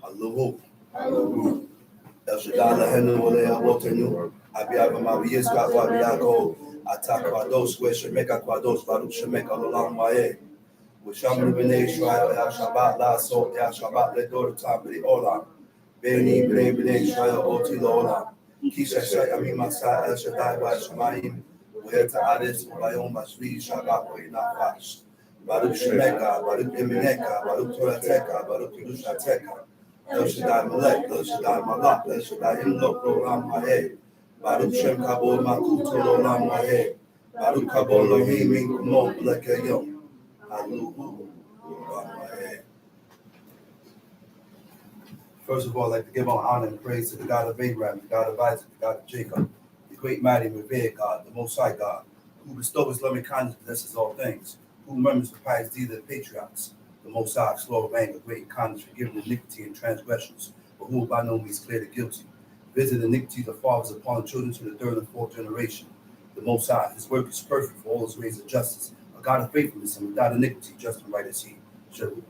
Hallelujah. El Shaddai Lahenu Olea Wotenu. Abiyaga Mabiyis Kakwabiako. Atakwados, where Shemeka Kwados, Baruch Shemeka Olam Wae. Wishamu Bene Israel, El Shabbat La So, El Shabbat Le Dor Tabri Olam. Beni Bene Israel Oti Olam. Kisha Shay Amimasa El Shaddai Wa Shemaim. Uheta Aris Ubayom Bashvi Shabbat Wa Inafash. Baruch Shemeka, Baruch Emineka, Baruch Torateka, Baruch Kedushateka. El Shaddai Malek, El Shaddai Malak, El Shaddai Imlok Olam Wae. Baruch Shem Kabul Makut Olam Wae. Baruch Kabul Lohim Min Kumot Lekayom. First of all, I'd like to give all honor and praise to the God of Abraham, the God of Isaac, the God of Jacob, the great, mighty, revered God, the Most High God, who bestows his loving kindness and possesses all things, who remembers the pious deeds of the patriarchs, the Most High, slow of anger, great kindness, forgiving iniquity and transgressions, but who will by no means clear the guilty. Visit iniquities of fathers upon the children to the third and fourth generation. The Most High, his work is perfect for all his ways of justice, a God of faithfulness and without iniquity, just and right as he should.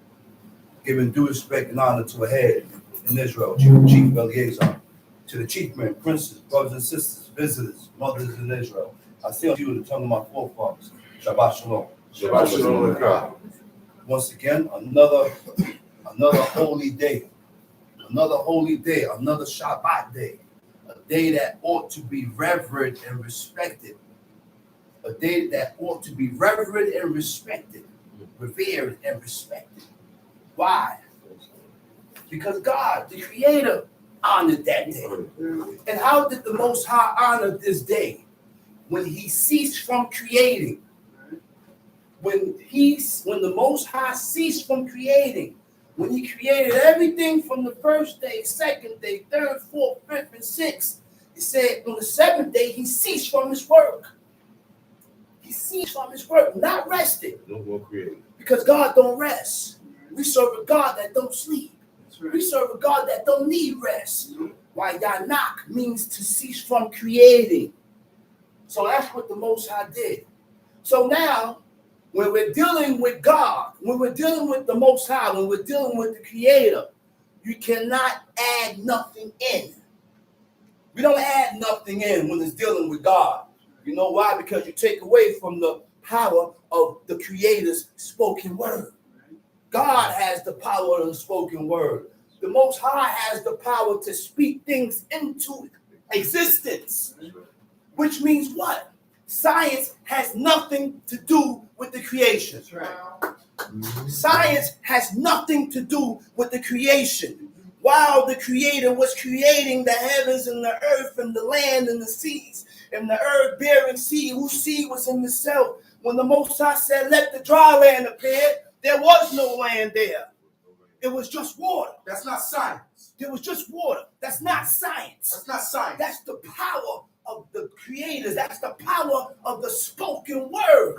Giving due respect and honor to a head in Israel, Chief Eleazar, to the chief men, princes, brothers and sisters, visitors, mothers in Israel. I say unto you in the tongue of my forefathers, Shabbat Shalom. Shabbat Shalom. Once again, another holy day, another Shabbat day, a day that ought to be revered and respected. A day that ought to be revered and respected, revered and respected. Why? Because God, the Creator, honored that day. And how did the Most High honor this day? When he ceased from creating. When the Most High ceased from creating. When he created everything from the first day, second day, third, fourth, fifth, and sixth. He said on the seventh day, he ceased from his work. He ceased from his work, not rested. No more creating. Because God don't rest. We serve a God that don't sleep. Right. We serve a God that don't need rest. Why Yanak means to cease from creating. So that's what the Most High did. So now, when we're dealing with God, when we're dealing with the Most High, when we're dealing with the Creator, you cannot add nothing in. We don't add nothing in when it's dealing with God. You know why? Because you take away from the power of the Creator's spoken word. God has the power of the spoken word. The Most High has the power to speak things into existence. Which means what? Science has nothing to do with the creation. Science has nothing to do with the creation. While the Creator was creating the heavens and the earth and the land and the seas, and the earth bearing seed, whose seed was in the self. When the Most High said, let the dry land appear, there was no land there. It was just water. That's not science. There was just water. That's not science. That's not science. That's the power of the Creator. That's the power of the spoken word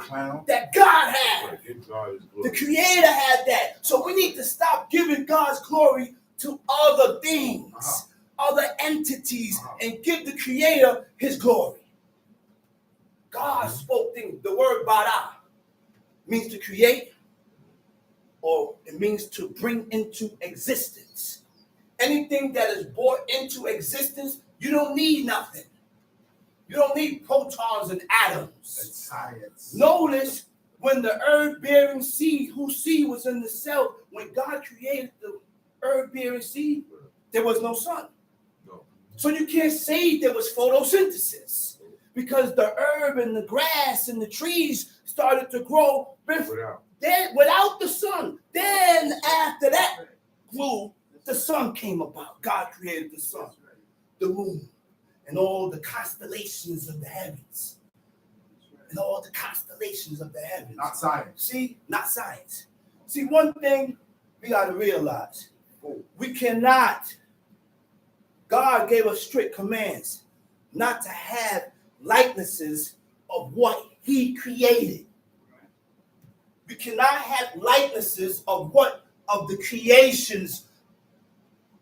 that God had. The Creator had that. So we need to stop giving God's glory to other things. Other entities, and give the Creator his glory. God spoke things. The word bara means to create, or it means to bring into existence. Anything that is brought into existence, you don't need nothing. You don't need protons and atoms. That's science. Notice when the earth-bearing seed, whose seed was in the cell, when God created the earth-bearing seed, there was no sun. So you can't say there was photosynthesis because the herb and the grass and the trees started to grow without the sun. Then after that glue, the sun came about. God created the sun, the moon, and all the constellations of the heavens. And all the constellations of the heavens. Not science. See, not science. See, one thing we got to realize. We cannot. God gave us strict commands not to have likenesses of what he created. We cannot have likenesses of the creations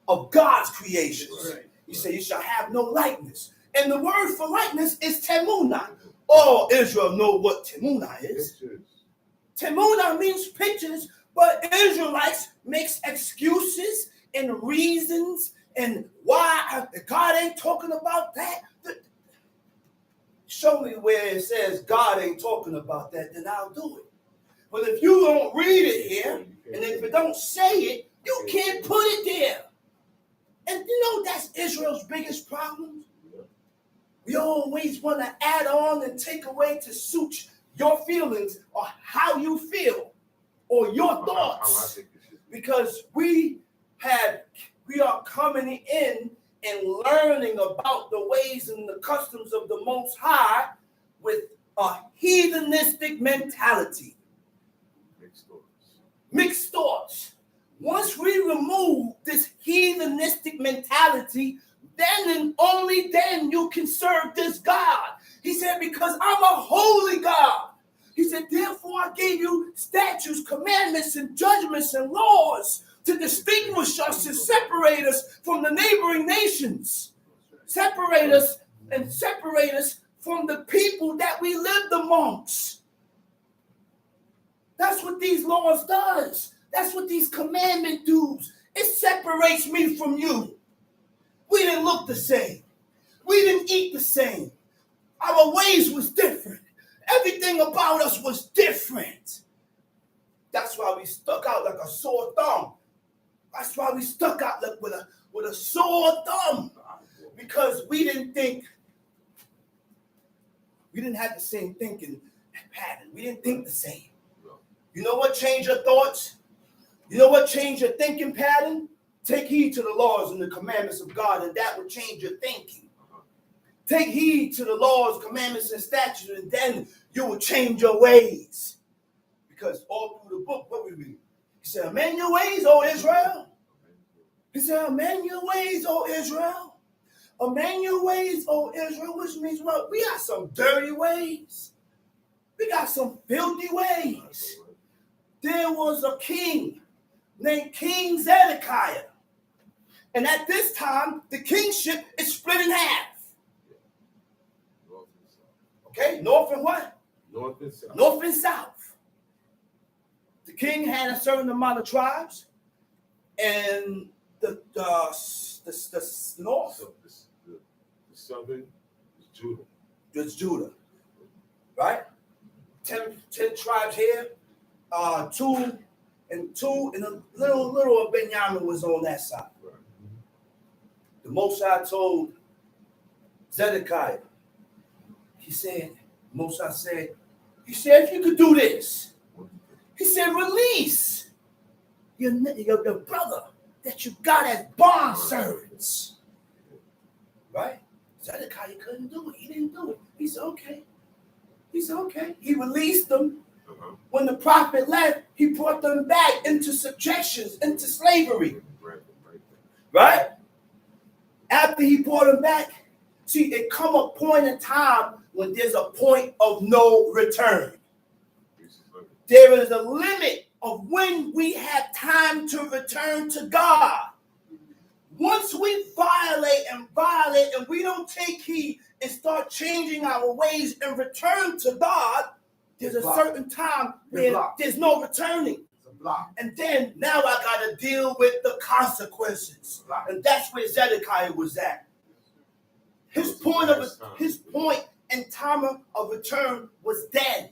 of God's creations. Right. You say you shall have no likeness. And the word for likeness is temunah. All Israel know what temunah is. Temunah means pictures, but Israelites makes excuses and reasons and why God ain't talking about that. Show me where it says God ain't talking about that, then I'll do it. But if you don't read it here, and if it don't say it, you can't put it there. And you know that's Israel's biggest problem. We always want to add on and take away to suit your feelings or how you feel or your thoughts. Because we are coming in and learning about the ways and the customs of the Most High with a heathenistic mentality. Mixed thoughts. Once we remove this heathenistic mentality, then and only then you can serve this God. He said, because I'm a holy God. He said, therefore I gave you statutes, commandments, and judgments and laws to distinguish us and separate us from the neighboring nations. Separate us from the people that we lived amongst. That's what these laws does. That's what these commandments do. It separates me from you. We didn't look the same. We didn't eat the same. Our ways was different. Everything about us was different. That's why we stuck out like a sore thumb. That's why we stuck out like with a sore thumb. Because we didn't have the same thinking pattern. We didn't think the same. You know what changed your thoughts? You know what changed your thinking pattern? Take heed to the laws and the commandments of God, and that will change your thinking. Take heed to the laws, commandments, and statutes, and then you will change your ways. Because all through the book, what we read? He said, amend your ways, O Israel. He said, amend your ways, O Israel. Amend your ways, O Israel, which means what? We got some dirty ways. We got some filthy ways. There was a king named King Zedekiah. And at this time, the kingship is split in half. Okay, north and what? North and south. North and south. The king had a certain amount of tribes, and the north. So the southern is Judah. It's Judah, right? 10 tribes here, two, and a little of Benjamin was on that side. Right. The Most High told Zedekiah, he said, if you could do this, he said, release your brother that you got as bond servants. Right? Zedekiah couldn't do it. He didn't do it. He said, okay. He released them. When the prophet left, he brought them back into subjections, into slavery. Right? After he brought them back, see, it come a point in time when there's a point of no return. There is a limit of when we have time to return to God. Once we violate and we don't take heed and start changing our ways and return to God, there's a certain time where there's no returning. And then now I got to deal with the consequences. And that's where Zedekiah was at. His point in time of return was dead.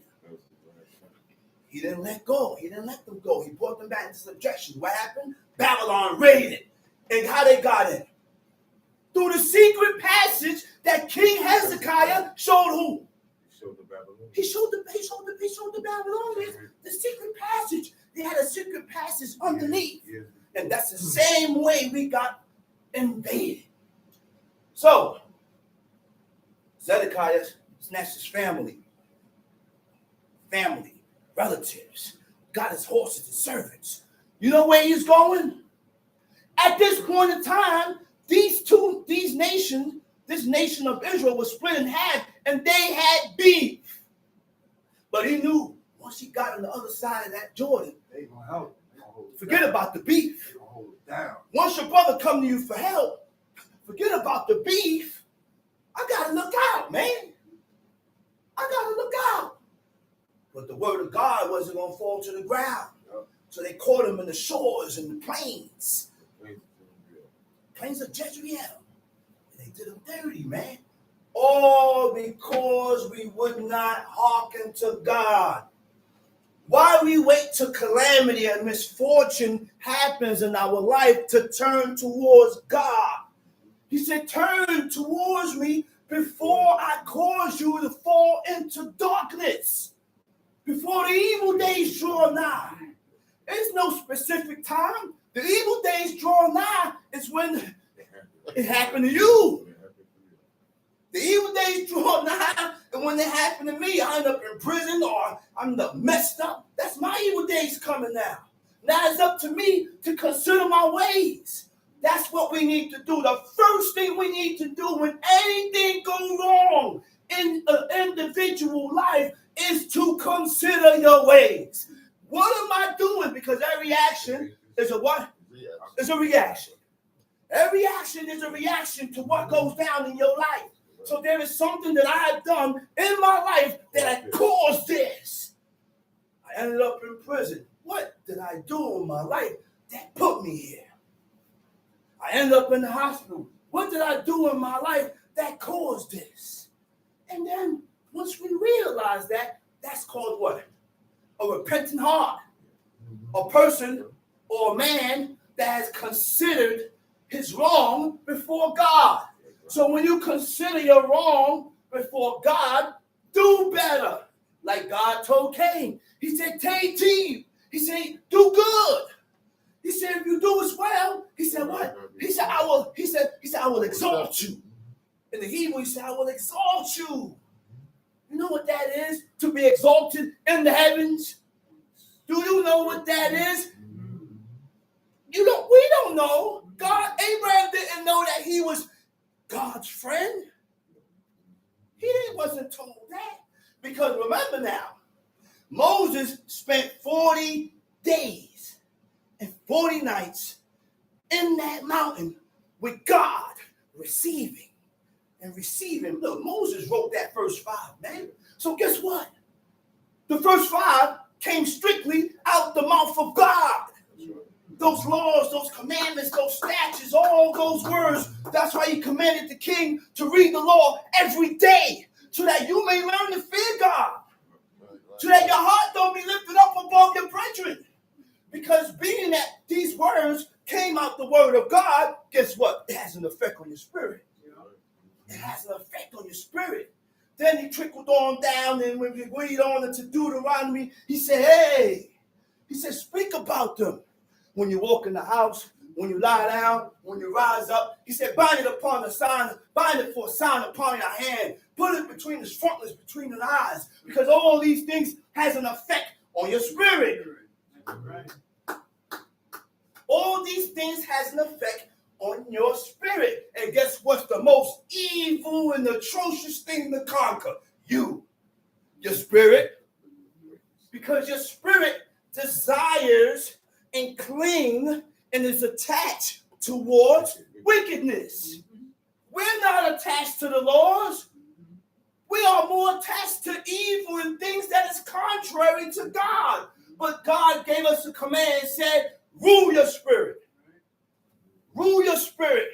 He didn't let go. He didn't let them go. He brought them back into subjection. What happened? Babylon raided. And how they got in? Through the secret passage that King Hezekiah showed who? He showed the Babylonians the secret passage. They had a secret passage underneath. And that's the same way we got invaded. So, Zedekiah snatched his family, relatives, got his horses and servants. You know where he's going? At this point in time, this nation of Israel was split in half, and they had beef. But he knew once he got on the other side of that Jordan, they gonna help. Forget about the beef. They gonna hold it down. Once your brother come to you for help, forget about the beef. I gotta look out, man. I gotta look out. But the word of God wasn't gonna fall to the ground. So they caught him in the shores and the plains. plains of Jezreel. And they did them dirty, man. All because we would not hearken to God. Why we wait till calamity and misfortune happens in our life to turn towards God? He said, turn towards me before I cause you to fall into darkness. Before the evil days draw nigh. There's no specific time. The evil days draw nigh is when it happened to you. The evil days draw nigh, and when they happen to me, I end up in prison or I'm messed up. That's my evil days coming now. Now it's up to me to consider my ways. That's what we need to do. The first thing we need to do when anything goes wrong in an individual life is to consider your ways. What am I doing? Because every action is a what? It's a reaction. Every action is a reaction to what goes down in your life. So there is something that I have done in my life that had caused this. I ended up in prison. What did I do in my life that put me here? I ended up in the hospital. What did I do in my life that caused this? And then once we realize that, that's called what? A repentant heart. A person or a man that has considered his wrong before God. So when you consider your wrong before God, do better. Like God told Cain. He said, take heed. He said, do good. He said, if you do as well, he said, what? He said, I will exalt you. In the Hebrew, he said, I will exalt you. You know what that is? To be exalted in the heavens. Do you know what that is? We don't know. Abraham didn't know that he was God's friend. He wasn't told that. Because remember now, Moses spent 40 days and 40 nights in that mountain with God, receiving. Look, Moses wrote that first 5, man. So guess what? The first 5 came strictly out the mouth of God. Those laws, those commandments, those statutes, all those words. That's why he commanded the king to read the law every day so that you may learn to fear God. So that your heart don't be lifted up above your brethren. Because being that these words came out the word of God, guess what? It has an effect on your spirit. It has an effect on your spirit. Then he trickled on down, and when we read on into Deuteronomy, he said, speak about them. When you walk in the house, when you lie down, when you rise up, he said, bind it for a sign upon your hand. Put it between the frontlets, between the eyes, because all these things has an effect on your spirit. All these things has an effect on your spirit. And guess what's the most evil and atrocious thing to conquer? Your spirit. Because your spirit desires and cling and is attached towards wickedness. We're not attached to the laws. We are more attached to evil and things that is contrary to God. But God gave us a command and said, rule your spirit. Rule your spirit.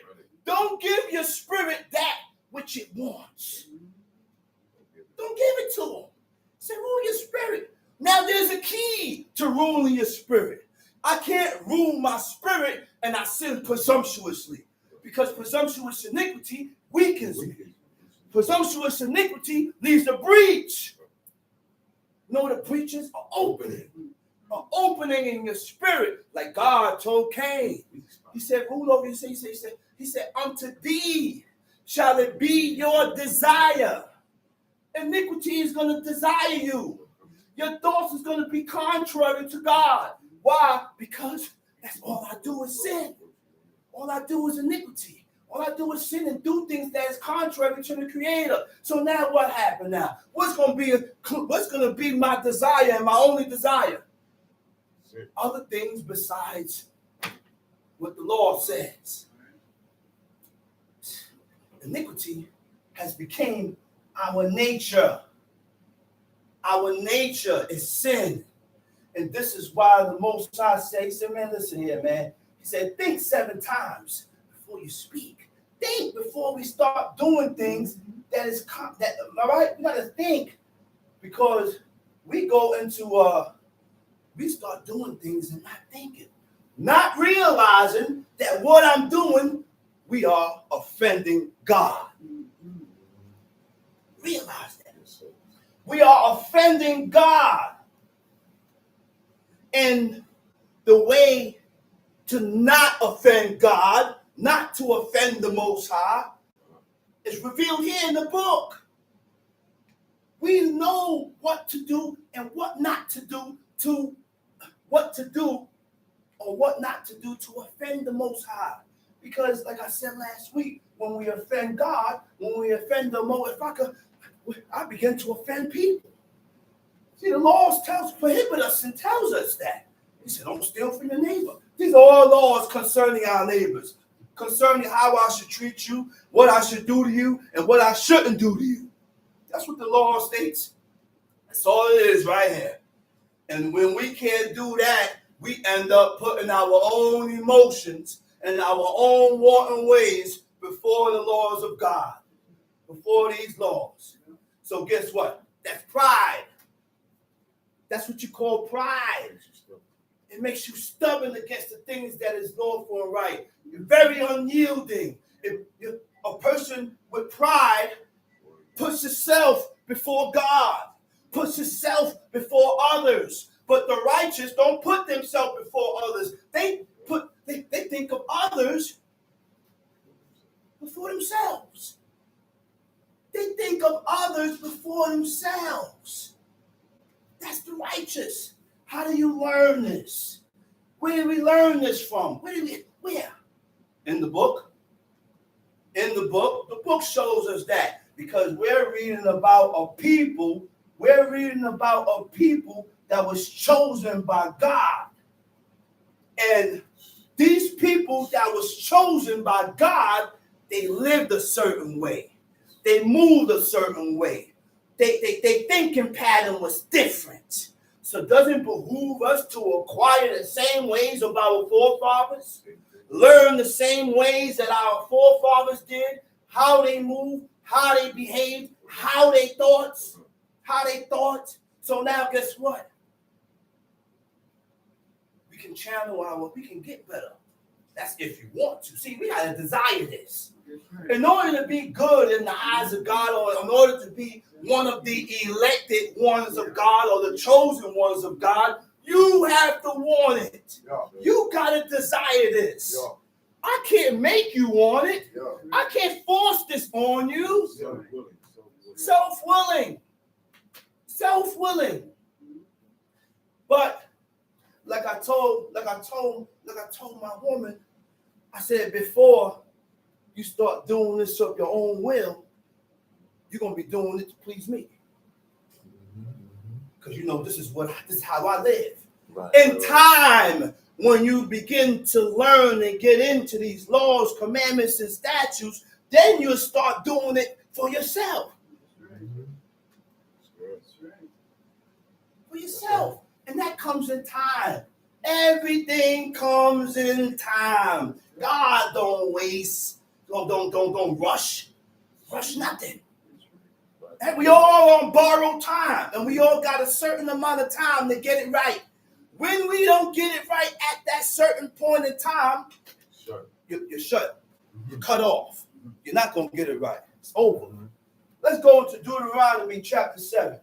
Don't give your spirit that which it wants. Don't give it to him. Say, rule your spirit. Now there's a key to ruling your spirit. I can't rule my spirit and I sin presumptuously. Because presumptuous iniquity weakens me. Presumptuous iniquity leaves a breach. You know what the breaches are opening? An opening in your spirit, like God told Cain. He said, rule over you. He said, unto thee shall it be your desire. Iniquity is going to desire you. Your thoughts is going to be contrary to God. Why? Because that's all I do is sin. All I do is iniquity. All I do is sin and do things that is contrary to the Creator. So now what happened now? What's going to be my desire and my only desire? Other things besides what the Lord says. Iniquity has become our nature. Our nature is sin. And this is why the Most High said, he said, man, listen here, man. He said, think 7 times before you speak. Think before we start doing things all right? We gotta think, because we go into we start doing things and not thinking, not realizing that what I'm doing, we are offending God. Realize that. We are offending God. And the way to not offend God, not to offend the Most High, is revealed here in the book. We know what to do and what not to do or what not to do to offend the Most High. Because, like I said last week, when we offend God, when we offend the Most High, I begin to offend people. See, the laws prohibit us and tells us that. He said, don't steal from your neighbor. These are all laws concerning our neighbors, concerning how I should treat you, what I should do to you, and what I shouldn't do to you. That's what the law states. That's all it is right here. And when we can't do that, we end up putting our own emotions and our own wanton ways before the laws of God, before these laws. So guess what? That's pride. That's what you call pride. It makes you stubborn against the things that is lawful and right. You're very unyielding. A person with pride puts himself before God, puts himself before others. But the righteous don't put themselves before others. They think of others before themselves. They think of others before themselves. That's the righteous. How do you learn this? Where do we learn this from? Where? In the book. In the book. The book shows us that, because we're reading about a people that was chosen by God. And these people that was chosen by God, they lived a certain way. They moved a certain way. They thinking pattern was different. So doesn't it behoove us to acquire the same ways of our forefathers? Learn the same ways that our forefathers did, how they moved, how they behaved, how they thought. So now guess what? We can get better. That's if you want to. See, we gotta desire this. In order to be good in the eyes of God, or in order to be one of the elected ones of God, or the chosen ones of God, you have to want it. You gotta desire this. I can't make you want it. I can't force this on you. Self-willing. But like I told my woman, I said, before you start doing this of your own will, you're gonna be doing it to please me. Because this is how I live. Right. In time, when you begin to learn and get into these laws, commandments, and statutes, then you'll start doing it for yourself. For yourself. And that comes in time. Everything comes in time. God don't waste. Don't rush. Rush nothing. And we all on borrowed time. And we all got a certain amount of time to get it right. When we don't get it right at that certain point in time, you're shut. You're cut off. You're not going to get it right. It's over. Let's go into Deuteronomy chapter 7.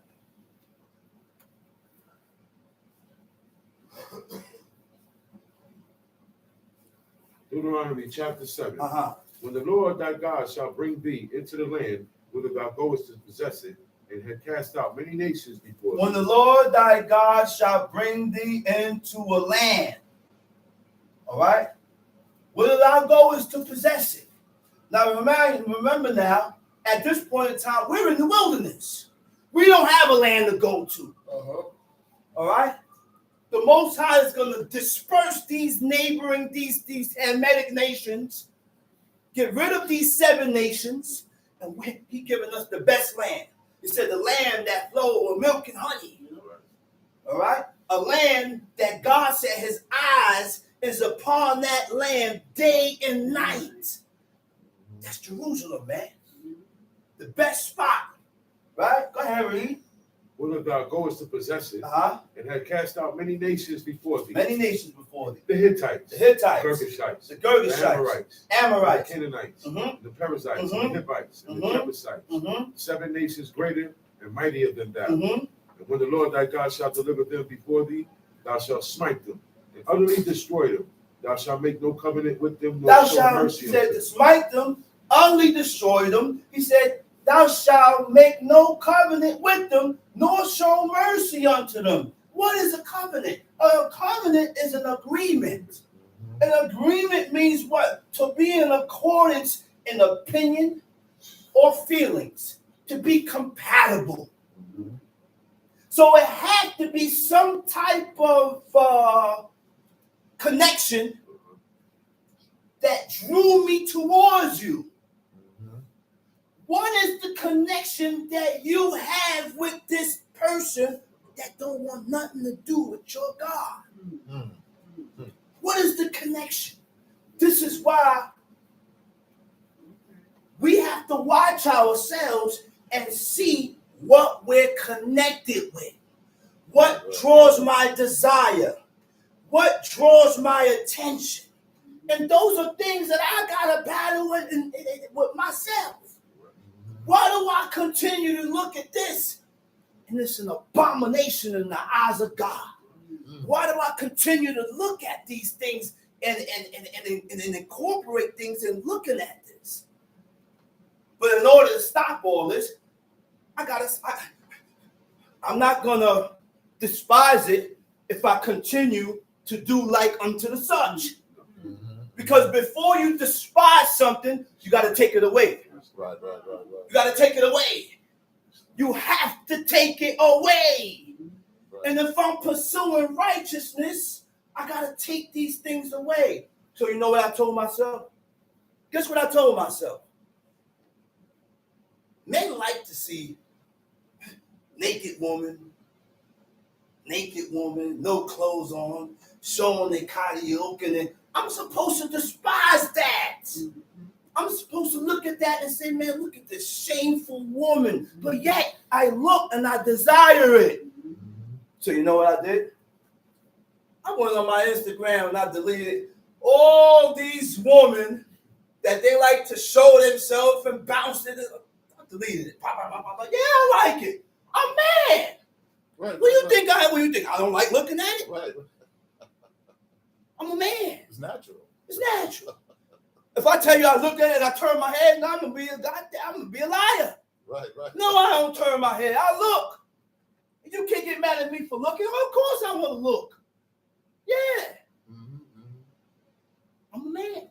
Deuteronomy chapter 7. Uh-huh. When the Lord thy God shall bring thee into the land whither thou goest to possess it, and had cast out many nations before thee. When the Lord thy God shall bring thee into a land, all right, whither thou goest to possess it. Now remember now, at this point in time, we're in the wilderness. We don't have a land to go to. All right. The Most High is going to disperse these neighboring, these Hamitic nations, get rid of these 7 nations, and He giving us the best land. He said the land that flows with milk and honey. All right? A land that God said his eyes is upon that land day and night. That's Jerusalem, man. The best spot. Right? Go ahead, read. Whither thou goest to possess it, and had cast out many nations before thee. Many nations before thee. The Hittites, the Hittites, Girgashites, the Girgashites, the Amorites, the Canaanites, the Perizzites, Mhm. and the Hivites, and the Jebusites. 7 nations greater and mightier than thou. And when the Lord thy God shall deliver them before thee, thou shalt smite them and utterly destroy them. Thou shalt make no covenant with them, nor show mercy he said, unto to them. smite them, utterly destroy them. He said, thou shalt make no covenant with them, nor show mercy unto them. What is a covenant? A covenant is an agreement. An agreement means what? To be in accordance in opinion or feelings. To be compatible. So it had to be some type of connection that drew me towards you. What is the connection that you have with this person that don't want nothing to do with your God? What is the connection? This is why we have to watch ourselves and see what we're connected with. What draws my desire? What draws my attention? And those are things that I got to battle with myself. Why do I continue to look at this? And it's an abomination in the eyes of God. Why do I continue to look at these things and incorporate things in looking at this? But in order to stop all this, I'm not going to despise it if I continue to do like unto the such. Because before you despise something, you got to take it away. Right. You got to take it away. You have to take it away. Right. And if I'm pursuing righteousness, I got to take these things away. So you know what I told myself? Guess what I told myself? Men like to see naked woman, no clothes on, showing their cardio, and I'm supposed to despise that. I'm supposed to look at that and say, man, look at this shameful woman. But yet, I look and I desire it. So you know what I did? I went on my Instagram and I deleted all these women that they like to show themselves and bounce it. I deleted it. Yeah, I like it. I'm mad. What do you think I don't like looking at it? Right. I'm a man. It's natural. It's natural. If I tell you I look at it and I turn my head, I'm gonna be a liar. Right. No, I don't turn my head. I look. You can't get mad at me for looking. Of course I want to look. Yeah. I'm a man.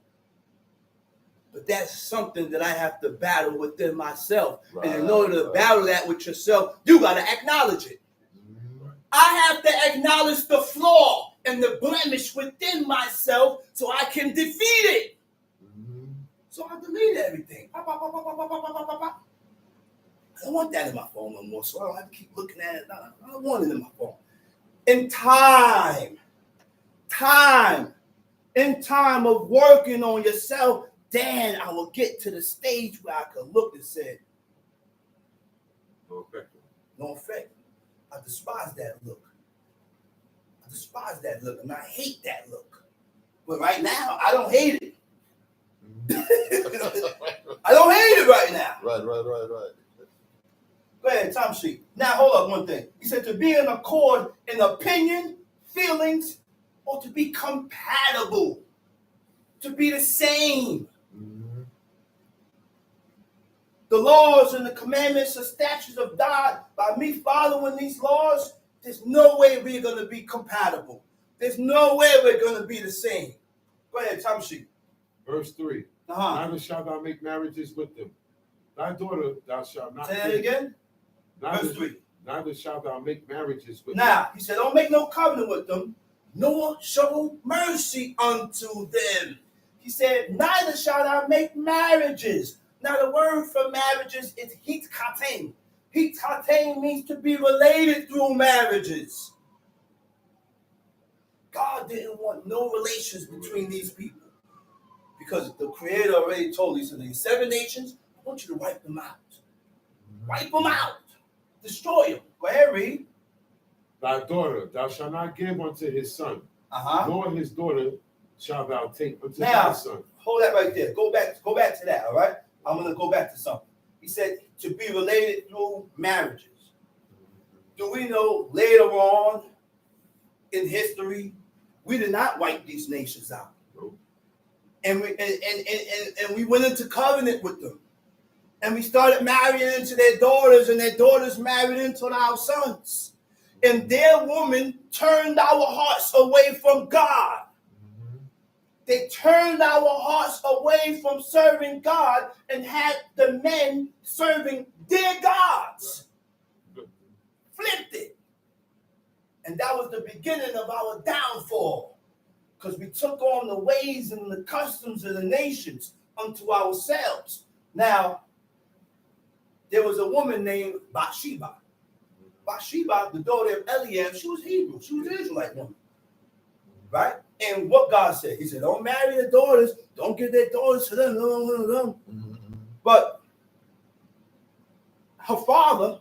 But that's something that I have to battle within myself. Right, and in order to battle that with yourself, you got to acknowledge it. I have to acknowledge the flaw and the blemish within myself so I can defeat it. So I delete everything. I don't want that in my phone no more, so I don't have to keep looking at it. I don't want it in my phone. In time of working on yourself, then I will get to the stage where I can look and say, no effect. I despise that look. And I hate that look. But right now, I don't hate it. I don't hate it right now. Right. Go ahead, time sheet. Now, hold up one thing. He said to be in accord in opinion, feelings, or to be compatible. To be the same. The laws and the commandments and statutes of God, by me following these laws, there's no way we're going to be compatible. There's no way we're going to be the same. Go ahead, time sheet. Verse 3. Neither shalt thou make marriages with them. Thy daughter thou shalt not. Say that again. Verse 3. Neither shalt thou make marriages with them. Now, he said, don't make no covenant with them, nor show mercy unto them. He said, neither shall thou make marriages. Now, the word for marriages is hitkaten. Hitkaten means to be related through marriages. God didn't want no relations between these people. Because the Creator already told these 7 nations, I want you to wipe them out. Wipe them out. Destroy them. Go ahead, read. Thy daughter thou shalt not give unto his son, nor his daughter shalt thou take unto thy son. Hold that right there. Go back to that, all right? I'm going to go back to something. He said to be related through marriages. Do we know later on in history, we did not wipe these nations out. Nope. And we went into covenant with them. And we started marrying into their daughters, and their daughters married into our sons. And their women turned our hearts away from God. They turned our hearts away from serving God and had the men serving their gods. Flipped it. And that was the beginning of our downfall. Because we took on the ways and the customs of the nations unto ourselves. Now, there was a woman named Bathsheba. Bathsheba, the daughter of Eliab, she was Hebrew. She was an Israelite woman. Right? And what God said, he said, don't marry their daughters. Don't give their daughters to them. But her father,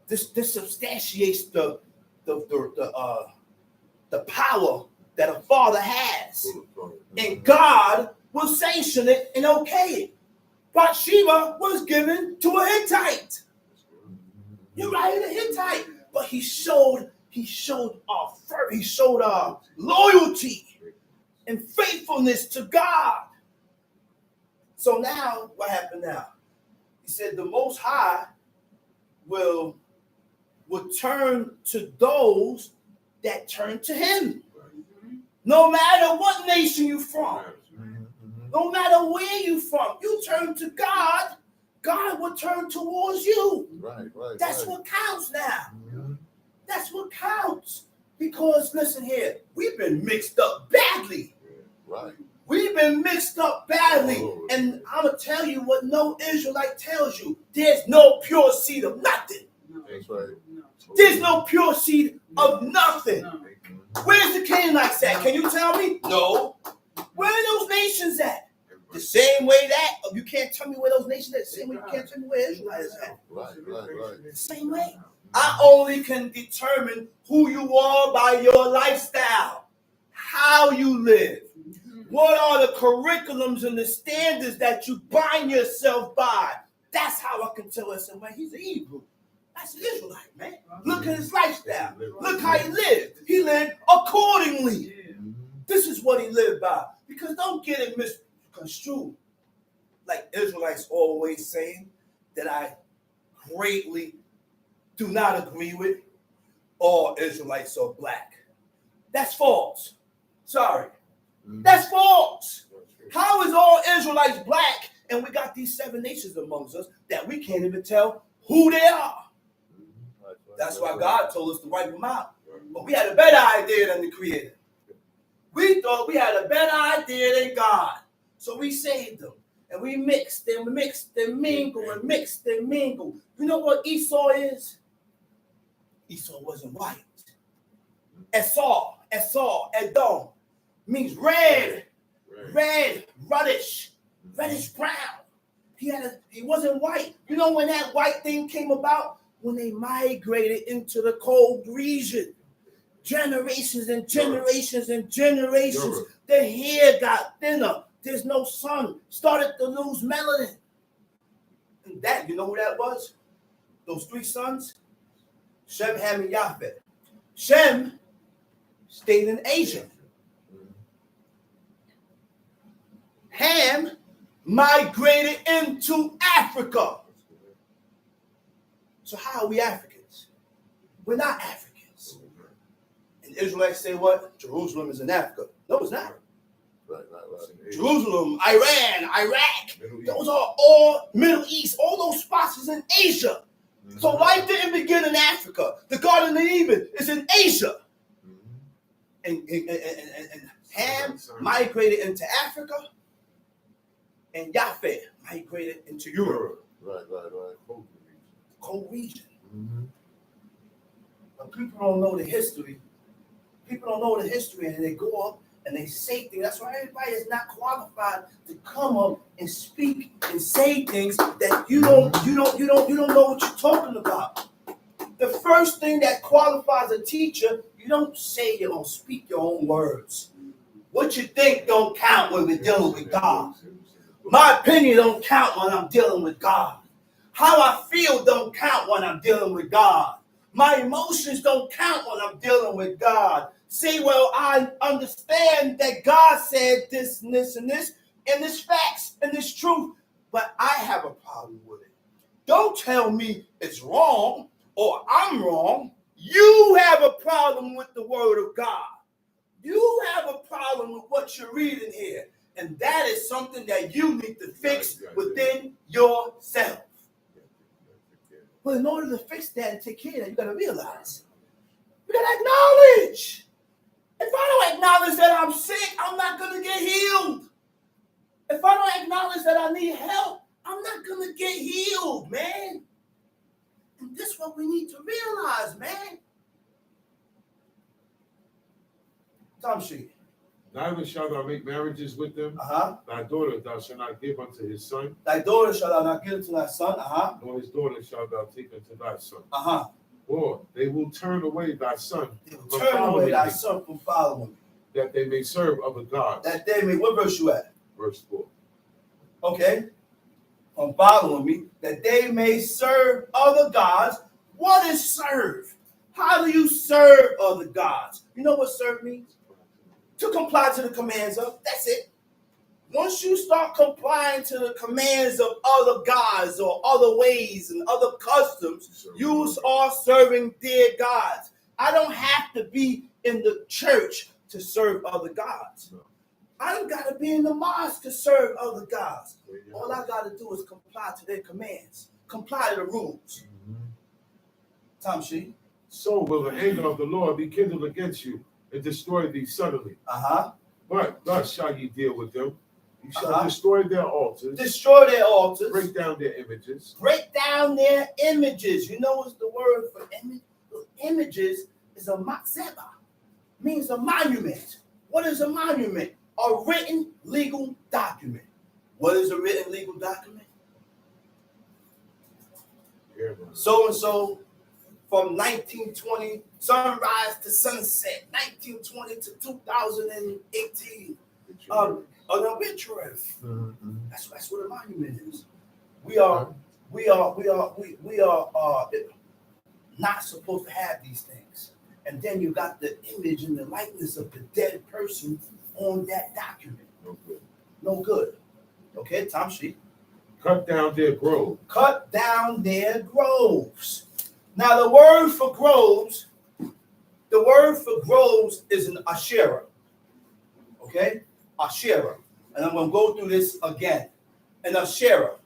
this substantiates the power that a father has. And God will sanction it and okay it. Bathsheba was given to a Hittite. You're right, a Hittite. But he showed our loyalty and faithfulness to God. So now, what happened now? He said the Most High will turn to those that turn to him. No matter what nation you're from. No matter where you're from. You turn to God, God will turn towards you. Right. That's what counts now. That's what counts. Because, listen here, we've been mixed up badly. Right. We've been mixed up badly. And I'm going to tell you what no Israelite tells you. There's no pure seed of nothing. That's right. There's no pure seed of nothing. Where's the Canaanites at? Can you tell me? No. Where are those nations at? The same way that, you can't tell me where those nations are at. The same way you can't tell me where Israel is at. Right. The same way. I only can determine who you are by your lifestyle, how you live. What are the curriculums and the standards that you bind yourself by? That's how I can tell us, man, he's an Hebrew. That's an Israelite, man. Look at his lifestyle. Look how he lived. He lived accordingly. This is what he lived by. Because don't get it misconstrued. Like Israelites always saying that I greatly do not agree with. All Israelites are black. That's false. Sorry. That's false. How is all Israelites black and we got these 7 nations amongst us that we can't even tell who they are? That's why God told us to wipe them out. But we had a better idea than the Creator. We thought we had a better idea than God. So we saved them. And we mixed and mingle and mixed and mingle. You know what Esau is? Esau wasn't white. Esau, Edom, means red, reddish brown. He wasn't white. You know when that white thing came about? When they migrated into the cold region. Generations and generations and generations. Their hair got thinner. There's no sun. Started to lose melanin. And that, you know who that was? Those 3 sons? Shem, Ham, and Japheth. Shem stayed in Asia. Ham migrated into Africa. So how are we Africans? We're not Africans. And Israelites say what? Jerusalem is in Africa. No, it's not. Right. Jerusalem, Iran, Iraq. Those are all Middle East. All those spots is in Asia. So life didn't begin in Africa. The Garden of Eden is in Asia. And Ham migrated into Africa. And Japheth migrated into Europe. Right. Cold region. But people don't know the history People don't know the history, and they go up and they say things. That's why everybody is not qualified to come up and speak and say things that you don't know what you're talking about. The first thing that qualifies a teacher, you don't say you don't speak your own words. What you think don't count when we're dealing with God. My opinion don't count when I'm dealing with God. How I feel don't count when I'm dealing with God. My emotions don't count when I'm dealing with God. Say, well, I understand that God said this and this and this, and this facts and this truth, but I have a problem with it. Don't tell me it's wrong or I'm wrong. You have a problem with the word of God. You have a problem with what you're reading here. And that is something that you need to fix within yourself. But in order to fix that and take care of that, you got to realize, you got to acknowledge. If I don't acknowledge that I'm sick, I'm not going to get healed. If I don't acknowledge that I need help, I'm not going to get healed, man. And this is what we need to realize, man. Tom Sheet. Neither shalt thou make marriages with them. Thy daughter thou shalt not give unto his son. Thy daughter shalt thou not give unto thy son. Nor his daughter shalt thou take unto thy son. Uh-huh. Or they will turn away thy son from following me. That they may serve other gods. That they may, what verse you at? Verse 4. Okay. From following me, that they may serve other gods. What is serve? How do you serve other gods? You know what serve means? To comply to the commands of. That's it. Once you start complying to the commands of other gods or other ways and other customs, you are serving their gods. I don't have to be in the church to serve other gods. I don't got to be in the mosque to serve other gods. All I got to do is comply to their commands, comply to the rules. Tom Sheet. So will the anger of the Lord be kindled against you and destroy thee suddenly. But thus shall ye deal with them. You shall destroy their altars. Destroy their altars. Break down their images. Break down their images. You know what's the word for image? Images is a matzeba. Means a monument. What is a monument? A written legal document. What is a written legal document? So and so from 1920 sunrise to sunset, 1920 to 2018. An obituary. That's what a monument is. We are not supposed to have these things. And then you got the image and the likeness of the dead person on that document. No good. Okay, Tom Sheet. Cut down their groves. Cut down their groves. Now the word for groves is an Asherah. Okay? Asherah. And I'm going to go through this again. An Asherah.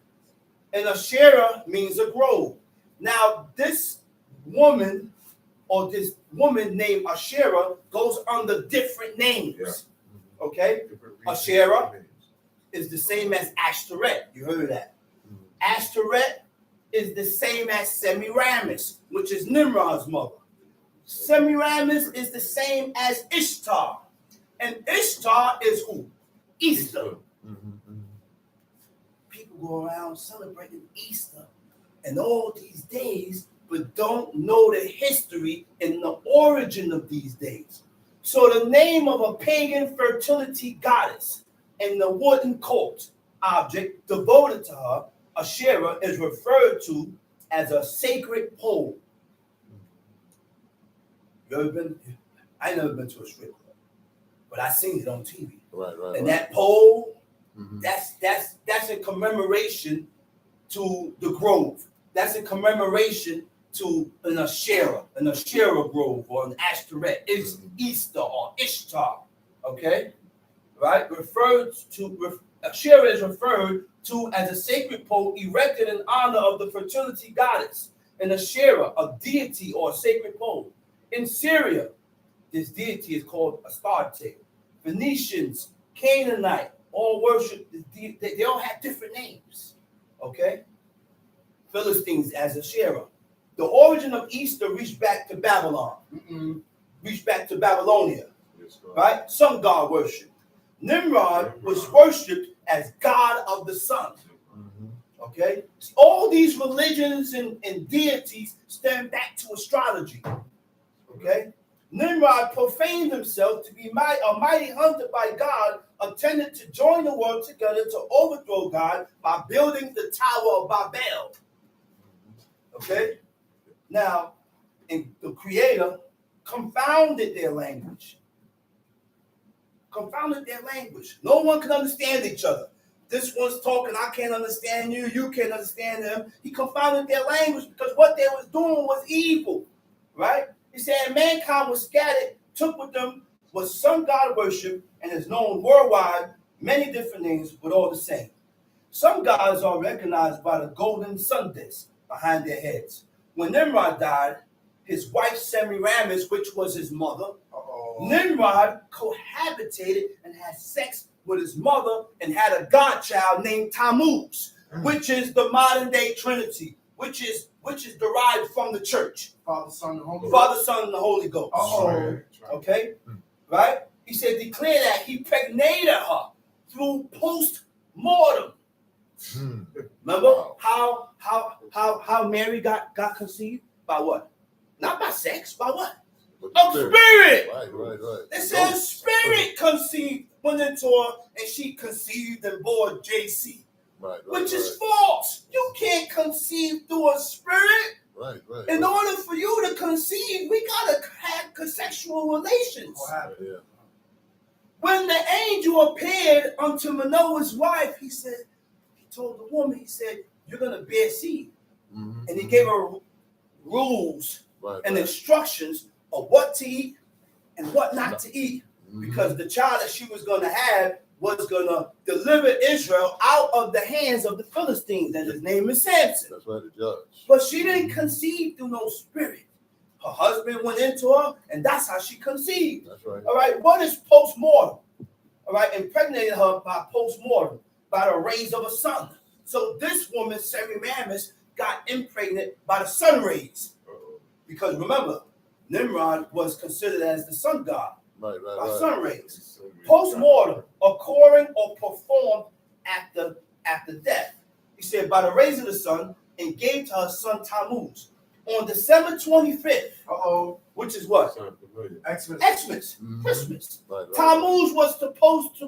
An Asherah means a grove. Now this woman named Asherah goes under different names. Yeah. Okay? Asherah is the same as Ashtoreth. You heard that. Ashtoreth is the same as Semiramis, which is Nimrod's mother. Semiramis is the same as Ishtar. And Ishtar is who? Easter. People go around celebrating Easter and all these days, but don't know the history and the origin of these days. So the name of a pagan fertility goddess and the wooden cult object devoted to her, Asherah, is referred to as a sacred pole. You ever been? I never been to a strip club, but I seen it on TV. And that pole, that's in commemoration to the grove. That's in commemoration to an Asherah grove or an Ashtoreth. It's Easter or Ishtar. Okay, right? Asherah is referred to as a sacred pole erected in honor of the fertility goddess. An Asherah, a deity or a sacred pole. In Syria, this deity is called Astarte. Phoenicians, Canaanite, all worship this deity. They all have different names. Okay? Philistines as Asherah. The origin of Easter reached back to Babylon. reach back to Babylonia, Yes, right? Sun god worship. Nimrod was worshipped as god of the sun. Okay? All these religions and deities stem back to astrology. Okay? Nimrod profaned himself to be a mighty hunter by God, intended to join the world together to overthrow God by building the Tower of Babel. Okay? Now, and the Creator confounded their language. Confounded their language. No one could understand each other. This one's talking, I can't understand you, you can't understand him. He confounded their language because what they was doing was evil. Right? He said mankind was scattered, took with them was sun god worship, and is known worldwide, many different names, but all the same. Some gods are recognized by the golden sun disk behind their heads. When Nimrod died, his wife Semiramis, which was his mother, Nimrod cohabitated and had sex with his mother and had a godchild named Tammuz, which is the modern day Trinity, which is derived from the church. Father, Son, and Holy Ghost. Okay? Right? He said, declare that he pregnated her through post-mortem. Remember how Mary got conceived? By what? Not by sex, by what? Of spirit. Right. It says spirit conceived, went into her, and she conceived and bore JC. Which is false. You can't conceive through a spirit. Right. In order for you to conceive, we gotta have sexual relations. When the angel appeared unto Manoah's wife, he told the woman, he said, you're gonna bear seed. And he gave her rules and instructions of what to eat and what not to eat. Because the child that she was gonna have was gonna deliver Israel out of the hands of the Philistines, and his name is Samson. That's right, the judge. But she didn't conceive through no spirit. Her husband went into her, and that's how she conceived. That's right. All right, what is post-mortem? All right, impregnated her by post-mortem, by the rays of a sun. So this woman, Semiramis, got impregnated by the sun rays. Because remember, Nimrod was considered as the sun god. By sun rays. Post-mortem, occurring or performed after death. He said, by the rays of the sun, and gave to her son Tammuz. On December 25th, which is what? Xmas, Christmas. Tammuz was supposed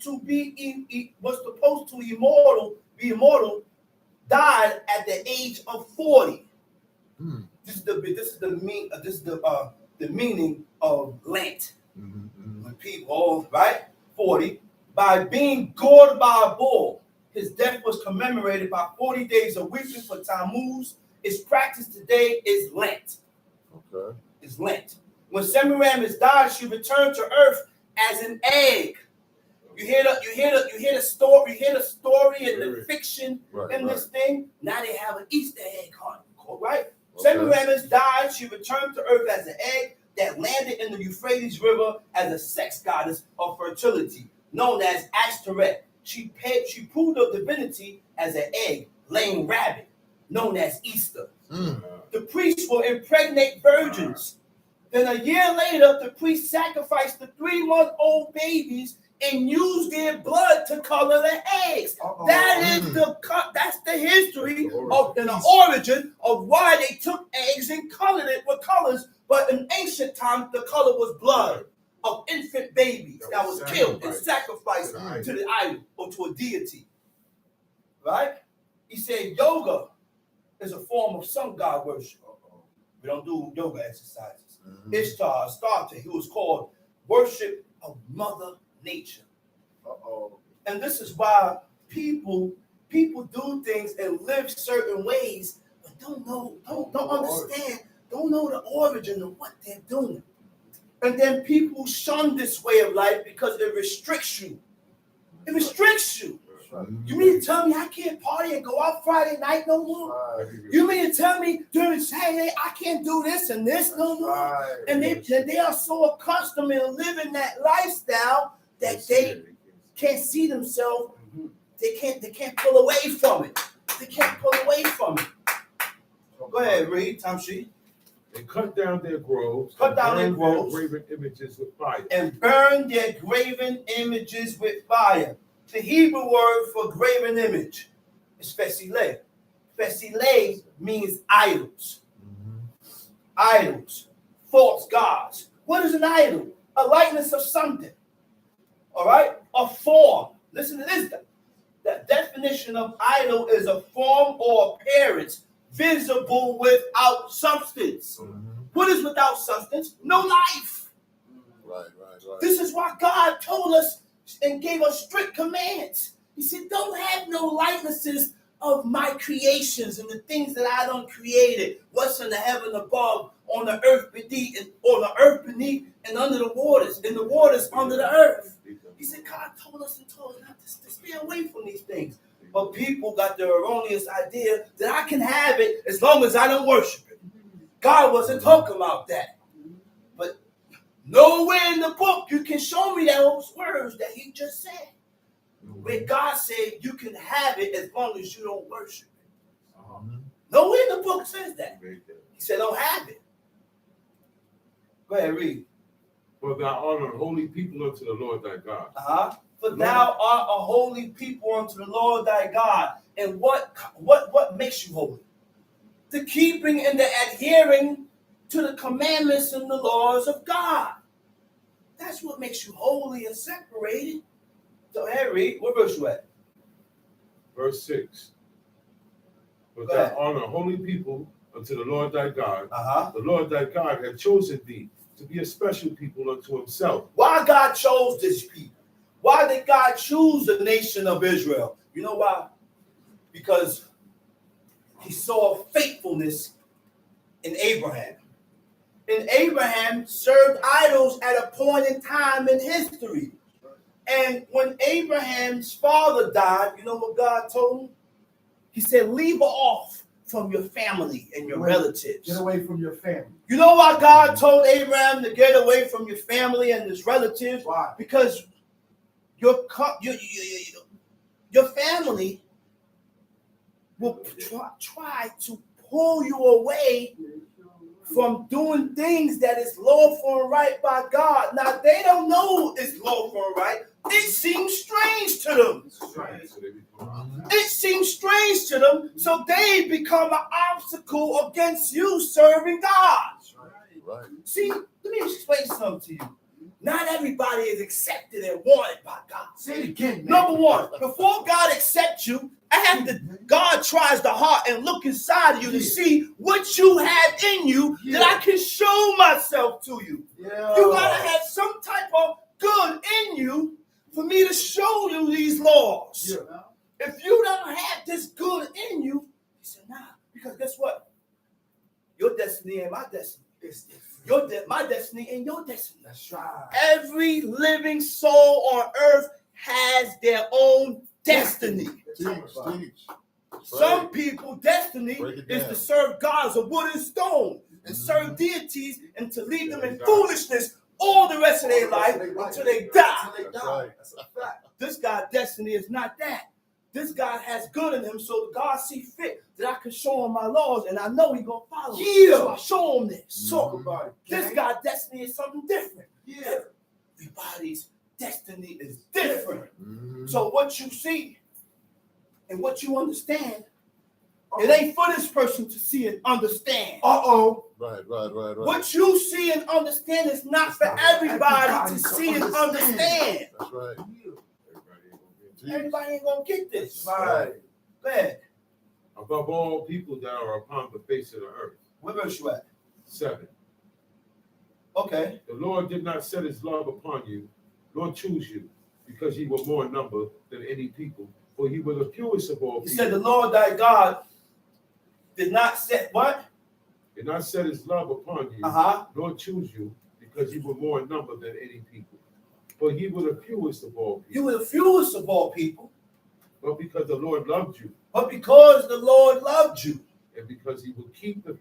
to be immortal, died at the age of 40. This is the meaning of Lent. When people, right? 40, by being gored by a bull. His death was commemorated by 40 days of weeping for Tammuz. Its practice today is Lent. Okay. It's Lent. When Semiramis died, she returned to earth as an egg. You hear the story and the fiction in this thing. Now they have an Easter egg hunt, right? Semiramis died. She returned to earth as an egg that landed in the Euphrates River as a sex goddess of fertility, known as Ashtoreth. She proved her divinity as an egg-laying rabbit, known as Easter. The priests will impregnate virgins. Then a year later, the priests sacrificed the 3-month-old babies and used their blood to color the eggs. That's the history of the origin of why they took eggs and colored it with colors. But in ancient times, the color was blood of infant babies that was killed and sacrificed to the idol or to a deity. Right? He said yoga is a form of sun god worship. We don't do yoga exercises. Ishtar, Astarte, he was called worship of Mother Nature. And this is why people do things and live certain ways, but don't understand, don't know the origin of what they're doing. And then people shun this way of life because it restricts you. It restricts you. You mean to tell me I can't party and go out Friday night no more? You mean to tell me during Saturday I can't do this and this no more? And they are so accustomed in living that lifestyle that they can't see themselves. They can't pull away from it. They can't pull away from it. Go ahead, read, Tamshi. And cut down their groves. Cut down their Their groves. graven images with fire. And burn their graven images with fire. The Hebrew word for graven image is fesile. Fesile means idols. Idols. False gods. What is an idol? A likeness of something. All right? A form. Listen to this. The definition of idol is a form or appearance visible without substance. What is without substance? No life. Right. This is why God told us and gave us strict commands. He said, don't have no likenesses of my creations and the things that I done created. What's in the heaven above, on the earth beneath, and under the waters, and the waters under the earth. He said, God told us not to stay away from these things. But people got the erroneous idea that I can have it as long as I don't worship it. God wasn't talking about that. But nowhere in the book you can show me those words that he just said. Where God said you can have it as long as you don't worship it. Nowhere in the book says that. He said don't have it. Go ahead, read. For thou art a holy people unto the Lord thy God. For thou art a holy people unto the Lord thy God. And what makes you holy? The keeping and the adhering to the commandments and the laws of God. That's what makes you holy and separated. So, Harry, what verse you at? Verse 6. For thou art a holy people unto the Lord thy God. The Lord thy God hath chosen thee to be a special people unto himself. Why God chose this people? Why did God choose the nation of Israel? You know why? Because he saw faithfulness in Abraham. And Abraham served idols at a point in time in history. And when Abraham's father died, you know what God told him? He said, leave off from your family and your relatives. Get away from your family. You know why God told Abraham to get away from your family and his relatives? Why? Because your family will try to pull you away from doing things that is lawful and right by God. Now, they don't know it's lawful and right. It seems strange to them. It seems strange to them, so they become an obstacle against you serving God. Right. See, let me explain something to you. Not everybody is accepted and wanted by God. Say it again, man. Number one, before God accepts you, God tries the heart and look inside of you to see what you have in you that I can show myself to you. Yeah. You gotta have some type of good in you for me to show you these laws. Yeah. If you don't have this good in you, he said, nah, because guess what? Your destiny and my destiny is different. My destiny and your destiny. That's right. Every living soul on earth has their own destiny. Teach. Some people, destiny is to serve gods of wood and stone and serve deities and to leave them in foolishness all the rest of their life until they die. That's right. This God's destiny is not that. This God has good in him, so God see fit that I can show him my laws, and I know he's going to follow. Yeah. So I show him this. Talk about it. This God's destiny is something different. Yeah. Everybody's destiny is different. Mm-hmm. So what you see and what you understand, it ain't for this person to see and understand. Right. What you see and understand is not for everybody to see and understand. That's right. Everybody ain't gonna get this. Right. Go ahead. Above all people that are upon the face of the earth. What verse you at? 7. Okay. The Lord did not set his love upon you, nor choose you, because ye were more in number than any people, for ye were the fewest of all people. He said the Lord thy God did not set what? Did not set his love upon you, nor choose you, because ye were more in number than any people. For ye were the fewest of all people. You were the fewest of all people. But because the Lord loved you. But because the Lord loved you. And because he will keep the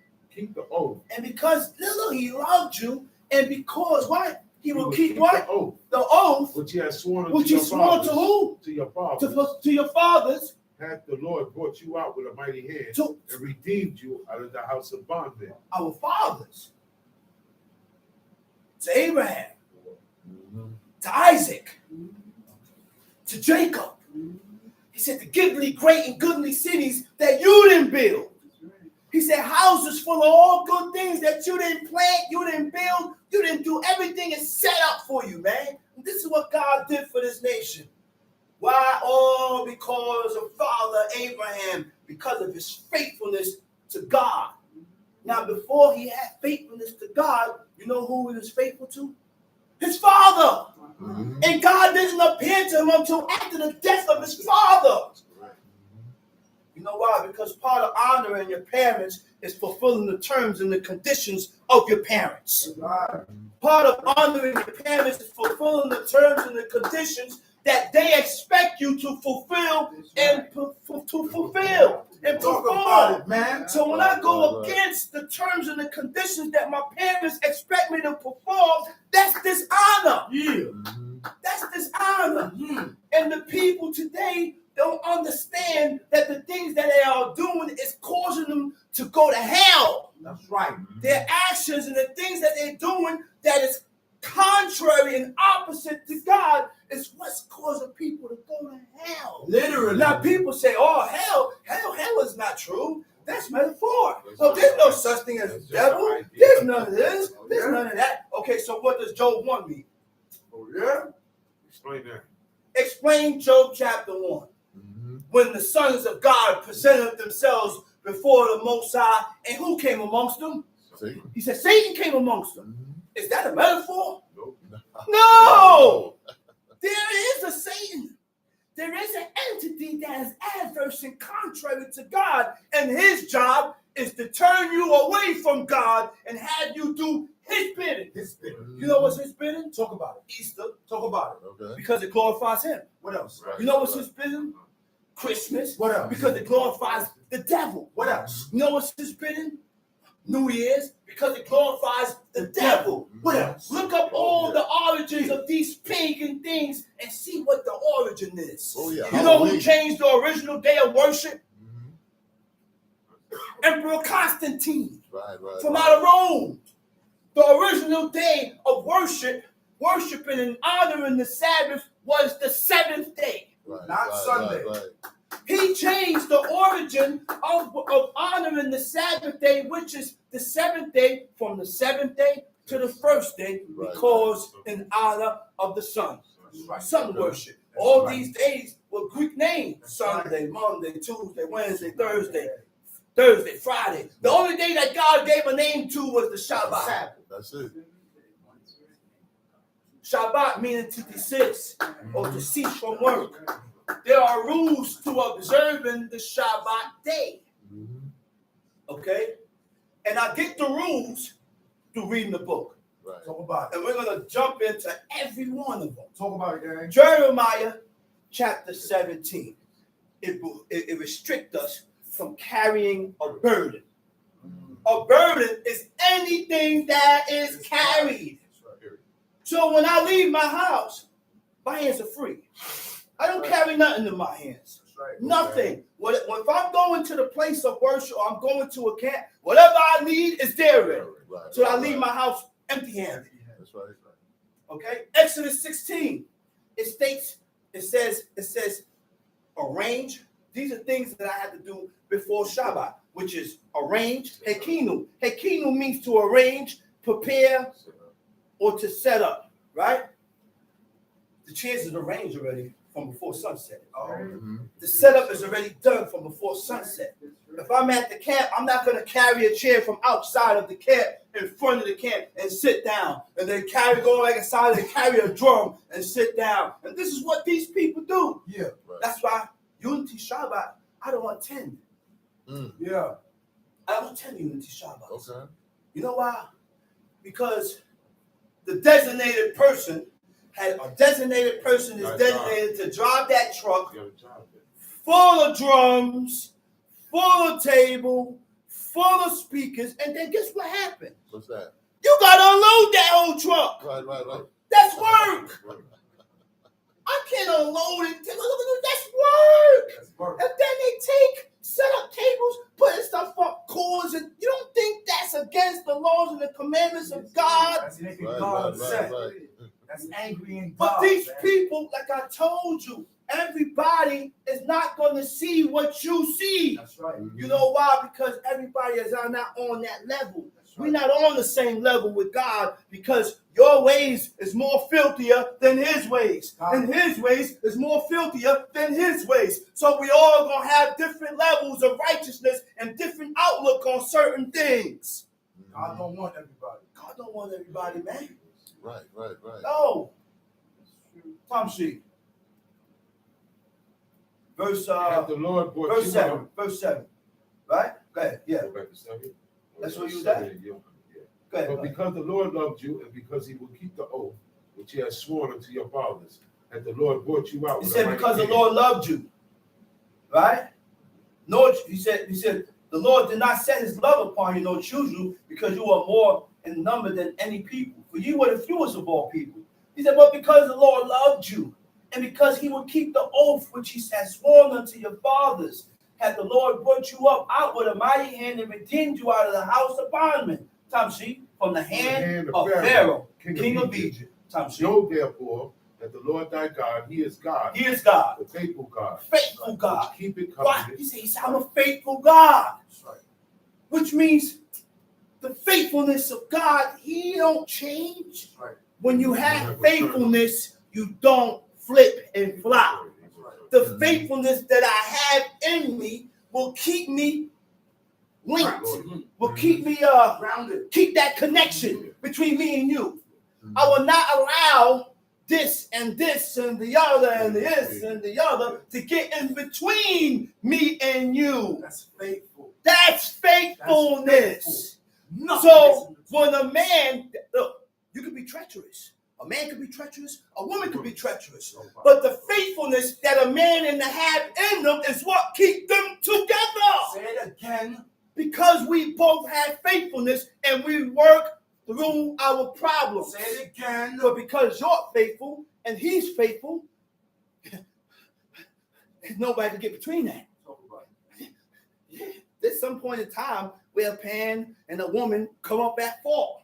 oath. And because he loved you. And because what? He will keep what? The oath. The oath. Which he has sworn which he swore to who? To your fathers. To your fathers. hath the Lord brought you out with a mighty hand and redeemed you out of the house of bondmen. Our fathers, to Abraham, to Isaac, to Jacob. He said, to give me great and goodly cities that you didn't build. He said, houses full of all good things that you didn't plant, you didn't build, you didn't do. Everything is set up for you, man. And this is what God did for this nation. Why? All because of Father Abraham, because of his faithfulness to God. Now, before he had faithfulness to God, you know who he was faithful to? His father. And God didn't appear to him until after the death of his father. You know why? Because part of honoring your parents is fulfilling the terms and the conditions of your parents. Part of honoring your parents is fulfilling the terms and the conditions that they expect you to fulfill and to fulfill and perform. Man. So when I go against the terms and the conditions that my parents expect me to perform, that's dishonor. Yeah. That's dishonor. And the people today don't understand that the things that they are doing is causing them to go to hell. That's right. Their actions and the things that they're doing that is contrary and opposite to God is what's causing people to go to hell. Literally. Now people say, oh, hell is not true. That's metaphor. So there's no such thing as a devil. There's none of this. There's none of that. Okay, so what does Job 1 mean? Oh, yeah? Explain that. Explain Job chapter 1. When the sons of God presented themselves before the Most High, and who came amongst them? Satan. He said Satan came amongst them. Is that a metaphor? Nope. No! There is a Satan. There is an entity that is adverse and contrary to God, and his job is to turn you away from God and have you do his bidding. His bidding. You know what's his bidding? Talk about it. Easter. Talk about it. Okay. Because it glorifies him. What else? You know what's his bidding? Christmas. What else? Because it glorifies the devil. What else? You know what's his bidding? New Year's. Because it glorifies the devil. What else? Look up all the origins of these pagan things and see what the origin is. Oh, yeah. You know who Halloween. changed the original day of worship? Emperor Constantine from out of Rome. The original day of worshiping and honoring the Sabbath was the seventh day. Not Sunday. He changed the origin of honoring the Sabbath day, which is the seventh day, from the seventh day to the first day, because in honor of the sun. Sun worship. All these days were Greek names. Sunday, Monday, Tuesday, Wednesday, Thursday, Friday. The only day that God gave a name to was the Shabbat. That's it. Shabbat meaning to desist or to cease from work. There are rules to observing the Shabbat day. Okay? And I get the rules through reading the book. Right. Talk about it. And we're going to jump into every one of them. Talk about it, gang. Jeremiah chapter 17. It restricts us from carrying a burden. A burden is anything that is carried. So when I leave my house, my hands are free. I don't carry nothing in my hands. Nothing. If I'm going to the place of worship or I'm going to a camp, whatever I need is there already. So I leave my house empty-handed. That's right. Okay? Exodus 16. It says, arrange. These are things that I had to do before Shabbat, which is arrange. Hekinu. Hekinu means to arrange, prepare, or to set up, right? The chairs is arranged already from before sunset. The setup is already done from before sunset. If I'm at the camp, I'm not going to carry a chair from outside of the camp in front of the camp and sit down. And then go like inside and carry a drum and sit down. And this is what these people do. Yeah. Right. That's why Unity Shabbat, I don't attend. Yeah. I don't attend Unity Shabbat. Okay. You know why? Because the designated person is designated to drive that truck full of drums, full of table, full of speakers, and then guess what happened? What's that? You gotta unload that whole truck. Right. That's work. I can't unload it. That's work. That's work. If that commandments of God. That's making Right, God right, upset. right. That's angry and But God. these man. people, like I told you, everybody is not going to see what you see. That's right. You know why? Because everybody is not on that level. That's We're right. not on the same level with God because your ways is more filthier than his ways. And his ways is more filthier than his ways. So we all going to have different levels of righteousness and different outlook on certain things. God don't want everybody. God don't want everybody, man. Right, right, right. No. Tom sheet. Verse the Lord brought verse you 7. out. Verse 7. Right? Go ahead. Yeah. Go back to 7. That's where you was 7, at? yeah. Go ahead. But because the Lord loved you, and because he will keep the oath which he has sworn unto your fathers, and the Lord brought you out. He with said, a mighty because the hand. Lord loved you. Right? No, he said, the Lord did not set his love upon you, nor choose you, because you are more in number than any people. For you were the fewest of all people. He said, but because the Lord loved you, and because he would keep the oath which he has sworn unto your fathers, had the Lord brought you up out with a mighty hand and redeemed you out of the house of bondmen. Tamshi, from the hand of Pharaoh, king of Egypt. Tamshi. Know therefore that the Lord thy God, he is God. He is God. The faithful God. Faithful God. Which keep it Why? covenant. He said, I'm a faithful God. That's right. Which means the faithfulness of God, he don't change. That's right. When you have faithfulness, you don't flip and flop. The faithfulness that I have in me will keep me linked, will keep me grounded, keep that connection between me and you. I will not allow this and the other and this and the other to get in between me and you. That's faithful. That's faithfulness. That's faithful. So when a man, look, you can be treacherous. A man can be treacherous. A woman can be treacherous. But the faithfulness that a man and have in them is what keep them together. Say it again. Because we both have faithfulness and we work through our problems. Say it again. But because you're faithful and he's faithful, there's nobody to get between that. Talk about it. There's some point in time where a man and a woman come up at fault.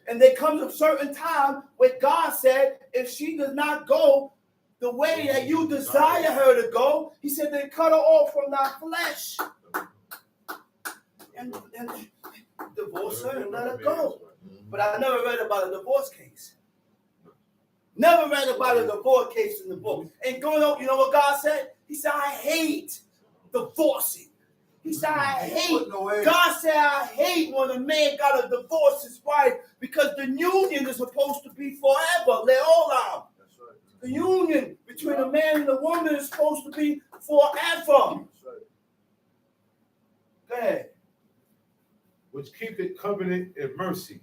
And there comes a certain time where God said, if she does not go the way that you desire her to go, he said, then cut her off from thy flesh. And divorce her and let her go. But I never read about a divorce case. Never read about a divorce case in the book. And going on, you know what God said? He said, I hate divorcing. He said, I hate. God said, I hate when a man got to divorce his wife because the union is supposed to be forever. Leolam. That's right. The union between a man and a woman is supposed to be forever. That's right. Go ahead. Which keep it covenant and mercy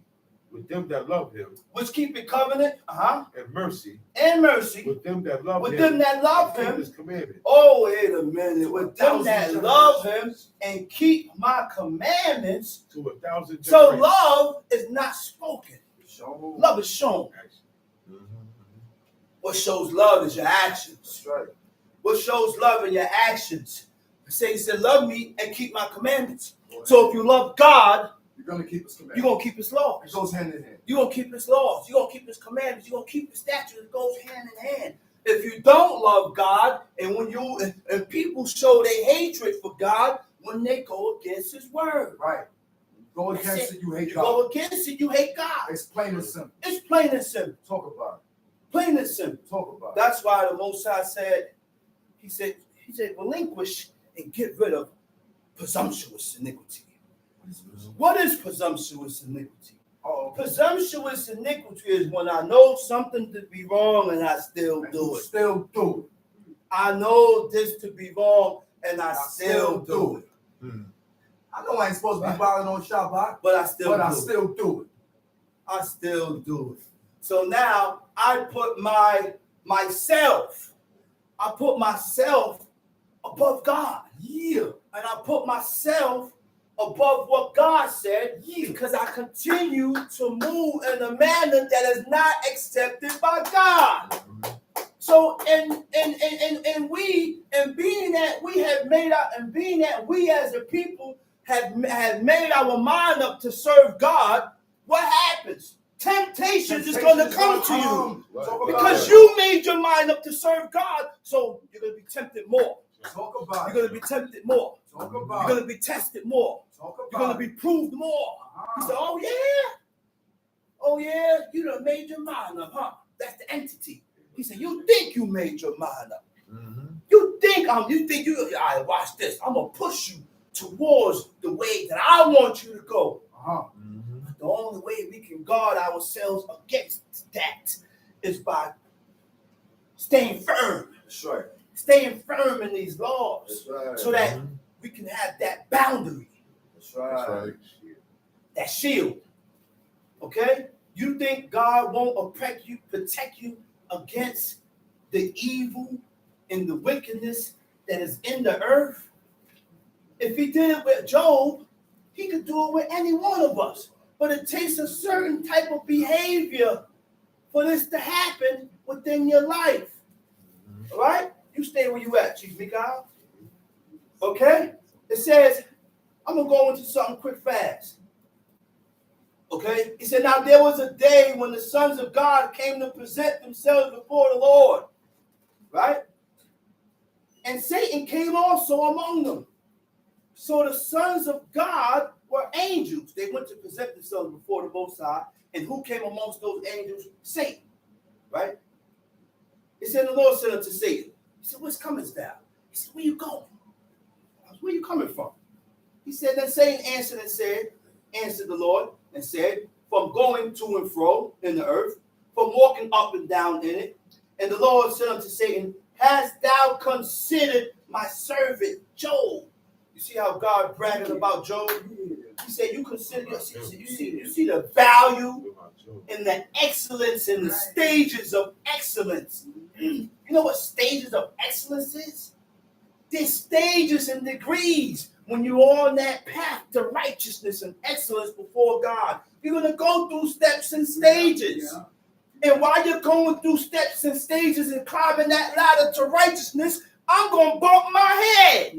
with them that love him. Which keep it covenant, and mercy with them that love with him. them that love and keep him. his commandment. Oh, wait a minute. With them that love him and keep my commandments. To 1,000 So generations. love is not spoken. Love is shown. What shows love is your actions. That's right. What shows love in your actions? He said, love me and keep my commandments. So if you love God, you're going to keep his commandments. you're going to keep his laws. It goes hand in hand. You're going to keep his laws. You're going to keep his commandments. You're going to keep his statutes. It goes hand in hand. If you don't love God, and when and people show their hatred for God when they go against his word. Right. Go against it, you hate You God. go against it, you hate God. It's plain and simple. It's plain and simple. Talk about it. Plain and simple. Talk about it. That's why the Most High said, he said, relinquish and get rid of presumptuous iniquity. What is presumptuous iniquity? Presumptuous iniquity is when I know something to be wrong and I still do it. Still do it. I know this to be wrong and I still do it. I know I ain't supposed to be violent on Shabbat, But I still do it. still do it. I still do it. So now I put myself above God. Yeah. And I put myself above what God said, because I continue to move in a manner that is not accepted by God. So, and being that we as a people have made our mind up to serve God, what happens? Temptations is going to come to you. Right. Because you made your mind up to serve God, so you're going to be tempted more. Talk about You're going to be tempted more. Talk You're about going to be tested more. Talk You're going to be proved more. He said, oh yeah. Oh yeah, you done made your mind up, huh? That's the entity. He said, you think you made your mind up. Mm-hmm. You think all right, watch this. I'm going to push you towards the way that I want you to go. Mm-hmm. But the only way we can guard ourselves against that is by staying firm. That's right. Staying firm in these laws. That's right. So that Mhm. we can have that boundary, That's right. That's right. that shield. Okay? You think God won't protect you against the evil and the wickedness that is in the earth? If he did it with Job, he could do it with any one of us. But it takes a certain type of behavior for this to happen within your life. All right? You stay where you at, Chief Mikhail. Okay? It says, I'm going to go into something quick fast. Okay? He said, now there was a day when the sons of God came to present themselves before the Lord. Right? And Satan came also among them. So the sons of God were angels. They went to present themselves before the Most High. And who came amongst those angels? Satan. Right? It said the Lord said unto Satan, he said, what's coming thou? He said, where you going? Where you coming from? He said, then Satan answered the Lord and said, from going to and fro in the earth, from walking up and down in it. And the Lord said unto Satan, hast thou considered my servant Job? You see how God bragging about Job? He said, you consider, you see the value and the excellence and the stages of excellence. You know what stages of excellence is? There's stages and degrees when you're on that path to righteousness and excellence before God. You're going to go through steps and stages. And while you're going through steps and stages and climbing that ladder to righteousness, I'm going to bump my head.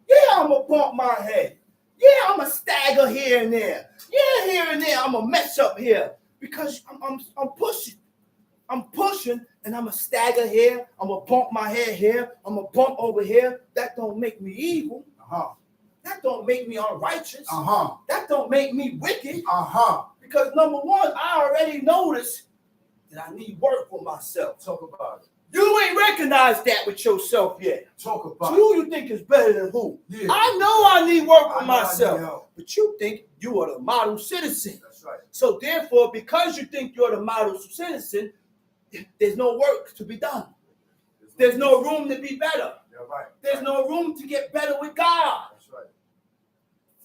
Yeah, I'm going to bump my head. Yeah, I'm going to stagger here and there. Yeah, here and there, I'm going to mess up here. Because I'm pushing. I'm pushing, and I'm going to stagger here. I'm going to bump my head here. I'm going to bump over here. That don't make me evil. That don't make me unrighteous. That don't make me wicked. Because number one, I already noticed that I need work for myself. Talk about it. You ain't recognized that with yourself yet. Talk about So who you think is better than who? Yeah. I know I need work for I know I myself. need help. But you think you are the model citizen. That's right. So therefore, because you think you're the model citizen, there's no work to be done. There's no room to be better. You're right. There's no room to get better with God. That's right.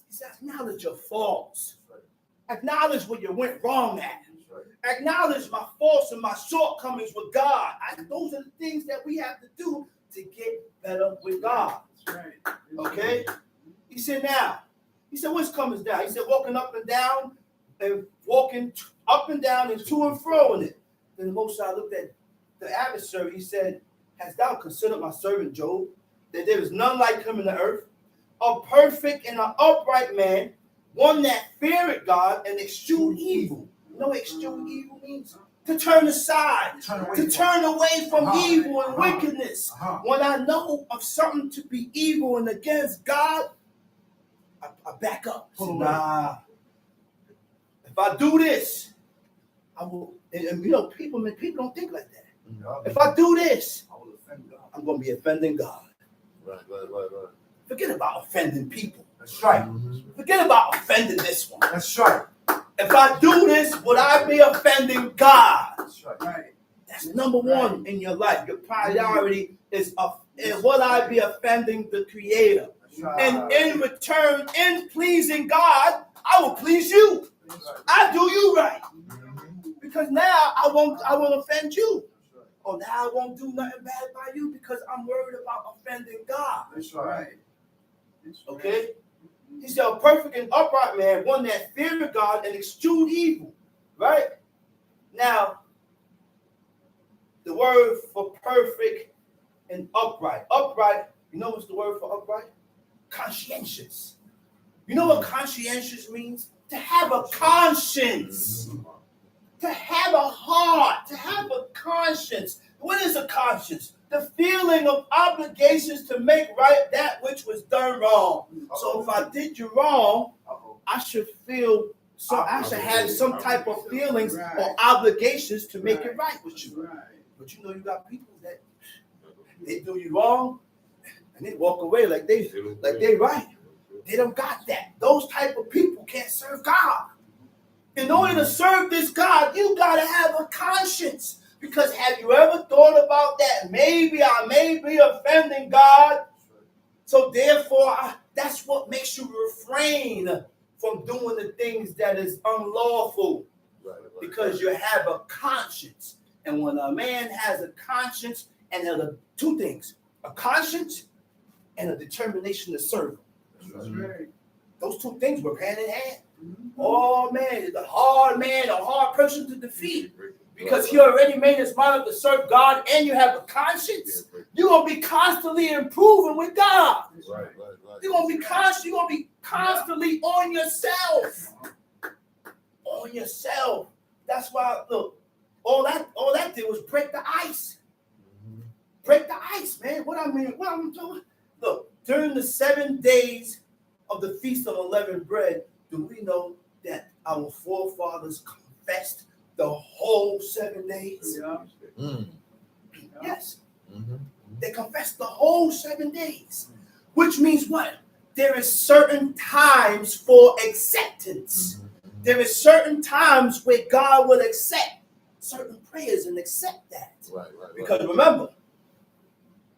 He said, acknowledge your faults. That's right. Acknowledge what you went wrong at. That's right. Acknowledge my faults and my shortcomings with God. Those are the things that we have to do to get better with God. That's right. Okay? He said, what's coming down? He said, walking up and down and to and fro in it. Then the Most High looked at the adversary. He said, hast thou considered my servant Job, that there is none like him in the earth, a perfect and an upright man, one that feareth God and eschewed evil. You know what eschew evil means? To turn aside, to turn away from evil and wickedness. When I know of something to be evil and against God, I back up. Nah. If I do this, I will. And you know, people don't think like that. If I do this, I will offend God. I'm going to be offending God. Right. Forget about offending people. That's right. Mm-hmm. Forget about offending this one. That's right. If I do this, would I be offending God? That's right. That's number one in your life. Your priority is will I be offending the Creator? That's right. And in return, in pleasing God, I will please you. That's right. I do you right. Mm-hmm. Because now I won't offend you. Or now I won't do nothing bad by you because I'm worried about offending God. That's right. Okay? He said, a perfect and upright man, one that feared God and eschewed evil. Right? Now, the word for perfect and upright. Upright, you know what's the word for upright? Conscientious. You know what conscientious means? to have a conscience, to have a heart, to have a conscience. What is a conscience? The feeling of obligations to make right that which was done wrong. So if I did you wrong, I should feel, so I should have some type of feelings or obligations to make it right with you. But you know, you got people that they do you wrong and they walk away like they right. They don't got that. Those type of people can't serve God. In order to serve this God, you gotta have a conscience. Because have you ever thought about that? Maybe I may be offending God. So therefore, that's what makes you refrain from doing the things that is unlawful. Because you have a conscience. And when a man has a conscience, and there are two things, a conscience and a determination to serve him. Those two things were hand in hand. Oh man, the hard person to defeat. Because he already made his mind up to serve God and you have a conscience, you're going to be constantly improving with God. You're going to be constantly on yourself. On yourself. That's why, look, all that did was break the ice. Break the ice, man. What I'm doing? Look, during the 7 days of the Feast of Unleavened Bread, do we know that our forefathers confessed the whole 7 days? Yes. They confessed the whole 7 days. Which means what? There is certain times for acceptance. There is certain times where God will accept certain prayers and accept that. Because remember,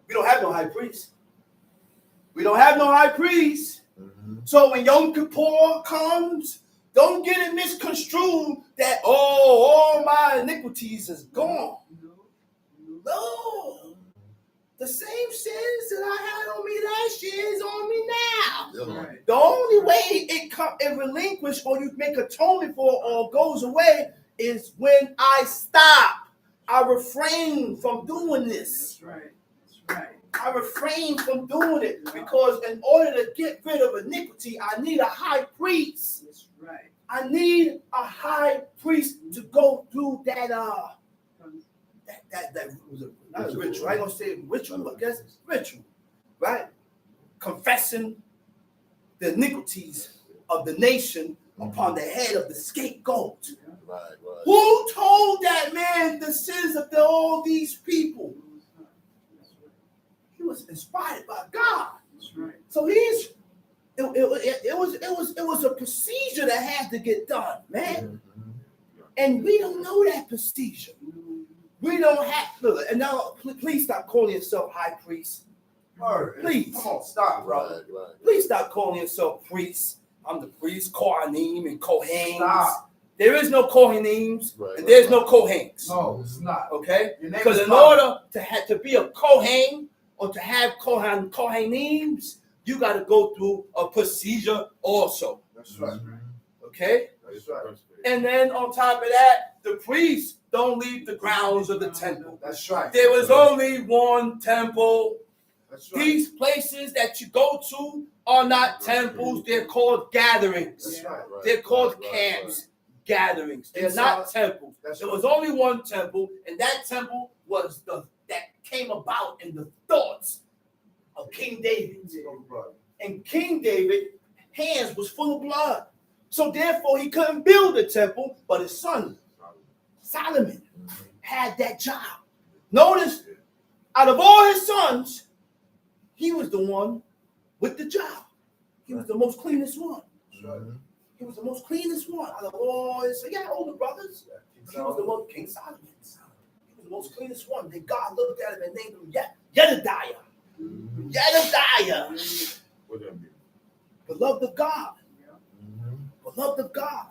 we don't have no high priest. We don't have no high priest. So when Yom Kippur comes, don't get it misconstrued that, all my iniquities is gone. No. The same sins that I had on me last year is on me now. The only way it relinquishes or you make atonement for or goes away is when I stop. I refrain from doing this. I refrain from doing it because in order to get rid of iniquity, I need a high priest. I need a high priest to go through that was not a ritual. I ain't gonna say ritual, I guess ritual, right? Confessing the iniquities of the nation upon the head of the scapegoat. Who told that man the sins of all these people? He was inspired by God. So it was a procedure that had to get done, man. And we don't know that procedure. We don't have, look, and now please stop calling yourself high priest. Please. Come on, stop, brother. Please stop calling yourself priest. I'm the priest, Kohanim and Kohanes. Stop. There is no Kohanim and there's no Kohanes. No, it's not. Okay? Because in order to be a Kohen or to have Kohanims, you got to go through a procedure also. That's right. Okay? That's right. And then on top of that, the priests don't leave the grounds of the temple. That's right. There was only one temple. That's right. These places that you go to are not temples. They're called gatherings. That's right. They're called camps. Gatherings. They're not temples. There was only one temple, and that temple was that came about in the thoughts of King David. And King David's hands was full of blood. So therefore he couldn't build a temple, but his son Solomon had that job. Notice, out of all his sons, he was the one with the job. He was the most cleanest one. He was the most cleanest one out of all his. He had older brothers. He was the one, King Solomon. He was the most cleanest one. Then God looked at him and named him Jedediah. Jedediah. What that mean? Beloved of God. Beloved of God.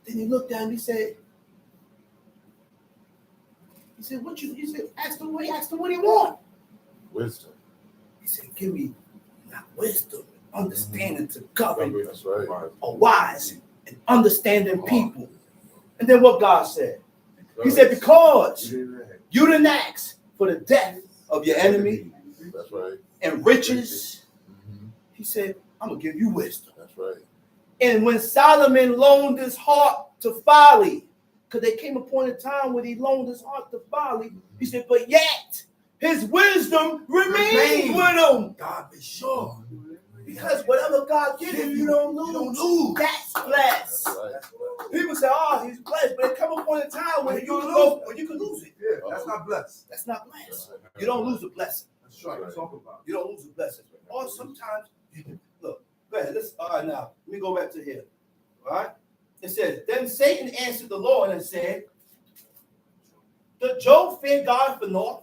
Then he looked at him. He said, what you? He said, asked him what he want. Wisdom. He said, give me not wisdom, understanding to govern That's right. a wise and understanding people. And then what God said? He said, because you didn't ask for the death of your enemy. That's right. And riches. He said, I'm gonna give you wisdom. That's right. And when Solomon loaned his heart to folly, because there came a point in time when he loaned his heart to folly, he said, but yet his wisdom remained with him. God be sure. Because whatever God gives you, you don't lose. You don't lose. That's blessed. That's right. People say, oh, he's blessed. But there come a point in time when you can lose it. Yeah, that's not blessed. That's not blessed. You don't lose a blessing. That's right. Talk about You don't lose a blessing. Or sometimes, look, go ahead. All right, now, let me go back to here. All right? It says, then Satan answered the Lord and said, did Job fear God for naught?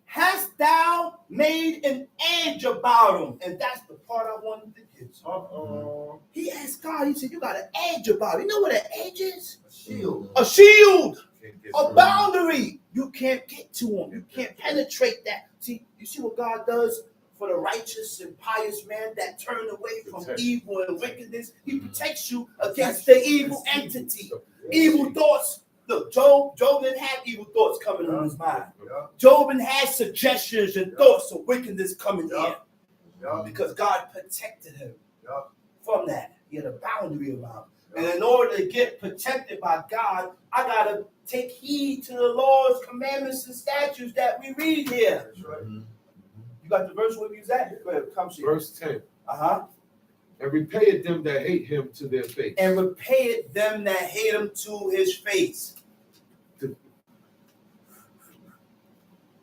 Hast thou made an edge about him? And that's the part I wanted to get to. He asked God, he said, you got an edge about him. You know what an edge is? a shield. A shield. Can't get A through. boundary. You can't get to him. You can't penetrate that. See, you see what God does for the righteous and pious man that turn away from evil and wickedness? He protects you against the evil entity. Evil thoughts. Look, Job didn't have evil thoughts coming on his mind. Yeah. Job had suggestions and thoughts of wickedness coming in because God protected him from that. He had a boundary around him. And in order to get protected by God, I got to take heed to the Lord's commandments and statutes that we read here. That's right. You got the verse where you at? Go ahead, come see. Verse 10. Uh-huh. And repayeth them that hate him to their face. And repayeth them that hate him to his face.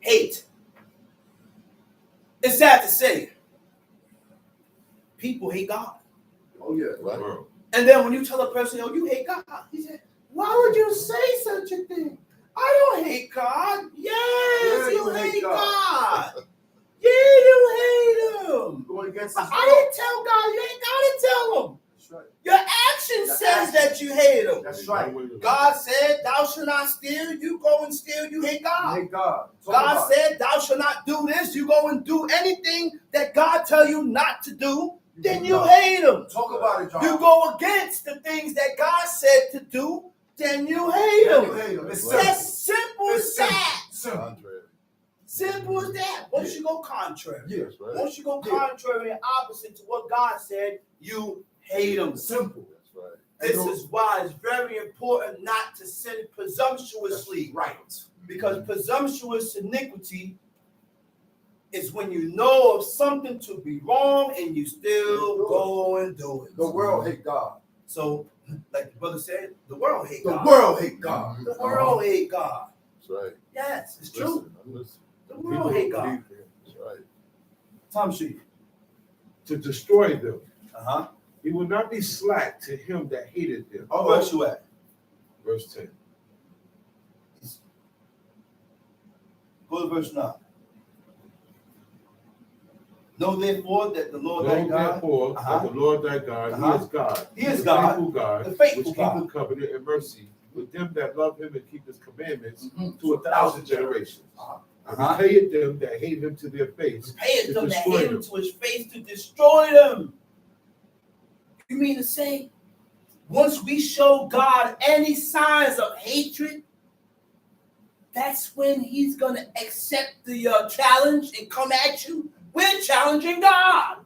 Hate. It's sad to say. People hate God. Oh, yeah. Right. And then when you tell a person, oh, you hate God, he said, why would you say such a thing? I don't hate God. Yes, Yeah, you hate God. God. Yeah, you hate him. Going against But his I didn't tell God. You ain't got to tell him. That's right. Your action says that you hate him. That's right. God said, thou shalt not steal. You go and steal. You hate God. You hate God. Talk God about it. said, thou shalt not do this. You go and do anything that God tell you not to do. Then you hate him. Talk about it, John. You go against the things that God said to do. Then you hate Yeah, him. you hate him. It's Right. simple. That's simple as It's that. simple. Contrary. Simple as that. Once you go contrary. Yeah. That's right. Once you go contrary and opposite to what God said, you hate him. Simple. That's right. This is why it's very important not to sin presumptuously. Right. Because presumptuous iniquity is when you know of something to be wrong and you still go and do it. The world hate God. So, like the brother said, the world hate The God. world hate God. The world hate God. That's right. Yes, it's true. Listen, I'm listening. The world hate God. That's right. Tom Sheep. To destroy them. Uh-huh. He will not be slack to him that hated them. Oh, where's you at? Verse 10. Go to verse 9. Know therefore that the Lord thy Know God, therefore that the Lord thy God, he is God. He is the God, faithful God, the faithful which God. keepeth covenant and mercy with them that love him and keep his commandments Mhm. to 1,000 generations. Uh-huh. And repayeth them that hate him to their face. Repayeth to them that destroy hate him them. to his face to destroy them. You mean to say, once we show God any signs of hatred, that's when he's going to accept the challenge and come at you? We're challenging God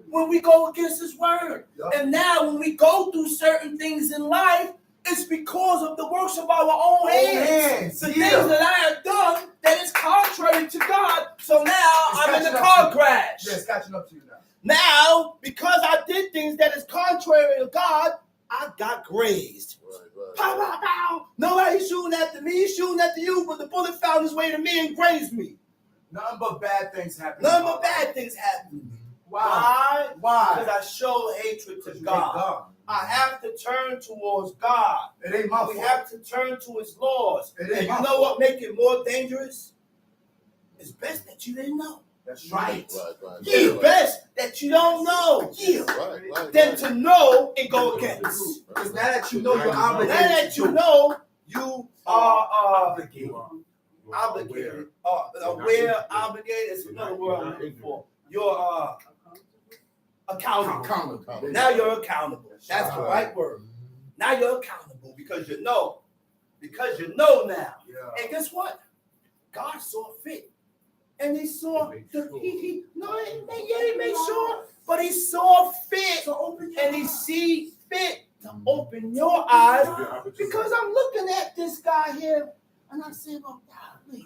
when we go against his word. Yep. And now when we go through certain things in life, it's because of the works of our own hands. The Yeah. things that I have done that is contrary to God. So now It's I'm in the catching up car to you. crash. Yeah, it's catching up to you now. Now, because I did things that is contrary to God, I got grazed. Right, Pow, right. pow, pow. Nobody's shooting after me, he's shooting after you, but the bullet found his way to me and grazed me. Nothing but bad things happen. None but bad things happen. Why? Why? Because Why? I show hatred to Because you hate God. God. I have to turn towards God. It ain't my We fault. have to turn to his laws. It And ain't you my know fault. what make it more dangerous? It's best that you didn't know. That's right. Right. It's Right. best that you don't know. Yeah. Right. Than to know and go against. Because now that you know you're Now obligated. that you know, you are obligated. obligated. You're Aware, not obligated is another You're word not I'm looking ignorant. for. You're accountable. Accountable. Now you're accountable. That's the right. right word. Now you're accountable because you know. Because you know now. Yeah. And guess what? God saw fit. And he saw He made the sure. he made sure, but he saw fit. And he see Because I'm looking at this guy here, and I said, well, golly.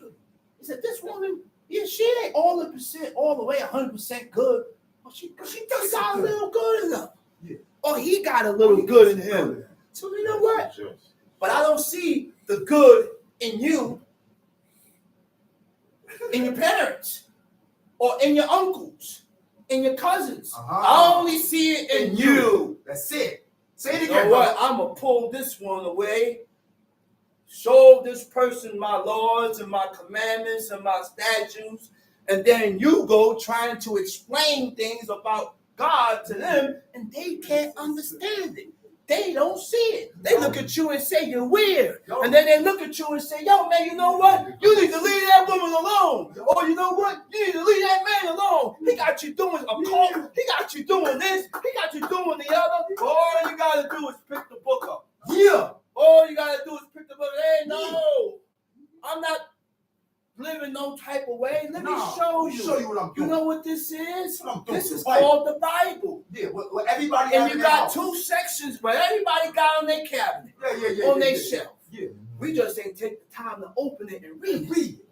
He said, this woman, yeah, she ain't all the way 100% good, but she just got a little good enough. Yeah. Or he got a little good in him. So you know what? But I don't see the good in you, in your parents, or in your uncles, in your cousins. I only see it in you. That's it. Say it You again. know what? I'm going to pull this one away. Show this person my laws and my commandments and my statutes. And then you go trying to explain things about God to them, and they can't understand it. They don't see it. They look at you and say you're weird. And then they look at you and say, yo, man, you know what? You need to leave that woman alone. Or you know what? You need to leave that man alone. He got you doing a cult. He got you doing this. He got you doing the other. All you got to do is pick the book up. Yeah. All you got to do is pick the book up. Hey, no. I'm not living no type of way. Let me show you. Show you what I'm doing. You know what this is? What I'm doing. This is called the Bible. Yeah, what everybody And has you in got their house. two sections, but everybody got on their cabinet, on their shelf. Yeah. We just ain't take the time to open it and read it. Read it.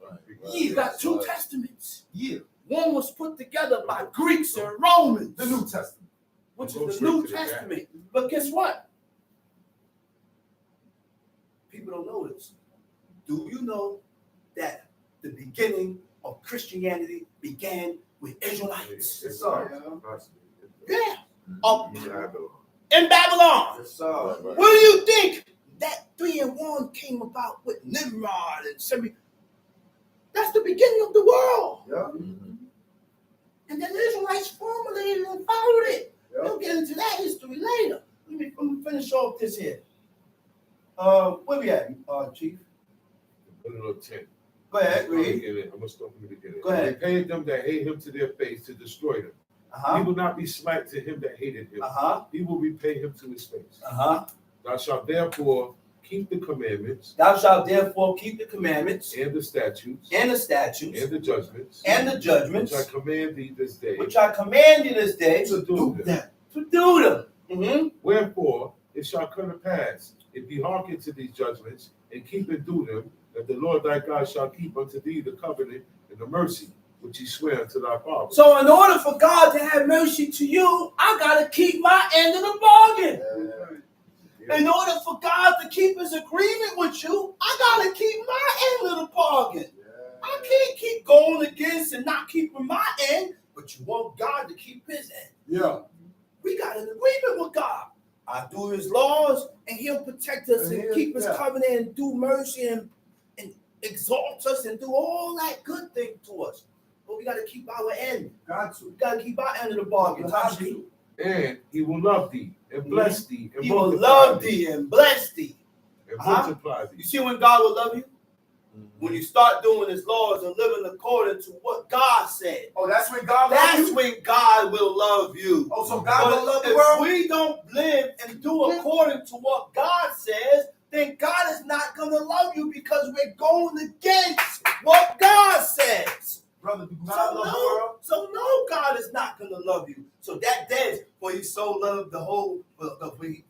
Yeah, you got two testaments. Yeah. One was put together by Greeks and Romans, The New Testament. which is the New Testament. But guess what? People don't know this. Do you know that the beginning of Christianity began with Israelites? Yes, sir. Yeah. Babylon. In Babylon. Yes, sir. What do you think that 3 and 1 came about with Nimrod and Semi? That's the beginning of the world. Yeah. And then the Israelites formulated and followed it. Yeah. We'll get into that history later. Let me finish off this here. Where we at, Chief? Little 10. Go ahead, read. I'm going to start from the beginning. Go ahead. He paid them that hate him to their face to destroy them. He will not be slack to him that hated him. He will repay him to his face. Thou shalt therefore keep the commandments. Thou shalt therefore keep the commandments And the statutes. and the statutes And the judgments. and the judgments Which I command thee this day. which I command you this day To do them. to do them. Wherefore it shall come to pass, if ye hearken to these judgments, and keep and do them, that the Lord thy God shall keep unto thee the covenant and the mercy which he sware unto thy fathers. So in order for God to have mercy to you, I got to keep my end of the bargain. In order for God to keep his agreement with you, I got to keep my end of the bargain. I can't keep going against and not keeping my end, but you want God to keep his end. Yeah. We got an agreement with God. I do his laws, and he'll protect us and keep his covenant and do mercy and exalt us and do all that good thing to us. But we got to keep our end. Got to. We got to keep our end of the bargain. And he will love thee and bless thee and He will multiply love thee thee and bless thee. and multiply You thee. see when God will love you? When you start doing his laws and living according to what God said. Oh, that's when God loves That's you? when God will love you. Oh, so God don't love the If world? we don't live and do according to what God says, then God is not going to love you because we're going against what God says. Brother, do God love the world? So no, God is not going to love you. So that day, for he so loved the whole, what was he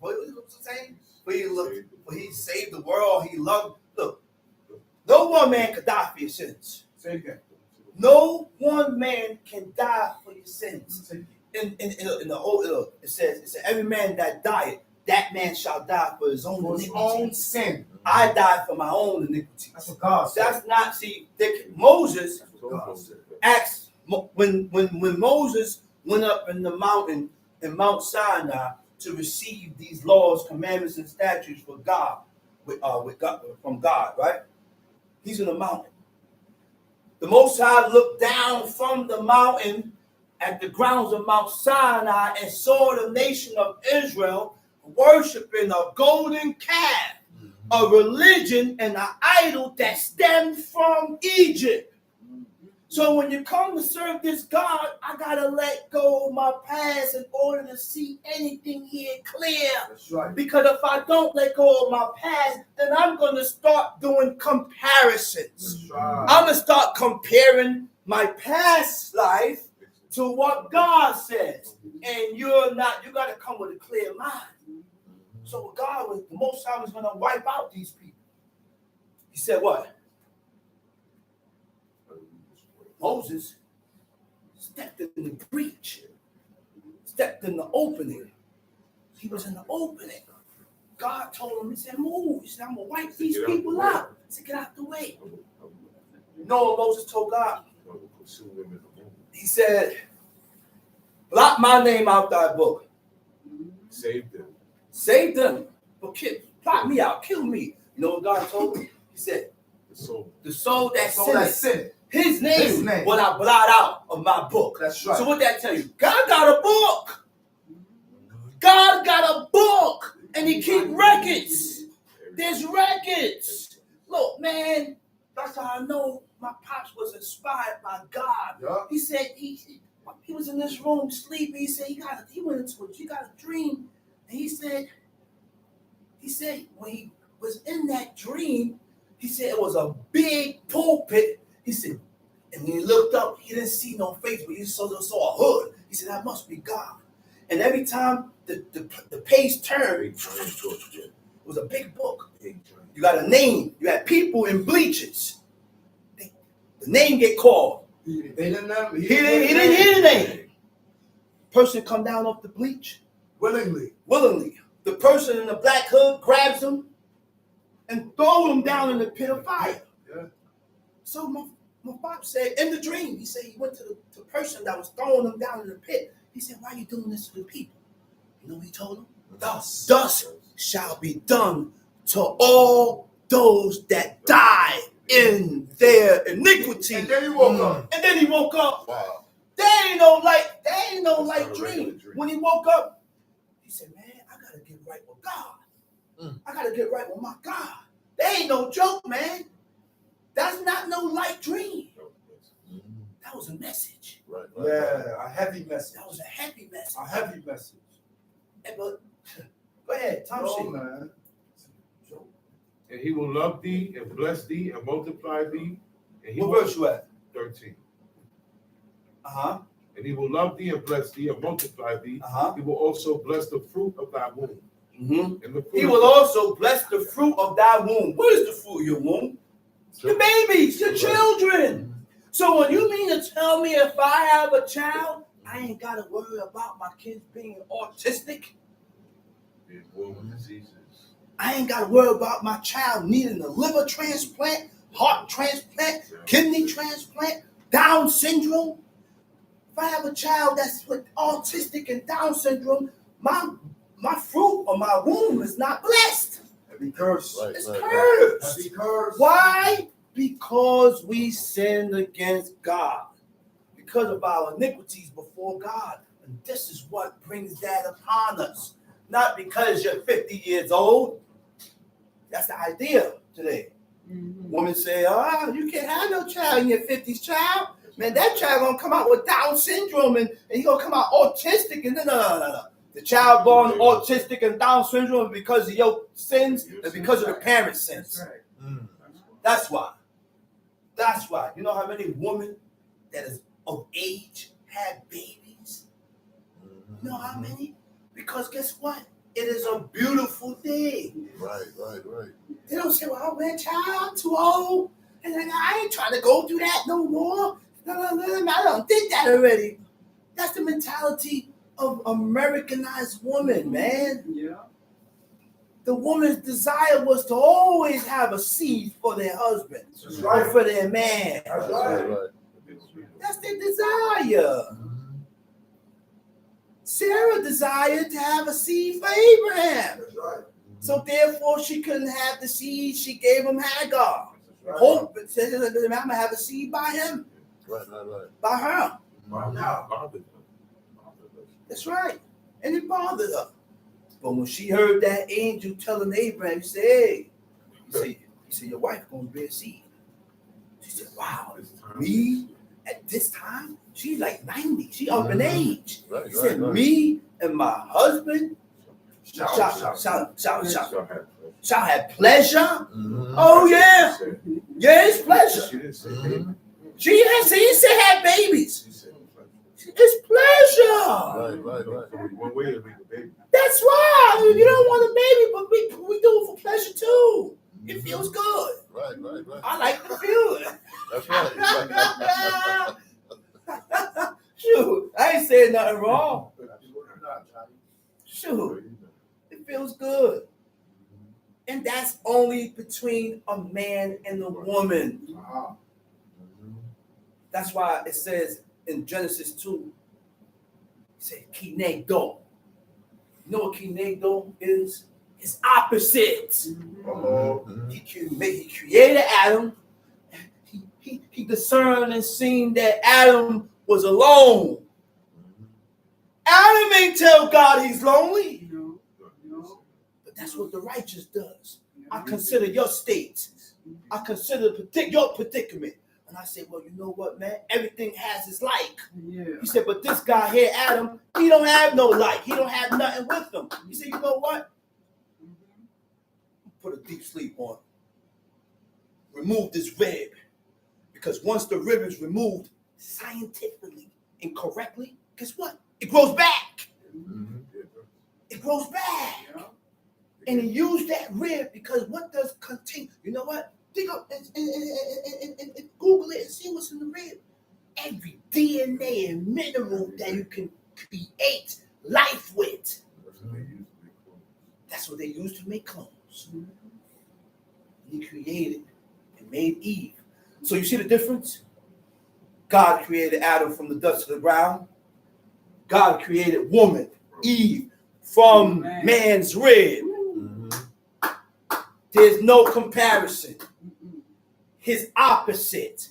saying? For he saved the world, he loved, look, no one man could die for your sins. Say it again. No one man can die for your sins. In the old, it says every man that dieth, that man shall die for his own iniquity. Own sin. I died for my own iniquity. That's what God said. That's not, see, Moses God said. asked, when Moses went up in the mountain, in Mount Sinai, to receive these laws, commandments, and statutes from God, right? He's in the mountain. The Most High looked down from the mountain at the grounds of Mount Sinai and saw the nation of Israel worshiping a golden calf, a religion and an idol that stemmed from Egypt. So when you come to serve this God, I got to let go of my past in order to see anything here clear. That's right. Because if I don't let go of my past, then I'm going to start doing comparisons. That's right. I'm going to start comparing my past life to what God says. And you got to come with a clear mind. So God was, the Most High was going to wipe out these people. He said what? Moses stepped in the breach, stepped in the opening. He was in the opening. God told him, he said, move. He said, I'm going to wipe these people out. He said, get out the way. You know what Moses told God? He said, blot my name out thy book. Save them. Save them. But blot me out. Kill me. You know what God told him? He said, the soul that sinned. His name will I blot out of my book. That's right. So what that tell you? God got a book. God got a book. And he keep records. There's records. Look, man, that's how I know my pops was inspired by God. Yeah. He said he was in this room sleeping. He said he went into it. He got a dream. And he said when he was in that dream, he said it was a big pulpit. He said, and when he looked up, he didn't see no face, but he saw a hood. He said, that must be God. And every time the page turned, it was a big book. You got a name. You had people in bleachers. The name get called. He didn't hear the name. Person come down off the bleach. willingly. The person in the black hood grabs him and throws him down in the pit of fire. Yeah. So my pop said, in the dream, he said he went to the person that was throwing him down in the pit. He said, why are you doing this to the people? You know what he told him? Thus shall be done to all those that die in their iniquity. And then he woke up. Wow. They ain't no light dream. When he woke up, he said, man, I gotta get right with God. I gotta get right with my God. They ain't no joke, man. That's not no light dream. That was a message. Right. Yeah, a heavy message. That was a heavy message. A heavy message. But go ahead, Tom. Man. And he will love thee and bless thee and multiply thee. And he What verse you at? 13. Uh-huh. And he will love thee and bless thee and multiply thee. Uh-huh. He will also bless the fruit of thy womb. Mm-hmm. And the fruit He will also bless the fruit of thy womb. What is the fruit of your womb? The babies, the children. So when you mean to tell me if I have a child, I ain't got to worry about my kids being autistic. womb diseases. I ain't got to worry about my child needing a liver transplant, heart transplant, kidney transplant, Down syndrome. If I have a child that's with autistic and Down syndrome, my fruit or my womb is not blessed. Heavy curse. Right, It's right, cursed. Heavy curse. Why? Because we sinned against God. Because of our iniquities before God. And this is what brings that upon us. Not because you're 50 years old. That's the idea today. Mm-hmm. Women say, you can't have no child in your 50s, child. Man, that child gonna come out with Down syndrome and he gonna come out autistic. And no. The child born autistic and Down syndrome because of your sins and because of the parents' sins. That's why. That's why. You know how many women that is of age have babies? You know how many? Because guess what? It is a beautiful thing. Right. They don't say, well, man, child, too old. And I ain't trying to go through that no more. No, I don't did that already. That's the mentality of Americanized women, man. Yeah. The woman's desire was to always have a seed for their husband. That's right. Or for their man. That's right. That's their desire. Sarah desired to have a seed for Abraham. That's right. So therefore she couldn't have the seed. She gave him Hagar. Right. Hope and said, I'm going to have a seed by him. Right. By her. Wow. That's right. And it bothered her. But when she heard that angel telling Abraham, he said, hey, he said, your wife going to bear seed. She said, wow, me at this time? She's like 90. She up in age. Right, he said, me and my husband shall have pleasure. Mm-hmm. Oh, yeah. Yeah, it's pleasure. She didn't say baby. She said have babies. It's pleasure. So one way to make a baby. That's right. You don't want a baby, but we do it for pleasure too. It feels good. Right. I like the feeling. That's right. Shoot, I ain't saying nothing wrong. Shoot, it feels good. And that's only between a man and a woman. That's why it says in Genesis 2, it says kinegdo. You know what kinegdo is? It's opposite. He created Adam. He discerned and seen that Adam was alone. Adam ain't tell God he's lonely. But that's what the righteous does. I consider your state. I consider your predicament. And I say, well, you know what, man? Everything has its like. He said, but this guy here, Adam, he don't have no like. He don't have nothing with him. He said, you know what? Put a deep sleep on him. Remove this rib. Because once the rib is removed scientifically and correctly, guess what? It grows back. It grows back. And he used that rib because what does contain? You know what? Think up and Google it and see what's in the rib. Every DNA and mineral that you can create life with. That's what they used to make clones. He created and made Eve. So you see the difference? God created Adam from the dust of the ground. God created woman, Eve, from man's rib. There's no comparison. His opposite.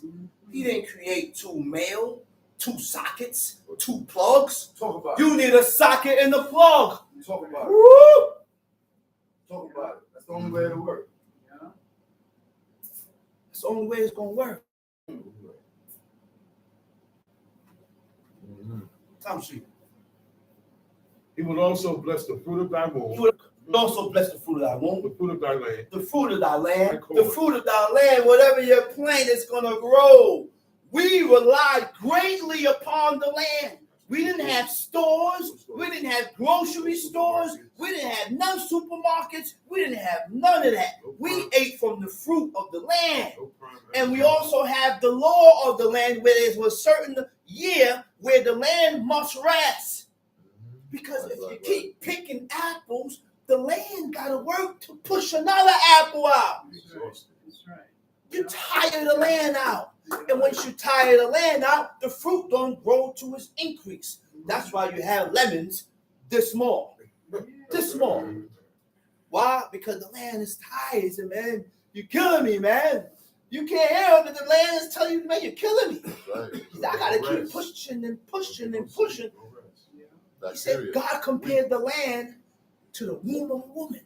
He didn't create two sockets, two plugs. Talk about You need a socket and a plug. it. Talk about it. Woo! Talk about it. That's the only way it'll work. That's the only way it's going to work. Time sheet. He will also bless the fruit of thy He womb, will also bless the fruit of thy womb. the fruit of thy land, The fruit of thy land, the fruit of thy land, whatever you plant is going to grow. We relied greatly upon the land. We didn't have stores. We didn't have grocery stores. We didn't have none supermarkets. We didn't have none of that. We ate from the fruit of the land. And we also have the law of the land where there's a certain year where the land must rest. Because if you keep picking apples, the land got to work to push another apple out. You tire the land out. And once you tire the land out, the fruit don't grow to its increase. That's why you have lemons this small. This small. Why? Because the land is tired. So, man, you're killing me, man. You can't hear that the land is telling you, man, you're killing me. I got to keep pushing and pushing and pushing. He said God compared the land to the womb of a woman.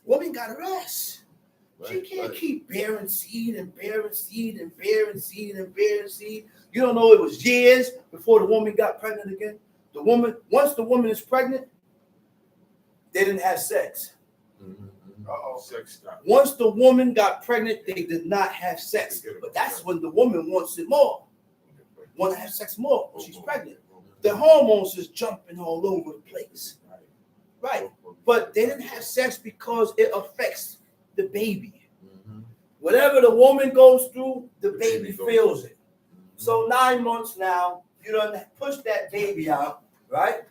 Woman got to rest. She can't keep bearing seed and bearing seed and bearing seed and bearing seed. You don't know it was years before the woman got pregnant again. The woman, once the woman is pregnant, they didn't have sex. Sex stop. Once the woman got pregnant, they did not have sex. But that's when the woman wants it more. Want to have sex more when she's pregnant. The hormones is jumping all over the place. Right. But they didn't have sex because it affects the baby. Whatever the woman goes through, the baby feels it. So 9 months now, you done push that baby out, right?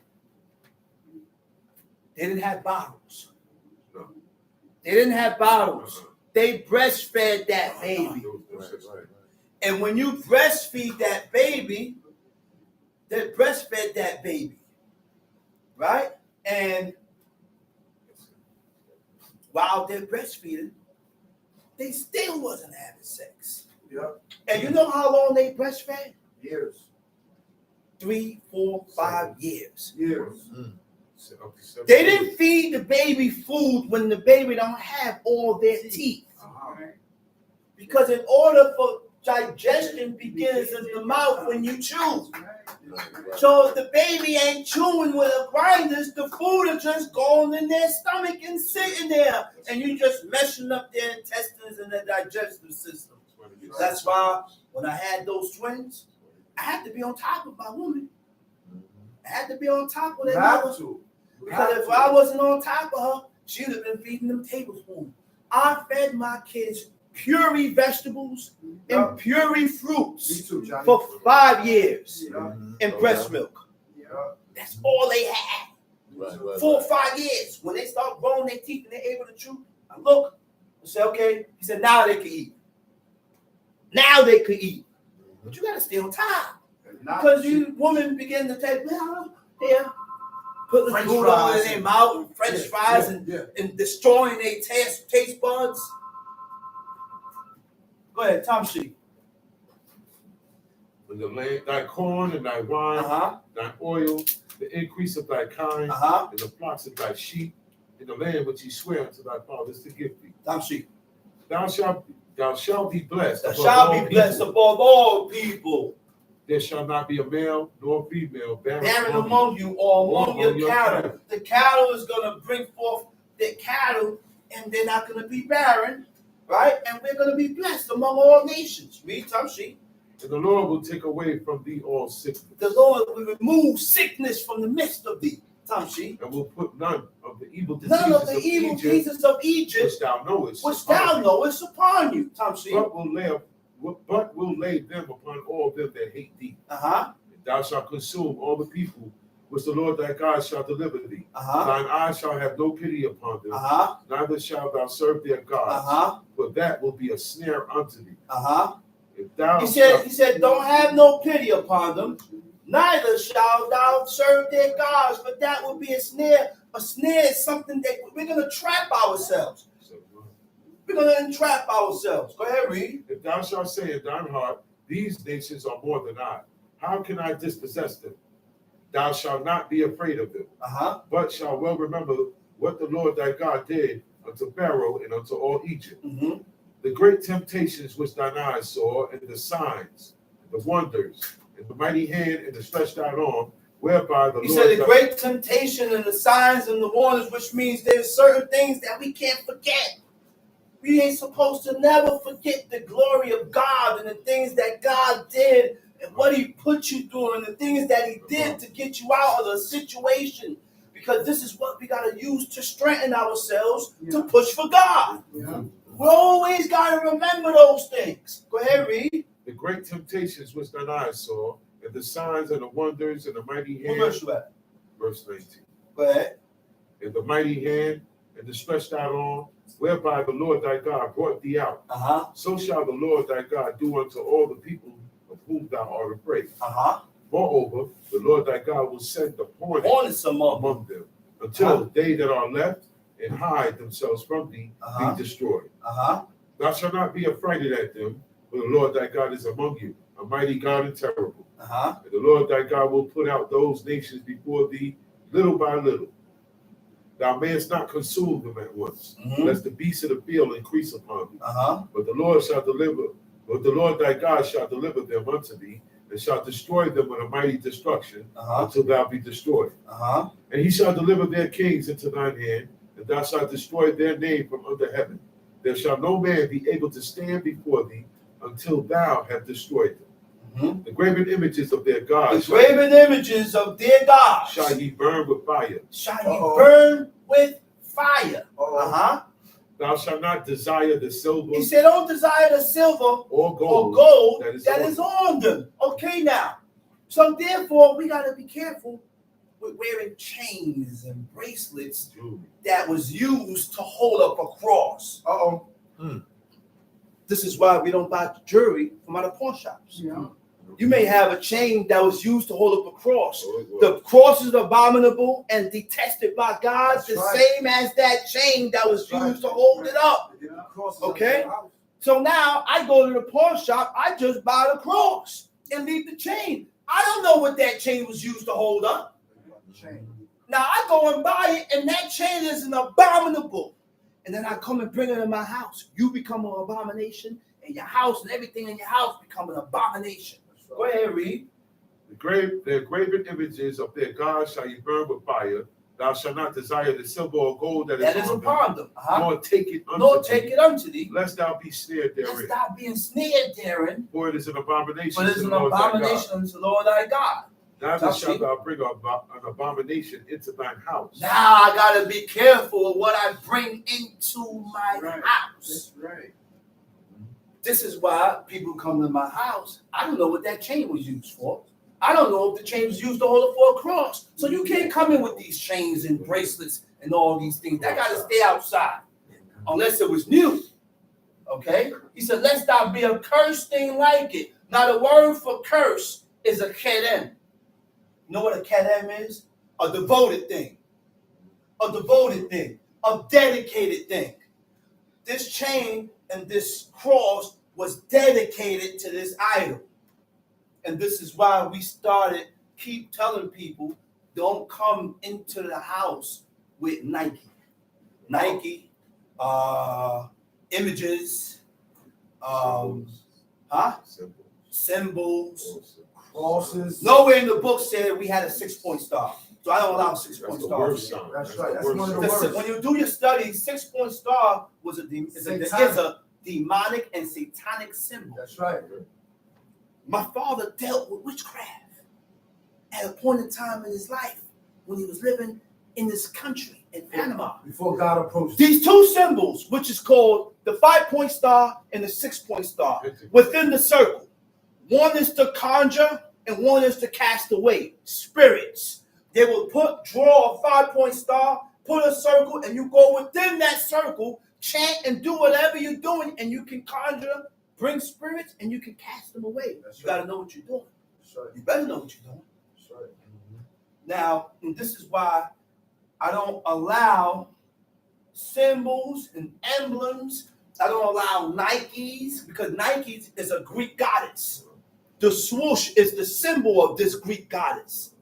They didn't have bottles. They didn't have bottles. They breastfed that baby. And when you breastfeed that baby, they breastfed that baby, right? And while they're breastfeeding, they still wasn't having sex. Yep. And you know how long they breastfed? Years. 3, 4, 5 years. Years. They didn't feed the baby food when the baby don't have all their teeth. Because in order for digestion begins in the mouth when you chew. So if the baby ain't chewing with a grinders, the food is just going in their stomach and sitting there. And you just messing up their intestines and their digestive system. That's why when I had those twins, I had to be on top of my woman. I had to be on top of that Have mother. to. Because if I wasn't on top of her, she would have been feeding them tablespoons. I fed my kids puree vegetables and puree Me fruits too, Johnny. for 5 years Yeah. and breast milk. Yeah. That's all they had. Right. 4 or 5 years. When they start growing their teeth and they're able to chew, I look and say, okay. He said, now they can eat. Now they could eat. But you got to stay on top. Because you women begin to take, well, yeah, putting French food fries on in their and- mouth and French fries and destroying their taste buds. Go ahead, Tom Sheep. When the land, thy corn and thy wine, thy oil, the increase of thy kind, and the flocks of thy sheep, in the land which he sware unto thy fathers to give thee. Tom Sheep. Thou shalt be blessed. Thou above shalt all be blessed people. above all people. There shall not be a male nor female Barren among you or among your cattle. The cattle is going to bring forth their cattle, and they're not going to be barren, right? And we're going to be blessed among all nations. Read Tom Sheep. And the Lord will take away from thee all sickness. The Lord will remove sickness from the midst of thee. Tom Sheep. And will put none of the evil diseases None of the evil diseases of Egypt, which thou knowest, upon you. Tom Sheep. but will lay them upon all them that hate thee. And thou shalt consume all the people which the Lord thy God shall deliver thee. Thine eyes shall have no pity upon them, neither shalt thou serve their gods, for that will be a snare unto thee. If thou He said, don't have no pity upon them, neither shalt thou serve their gods, but that will be a snare. A snare is something that we're going to trap ourselves. We're going to entrap ourselves. Go ahead, read. If thou shalt say in thine heart, these nations are more than I, how can I dispossess them? Thou shalt not be afraid of them, but shalt well remember what the Lord thy God did unto Pharaoh and unto all Egypt. The great temptations which thine eyes saw, and the signs, and the wonders, and the mighty hand, and the stretched out arm, whereby the He Lord... said the great temptation and the signs and the wonders, which means there's certain things that we can't forget. We ain't supposed to never forget the glory of God and the things that God did and what he put you through and the things that he did to get you out of the situation. Because this is what we got to use to strengthen ourselves to push for God. We always got to remember those things. Go ahead, read. The great temptations which thine eyes saw, and the signs and the wonders and the mighty hand. What verse you at? Verse 19. Go ahead. And the mighty hand and the stretched out arm, whereby the Lord thy God brought thee out. So shall the Lord thy God do unto all the people of whom thou art afraid. Moreover, the Lord thy God will send the hornets among them, until they that are left and hide themselves from thee be destroyed. Thou shalt not be affrighted at them, for the Lord thy God is among you, a mighty God and terrible. And the Lord thy God will put out those nations before thee little by little. Thou mayest not consume them at once, lest the beasts of the field increase upon thee. But the Lord thy God shall deliver them unto thee, and shall destroy them with a mighty destruction until thou be destroyed. And he shall deliver their kings into thine hand, and thou shalt destroy their name from under heaven. There shall no man be able to stand before thee until thou have destroyed them. The graven images of their gods. The graven images of their gods. Shall ye burn with fire. Shall ye burn with fire. Thou shalt not desire the silver. He said, don't desire the silver or gold that is on them. Okay, now. So therefore, we got to be careful with wearing chains and bracelets that was used to hold up a cross. This is why we don't buy jewelry from other pawn shops. You may have a chain that was used to hold up a cross. The cross is abominable and detested by God, same as that chain that was used to hold it up. Okay? So now I go to the pawn shop, I just buy the cross and leave the chain. I don't know what that chain was used to hold up. Now I go and buy it, and that chain is an abominable. And then I come and bring it in my house. You become an abomination, and your house and everything in your house become an abomination. Go ahead, read. Their graven images of their gods shall ye burn with fire. Thou shalt not desire the silver or gold that is upon them. Nor take it unto thee. Lest thou be snared therein. Lest thou be ensnared therein. For it is an abomination. For it is an abomination unto the Lord thy God. Neither shalt thou bring an abomination into thine house. Now I gotta be careful of what I bring into my house. That's right. This is why people come to my house. I don't know what that chain was used for. I don't know if the chain was used to hold it for a cross. So you can't come in with these chains and bracelets and all these things. That got to stay outside unless it was new. Okay? He said, lest thou be a cursed thing like it. Now the word for curse is a kedem. You know what a kedem is? A devoted thing. A devoted thing. A dedicated thing. This chain and this cross was dedicated to this idol. And this is why we keep telling people, don't come into the house with Nike, images, symbols, crosses. Nowhere in the book said we had a 6-point star. So I don't allow 6-point stars. That's right. That's one of the worst. When you do your studies, 6-point star is a demonic and satanic symbol. That's right. My father dealt with witchcraft at a point in time in his life when he was living in this country in Panama. Before God approached These two symbols, which is called the 5-point star and the 6-point star, within the circle. One is to conjure and one is to cast away spirits. They will draw a 5-point star, put a circle, and you go within that circle, chant and do whatever you're doing, and you can conjure, bring spirits, and you can cast them away. You got to know what you're doing. Right. You better know what you're doing. Right. Now, and this is why I don't allow symbols and emblems. I don't allow Nikes, because Nikes is a Greek goddess. The swoosh is the symbol of this Greek goddess.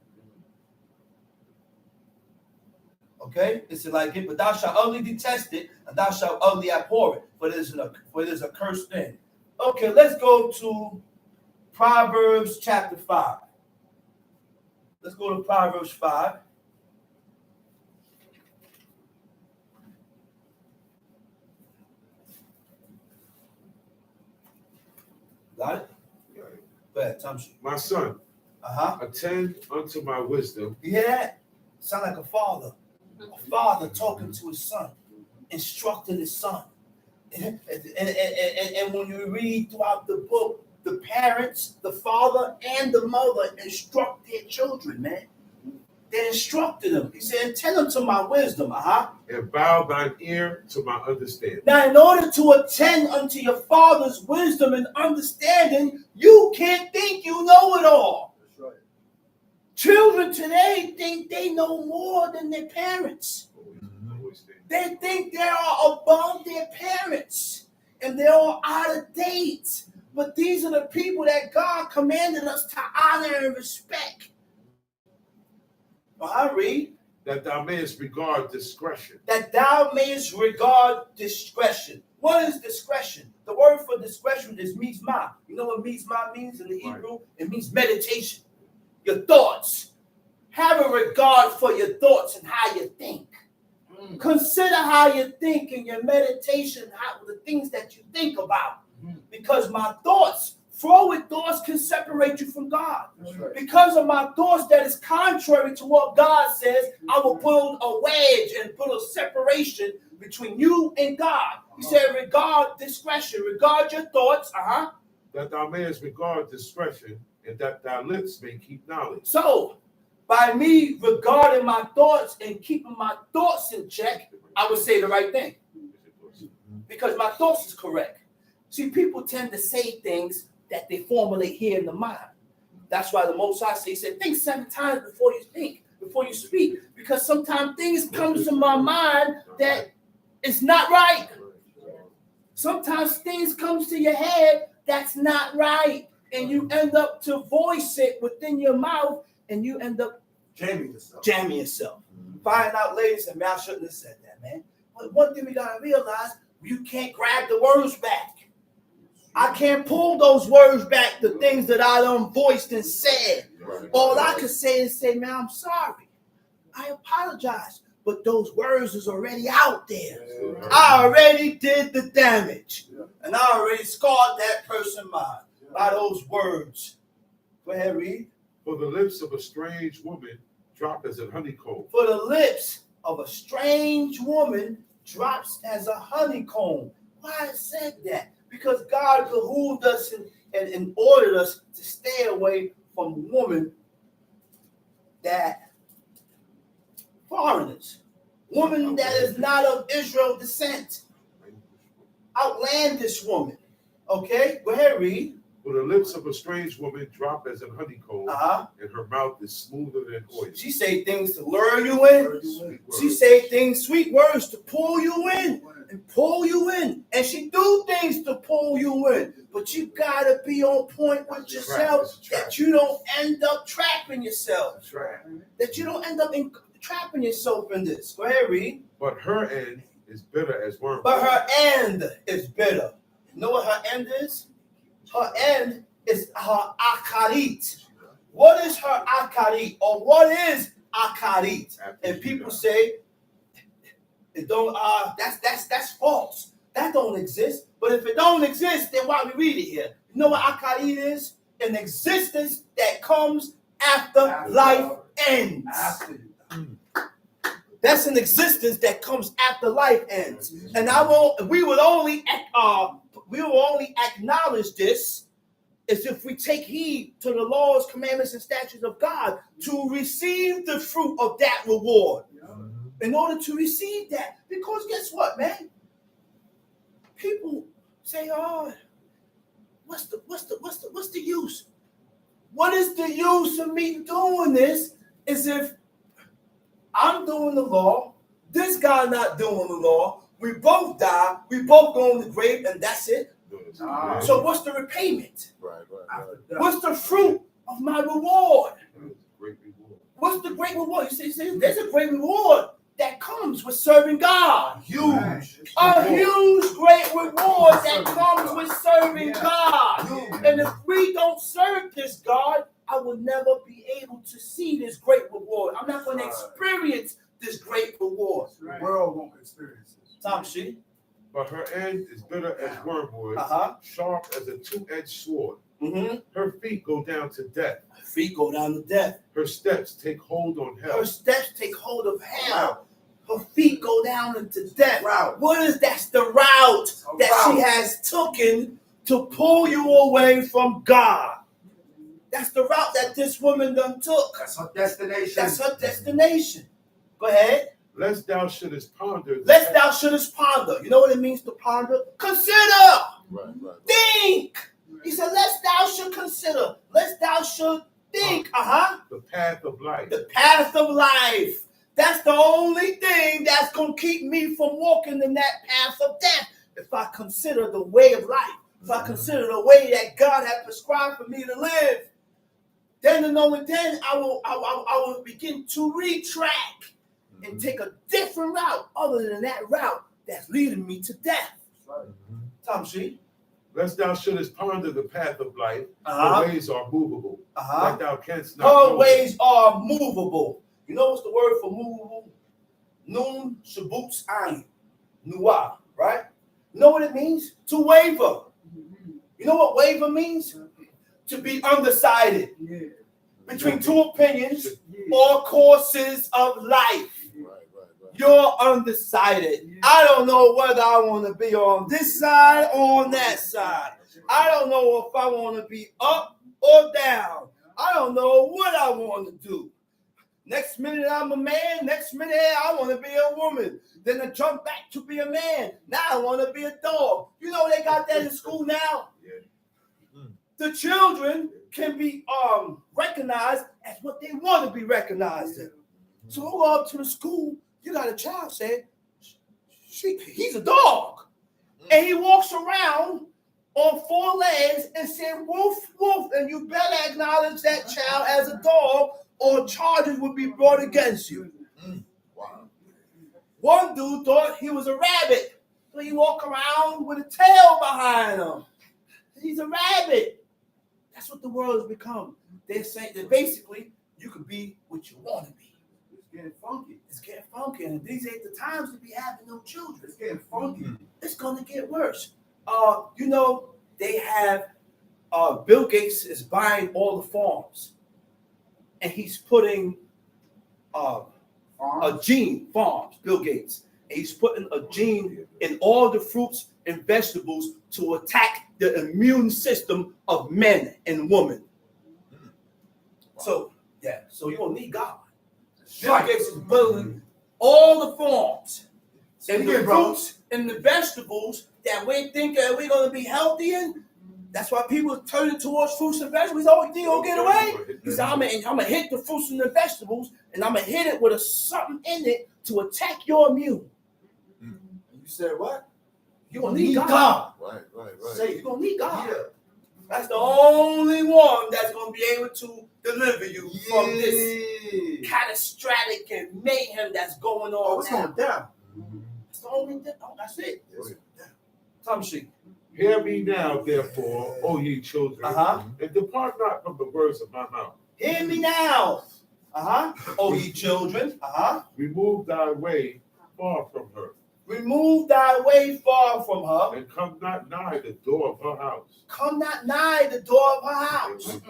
Okay? It's like it, but thou shalt utterly detest it, and thou shalt utterly abhor it, for it is a cursed thing. Okay, let's go to Proverbs chapter 5. Let's go to Proverbs 5. Got it? Go ahead, Thompson. My son, attend unto my wisdom. You hear that? Sound like a father. A father talking to his son, instructing his son. And when you read throughout the book, the parents, the father and the mother instruct their children, man. They instructed them. He said, attend unto my wisdom, and bow thine ear to my understanding. Now, in order to attend unto your father's wisdom and understanding, you can't think you know it all. That's right. Children today think they know more than their parents. They think they are above their parents, and they're all out of date. But these are the people that God commanded us to honor and respect. Well, I read, that thou mayest regard discretion. That thou mayest regard discretion. What is discretion? The word for discretion is mizmah. You know what mizmah means in the Hebrew? It means meditation. Your thoughts. Have a regard for your thoughts and how you think. Consider how you think in your meditation, the things that you think about. Because my thoughts, forward thoughts, can separate you from God. Right. Because of my thoughts that is contrary to what God says, I will put a wedge and put a separation between you and God. He said, regard discretion, regard your thoughts. That thou mayest regard discretion, and that thy lips may keep knowledge. So, by me regarding my thoughts and keeping my thoughts in check, I would say the right thing. Because my thoughts is correct. See, people tend to say things that they formulate here in the mind. That's why the Most High said, think 7 times before you think, before you speak. Because sometimes things come to my mind that is not right. Sometimes things come to your head that's not right. And you end up to voice it within your mouth, and you end up jamming yourself. Find out later, say, man, I shouldn't have said that, man. But one thing we got to realize, you can't grab the words back. I can't pull those words back, the things that I done voiced and said. All I could say is say, man, I'm sorry. I apologize. But those words is already out there. I already did the damage. And I already scarred that person's mind by those words. Go ahead, read. For the lips of a strange woman drop as a honeycomb. For the lips of a strange woman drops as a honeycomb. Why it said that? Because God behooved us and ordered us to stay away from women that foreigners. Woman that is not of Israel descent. Outlandish woman. Okay, go ahead, read. For the lips of a strange woman drop as a honeycomb, and her mouth is smoother than oil. She say things to lure you in. She say things, sweet words to pull you in and pull you in. And she do things to pull you in. But you gotta be on point with yourself that you don't end up trapping yourself. That you don't end up trapping yourself in this. Go ahead, read. But her end is bitter as wormwood. But her end is bitter. You know what her end is? Her end is her akarit. What is her akarit? Or what is akarit? And people say it don't. That's false. That don't exist. But if it don't exist, then why we read it here? You know what akarit is? An existence that comes after life ends. That's an existence that comes after life ends. And we will only acknowledge this is if we take heed to the laws, commandments, and statutes of God to receive the fruit of that reward. In order to receive that. Because guess what, man? People say, oh, what's the use? What is the use of me doing this? Is if I'm doing the law, this guy not doing the law, we both die, we both go in the grave, and that's it. So what's the repayment? Right. What's the fruit of my reward? Great reward. What's the great reward? You say there's a great reward that comes with serving God. A huge great reward that comes with serving God. And if we don't serve this God, I will never be able to see this great reward. I'm not going to experience this great reward. The world won't experience it. Tom, see? But her end is bitter as wormwood, sharp as a two-edged sword. Her feet go down to death. Her feet go down to death. Her steps take hold on hell. Her steps take hold of hell. Her feet go down into death. What is that's the route that she has taken to pull you away from God. That's the route that this woman done took. That's her destination. That's her destination. Go ahead. Lest thou shouldest ponder. Lest thou shouldest ponder. You know what it means to ponder? Consider. Right. Think. He said, lest thou should consider. Lest thou should think. The path of life. The path of life. That's the only thing that's going to keep me from walking in that path of death. If I consider the way of life. If I consider the way that God had prescribed for me to live. Then I will begin to retract and take a different route other than that route that's leading me to death. Tom, see? Lest thou shouldest ponder the path of life, her ways are movable, that thou canst not Her know ways are movable. You know what's the word for movable? Nun, shabuts, ayin. Nuwa, right? You know what it means? To waver. You know what waver means? To be undecided between two opinions or courses of life. You're undecided. I don't know whether I want to be on this side or on that side. I don't know if I want to be up or down. I don't know what I want to do. Next minute I'm a man. Next minute I want to be a woman. Then I jump back to be a man. Now I want to be a dog. You know they got that in school now. The children can be recognized as what they want to be recognized in. So I go up to the school. You got a child saying, he's a dog. And he walks around on four legs and saying, woof, woof. And you better acknowledge that child as a dog or charges would be brought against you. Wow. One dude thought he was a rabbit. So he walked around with a tail behind him. He's a rabbit. That's what the world has become. They're saying that basically you can be what you want to be. It's getting funky. It's getting funky. And these ain't the times to be having no children. It's getting funky. It's going to get worse. You know, they have Bill Gates is buying all the farms. and he's putting a gene, farms, Bill Gates. And he's putting a gene in all the fruits and vegetables to attack the immune system of men and women. So, yeah, so you don't need God. Bill Gates is building all the farms and the fruits and the vegetables that we think that we're going to be healthy in. That's why people turn towards fruits and vegetables. Oh, you gonna get away? He said, I'm gonna hit the fruits and the vegetables, and I'm gonna hit it with something in it to attack your immune. You said what? You gonna need God. Right. Say you gonna need God. Yeah. That's the only one that's gonna be able to deliver you from this catastrophic and mayhem that's going on. What's going down? That's the only thing. Oh, that's it. Tom Sheik. Hear me now, therefore, O ye children, and depart not from the words of my mouth. Hear me now. O ye children. Remove thy way far from her. Remove thy way far from her. And come not nigh the door of her house. Come not nigh the door of her house.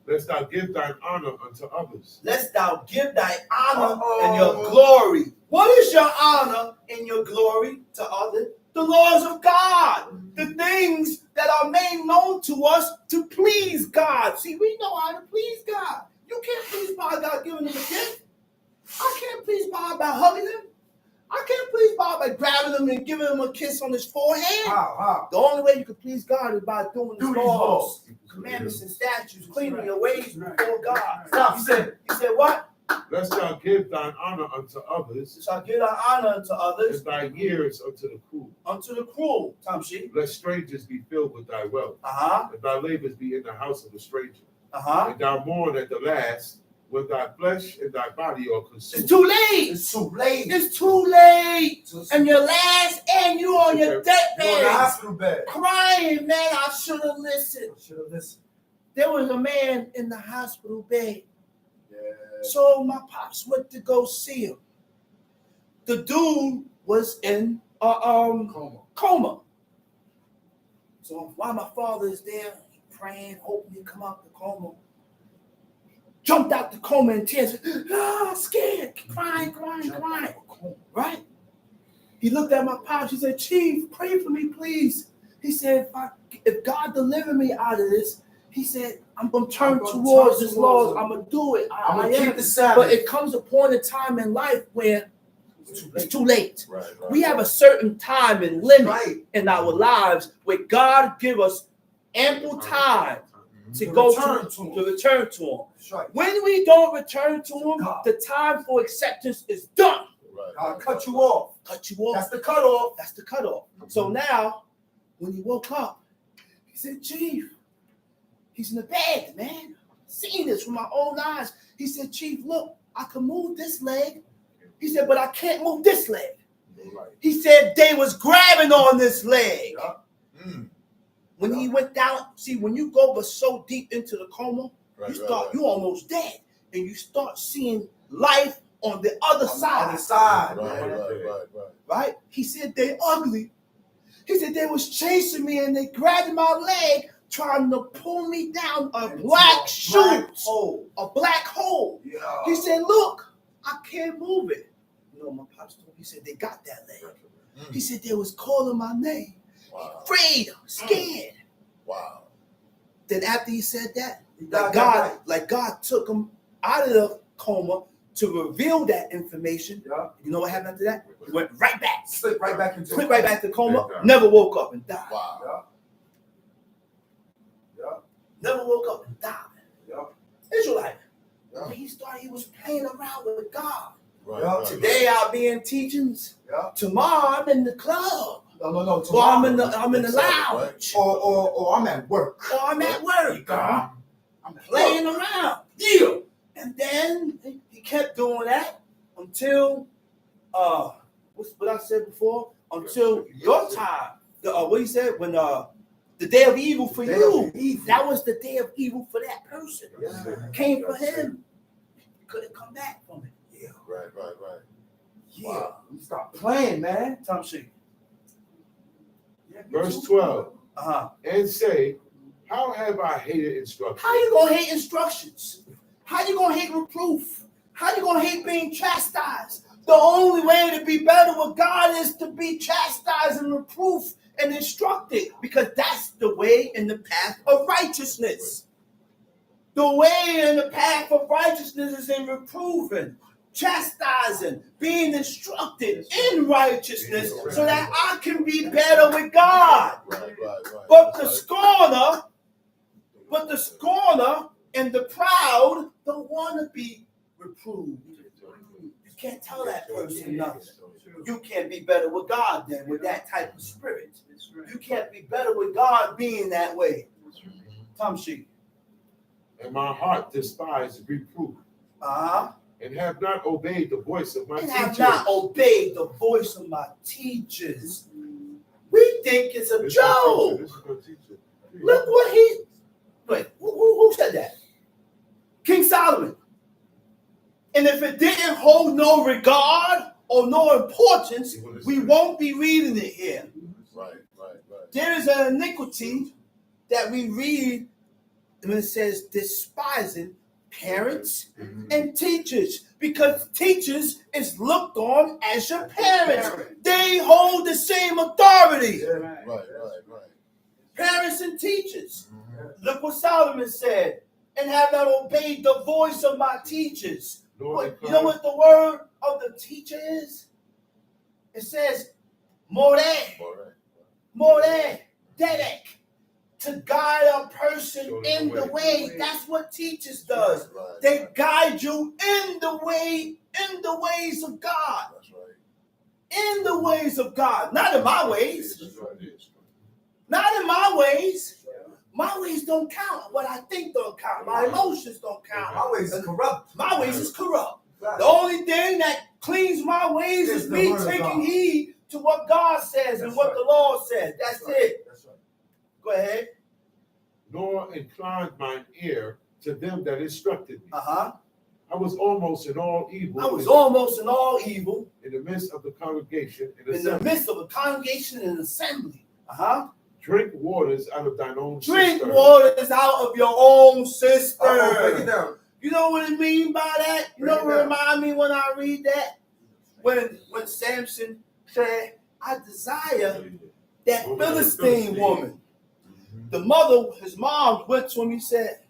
Lest thou give thine honor unto others. Lest thou give thy honor and your glory. What is your honor and your glory to others? The laws of God, the things that are made known to us to please God. See, we know how to please God. You can't please God by giving him a gift. I can't please God by hugging him. I can't please God by grabbing him and giving him a kiss on his forehead. The only way you can please God is by doing his laws, commandments, and statutes, cleaning your ways before God. Stop. He said what? Lest thou give thine honor unto others. Shall give thy honor unto others. And thy years unto the cruel. Unto the cruel, Tom Sheik. Lest strangers be filled with thy wealth. And thy labors be in the house of a stranger. And thou mourn at the last, when thy flesh and thy body are consumed. It's too late. It's too late. It's too late. And your last end, you on your deathbed. You're in the hospital bed. Crying, man, I should have listened. There was a man in the hospital bed. So my pops went to go see him. The dude was in coma. So while my father is there, praying, hoping he come out the coma, jumped out the coma in tears, scared, crying. Right? He looked at my pops. He said, "Chief, pray for me, please." He said, if God deliver me out of this, he said, I'm going to turn towards his laws. I'm going to do it. I'm going to keep the Sabbath. But it comes upon a time in life where it's too late. Right. We have a certain time and limit in our lives where God give us ample time to return to him. Right. When we don't return to him, the time for acceptance is done. God cut you off. Cut you off. That's the cutoff. That's the cutoff. So now, when he woke up, he said, "Chief," he's in the bed, man. Seeing this with my own eyes. He said, "Chief, look, I can move this leg." He said, "But I can't move this leg." He said, "They was grabbing on this leg." When he went down, see, when you go but so deep into the coma, you almost dead. And you start seeing life on the other side. Right? He said, "They ugly." He said, "They was chasing me and they grabbed my leg, trying to pull me down a black chute, a black hole." Yeah. He said, "Look, I can't move it." You know, my pops told me, he said, "They got that leg." He said, "They was calling my name." Afraid, scared. Wow. Then after he said that, God took him out of the coma to reveal that information. Yeah. You know what happened after that? He went right back. Slip right back into the coma. Never woke up and died. Wow. Yeah. Never woke up and died. Yeah. Israelite. Yeah. He was playing around with God. Yeah. Today I'll be in teachings. Yeah. Tomorrow I'm in the club. No. Or I'm in the lounge. Or I'm at work. Or I'm at work. I'm Playing around. Yeah. And then he kept doing that until what I said before, until your time. What he said when the day of evil for you. That was the day of evil for that person. Yeah. Came for him. He couldn't come back from it. Yeah. Right. Yeah. Wow. You stop playing, man. Tom Sheik. Verse 12. And say, how have I hated instruction? How you gonna hate instructions? How you gonna hate reproof? How you gonna hate being chastised? The only way to be better with God is to be chastised and reproof and instructed, because that's the way in the path of righteousness. The way in the path of righteousness is in reproving, chastising, being instructed in righteousness, so that I can be better with God. But the scorner and the proud don't want to be reproved. You can't tell that person nothing. You can't be better with God then with that type of spirit. You can't be better with God being that way. Tamshi. And my heart despised reproof. And have not obeyed the voice of my teachers. Have not obeyed the voice of my teachers. We think it's a joke. Look what he. Wait, who said that? King Solomon. And if it didn't hold no regard or no importance, we won't be reading it here. Right. There is an iniquity that we read when it says despising parents and teachers, because teachers is looked on as your parents. They hold the same authority. Right. Parents and teachers. Look what Solomon said. And have not obeyed the voice of my teachers. You know what the word of the teacher is? It says, more dedek. To guide a person in the way. That's what teachers does. They guide you in the ways of God. In the ways of God. Not in my ways. Not in my ways. My ways don't count. What I think don't count. My emotions don't count. My ways is corrupt. My ways is corrupt. The only thing that cleans my ways is me taking heed to what God says and what the Lord says. That's it. Go ahead. Nor inclined mine ear to them that instructed me. I was almost in all evil. In the midst of the congregation. In the midst of a congregation and assembly. Drink waters out of thine own Drink cistern. waters out of your own cistern. Break it down. You know what it mean by that? You know what remind me when I read that? When Samson said, I desire that Philistine woman. The mother, his mom, went to him. He said,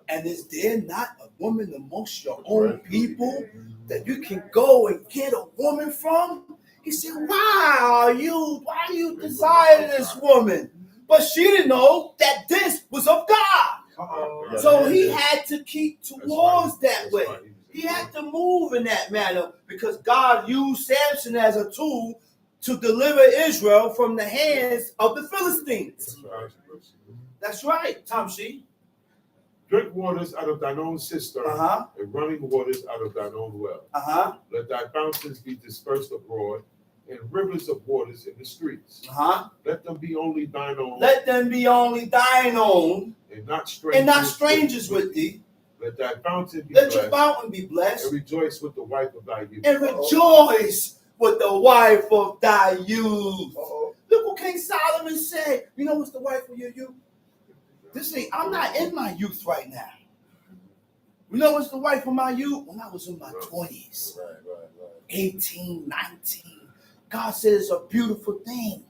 and is there not a woman amongst your own people that you can go and get a woman from? He said, why do you desire this woman? But she didn't know that this was of God. So he had to keep towards that way. He had to move in that manner because God used Samson as a tool to deliver Israel from the hands of the Philistines. That's right, Tamshi. Drink waters out of thine own cistern, and running waters out of thine own well. Let thy fountains be dispersed abroad, and rivers of waters in the streets. Let them be only thine own. Let them be only thine own, and not strangers with thee. Let thy fountain be Let blessed. your fountain be blessed. And rejoice with the wife of thy youth. And rejoice with the wife of thy youth. Look what King Solomon said. You know what's the wife of your youth? I'm not in my youth right now. You know what's the wife of my youth? When I was in my 20s, 18, 19. God says it's a beautiful thing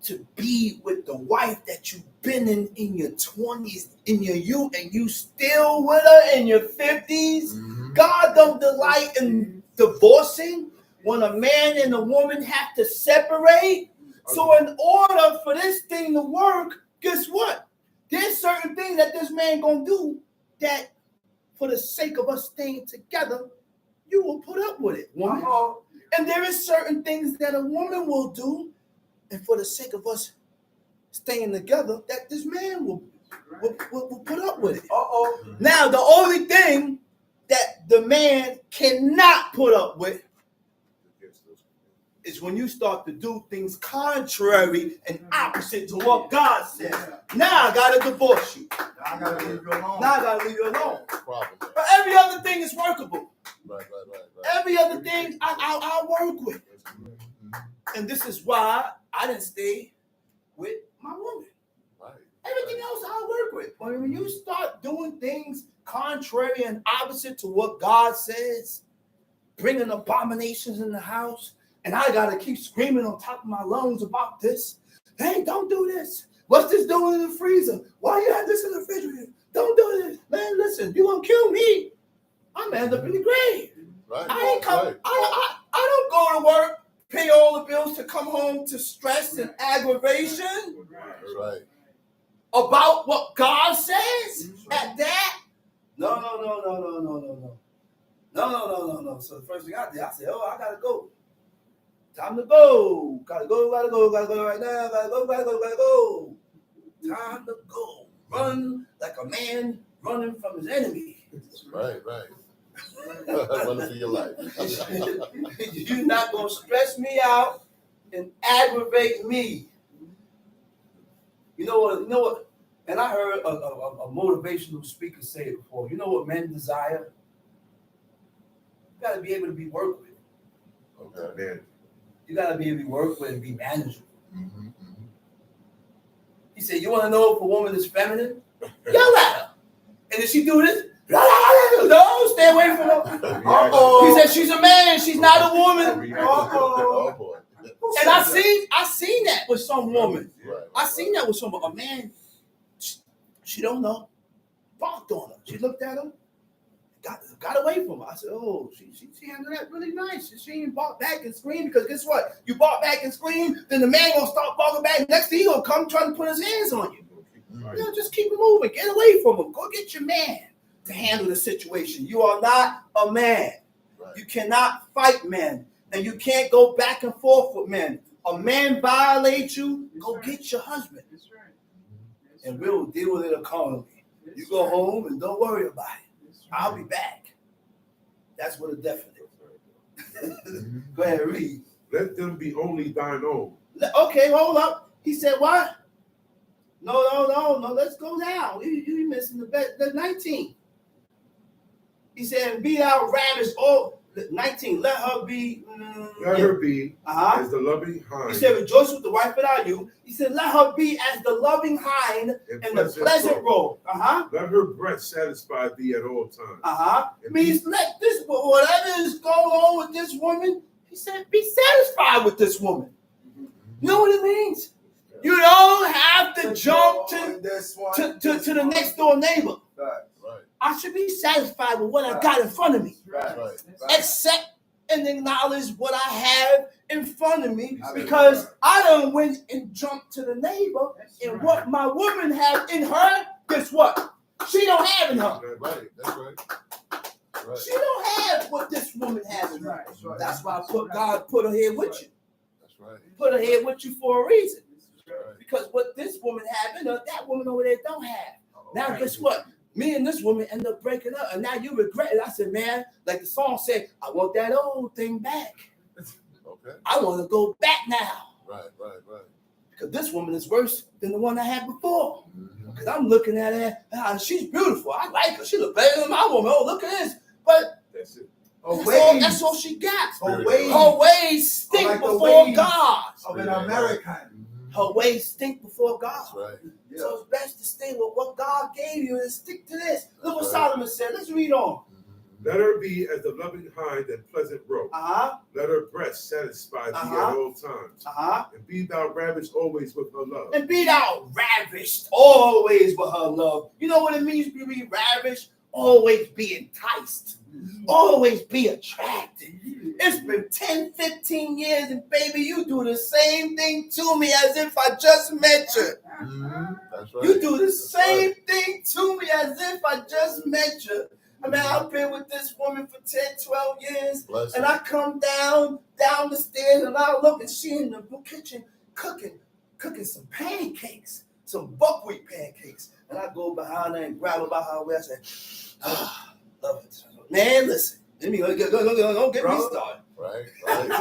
to be with the wife that you've been in your 20s, in your youth, and you still with her in your 50s. God don't delight in divorcing when a man and a woman have to separate. So in order for this thing to work, guess what? There's certain things that this man gonna do that for the sake of us staying together, you will put up with it, woman. And there is certain things that a woman will do, and for the sake of us staying together, that this man will put up with it. Now, the only thing that the man cannot put up with is when you start to do things contrary and opposite to what God says. Now I gotta divorce you. Now I gotta leave you alone. But every other thing is workable. Right. Every other thing I'll work with. And this is why I didn't stay with my woman. Everything else I'll work with. When you start doing things contrary and opposite to what God says, bringing abominations in the house, and I got to keep screaming on top of my lungs about this. Hey, don't do this. What's this doing in the freezer? Why you have this in the refrigerator? Don't do this. Man, listen, you going to kill me. I'm going to end up in the grave. Right. I ain't come. Right. I don't go to work, pay all the bills to come home to stress and aggravation That's right. about what God says at that. No. So the first thing I did, I said, I gotta go. Time to go. Gotta go right now. Gotta go. Time to go. Run like a man running from his enemy. Right. Running for your life. You're not gonna stress me out and aggravate me. You know what? And I heard a motivational speaker say it before. You know what men desire? You gotta be able to be worked with. Okay. Man. You gotta be able to be worked with and be manageable. Mm-hmm. He said, you wanna know if a woman is feminine? Yell at her. And if she do this, no, stay away from her. Uh-oh. He said she's a man, she's not a woman. Oh boy. And I seen that with some woman. Right. I seen that with some a man. She don't know. Barked on her. She looked at him. Got away from her. I said, oh, she handled that really nice. She didn't bark back and scream because guess what? You bark back and scream, then the man gonna start barking back. Next thing he gonna come trying to put his hands on you. Right. You know, just keep it moving. Get away from him. Go get your man to handle the situation. You are not a man. Right. You cannot fight men, and you can't go back and forth with men. A man violates you, go get your husband. That's right. And we'll deal with it accordingly. You go home and don't worry about it. I'll be back. That's what a definite. Go ahead, read. Let them be only thine own. Okay, hold up. He said what? No. Let's go down. You missing the 19. He said, be thou ravished. Oh, 19. Let her be. Let her be as the loving hind. He said, rejoice with the wife without you. He said, let her be as the loving hind and the pleasant robe. Let her breast satisfy thee at all times. It means let this, whatever is going on with this woman, he said, be satisfied with this woman. You know what it means? You don't have to jump to the next door neighbor. Right. I should be satisfied with what I got in front of me. Right. Accept and acknowledge what I have in front of me, because I done went and jumped to the neighbor, and what my woman have in her, guess what? She don't have in her. Right. That's right. Right. She don't have what this woman has in her. That's why God put her here with you. That's right. Put her here with you for a reason. Right. Because what this woman have in her, that woman over there don't have. Now guess what? Me and this woman end up breaking up, and now you regret it. I said, man, like the song said, I want that old thing back. Okay. I want to go back now. Right. Because this woman is worse than the one I had before. Mm-hmm. Because I'm looking at her, she's beautiful. I like her. She look better than my woman. Oh, look at this. But That's it. that's all she got. Her Her ways stink like the before ways God. of an American. Her ways stink before God. That's right. Yeah. So it's best to stay with what God gave you and stick to this. Look what Right. Solomon said. Let's read on. Let her be as the loving hind and pleasant robe. Let her breast satisfy thee at all times. And be thou ravished always with her love. And be thou ravished always with her love. You know what it means to be ravished? Always be enticed. Always be attracted. It's been 10, 15 years, and baby, you do the same thing to me as if I just met you. Mm-hmm. That's right. You do the That's same right. thing to me as if I just met you. I mean, I've been with this woman for 10, 12 years, Bless and her. I come down the stairs, and I look, and she in the kitchen cooking some pancakes, some buckwheat pancakes. And I go behind her and grab her by her waist. I say, love it. Man, listen. Let me don't get me started. Right.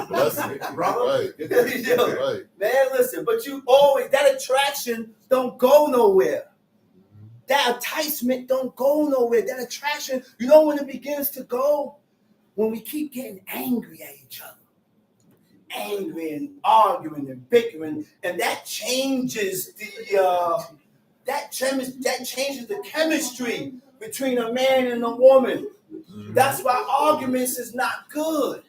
Blessing. Brother. Right. Yo, Right. man, listen. But you always, that attraction don't go nowhere. That enticement don't go nowhere. That attraction, you know when it begins to go? When we keep getting angry at each other. Angry and arguing and bickering. And that changes that changes the chemistry between a man and a woman. That's why arguments is not good.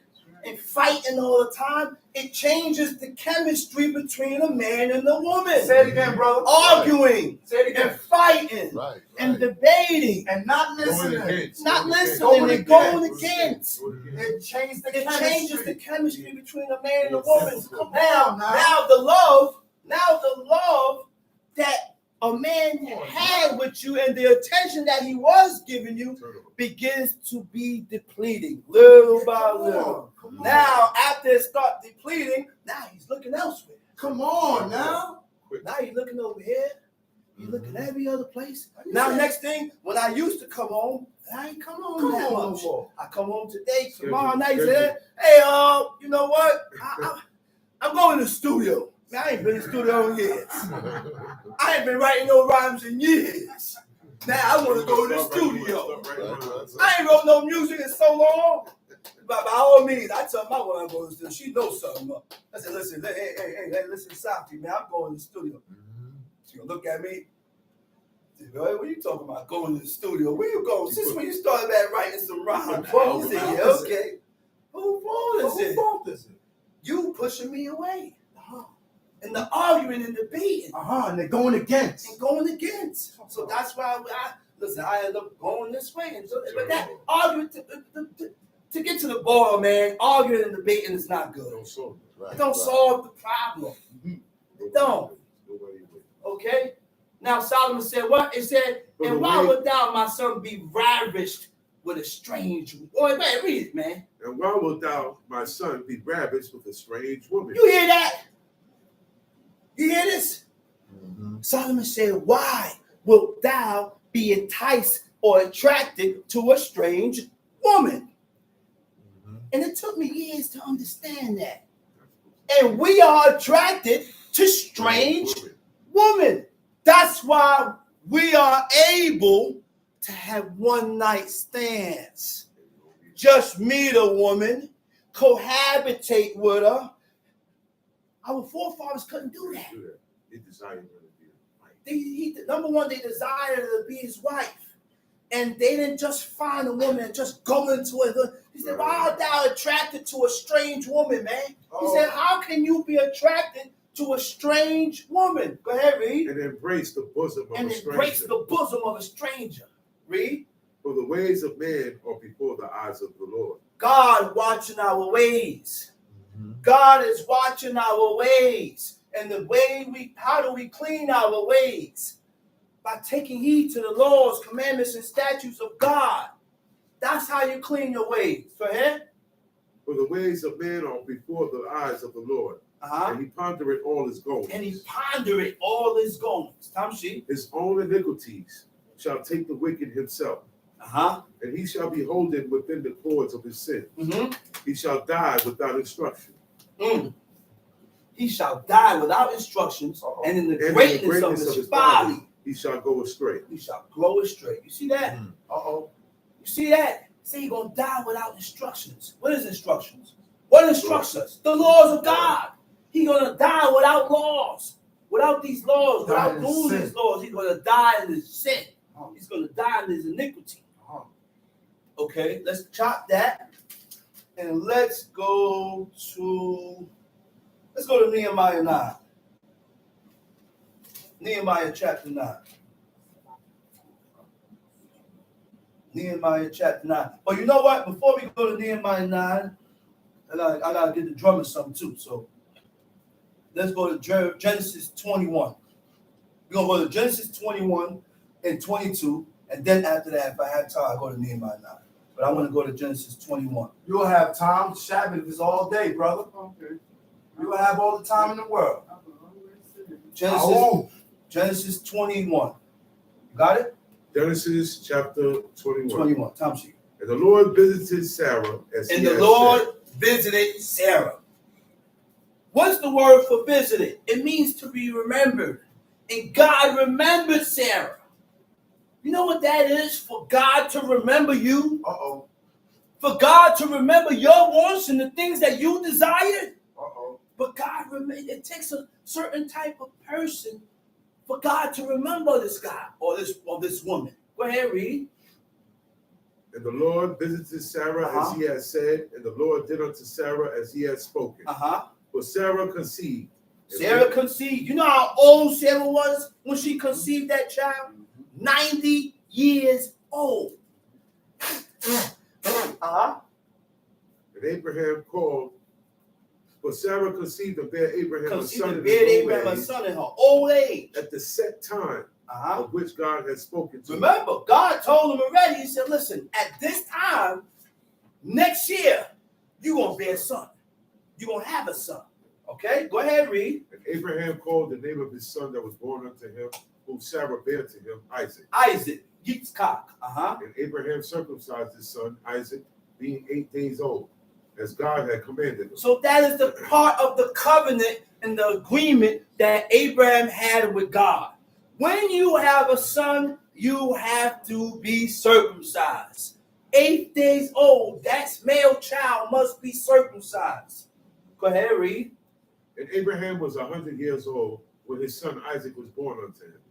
And fighting all the time, it changes the chemistry between a man and a woman. Say it again, brother. Arguing, Say it again. and fighting, and debating, and not listening. And going against. It changes the It chemistry. changes the chemistry between a man and a woman. Now. Now the love that a man had with you and the attention that he was giving you begins to be depleting little by little. Now, after it starts depleting, now he's looking elsewhere. Come on now. Now he's looking over here. He's looking every other place. Now, next thing, when I used to come home, I ain't come home that much. I come home today, tomorrow night, say, hey, you know what? I'm going to the studio. Man, I ain't been in the studio in years. I ain't been writing no rhymes in years. Now I want to go to the studio. I ain't wrote no music in so long. But by all means, I tell my wife I'm going to the studio. She knows something. I said, listen, hey, listen, Safi, man, I'm going to the studio. She gonna look at me. She go, hey, what are you talking about? Going to the studio? Where you going? Since when you started back writing some rhymes? I said, yeah, okay. Who fault is it? You pushing me away. And the arguing and debating. And they're going against. So that's why I end up going this way. But that arguing to get to the ball, man, arguing and debating is not good. It don't solve the problem. It don't. Okay? Now Solomon said what? It said, and why would thou, my son, be ravished with a strange woman? Man, read it, man. And why wilt thou, my son, be ravished with a strange woman? You hear that? You hear this? Solomon said, why wilt thou be enticed or attracted to a strange woman? And it took me years to understand that. And we are attracted to strange women. That's why we are able to have one night stands. Just meet a woman, cohabitate with her. Our forefathers couldn't do that. They desired her to be his wife. Number one, they desired her to be his wife. And they didn't just find a woman and just go into it. He said, why art thou attracted to a strange woman, man? He said, how can you be attracted to a strange woman? Go ahead, read. And embrace the bosom of a stranger. And embrace the bosom of a stranger. Read. For the ways of man are before the eyes of the Lord. God watching our ways. God is watching our ways. And how do we clean our ways? By taking heed to the laws, commandments, and statutes of God. That's how you clean your ways. Go ahead. For the ways of man are before the eyes of the Lord. And he pondereth all his goings. Tamshi. His own iniquities shall take the wicked himself. And he shall be holden within the cords of his sin. He shall die without instruction. He shall die without instructions, and in the greatness of his folly, he shall go astray. You see that? You see that? Say he's going to die without instructions. What is instructions? What instructs us? The laws of God. He's going to die without laws. Without these laws, without doing these laws, he's going to die in his sin. He's going to die in his iniquity. Okay, let's chop that. And let's go to Nehemiah 9. Nehemiah chapter 9. Nehemiah chapter 9. But you know what? Before we go to Nehemiah 9, I gotta get the drummer something too. So let's go to Genesis 21. We're gonna go to Genesis 21 and 22, and then after that, if I have time, I'll go to Nehemiah 9. But I want to go to Genesis 21. You'll have time. Sabbath is all day, brother. Okay. You'll have all the time in the world. Genesis 21. You got it? Genesis chapter 21. Time sheet. And the Lord visited Sarah as And the Lord visited Sarah. What's the word for visited? It means to be remembered. And God remembered Sarah. You know what that is? For God to remember you. For God to remember your wants and the things that you desired. But God, it takes a certain type of person for God to remember this guy or this woman. Go ahead, read. And the Lord visited Sarah as he had said, and the Lord did unto Sarah as he had spoken. For Sarah conceived. Sarah conceived. You know how old Sarah was when she conceived that child? 90 years old. And Abraham called. For Sarah conceived and bare Abraham a son in her old age. At the set time of which God had spoken to Remember, him. God told him already. He said, listen, at this time, next year, you're going to bear a son. You're going to have a son. Okay? Go ahead, read. And Abraham called the name of his son that was born unto him, whom Sarah bare to him, Isaac. Isaac. Yitzchak. And Abraham circumcised his son, Isaac, being 8 days old, as God had commanded him. So that is the part of the covenant and the agreement that Abraham had with God. When you have a son, you have to be circumcised. 8 days old, that male child must be circumcised. Go ahead, read. And Abraham was 100 years old when his son Isaac was born unto him.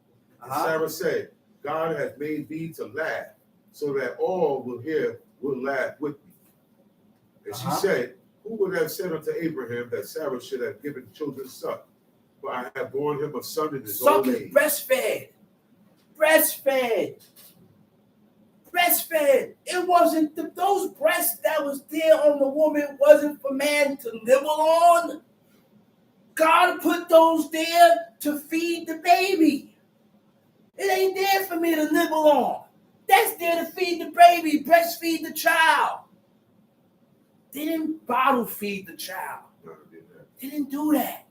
And Sarah said, God hath made thee to laugh, so that all will laugh with me. And she said, who would have said unto Abraham that Sarah should have given children suck? For I have borne him a son in his old age. Breastfed. It wasn't those breasts that was there on the woman wasn't for man to nibble on. God put those there to feed the baby. It ain't there for me to nibble on. That's there to feed the baby, breastfeed the child. They didn't bottle feed the child. No, they didn't do that.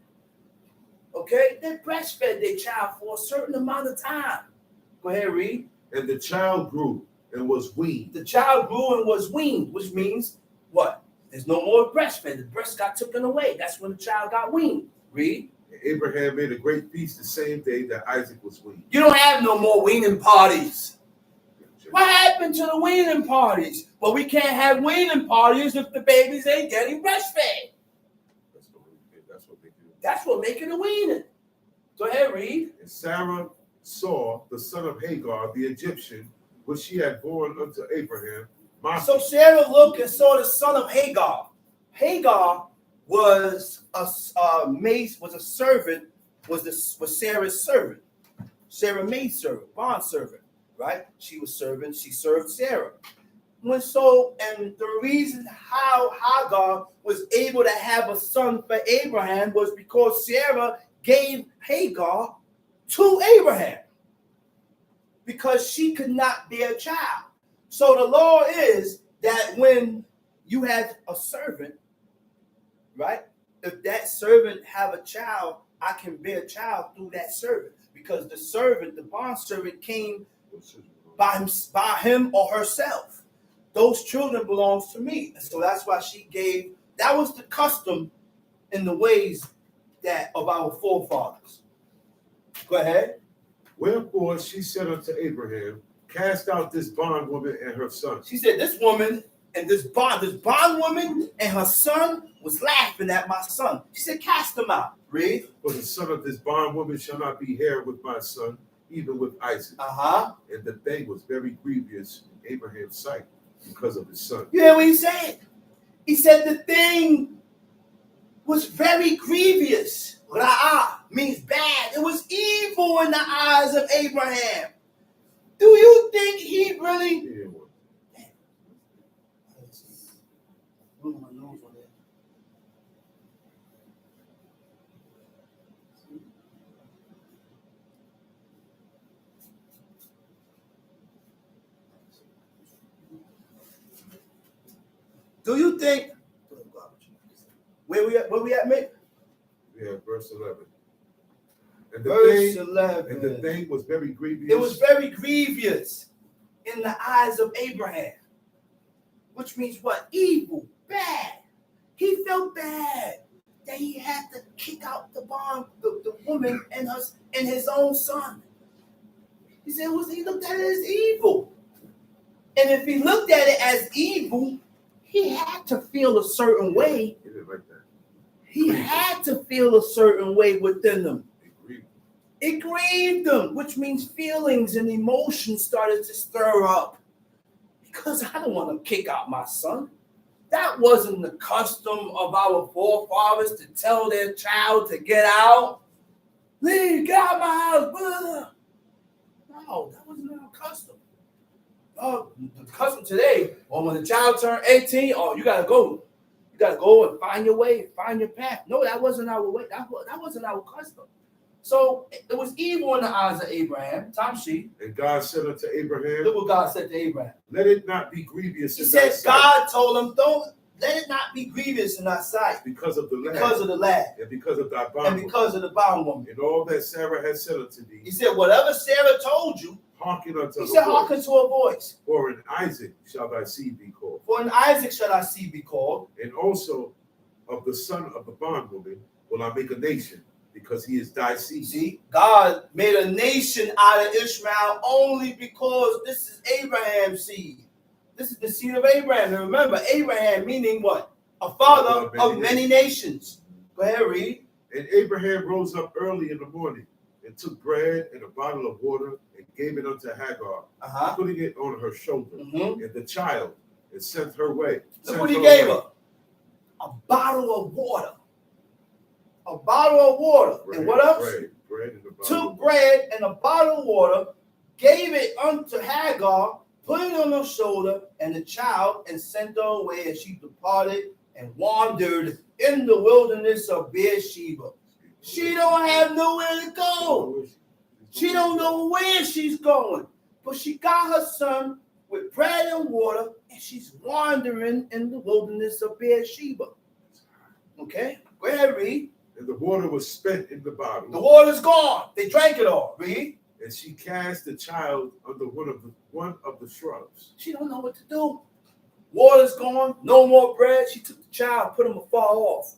Okay? They breastfed their child for a certain amount of time. Go ahead, read. And the child grew and was weaned. The child grew and was weaned, which means what? There's no more breastfed. The breast got taken away. That's when the child got weaned. Read. And Abraham made a great feast the same day that Isaac was weaned. You don't have no more weaning parties. What happened to the weaning parties? Well, we can't have weaning parties if the babies ain't getting breastfed. That's what they do. That's what making a weaning. Go ahead, read. And Sarah saw the son of Hagar, the Egyptian, which she had born unto Abraham. So Sarah looked and saw the son of Hagar. Hagar was a servant, was Sarah's servant. Sarah maid servant, bond servant, right? She served Sarah. And the reason how Hagar was able to have a son for Abraham was because Sarah gave Hagar to Abraham because she could not bear a child. So the law is that when you have a servant, right? If that servant have a child, I can bear a child through that servant because the servant, the bond servant, came by him or herself. Those children belongs to me. And so that's why she gave. That was the custom in the ways that of our forefathers. Go ahead. Wherefore she said unto Abraham, cast out this bondwoman and her son. She said, this woman and this bondwoman and her son was laughing at my son. She said, cast them out. Read. For the son of this bondwoman shall not be heir with my son, even with Isaac. And the thing was very grievous in Abraham's sight because of his son. You hear what he said? He said the thing was very grievous. Ra'ah means bad. It was evil in the eyes of Abraham. Do you think he really? Yeah. Do you think? Where we at, mate? Yeah, verse 11. And Verse 11. And the thing was very grievous. It was very grievous in the eyes of Abraham. Which means what? Evil, bad. He felt bad that he had to kick out the woman and his own son. He said he looked at it as evil. And if he looked at it as evil, he had to feel a certain way. He didn't like that. He had to feel a certain way within him. It grieved them, which means feelings and emotions started to stir up. Because I don't want to kick out my son. That wasn't the custom of our forefathers to tell their child to get out. Leave, get out of my house, brother. No, that wasn't our custom. The custom today, or when the child turned 18, you gotta go. You gotta go and find your way, find your path. No, that wasn't our way. That wasn't our custom. So it was evil in the eyes of Abraham. Tamshi. And God said unto Abraham, Look what God said to Abraham. let it not be grievous. He in said, thy sight, God told him, don't let it not be grievous in thy sight. because of the lad, Because of the lad. and because of thy And bondwoman, because of the bondwoman. and all that Sarah had said unto thee, He said, whatever Sarah told you, hearken unto he her said, hearken voice. to her voice. For in Isaac shall thy seed be called, For in Isaac shall thy seed be called. and also of the son of the bondwoman will I make a nation, because he is thy seed. See, God made a nation out of Ishmael only because this is Abraham's seed. This is the seed of Abraham. And remember, Abraham meaning what? A father of many nations. Go ahead, read. And Abraham rose up early in the morning, and took bread and a bottle of water, and gave it unto Hagar, putting it on her shoulder, and the child, and sent her way. Look what he gave her. A bottle of water. A bottle of water. Bread, and what else? Bread and a bottle Took bread and a bottle of water, gave it unto Hagar, put it on her shoulder and the child, and sent her away, and she departed and wandered in the wilderness of Beersheba. She don't have nowhere to go. She don't know where she's going. But she got her son with bread and water, and she's wandering in the wilderness of Beersheba. Okay? Go ahead, read. And the water was spent in the bottle. The water's gone. They drank it all. Read. And she cast the child under one of the shrubs. She don't know what to do. Water's gone. No more bread. She took the child, put him afar off.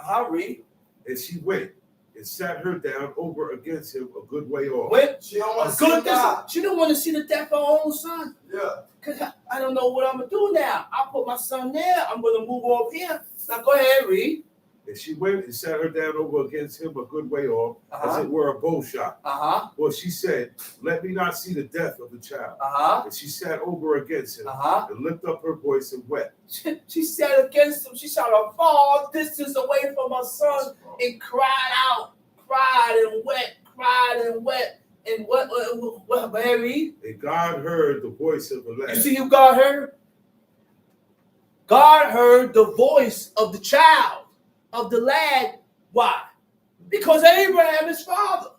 I read. And she went and sat her down over against him a good way off. Went. She don't want to see God. She don't want to see the death of her own son. Yeah. Because I don't know what I'm going to do now. I put my son there. I'm going to move off here. Now go ahead, read. And she went and sat her down over against him a good way off, as it were a bow shot. For she said, let me not see the death of the child. And she sat over against him and lifted up her voice and wept. She sat against him. She shot a far distance away from her son and cried out, cried and wept. And what Mary? And God heard the voice of the lad. You see who God heard? God heard the voice of the child, of the lad. Why? Because Abraham is father.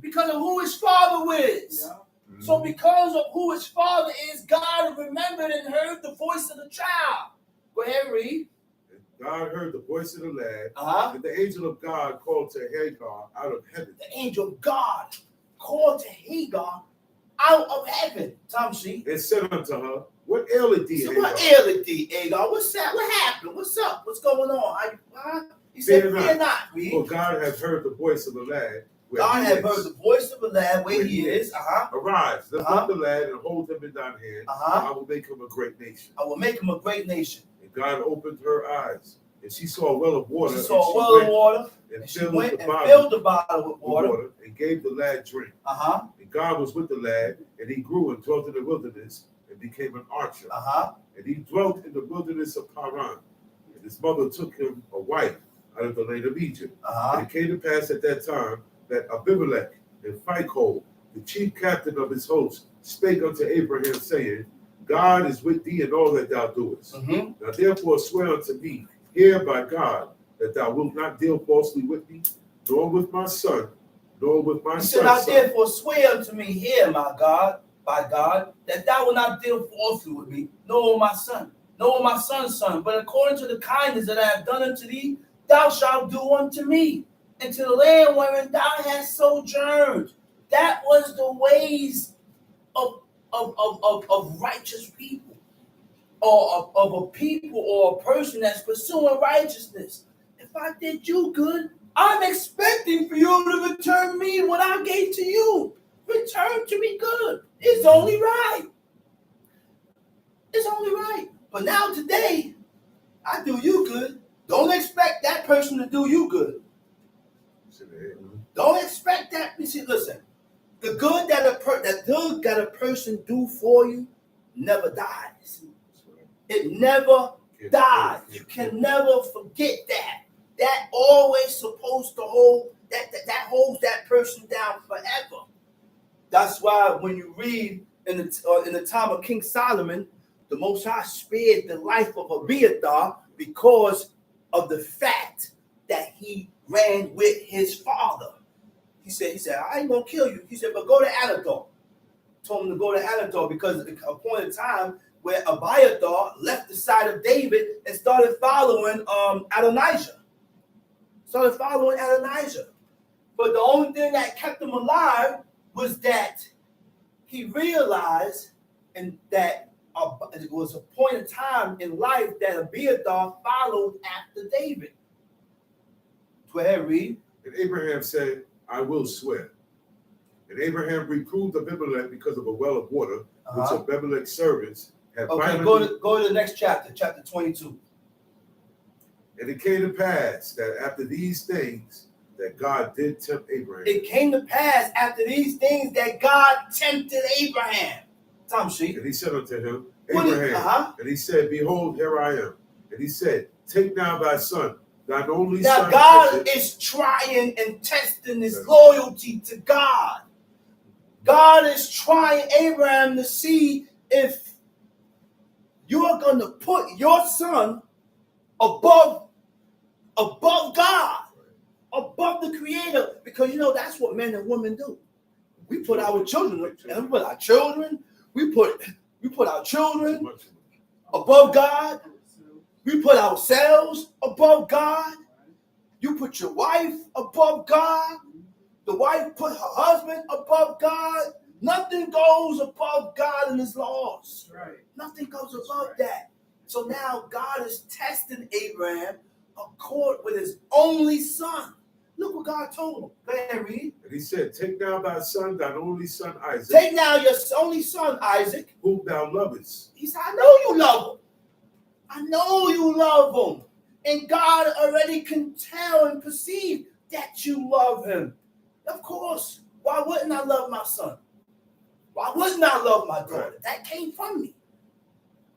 Because of who his father is. So because of who his father is, God remembered and heard the voice of the child. Go ahead, read. God heard the voice of the lad, and the angel of God called to Hagar out of heaven. The angel of God called to Hagar out of heaven. Tamshi. And said unto her, what aileth thee, Hagar? What aileth thee, Hagar? What's that? What happened? What's up? What's going on? He said, fear not. Read. For God hath heard the voice of the lad. God hath heard the voice of the lad where he is. Arise, lift up the lad and hold him in thine hand. I will make him a great nation. I will make him a great nation. And God opened her eyes, and she saw a well of water. She saw a well of water, and she went and filled the bottle with water, and gave the lad drink. And God was with the lad, and he grew and dwelt in the wilderness, and became an archer. And he dwelt in the wilderness of Paran. And his mother took him a wife out of the land of Egypt. And it came to pass at that time that Abimelech and Phicol, the chief captain of his host, spake unto Abraham, saying, God is with thee in all that thou doest. Now therefore swear unto me, here by God, that thou wilt not deal falsely with me, nor with my son, nor with my son's son. He said, I therefore swear unto me here, my God, by God, that thou wilt not deal falsely with me, nor with my son, nor with my son's son, but according to the kindness that I have done unto thee, thou shalt do unto me, and to the land wherein thou hast sojourned. That was the ways of righteous people, or of a people or a person that's pursuing righteousness. If I did you good, I'm expecting for you to return me what I gave to you. Return to me good. It's only right. It's only right. But now today, I do you good. Don't expect that person to do you good. Don't expect that. You see, listen, the good that a person do for you never dies. It never dies. You can never forget that. That always supposed to hold that holds that person down forever. That's why when you read in the time of King Solomon, the Most High spared the life of Abiathar because of the fact that he ran with his father. He said, I ain't gonna kill you. He said, but go to Anathoth. Told him to go to Anathoth because at a point in time where Abiathar left the side of David and started following Adonijah. But the only thing that kept him alive was that he realized and that it was a point in time in life that Abiathar followed after David. Go ahead, read. And Abraham said, I will swear. And Abraham reproved Abimelech because of a well of water, which Abimelech's servants had violently... Go to the next chapter, chapter 22. And it came to pass that after these things, that God did tempt Abraham. It came to pass after these things that God tempted Abraham. Tom Sheep. And he said unto him, Abraham, and he said, behold, here I am. And he said, take now thy son, thine only son. Now God is trying and testing his loyalty to God. God is trying Abraham to see if you're going to put your son above God, above the Creator, because you know that's what men and women do. We put our children, we put our children above God. We put ourselves above God. You put your wife above God. The wife put her husband above God. Nothing goes above God and his laws. Right. Nothing goes above that. So now God is testing Abraham accord with his only son. Look what God told him. Go ahead and read. And he said, take now thy son, thine only son Isaac. Take now your only son Isaac, whom thou lovest. He said, I know you love him. I know you love him. And God already can tell and perceive that you love him. Of course. Why wouldn't I love my son? Why wouldn't I love my daughter? Right. That came from me.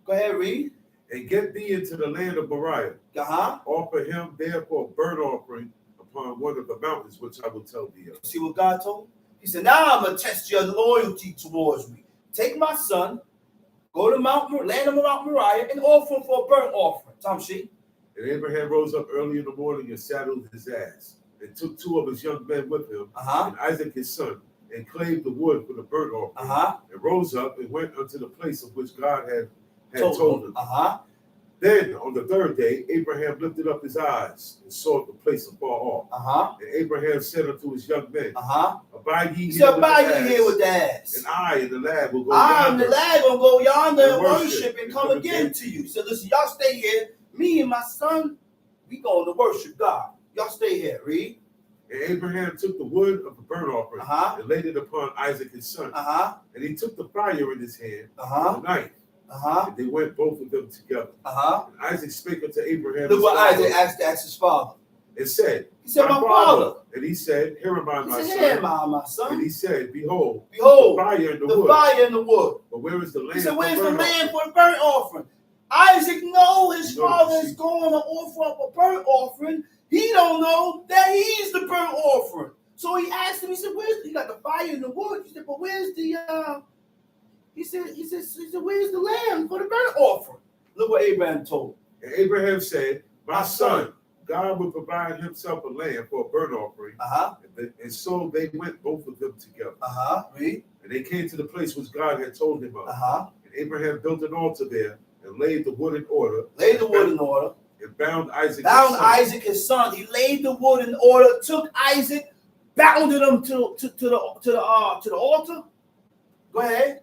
Go ahead, read. And get thee into the land of Moriah. Offer him therefore a burnt offering upon one of the mountains, which I will tell thee of. See what God told him? He said, now I'm going to test your loyalty towards me. Take my son, go to land of Mount Moriah, and offer him for a burnt offering. Tom Sheep. And Abraham rose up early in the morning and saddled his ass, and took two of his young men with him, and Isaac his son, and clave the wood for the burnt offering, and rose up and went unto the place of which God had told him. Then on the third day, Abraham lifted up his eyes and saw the place afar off. And Abraham said unto his young men, abide ye here with the ass. And I and the lad will go yonder. I and the lad will go yonder and worship and come again to you. So listen, y'all stay here. Me and my son, we going to worship God. Y'all stay here. Read. And Abraham took the wood of the burnt offering and laid it upon Isaac his son. And he took the fire in his hand, and the knife. And they went both of them together. And Isaac spake unto Abraham. Look what Isaac asked his father. And said, he said, my father. And he said, here am I, my son. Here am I, my son. And he said, behold, the fire in the wood. But where is the land? He said, where's the land for the burnt offering? Isaac know his father is going to offer up a burnt offering. He don't know that he's the burnt offering. So he asked him, he said, you got the fire in the wood. He said, but where's the He said, where's the lamb for the burnt offering? Look what Abraham told him. And Abraham said, my son, God will provide himself a lamb for a burnt offering. And so they went both of them together. Read. And they came to the place which God had told him of. And Abraham built an altar there and laid the wood in order. And bound Isaac his son. He laid the wood in order, took Isaac, bounded him to the altar. Go ahead.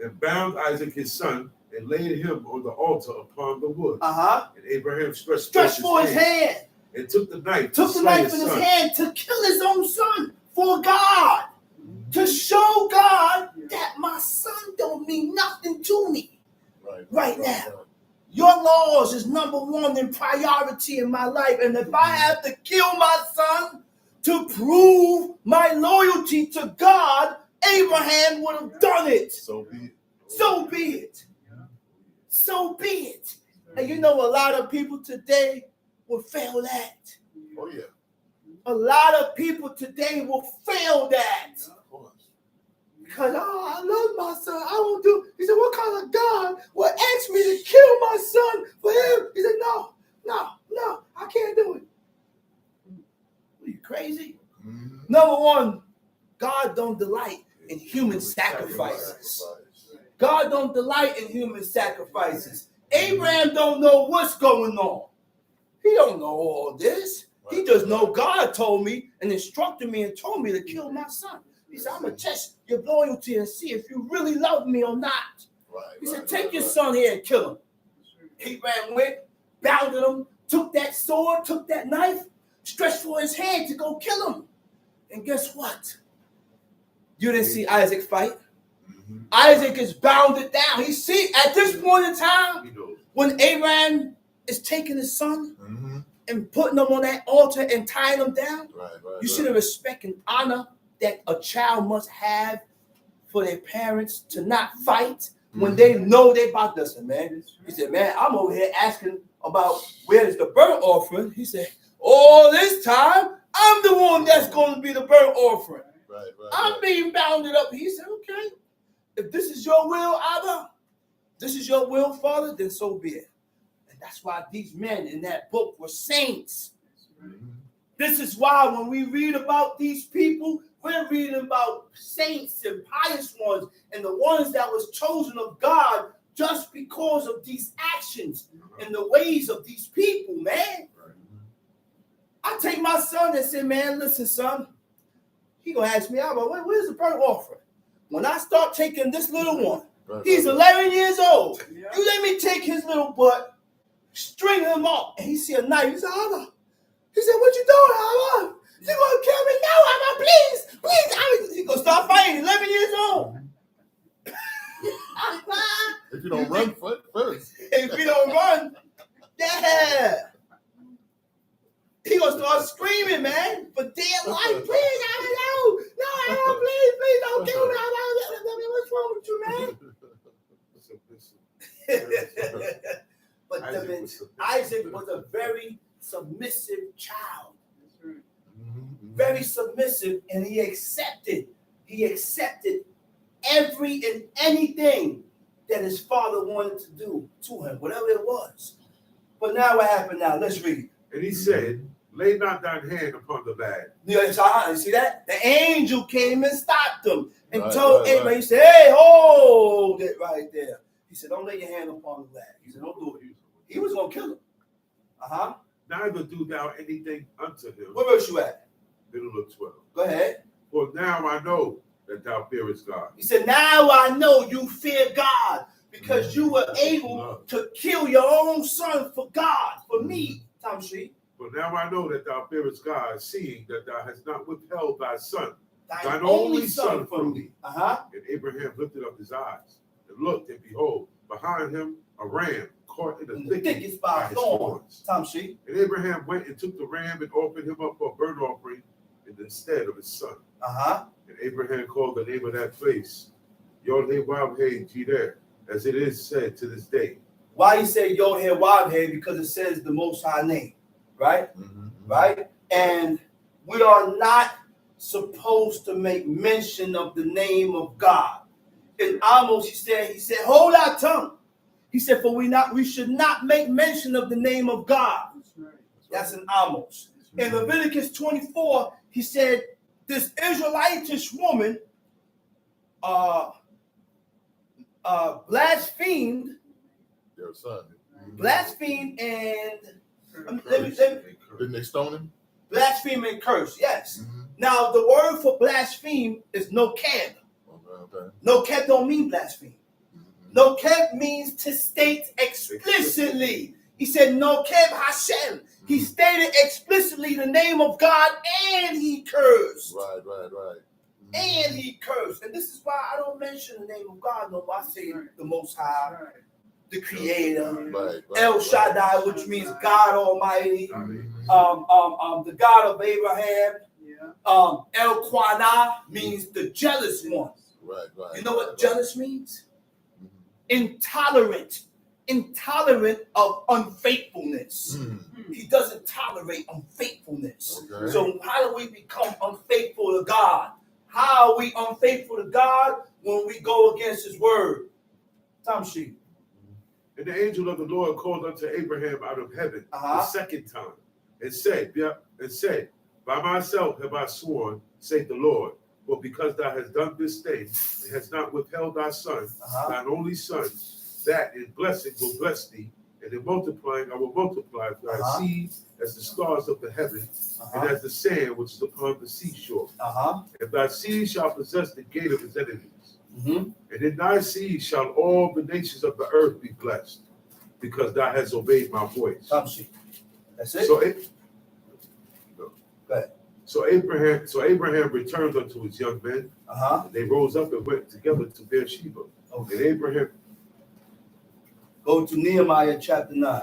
And bound Isaac his son, and laid him on the altar upon the wood. And Abraham stretched forth his hand, and took the knife in his hand to kill his own son for God, to show God that my son don't mean nothing to me right now. Your laws is number one in priority in my life, and if I have to kill my son to prove my loyalty to God, Abraham would have done it. So be it. So be it. So be it. And you know, a lot of people today will fail that. Oh, yeah. A lot of people today will fail that. Of course. Because, I love my son. I won't do. He said, what kind of God will ask me to kill my son for him? He said, no, I can't do it. Are you crazy? Mm-hmm. Number one, God don't delight in human sacrifices. God don't delight in human sacrifices. Abraham don't know what's going on. He don't know all this. He just know God told me and instructed me and told me to kill my son. He said, I'm going to test your loyalty and see if you really love me or not. He said, take your son here and kill him. Abraham went, bounded him, took that sword, took that knife, stretched for his hand to go kill him. And guess what? You didn't see Isaac fight. Mm-hmm. Isaac is bounded down. He see at this point in time, when Abraham is taking his son Mm-hmm. and putting him on that altar and tying him down, you see the respect and honor that a child must have for their parents to not fight when they know they about to listen, man. He said, man, I'm over here asking about where's the burnt offering. He said, all this time, I'm the one that's going to be the burnt offering. I'm being bounded up. He said, okay, if this is your will, Abba, this is your will, Father, then so be it. And that's why these men in that book were saints. Mm-hmm. This is why when we read about these people, we're reading about saints and pious ones and the ones that was chosen of God just because of these actions and the ways of these people, man. I take my son and say, man, listen, son. He gonna ask me, where's the burnt offering? When I start taking this little one, he's 11 years old. You let me take his little butt, string him up, and he see a knife. He said, Abba. He said, what you doing, Abba? You gonna kill me? No, Abba, please. He gonna start fighting, 11 years old. If you don't run first. If you don't run, yeah. He gonna start screaming, man, for dear life. Please, I don't know. No, I please don't kill me. What's wrong with you, man? But Isaac was a very submissive child. Very submissive, and he accepted every and anything that his father wanted to do to him, whatever it was. But now what happened now? Let's read. And he said, lay not thine hand upon the lad. You see that? The angel came and stopped him and told Abraham, he said, hey, hold it right there. He said, don't lay your hand upon the lad. He said, don't do it. He was going to kill him. Neither do thou anything unto him. What verse you at? Middle of 12. Go ahead. For now I know that thou fearest God. He said, now I know you fear God because you were able to kill your own son for God, for me, Tom Street. For now I know that thou fearest God, seeing that thou hast not withheld thy son, thine only son from me. And Abraham lifted up his eyes and looked, and behold, behind him a ram caught in the thicket by his horns. Tom Street. And Abraham went and took the ram and offered him up for a burnt offering in the stead of his son. And Abraham called the name of that place Yod-Heh-Wav-Heh-Jireh, as it is said to this day. Why he said Yod-Heh-Wav-Heh? Because it says the Most High name, right? Right? And we are not supposed to make mention of the name of God. In Amos, he said, hold our tongue. He said, for we should not make mention of the name of God. That's in Amos. In Leviticus 24, he said, this Israelitish woman blasphemed Their son. Blasphemed and Didn't they stone him? Blaspheme and curse, yes. Now the word for blaspheme is nokeb. Nokeb don't mean blaspheme. Nokeb means to state explicitly. He said nokeb Hashem. He stated explicitly the name of God and he cursed. Right. And he cursed. And this is why I don't mention the name of God no more. I say the Most High, the Creator, El Shaddai, which means God Almighty, the God of Abraham, El Quana means the jealous one. Right. You know what jealous means? Intolerant of unfaithfulness. He doesn't tolerate unfaithfulness. Okay. So how do we become unfaithful to God? How are we unfaithful to God? When we go against his word. Tamshi. And the angel of the Lord called unto Abraham out of heaven the second time, and said, by myself have I sworn, saith the Lord, for because thou hast done this thing, and hast not withheld thy son, thine only son, that in blessing will bless thee, and in multiplying I will multiply thy seed as the stars of the heaven, and as the sand which is upon the seashore. And thy seed shall possess the gate of his enemies. And in thy seed shall all the nations of the earth be blessed, because thou hast obeyed my voice. That's it. So Abraham returned unto his young men. And they rose up and went together to Beersheba. And Abraham. Go to Nehemiah chapter 9.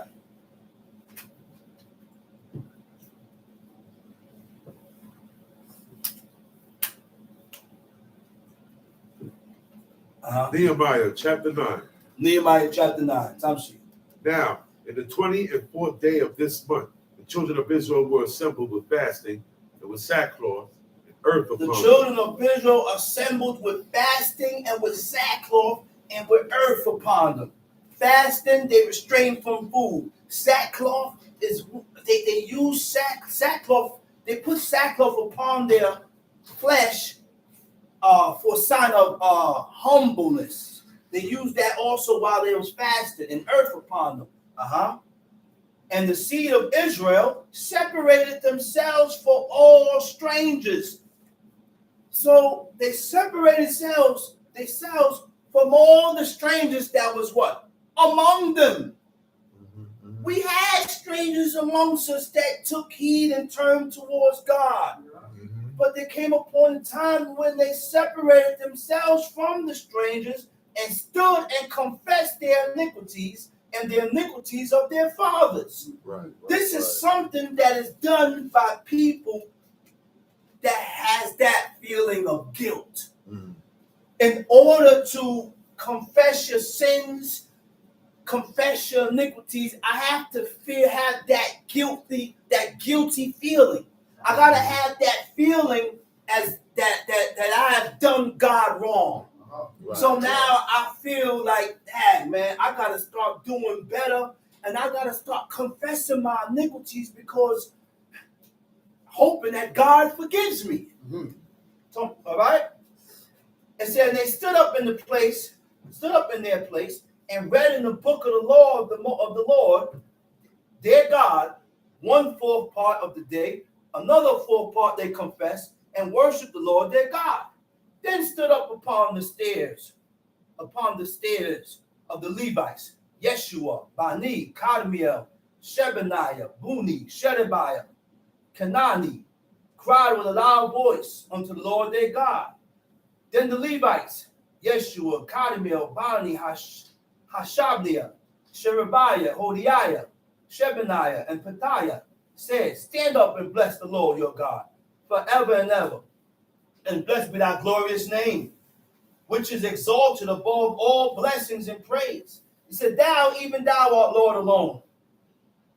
Nehemiah chapter 9. Nehemiah chapter 9. Tamshi. Now, in the 24th day of this month, the children of Israel were assembled with fasting and with sackcloth and earth upon them. The children of Israel assembled with fasting and with sackcloth and with earth upon them. Fasting, they restrained from food. Sackcloth is they use sackcloth. They put sackcloth upon their flesh for a sign of humbleness. They used that also while they was fasting, and earth upon them. And the seed of Israel separated themselves for all strangers. So they separated themselves from all the strangers that was what? Among them. We had strangers amongst us that took heed and turned towards God. But there came a point in time when they separated themselves from the strangers and stood and confessed their iniquities and the iniquities of their fathers. This is something that is done by people that has that feeling of guilt. In order to confess your sins, confess your iniquities, I have to have that guilty feeling. I gotta have that feeling as that I have done God wrong. So now I feel like, hey man, I gotta start doing better, and I gotta start confessing my iniquities because hoping that God forgives me. So, all right. And said they stood up in their place, and read in the book of the law of the Lord, their God, 1/4 part of the day. Another 4 part they confessed and worshiped the Lord their God. Then stood up upon the stairs of the Levites, Yeshua, Bani, Kadmiel, Shebaniah, Buni, Sherebiah, Kenani, cried with a loud voice unto the Lord their God. Then the Levites, Yeshua, Kadmiel, Bani, Hashabniah, Sherebiah, Hodiah, Shebaniah, and Pethiah, said, stand up and bless the Lord your God forever and ever. And blessed be thy glorious name, which is exalted above all blessings and praise. He said, thou, even thou art Lord alone.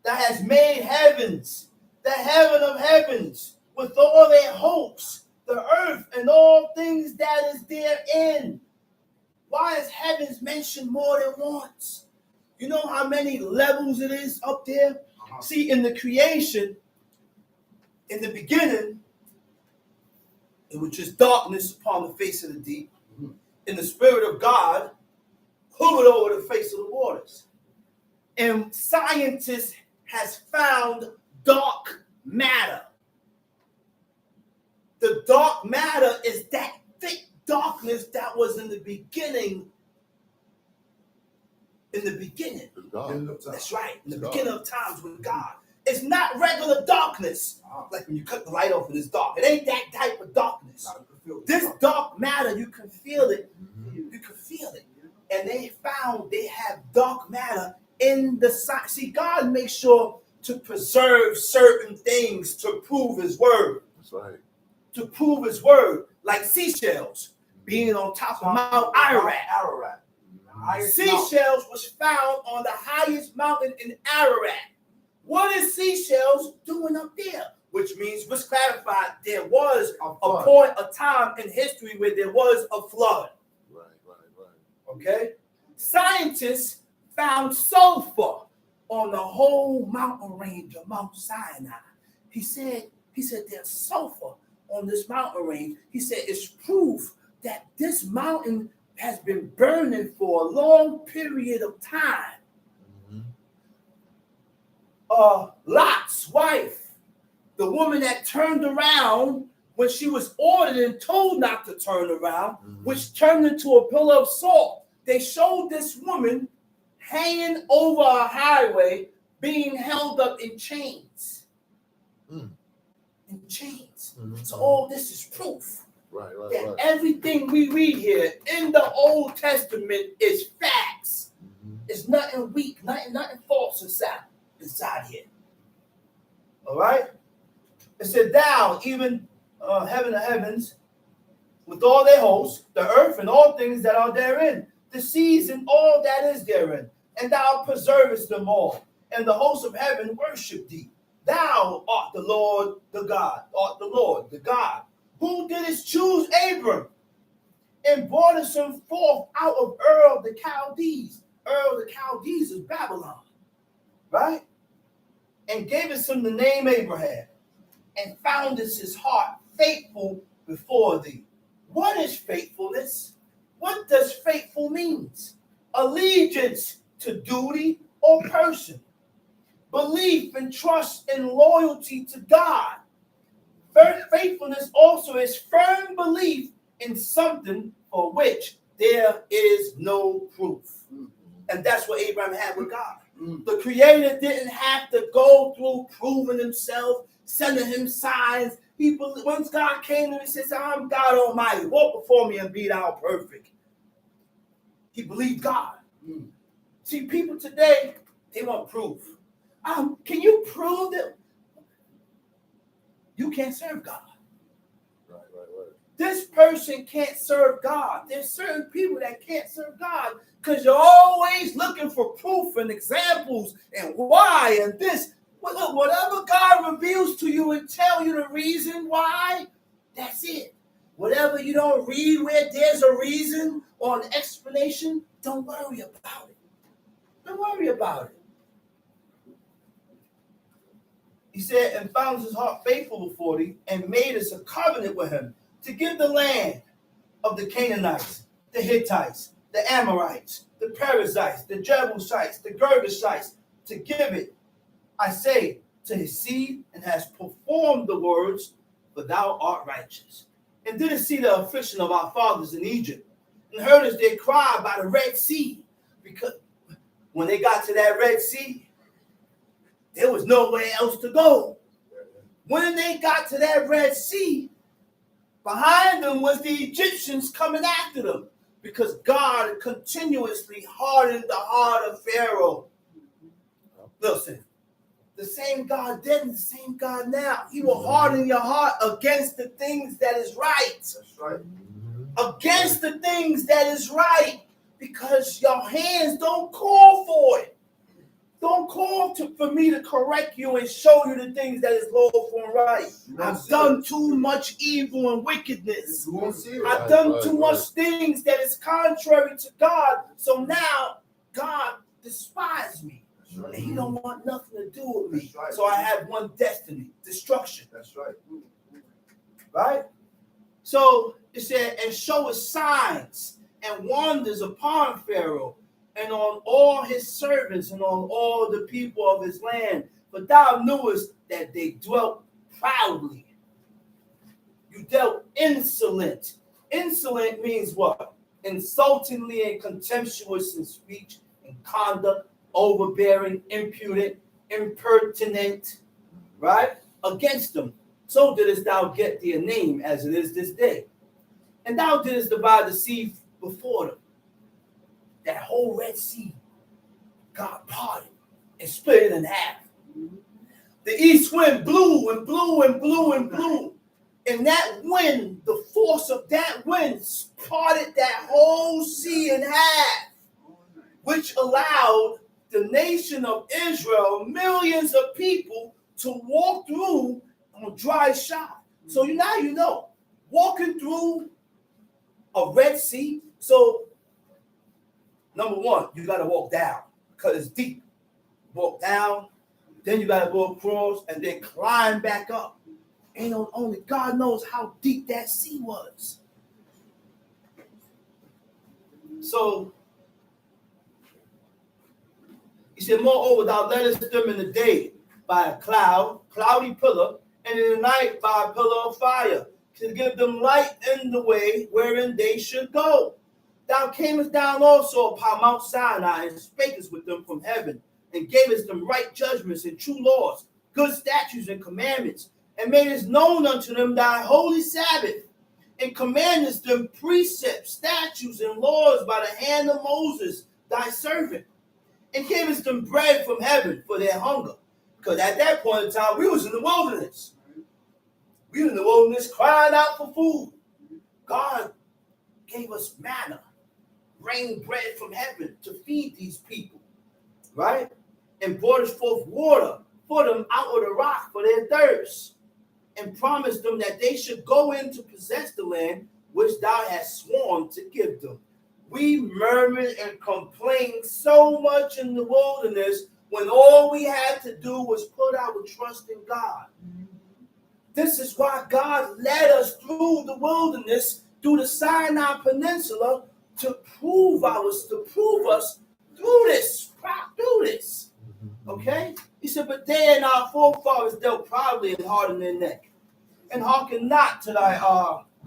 Thou hast made heavens, the heaven of heavens, with all their hosts, the earth and all things that is therein. Why is heavens mentioned more than once? You know how many levels it is up there? See, in the creation, in the beginning, it was just darkness upon the face of the deep. And the Spirit of God hovered over the face of the waters. And scientists has found dark matter. The dark matter is that thick darkness that was in the beginning. In the beginning. That's right. In the beginning of times with God. It's not regular darkness. Like when you cut the light off and it's dark. It ain't that type of darkness. This dark matter, you can feel it. You can feel it. And they found they have dark matter in the science. See, God makes sure to preserve certain things to prove his word. That's right. to prove his word, like seashells being on top of Mount Ararat. Seashells was found on the highest mountain in Ararat. What is seashells doing up there? Which means, was clarified, there was a point of time in history where there was a flood. Right. Okay? Scientists found sulfur on the whole mountain range of Mount Sinai. He said there's sulfur on this mountain range. He said it's proof that this mountain has been burning for a long period of time. Lot's wife, the woman that turned around when she was ordered and told not to turn around, which turned into a pillar of salt. They showed this woman hanging over a highway, being held up in chains. In chains. So all this is proof that everything we read here in the Old Testament is facts. It's nothing weak, nothing false inside here. All right? It said, thou, even heaven of heavens, with all their hosts, the earth and all things that are therein, the seas and all that is therein, and thou preservest them all, and the hosts of heaven worship thee. Thou art the Lord, the God, who didst choose Abram, and brought him forth out of Ur of the Chaldees. Ur of the Chaldees is Babylon, right? And gave him the name Abraham, and founded his heart faithful before thee. What is faithfulness? What does faithful means? Allegiance to duty or person. Belief and trust and loyalty to God. Faithfulness also is firm belief in something for which there is no proof. And that's what Abraham had with God. The Creator didn't have to go through proving himself, sending him signs. Once God came to him and says, I'm God Almighty, walk before me and be thou perfect. He believed God. See, people today, they want proof. Can you prove that you can't serve God? Right. This person can't serve God. There's certain people that can't serve God because you're always looking for proof and examples and why and this. Well, look, whatever God reveals to you and tell you the reason why, that's it. Whatever you don't read where there's a reason or an explanation, don't worry about it. Don't worry about it. He said, and found his heart faithful before thee, and made us a covenant with him to give the land of the Canaanites, the Hittites, the Amorites, the Perizzites, the Jebusites, the Girgashites, to give it, I say, to his seed, and has performed the words, for thou art righteous. And didn't see the affliction of our fathers in Egypt, and heard as they cried by the Red Sea, because when they got to that Red Sea, there was nowhere else to go. When they got to that Red Sea, behind them was the Egyptians coming after them, because God continuously hardened the heart of Pharaoh. Listen, the same God then, the same God now. He will harden your heart against the things that is right. That's right. Against the things that is right, because your hands don't call for it. Don't call for me to correct you and show you the things that is lawful and right. I've done too much evil and wickedness. I've done too much things that is contrary to God. So now God despises me. And he don't want nothing to do with me. Right. So I have one destiny, destruction. That's right. Right? So it said, and show us signs and wonders upon Pharaoh and on all his servants and on all the people of his land. For thou knewest that they dwelt proudly. You dealt insolent. Insolent means what? Insultingly and contemptuous in speech and conduct, overbearing, impudent, impertinent, right? Against them. So didst thou get thee a name as it is this day. And thou didst divide the sea before them. That whole Red Sea, God parted and split it in half. The east wind blew and blew and blew and blew. And that wind, the force of that wind parted that whole sea in half, which allowed the nation of Israel, millions of people, to walk through on dry shod. So now you know, walking through a Red Sea. So, number one, you got to walk down because it's deep. Walk down, then you got to go across and then climb back up. And only God knows how deep that sea was. So, he said, moreover, thou leddest them in the day by a cloudy pillar, and in the night by a pillar of fire, to give them light in the way wherein they should go. Thou camest down also upon Mount Sinai, and spakest with them from heaven, and gavest them right judgments and true laws, good statutes and commandments, and madest known unto them thy holy Sabbath, and commandest them precepts, statutes, and laws by the hand of Moses, thy servant, and gavest them bread from heaven for their hunger. Because at that point in time, we was in the wilderness. We were in the wilderness crying out for food. God gave us manna, rained bread from heaven to feed these people, right? And brought us forth water for them out of the rock for their thirst, and promised them that they should go in to possess the land which thou hast sworn to give them. We murmured and complained so much in the wilderness when all we had to do was put our trust in God. This is why God led us through the wilderness, through the Sinai Peninsula, to prove us through this. Okay? He said, but they and our forefathers dealt proudly and hardened their neck, and hearkened not to thy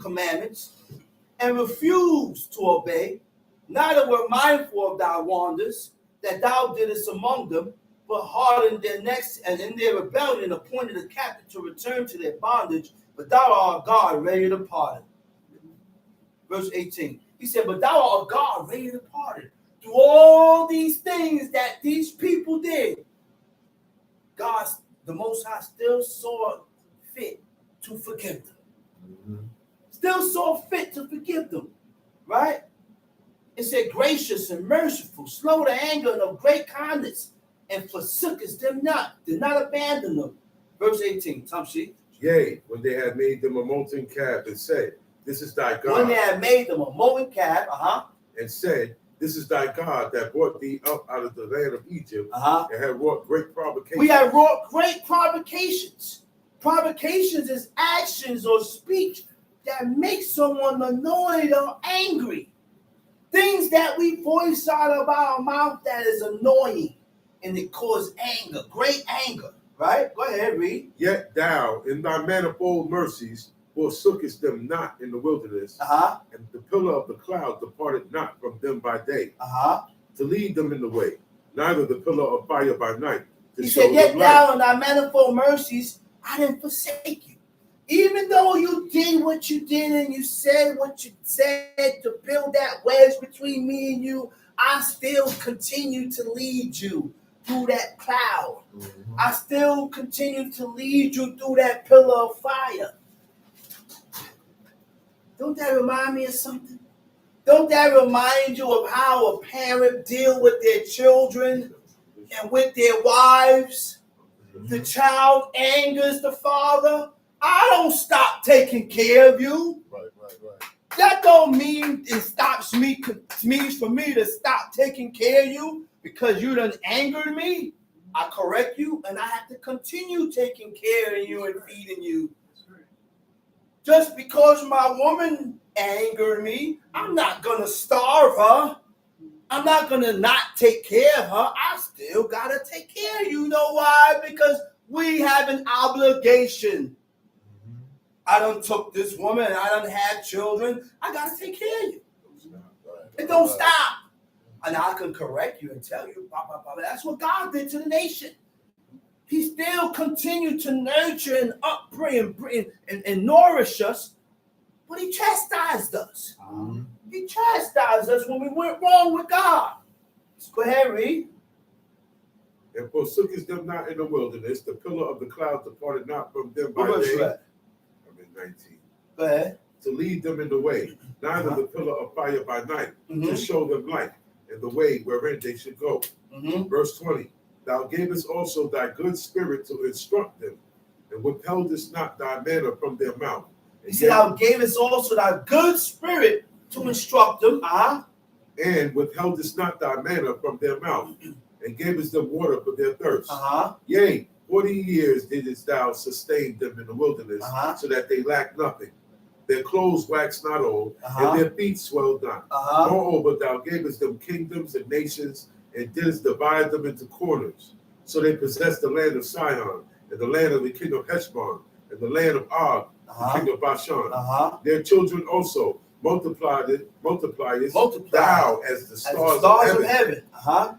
commandments, and refused to obey, neither were mindful of thy wonders that thou didst among them, but hardened their necks, and in their rebellion appointed a captive to return to their bondage, but thou art a God ready to pardon. Verse 18, he said, but thou art a God ready to pardon. Through all these things that these people did, God, the Most High, still saw fit to forgive them. Still saw fit to forgive them, right? It said, gracious and merciful, slow to anger, and of great kindness, and forsookest them not, did not abandon them. Verse 18, Tamshi. Yea, when they had made them a molten calf, and said, this is thy God. When they had made them a molten calf, and said, this is thy God that brought thee up out of the land of Egypt, and had wrought great provocations. We have wrought great provocations. Provocations is actions or speech that make someone annoyed or angry. Things that we voice out of our mouth that is annoying, and it causes anger, great anger, right? Go ahead, read. Yet thou, in thy manifold mercies, forsookest them not in the wilderness, and the pillar of the cloud departed not from them by day, to lead them in the way, neither the pillar of fire by night. He said, yet thou, in thy manifold mercies, I didn't forsake you. Even though you did what you did and you said what you said to build that wedge between me and you, I still continue to lead you through that cloud. I still continue to lead you through that pillar of fire. Don't that remind me of something? Don't that remind you of how a parent deal with their children and with their wives? The child angers the father. I don't stop taking care of you. Right. That don't mean it means for me to stop taking care of you because you done angered me. I correct you, and I have to continue taking care of you and feeding you. Just because my woman angered me, I'm not going to starve her. I'm not going to not take care of her. I still got to take care of you. You know why? Because we have an obligation. I done took this woman and I done had children. I got to take care of you. It don't stop. And I can correct you and tell you, blah, blah, blah. That's what God did to the nation. He still continued to nurture and upbring and nourish us, but he chastised us. He chastised us when we went wrong with God. Let's go ahead, read. And forsookest them not in the wilderness, the pillar of the cloud departed not from them by day. in 19. Go ahead. To lead them in the way, neither the pillar of fire by night, to show them light in the way wherein they should go. Verse 20, thou gavest also thy good spirit to instruct them, and withheldest not thy manna from their mouth. He said, thou gavest also thy good spirit to instruct them. And withheldest not thy manna from their mouth, and gavest them water for their thirst. Yea, 40 years didst thou sustain them in the wilderness, so that they lack nothing. Their clothes waxed not old, and their feet swelled not. Moreover, thou gavest them kingdoms and nations, and didst divide them into corners. So they possessed the land of Sihon, and the land of the king of Heshbon, and the land of Og, the king of Bashan. Their children also multiplied thou as the stars of heaven.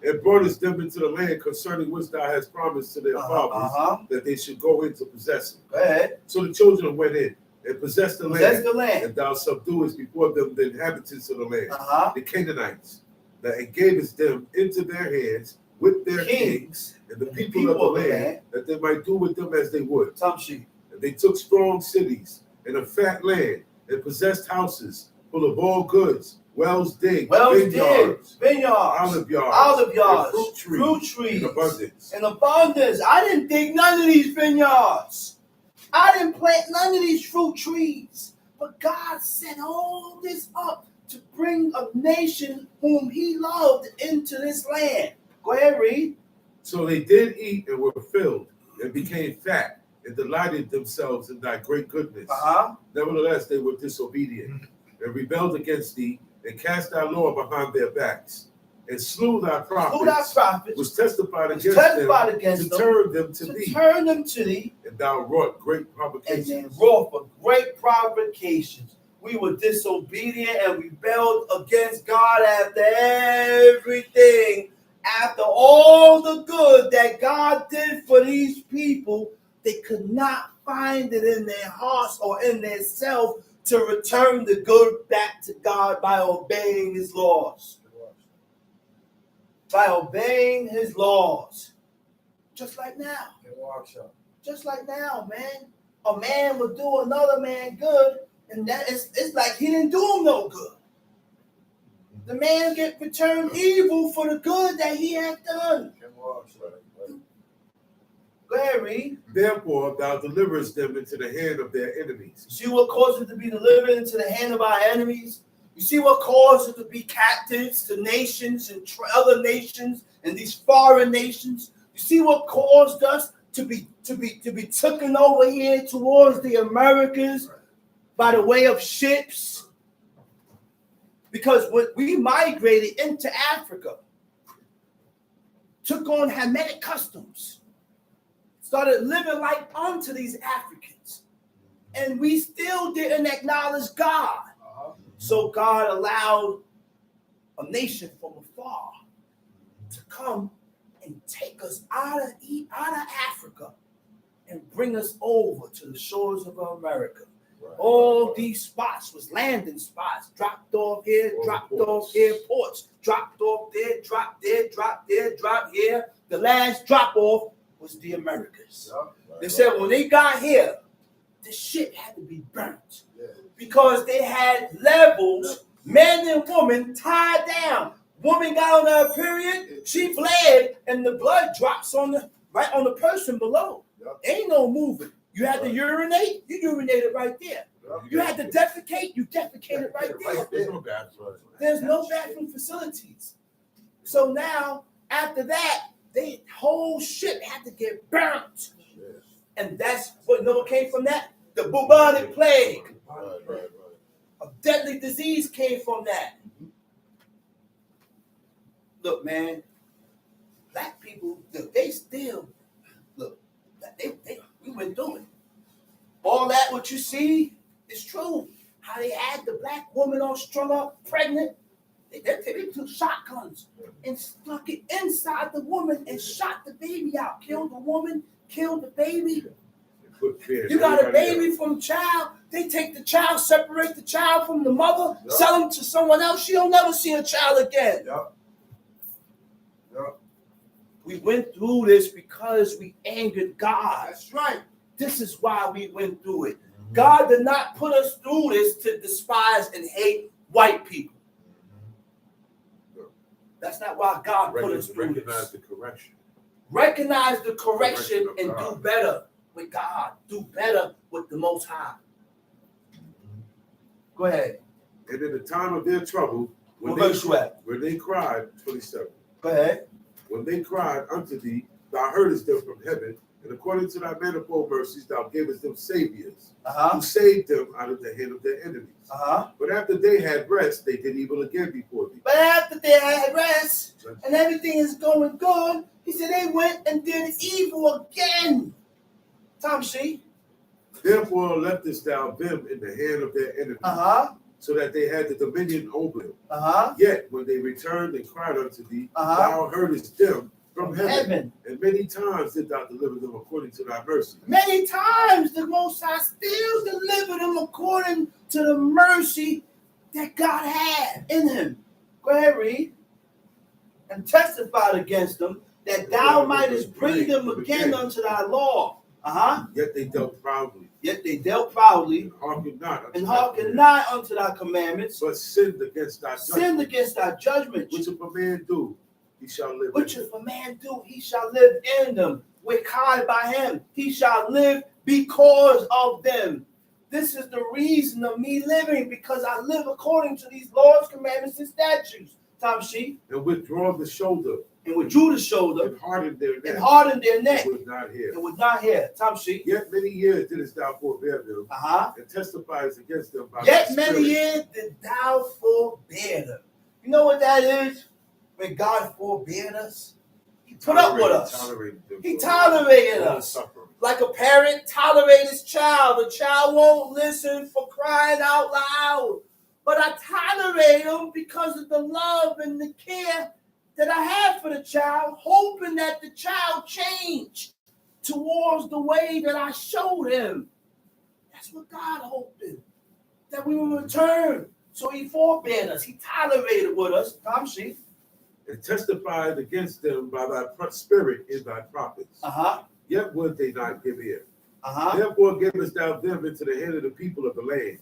And broughtest them into the land concerning which thou hast promised to their fathers, that they should go in to possess it. Go ahead. So the children went in and possessed the land, and thou subduest before them the inhabitants of the land, the Canaanites, and gavest them into their hands with their kings and the people of the land, that they might do with them as they would. And they took strong cities and a fat land, and possessed houses full of all goods, wells digged, vineyards, olive yards, fruit trees in abundance. I didn't dig none of these vineyards. I didn't plant none of these fruit trees. But God set all this up to bring a nation whom he loved into this land. Go ahead, read. So they did eat and were filled and became fat and delighted themselves in thy great goodness. Nevertheless, they were disobedient and rebelled against thee and cast thy law behind their backs and slew thy prophets, was testified against them, to turn them to thee. And thou wrought great provocations. And then wrought for great provocations. We were disobedient and rebelled against God after everything. After all the good that God did for these people, they could not find it in their hearts or in their self to return the good back to God by obeying his laws. By obeying his laws. Just like now. Just like now, man. A man would do another man good, and that is, it's like he didn't do him no good. The man get returned evil for the good that he had done. Go ahead, read. Therefore, thou deliverest them into the hand of their enemies. See what caused it to be delivered into the hand of our enemies? You see what caused it to be captives to nations and other nations and these foreign nations? You see what caused us to be taken over here towards the Americas by the way of ships? Because when we migrated into Africa, took on Hamitic customs, started living like unto these Africans, and we still didn't acknowledge God. So God allowed a nation from afar to come and take us out of Africa and bring us over to the shores of America. All these spots was landing spots, dropped off here, dropped off here, ports, dropped off there, dropped there, dropped there, dropped here. The last drop off was the Americas. They said when they got here, the shit had to be burnt. Because they had levels, men and women tied down. Woman got on her period, she bled, and the blood drops right on the person below. Ain't no moving. You had to urinate, you urinated right there. You had to defecate, you defecated right there. There's no bathroom facilities. So now, after that, the whole shit had to get burnt. And that's what came from that? The bubonic plague. A deadly disease came from that. Look, man, black people, they still, look, we went through it. All that what you see is true. How they had the black woman all strung up, pregnant. They took shotguns and stuck it inside the woman and shot the baby out. Killed the woman, killed the baby. You got a baby from child. They take the child, separate the child from the mother, sell him to someone else. She'll never see a child again. We went through this because we angered God. That's right. This is why we went through it. God did not put us through this to despise and hate white people. That's not why God put us through this. Recognize the correction. Recognize the correction and God. do better with God. Do better with the Most High. Go ahead. And in the time of their trouble, when they cried, 27. Go ahead. When they cried unto thee, thou heardest them from heaven, and according to thy manifold mercies, thou gavest them saviors, who saved them out of the hand of their enemies. But after they had rest, they did evil again before thee. But after they had rest, and everything is going good, he said they went and did evil again. Tom C. Therefore leftest thou them in the hand of their enemies, so that they had the dominion over them. Yet when they returned and cried unto thee, thou heardest them from heaven. And many times did thou deliver them according to thy mercy. Many times the Most High still delivered them according to the mercy that God had in him. Go ahead, read. And testified against them that thou mightest bring them again unto thy law. Yet they dealt proudly. And hearkened not unto thy commandments. But sinned against thy judgment. Which if a man do, he shall live. He shall live in them. We're called by him. He shall live because of them. This is the reason of me living, because I live according to these laws, commandments, and statutes. Tom Sheep. And withdraw the shoulder. And withdrew the shoulder. And hardened their neck. And would not hear. Tom Sheep. Yet many years didst thou forbear them. And testifies against them by Yet many years did thou forbear them. You know what that is? When God forbade us, he put up with us. He tolerated us. Like a parent tolerates his child. The child won't listen for crying out loud. But I tolerate him because of the love and the care that I have for the child, hoping that the child change towards the way that I showed him. That's what God hoped in, that we will return. So he forbade us. He tolerated with us. Tom Sheep. And testified against them by thy spirit in thy prophets. Yet would they not give ear. Therefore givest thou them into the hand of the people of the land.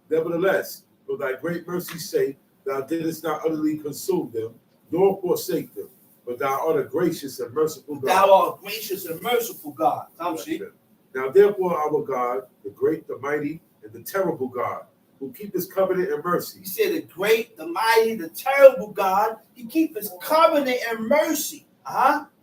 Nevertheless, for thy great mercy's sake, thou didst not utterly consume them, nor forsake them, but thou art a gracious and merciful God. Thou art gracious and merciful God. Now therefore our God, the great, the mighty, and the terrible God, who keep his covenant and mercy. He said the great, the mighty, the terrible God, he keep his covenant and mercy.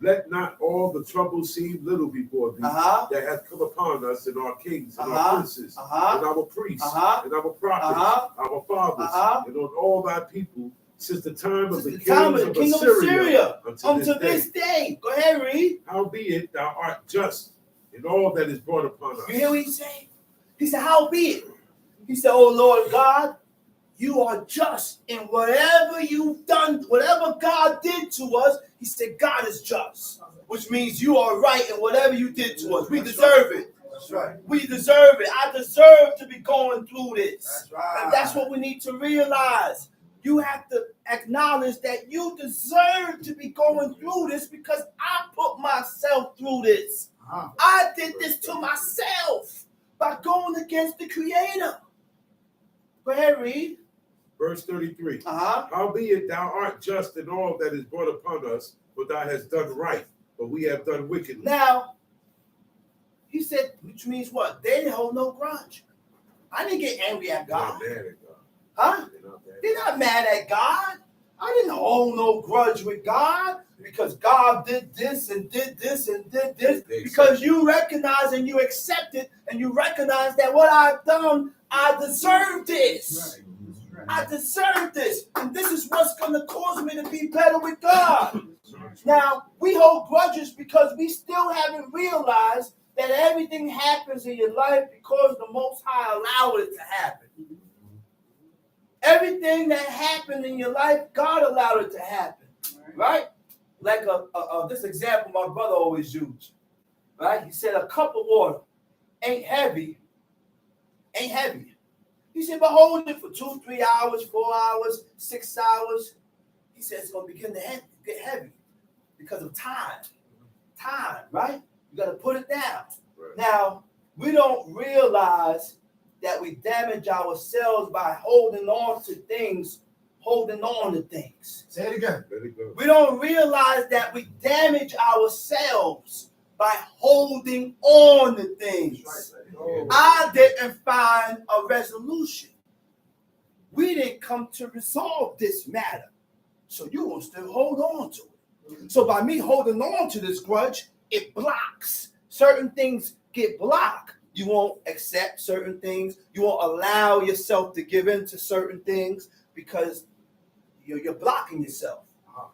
Let not all the trouble seem little before thee that hath come upon us and our kings and our princes and our priests and our prophets, our fathers, and on all thy people since the time of the king of Assyria unto this day. Go ahead, read. Howbeit thou art just in all that is brought upon us. You hear what he said? He said, howbeit. He said, oh Lord God, you are just in whatever you've done, whatever God did to us. He said, God is just, which means you are right in whatever you did to us. We deserve it. That's right. We deserve it. I deserve to be going through this. That's right. And that's what we need to realize. You have to acknowledge that you deserve to be going through this because I put myself through this. I did this to myself by going against the Creator. Go ahead, read. Verse 33. Howbeit thou art just in all that is brought upon us, for thou hast done right, but we have done wickedly. Now, he said, which means what? They didn't hold no grudge. I didn't get angry at God. They're not mad at God. Huh? They're not mad at God. I didn't hold no grudge with God because God did this and did this and did this. Because you recognize and you accept it and you recognize that what I've done, I deserve this. I deserve this. And this is what's going to cause me to be better with God. Now, we hold grudges because we still haven't realized that everything happens in your life because the Most High allowed it to happen. Everything that happened in your life, God allowed it to happen. Right? Like this example my brother always used. Right? He said a cup of water ain't heavy. He said, but hold it for 2, 3 hours, 4 hours, 6 hours. He said it's going to begin to get heavy because of time. Time, right? You got to put it down. Right. Now, We don't realize that we damage ourselves by holding on to things. Say it again. Very good. We don't realize that we damage ourselves by holding on to things. Oh. I didn't find a resolution. We didn't come to resolve this matter. So you will still hold on to it. So by me holding on to this grudge, it blocks. Certain things get blocked. You won't accept certain things. You won't allow yourself to give in to certain things because you're blocking yourself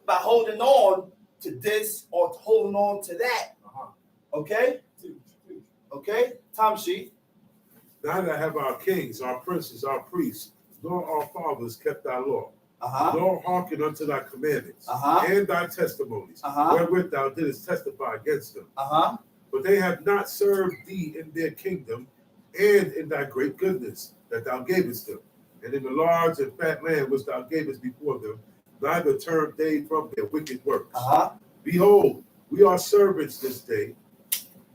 by holding on to this or holding on to that. Okay? Okay? Time sheet. Neither have our kings, our princes, our priests, nor our fathers kept thy law, nor hearkened unto thy commandments and thy testimonies, wherewith thou didst testify against them. But they have not served thee in their kingdom and in thy great goodness that thou gavest them, and in the large and fat land which thou gavest before them, neither turned they from their wicked works. Behold, we are servants this day,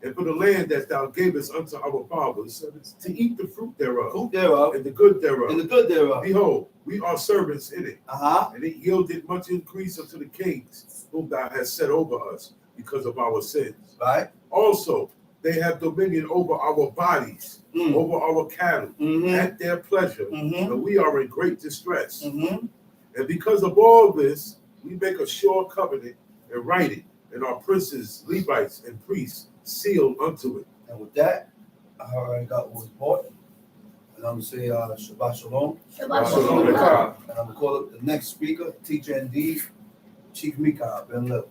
and for the land that thou gavest unto our fathers, to eat the fruit thereof, and the good thereof. Behold, we are servants in it, and it yielded much increase unto the kings whom thou hast set over us because of our sins. Right. Also, they have dominion over our bodies, over our cattle, at their pleasure, and we are in great distress. And because of all this, we make a sure covenant and write it, and our princes, Levites, and priests seal unto it. And with that, I already got what was bought. And I'm going to say Shabbat Shalom. Shabbat Shalom. And I'm going to call up the next speaker, teacher indeed, Chief Mika Ben Lip.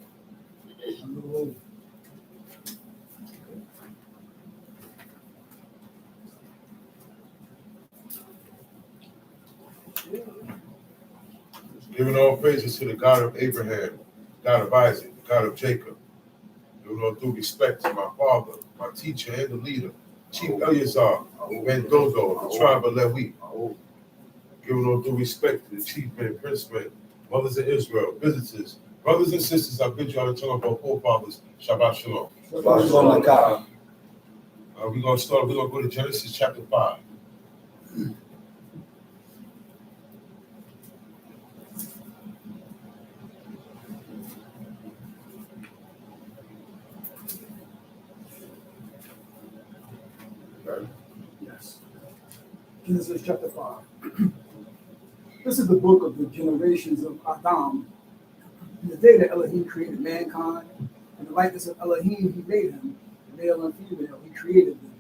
Giving all praises to the God of Abraham, God of Isaac, God of Jacob. Giving all due respect to my father, my teacher, and the leader, Chief Eleazar, Ben Dodo, the tribe of Lewi. Giving all due respect to the chief men, princemen, mothers of Israel, visitors, brothers and sisters. I bid you on the tongue of our forefathers. Shabbat Shalom. Shabbat Shalom. We're going to go to Genesis chapter 5. Yes. Genesis chapter 5. This is the book of the generations of Adam. In the day that Elohim created mankind, in the likeness of Elohim, he made him, male and female, he created them,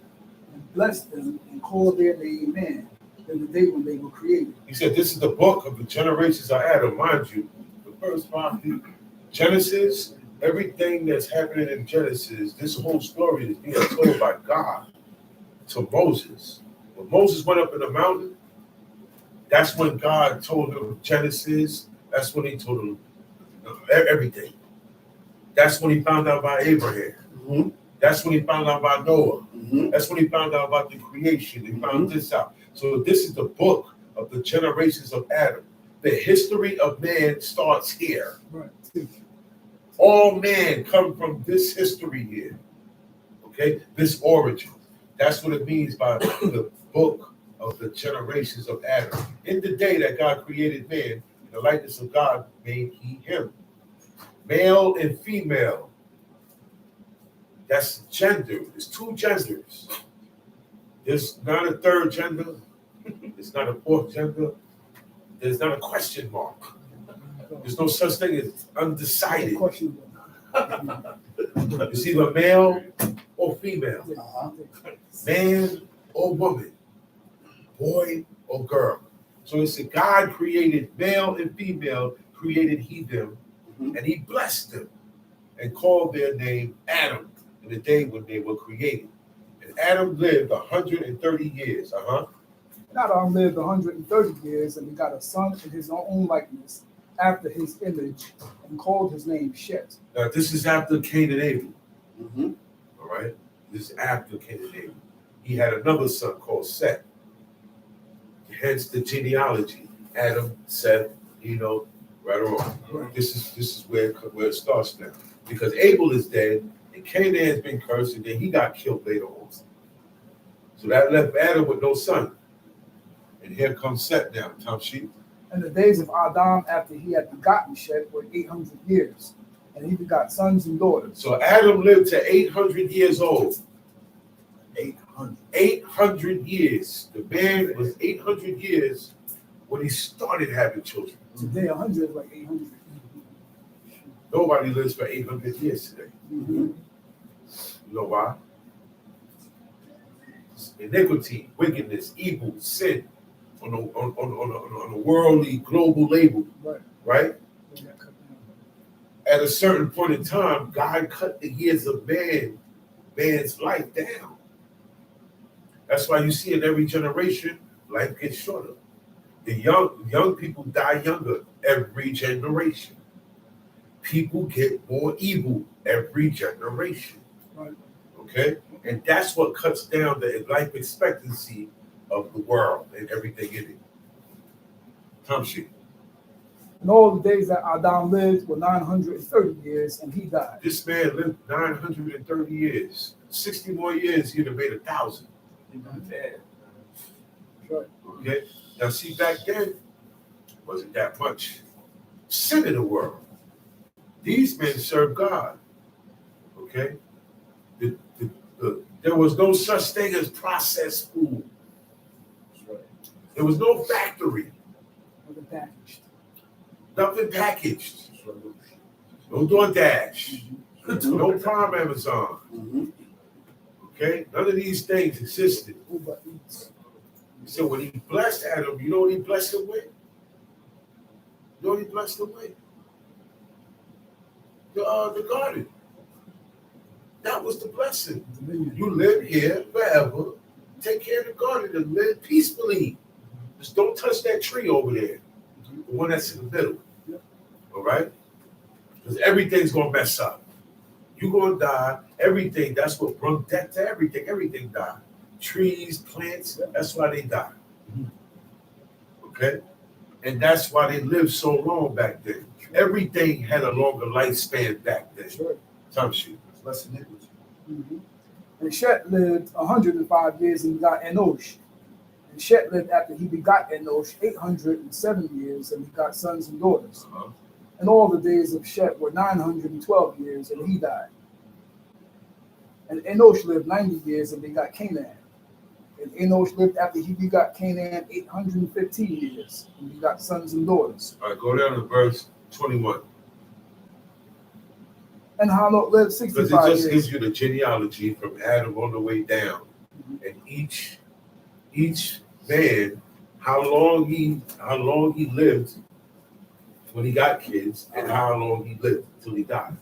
and blessed them, and called their name man, in the day when they were created. He said, this is the book of the generations of Adam. Mind you, the first 5 people. Genesis, everything that's happening in Genesis, this whole story is being told by God to Moses. When Moses went up in the mountain, that's when God told him Genesis. That's when he told him everything. That's when he found out about Abraham. That's when he found out about Noah. That's when he found out about the creation. He found this out. So this is the book of the generations of Adam. The history of man starts here. Right. All men come from this history here. Okay? This origin. That's what it means by the book of the generations of Adam. In the day that God created man, in the likeness of God made he him. Male and female. That's gender. There's 2 genders. There's not a third gender. There's not a 4th gender. There's not a question mark. There's no such thing as undecided. It's either male or female. Man or woman. Boy or girl. So it's that God created male and female, created he them, and he blessed them and called their name Adam in the day when they were created. And Adam lived 130 years. Adam lived 130 years, and he got a son in his own likeness, after his image, and called his name Shet. Now this is after Cain and Abel. All right? This is after Cain and Abel. He had another son called Seth. Hence the genealogy. Adam, Seth, right or wrong. Right. This is where it starts now. Because Abel is dead, and Canaan has been cursed, and then he got killed later on. So that left Adam with no son. And here comes Seth now, Tom Sheep. And the days of Adam after he had begotten Shet were 800 years, and he begot sons and daughters. So Adam lived to 800 years old. 800. 800 years. The man was 800 years when he started having children. Today, 100 is like 800. Nobody lives for 800 years today. Mm-hmm. You know why? Iniquity, wickedness, evil, sin on a worldly, global label, right? At a certain point in time, God cut the years of man's life down. That's why you see in every generation, life gets shorter. The young people die younger every generation. People get more evil every generation. Right. Okay? And that's what cuts down the life expectancy of the world and everything in it. Tom Sheep. And all the days that Adam lived were 930 years, and he died. This man lived 930 years. 60 more years, he'd have made 1,000. Right. Okay? Now, see, back then, wasn't that much sin in the world. These men served God. Okay? There was no such thing as processed food. There was no factory. Nothing packaged. Nothing packaged. No DoorDash. No Prime Amazon. Okay? None of these things existed. Uber Eats. So when he blessed Adam, you know what he blessed him with? You know what he blessed him with? The garden. That was the blessing. You live here forever. Take care of the garden and live peacefully. Just don't touch that tree over there. The one that's in the middle. All right? Because everything's going to mess up. You're going to die. Everything. That's what brought death to everything. Everything died. Trees, plants, that's why they die. Okay? And that's why they lived so long back then. Everything had a longer lifespan back then. Time shoot. Less iniquity. Mm-hmm. And Shet lived 105 years and begot Enosh. And Shet lived after he begot Enosh 807 years and begot sons and daughters. And all the days of Shet were 912 years, and he died. And Enosh lived 90 years and begot Canaan. And Enosh lived after he begot Canaan 815 years and begot sons and daughters. All right, go down to verse 21. And Hanok lived Because 65 it just years. gives you the genealogy from Adam on the way down. And each man, how long he lived when he got kids and how long he lived until he died.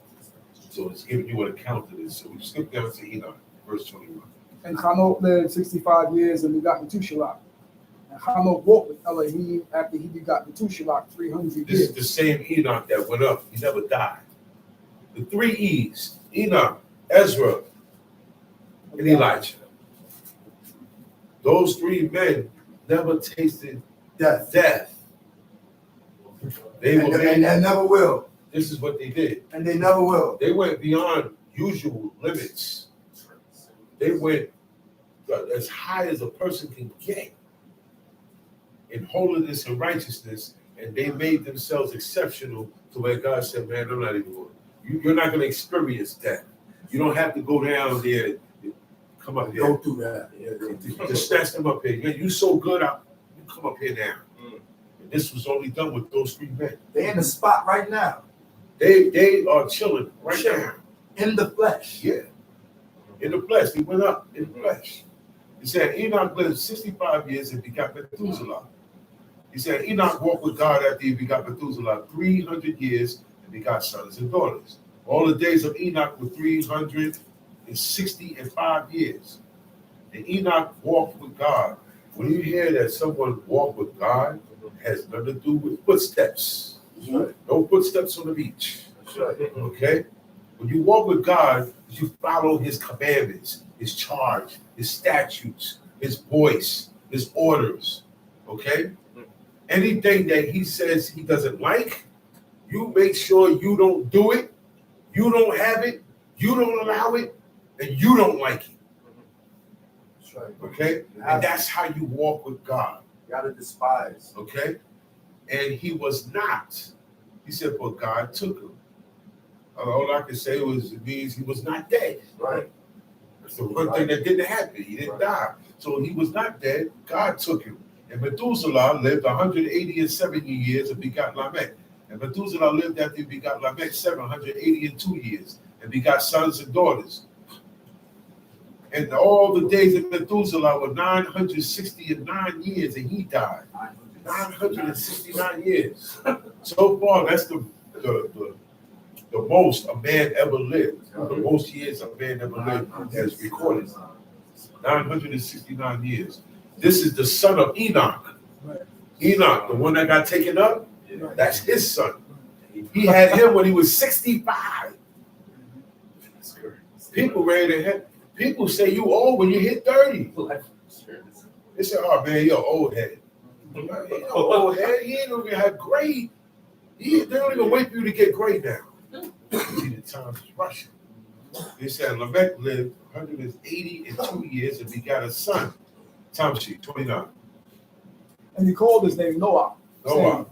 So it's giving you an account of this. So we skip down to Enoch, verse 21. And Hanok lived 65 years and begot Methuselah. And Hanok walked with Elohim after he begot Methuselah 300 This years. is the same Enoch that went up. He never died. The three E's, Enoch, Ezra, and Elijah. Those three men never tasted death. They were And they never will. This is what they did. And they never will. They went beyond usual limits. They went as high as a person can get in holiness and righteousness, and they made themselves exceptional to where God said, man, I'm not even going. You're not going to experience that. You don't have to go down there, come up here. Don't do that. Just snatch them up here. You so good, you come up here now. And this was only done with those three men. They're in the spot right now. They are chilling right now. In the flesh. Yeah. In the flesh. They went up in the flesh. He said Enoch lived 65 years and begot Methuselah. He said Enoch walked with God after he begot Methuselah 300 years and begot sons and daughters. All the days of Enoch were 365 years. And Enoch walked with God. When you hear that someone walked with God, it has nothing to do with footsteps. Right. No footsteps on the beach. Okay? When you walk with God, you follow his commandments, his charge, his statutes, his voice, his orders. Okay? Anything that he says he doesn't like, you make sure you don't do it, you don't have it, you don't allow it, and you don't like it. That's right. Okay? And that's how you walk with God. You gotta despise. Okay? And he was not. He said, but God took him. All I can say was it means he was not dead. Right. That's the one thing that didn't happen. He didn't die. So he was not dead. God took him. And Methuselah lived 180 years and begot Lamech. And Methuselah lived after he begot Lamech 782 years and begot sons and daughters. And all the days of Methuselah were 969 years, and he died. 969 years. So far, that's the most a man ever lived. The most years a man ever lived as recorded. 969 years. This is the son of Enoch. Enoch, the one that got taken up, that's his son. He had him when he was 65. People ready to hit. People say you old when you hit 30. They say, oh man, you're an old head. You're old head. He ain't even had grade. They don't even wait for you to get grade now. See, the time is rushing. They said Lamech lived 182 years and begot a son. Time sheet 29. And he called his name Noah. Noah. Saying,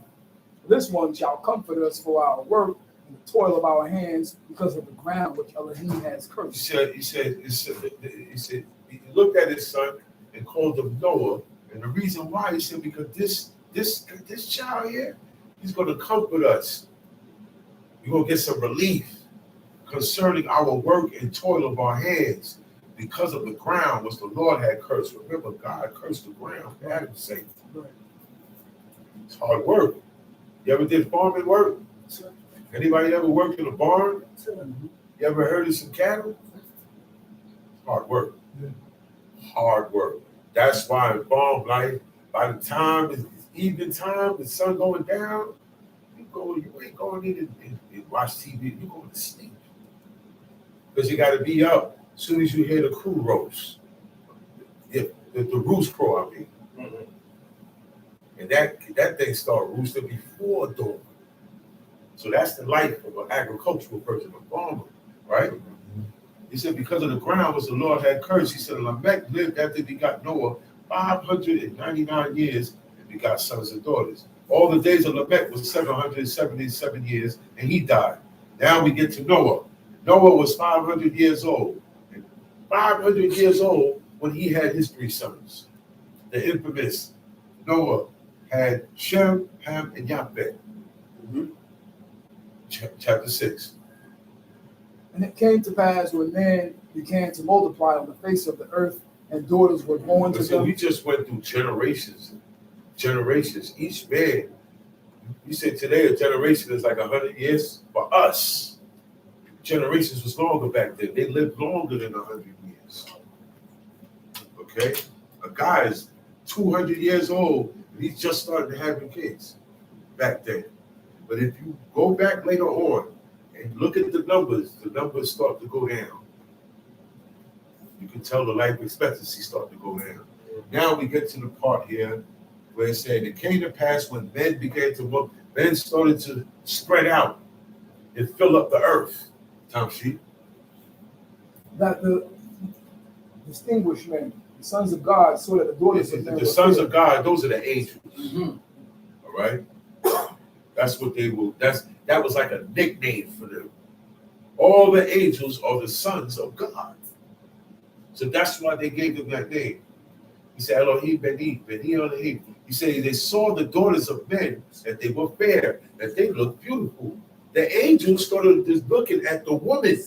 this one shall comfort us for our work and the toil of our hands because of the ground which Elohim has cursed. He said, he looked at his son and called him Noah. And the reason why, he said, because this child here, he's going to comfort us. You're going to get some relief concerning our work and toil of our hands because of the ground which the Lord had cursed. Remember, God cursed the ground for Adam's sake. It's hard work. You ever did farming work? Anybody ever worked in a barn? You ever herded some cattle? Hard work. Hard work. That's why in farm life, by the time it's evening time, the sun going down, you ain't going in and watch TV. You're going to sleep. Because you got to be up as soon as you hear the crew roast. The roost crow, I mean. And that thing start roosting before dawn. So that's the life of an agricultural person, a farmer, right? He said, because of the ground which the Lord had cursed, he said, Lamech lived after he begot Noah 599 years and begot sons and daughters. All the days of Lamech was 777 years, and he died. Now we get to Noah. Noah was 500 years old. And 500 years old when he had his three sons. The infamous Noah had Shem, Ham, and Japheth. Chapter 6. And it came to pass when men began to multiply on the face of the earth, and daughters were born to So them. we just went through generations. Generations. Each man, you said today a generation is like 100 years. For us, generations was longer back then. They lived longer than 100 years. Okay? A guy is 200 years old, and he's just starting to have kids back then. But if you go back later on and look at the numbers start to go down. You can tell the life expectancy start to go down. Now we get to the part here where it said, it came to pass when men began to look, men started to spread out and fill up the earth. Tom sheet. That the distinguished men, the sons of God, saw that the daughters of men The sons of God, those are the angels. All right? That's what they will, that was like a nickname for them. All the angels are the sons of God. So that's why they gave them that name. He said, Elohim Beni, Beni Elohim. He said they saw the daughters of men, that they were fair, that they looked beautiful. The angels started just looking at the woman,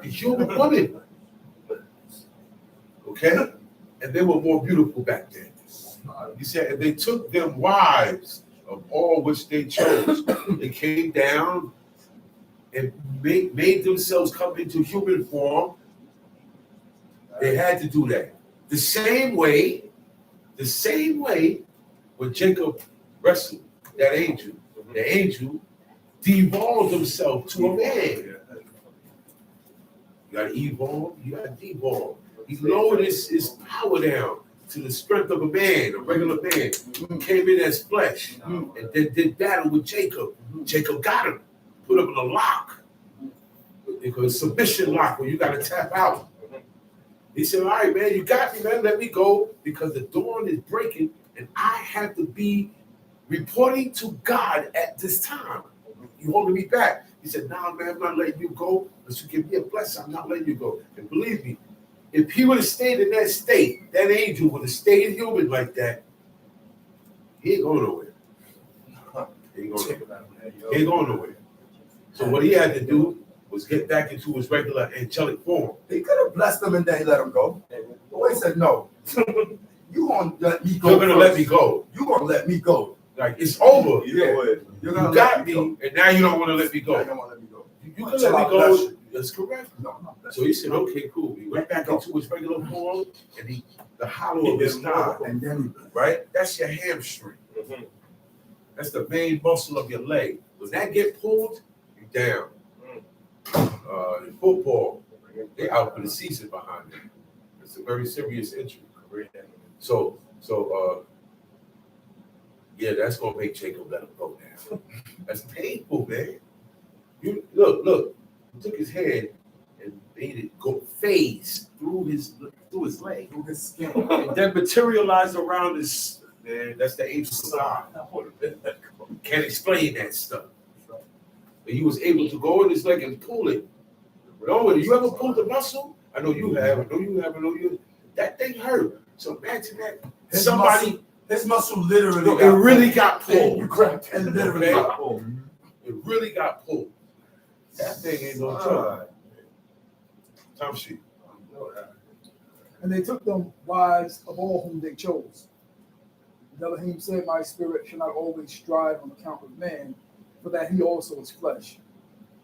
the human woman. Okay? And they were more beautiful back then. He said, and they took them wives of all which they chose. They came down and made themselves come into human form. They had to do that. The same way when Jacob wrestled that angel, the angel devolved himself to a man. You got to evolve, you got to devolve. He lowered his power down to the strength of a man, a regular man. He came in as flesh and then did battle with Jacob. Jacob got him, put him in a lock. Because submission lock where you got to tap out. He said, all right, man, you got me, man. Let me go because the dawn is breaking and I have to be reporting to God at this time. You holding me back. He said, nah, man, I'm not letting you go. Unless you give me a blessing, I'm not letting you go. And believe me, if he would have stayed in that state, that angel would have stayed human like that, he ain't going nowhere. He ain't going nowhere. He ain't going nowhere. So what he had to do was get back into his regular angelic form. He could have blessed them and then he let him go. But he said, no. You gonna let me go. You're gonna first. let me go. You gonna let me go. Like it's over. You're You gonna got let me, go. and now you don't want to let me Now you go. don't want to let me go. You can Until let I me bless go. you. That's correct. No, I'm not So he said, okay, cool. He went back into his regular form, and the hollow of his thigh, and then right? That's your hamstring. That's the main muscle of your leg. When that get pulled, you down. In football, they out for the season behind it. It's a very serious injury. So, yeah, that's gonna make Jacob let him go now. That's painful, man. You look. He took his hand and made it go phase through his leg, through his skin. and then materialize around his. Man, that's the angel of God. Can't explain that stuff. But he was able to go in his leg and pull it. No, you ever pulled a muscle? I know you have. I know you. That thing hurt. So imagine that. His muscle literally. No, it really got pulled. You grabbed it. Literally got pulled. It really got pulled. That thing ain't no joke. Time sheet. And they took them wives of all whom they chose. And Elohim said, my spirit shall not always strive on account of man, for that he also is flesh.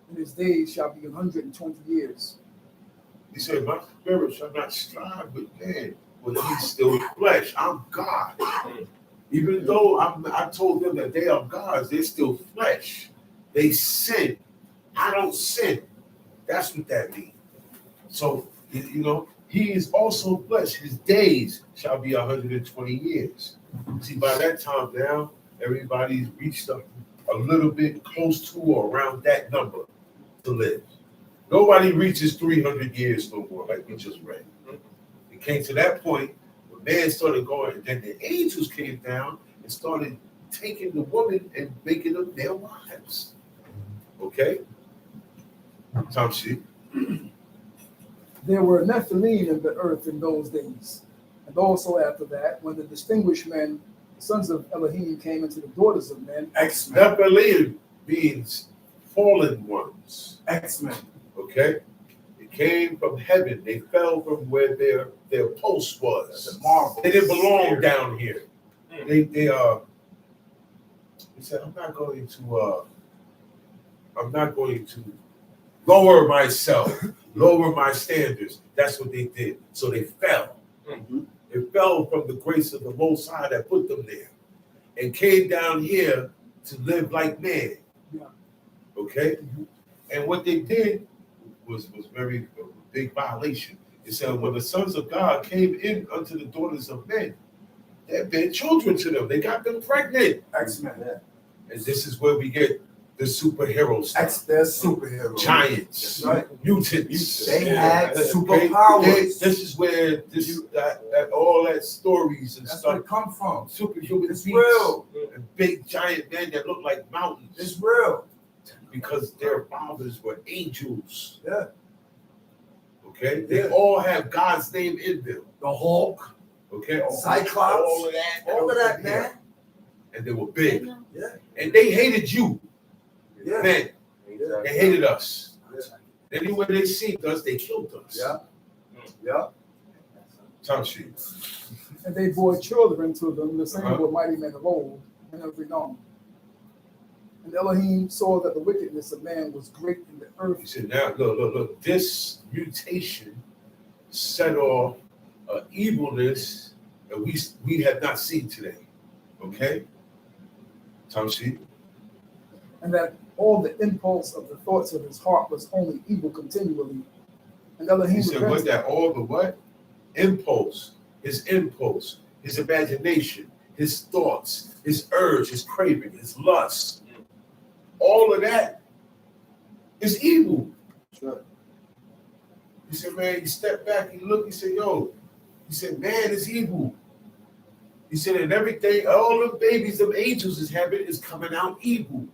And his days shall be 120 years. He said, my spirit shall not strive with man, but he's still flesh. I'm God. Even though I told them that they are gods, they're still flesh. They sin. I don't sin. That's what that means. So, he is also flesh. His days shall be 120 years. See, by that time now, everybody's reached up a little bit close to or around that number to live. Nobody reaches 300 years no more, like we just read. It came to that point when man started going, and then the angels came down and started taking the woman and making them their wives. Okay? Tom sheet. There were Nephilim in the earth in those days. And also after that, when the distinguished men, the sons of Elohim, came into the daughters of men. X-Men. Nephilim means fallen ones. X-Men. Okay? It came from heaven. They fell from where their post was. They didn't belong down here. They said, I'm not going to lower myself, lower my standards. That's what they did. So they fell. They fell from the grace of the Most High that put them there and came down here to live like man. Okay? And what they did was very big violation. It said when the sons of God came in unto the daughters of men, they bare children to them. They got them pregnant. X-Men. And this is where we get the superhero stuff. They're superheroes. Giants, mutants. They had superpowers. This is where that all that stories and That's stuff where it come from. Superhuman It's beings real. and big giant men that look like mountains. It's real. Because their fathers were angels. Yeah. Okay? They all have God's name in them. The Hulk. Okay? Cyclops. All of that, man. And they were big. Yeah. And they hated you. Yeah. Men. They hated us. Anywhere they seen us, they killed us. Yeah. Time sheet. And they bore children to them, the same were mighty men of old, and of renown. And Elohim saw that the wickedness of man was great in the earth. He said, now, look. This mutation set off evilness that we have not seen today. Okay? Time sheet. And that all the impulse of the thoughts of his heart was only evil continually. And Elohim He said, what that? All the what? Impulse, his imagination, his thoughts, his urge, his craving, his lust. All of that is evil. Sure. He said, man, he stepped back, he looked, he said, yo, he said, man is evil. He said, and everything, all the babies of angels is having is coming out evil.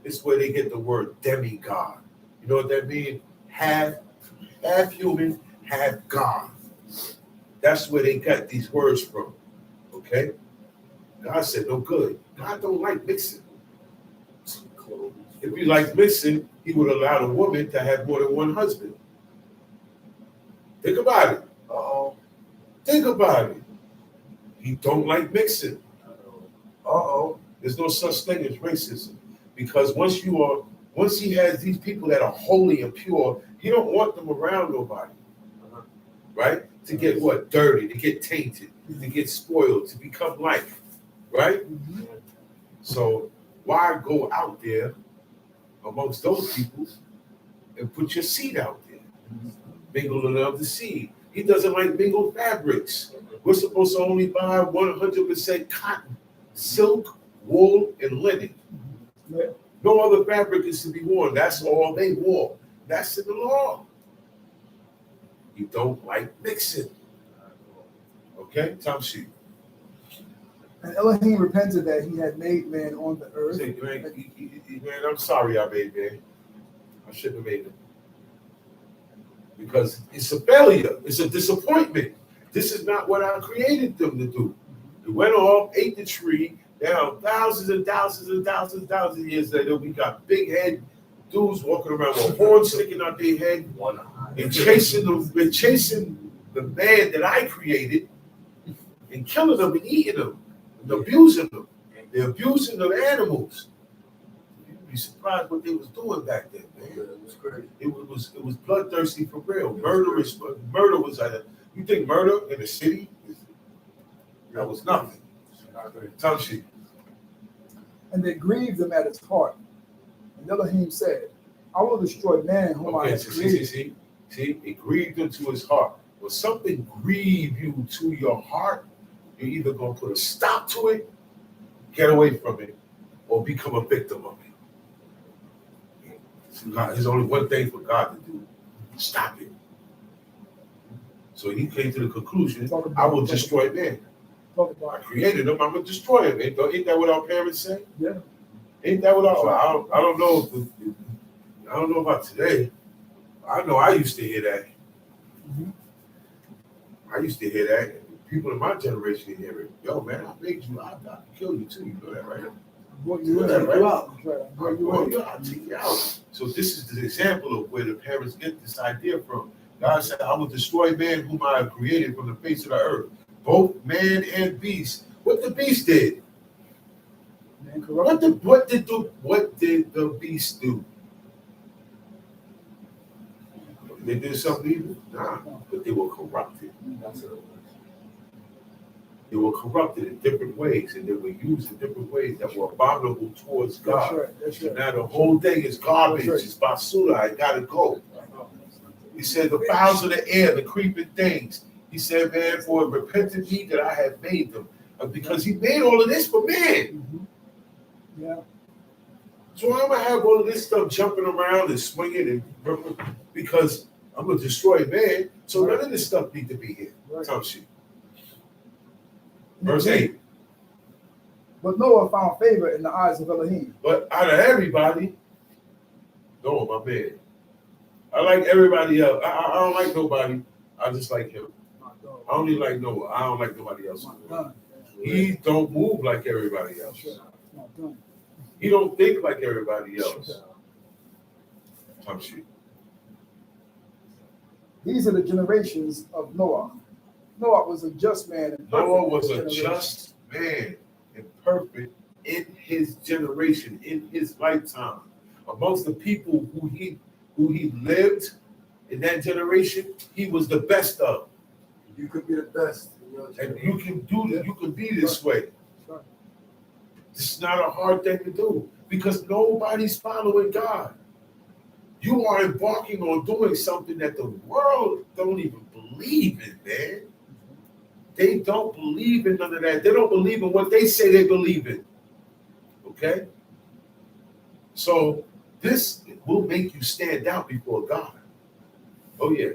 It's where they get the word demigod. You know what that means? Half human, half God. That's where they got these words from. Okay? God said no good. God don't like mixing. If he liked mixing, he would allow the woman to have more than one husband. Think about it. Uh-oh. Think about it. He don't like mixing. Uh-oh. There's no such thing as racism. Because once he has these people that are holy and pure, he don't want them around nobody. Right? To get what? Dirty, to get tainted, to get spoiled, to become like. Right? So why go out there amongst those people and put your seed out there? Mingle of the seed. He doesn't like mingled fabrics. We're supposed to only buy 100% cotton, silk, wool, and linen. No other fabric is to be worn. That's all they wore. That's in the law. You don't like mixing. Okay? Tom sheet. And Elohim repented that he had made man on the earth. Say, man, I'm sorry I made man. I shouldn't have made him. Because it's a failure. It's a disappointment. This is not what I created them to do. They went off, ate the tree. Now, thousands and thousands and thousands and thousands of years later, we got big head dudes walking around with horns sticking out their head and chasing the man that I created and killing them and eating them and abusing them. They're abusing the animals. You'd be surprised what they was doing back then, man. It was crazy. It was bloodthirsty for real. Murder was like you think murder in the city? That was nothing. Tell she. And they grieved him at his heart. And Elohim said, I will destroy man whom I have created. See, it grieved him to his heart. When something grieve you to your heart, you're either going to put a stop to it, get away from it, or become a victim of it. There's only one thing for God to do. Stop it. So he came to the conclusion, I will destroy man. I created him, I'm going to destroy him. Ain't that what our parents say? Yeah. Ain't that what I don't know about today. I know I used to hear that. Mm-hmm. I used to hear that. People in my generation hear it. Yo, man, I made you. I can kill you too. You know that, right? I'll take you out. So this is the example of where the parents get this idea from. God said, I will destroy man whom I have created from the face of the earth. Both man and beast. What the beast did? What did the beast do? They did something evil? Nah, but they were corrupted. They were corrupted in different ways, and they were used in different ways that were abominable towards God. That's right. Now the whole thing is garbage. It's basura. I gotta go. He said, the fowls of the air, the creeping things. He said, man, for it repented me that I have made them. Because he made all of this for man. Mm-hmm. Yeah. So I'm going to have all of this stuff jumping around and swinging and because I'm going to destroy man. So none of this stuff need to be here. Tell she. Verse 8. But Noah found favor in the eyes of Elohim. But out of everybody, Noah, my man. I like everybody else. I don't like nobody. I just like him. I only like Noah. I don't like nobody else. He don't move like everybody else. He don't think like everybody else. These are the generations of Noah. Noah was a just man. Noah was a just man and perfect in his generation, in his lifetime. Amongst the people who he lived in that generation, he was the best of. You could be the best. And you can be this way. It's not a hard thing to do because nobody's following God. You are embarking on doing something that the world don't even believe in, man. They don't believe in none of that. They don't believe in what they say they believe in. Okay? So this will make you stand out before God. Oh yeah.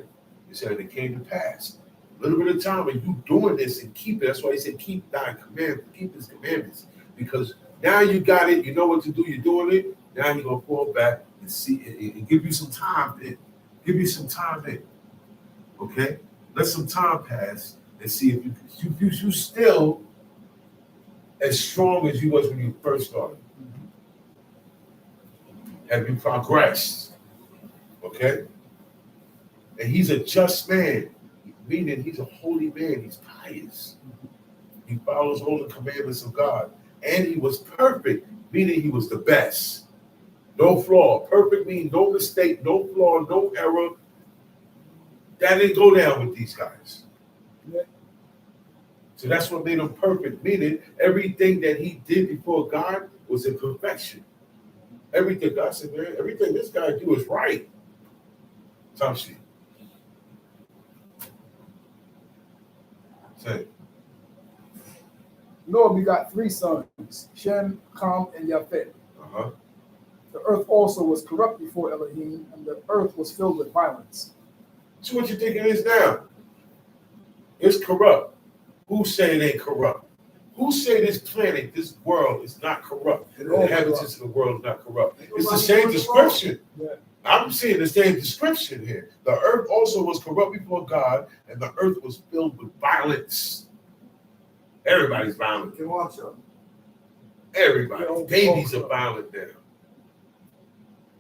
He said it came to pass. A little bit of time and you doing this and keep it. That's why he said keep thy command, keep his commandments. Because now you got it, you know what to do, you're doing it. Now you're gonna fall back and see and give you some time in. Give you some time in. Okay? Let some time pass and see if you still as strong as you was when you first started. Have you progressed? Okay? And he's a just man, meaning he's a holy man, he's pious. He follows all the commandments of God. And he was perfect, meaning he was the best. No flaw. Perfect means no mistake, no flaw, no error. That didn't go down with these guys. So that's what made him perfect, meaning everything that he did before God was in perfection. Everything God said, man, everything this guy do is right. Some shit. Say. Noah begot 3 sons, Shem, Ham, and Japheth. Uh-huh. The earth also was corrupt before Elohim, and the earth was filled with violence. So what you think it is now? It's corrupt. Who say it ain't corrupt? Who say this planet, this world is not corrupt? The inhabitants of the world is not corrupt. It's the same description. Yeah. I'm seeing the same description here. The earth also was corrupt before God, and the earth was filled with violence. Everybody's violent. Can watch up. Everybody. Babies are violent now.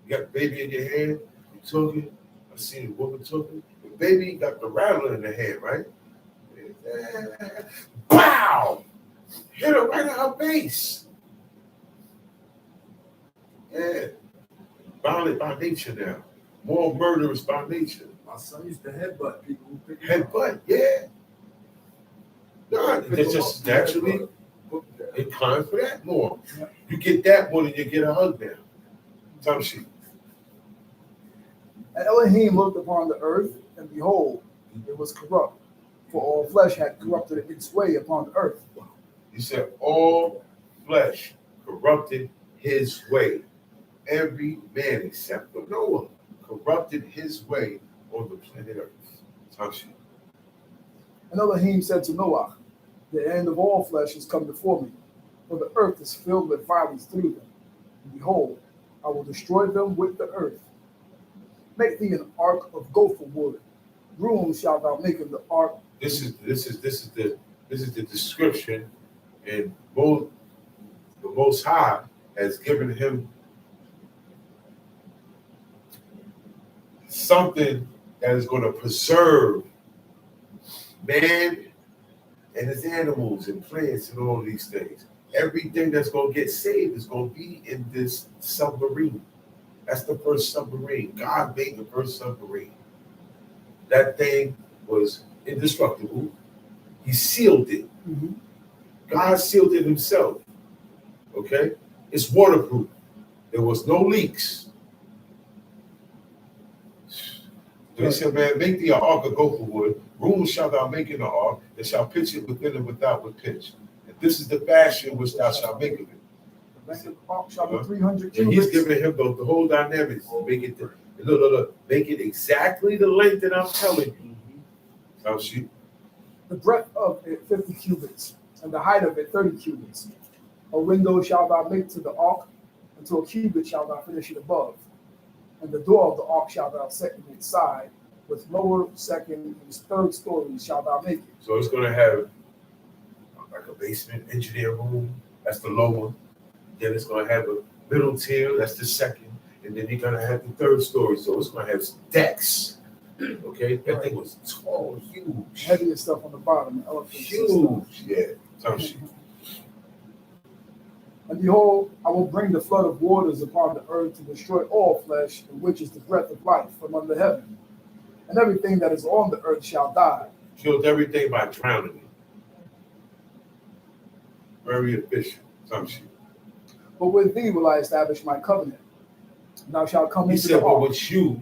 You got a baby in your hand, you talking. I seen a woman talking. The baby got the rattler in the hand, right? Pow! Hit her right in her face. Yeah. Violent by nature now. More murderous by nature. My son used to headbutt people who pick Headbutt, yeah. No, they're just naturally inclined for that more. You get that more than you get a hug now. Some shit. And Elohim looked upon the earth, and behold, it was corrupt, for all flesh had corrupted its way upon the earth. He said, all flesh corrupted his way. Every man except for Noah corrupted his way on the planet Earth. Some shit. And Elohim said to Noah, the end of all flesh is come before me, for the earth is filled with violence through them. And behold, I will destroy them with the earth. Make thee an ark of gopher wood. Room shalt thou make in the ark. This is the description, and both the Most High has given him something that is going to preserve man and his animals and plants and all these things. Everything that's going to get saved is going to be in this submarine. That's the first submarine. God made the first submarine. That thing was indestructible. He sealed it. Mm-hmm. God sealed it himself. Okay? It's waterproof. There was no leaks. They said, man, make thee an ark of gopher wood. Room shalt thou make in the ark, and shall pitch it within and without with pitch. And this is the fashion which thou shalt make of it. The ark shall be 300 cubits. And he's giving him the whole dynamics. Make it look. Make it exactly the length that I'm telling you. How she? The breadth of it 50 cubits, and the height of it 30 cubits. A window shalt thou make to the ark, and to a cubit shalt thou finish it above. And the door of the ark shalt thou set in its side, with lower, second, and third stories shalt thou make it. So it's going to have like a basement engineer room. That's the lower. Then it's going to have a middle tier. That's the second. And then you're going to have the third story. So it's going to have decks. Okay? That thing was tall, huge. Heavier stuff on the bottom. Huge. Yeah. Some shit. And behold, I will bring the flood of waters upon the earth to destroy all flesh, in which is the breath of life from under heaven. And everything that is on the earth shall die. Killed everything by drowning it. Very efficient. Some shit. But with thee will I establish my covenant. And thou shalt come He into said, the but ark. with you,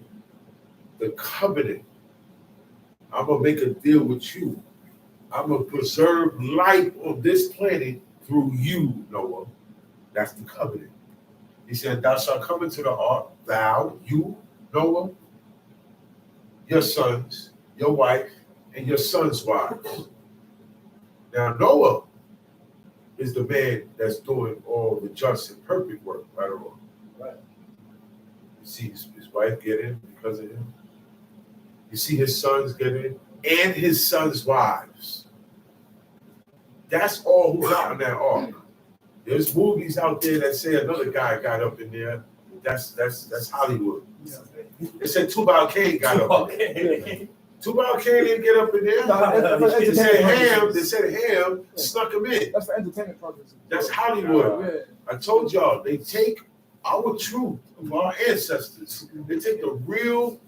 the covenant, I'm going to make a deal with you. I'm going to preserve life on this planet through you, Noah. That's the covenant. He said, thou shalt come into the ark, thou, you, Noah, your sons, your wife, and your sons' wives. Now Noah is the man that's doing all the just and perfect work, right or wrong. Right. You see his wife get in because of him. You see his sons get in, and his sons' wives. That's all who got on that ark. There's movies out there that say another guy got up in there. That's Hollywood. Yeah. They said Tubal Cain got up in there. Tubal Cain didn't get up in there. They said Ham snuck him in. That's for entertainment purposes. That's Hollywood. I told y'all, they take our truth of our ancestors. They take the real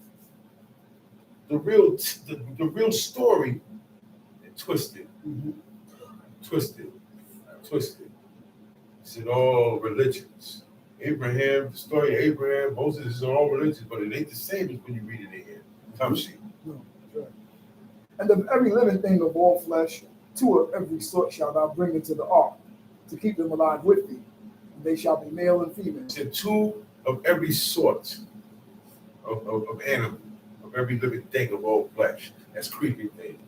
story and twist it. Twist it. It's in all religions. Abraham, the story of Abraham, Moses is in all religions, but it ain't the same as when you read it in here. Come see. No, that's right. And of every living thing of all flesh, 2 of every sort shalt thou bring into the ark, to keep them alive with thee. And they shall be male and female. And 2 of every sort of animal, of every living thing of all flesh. That's creeping thing.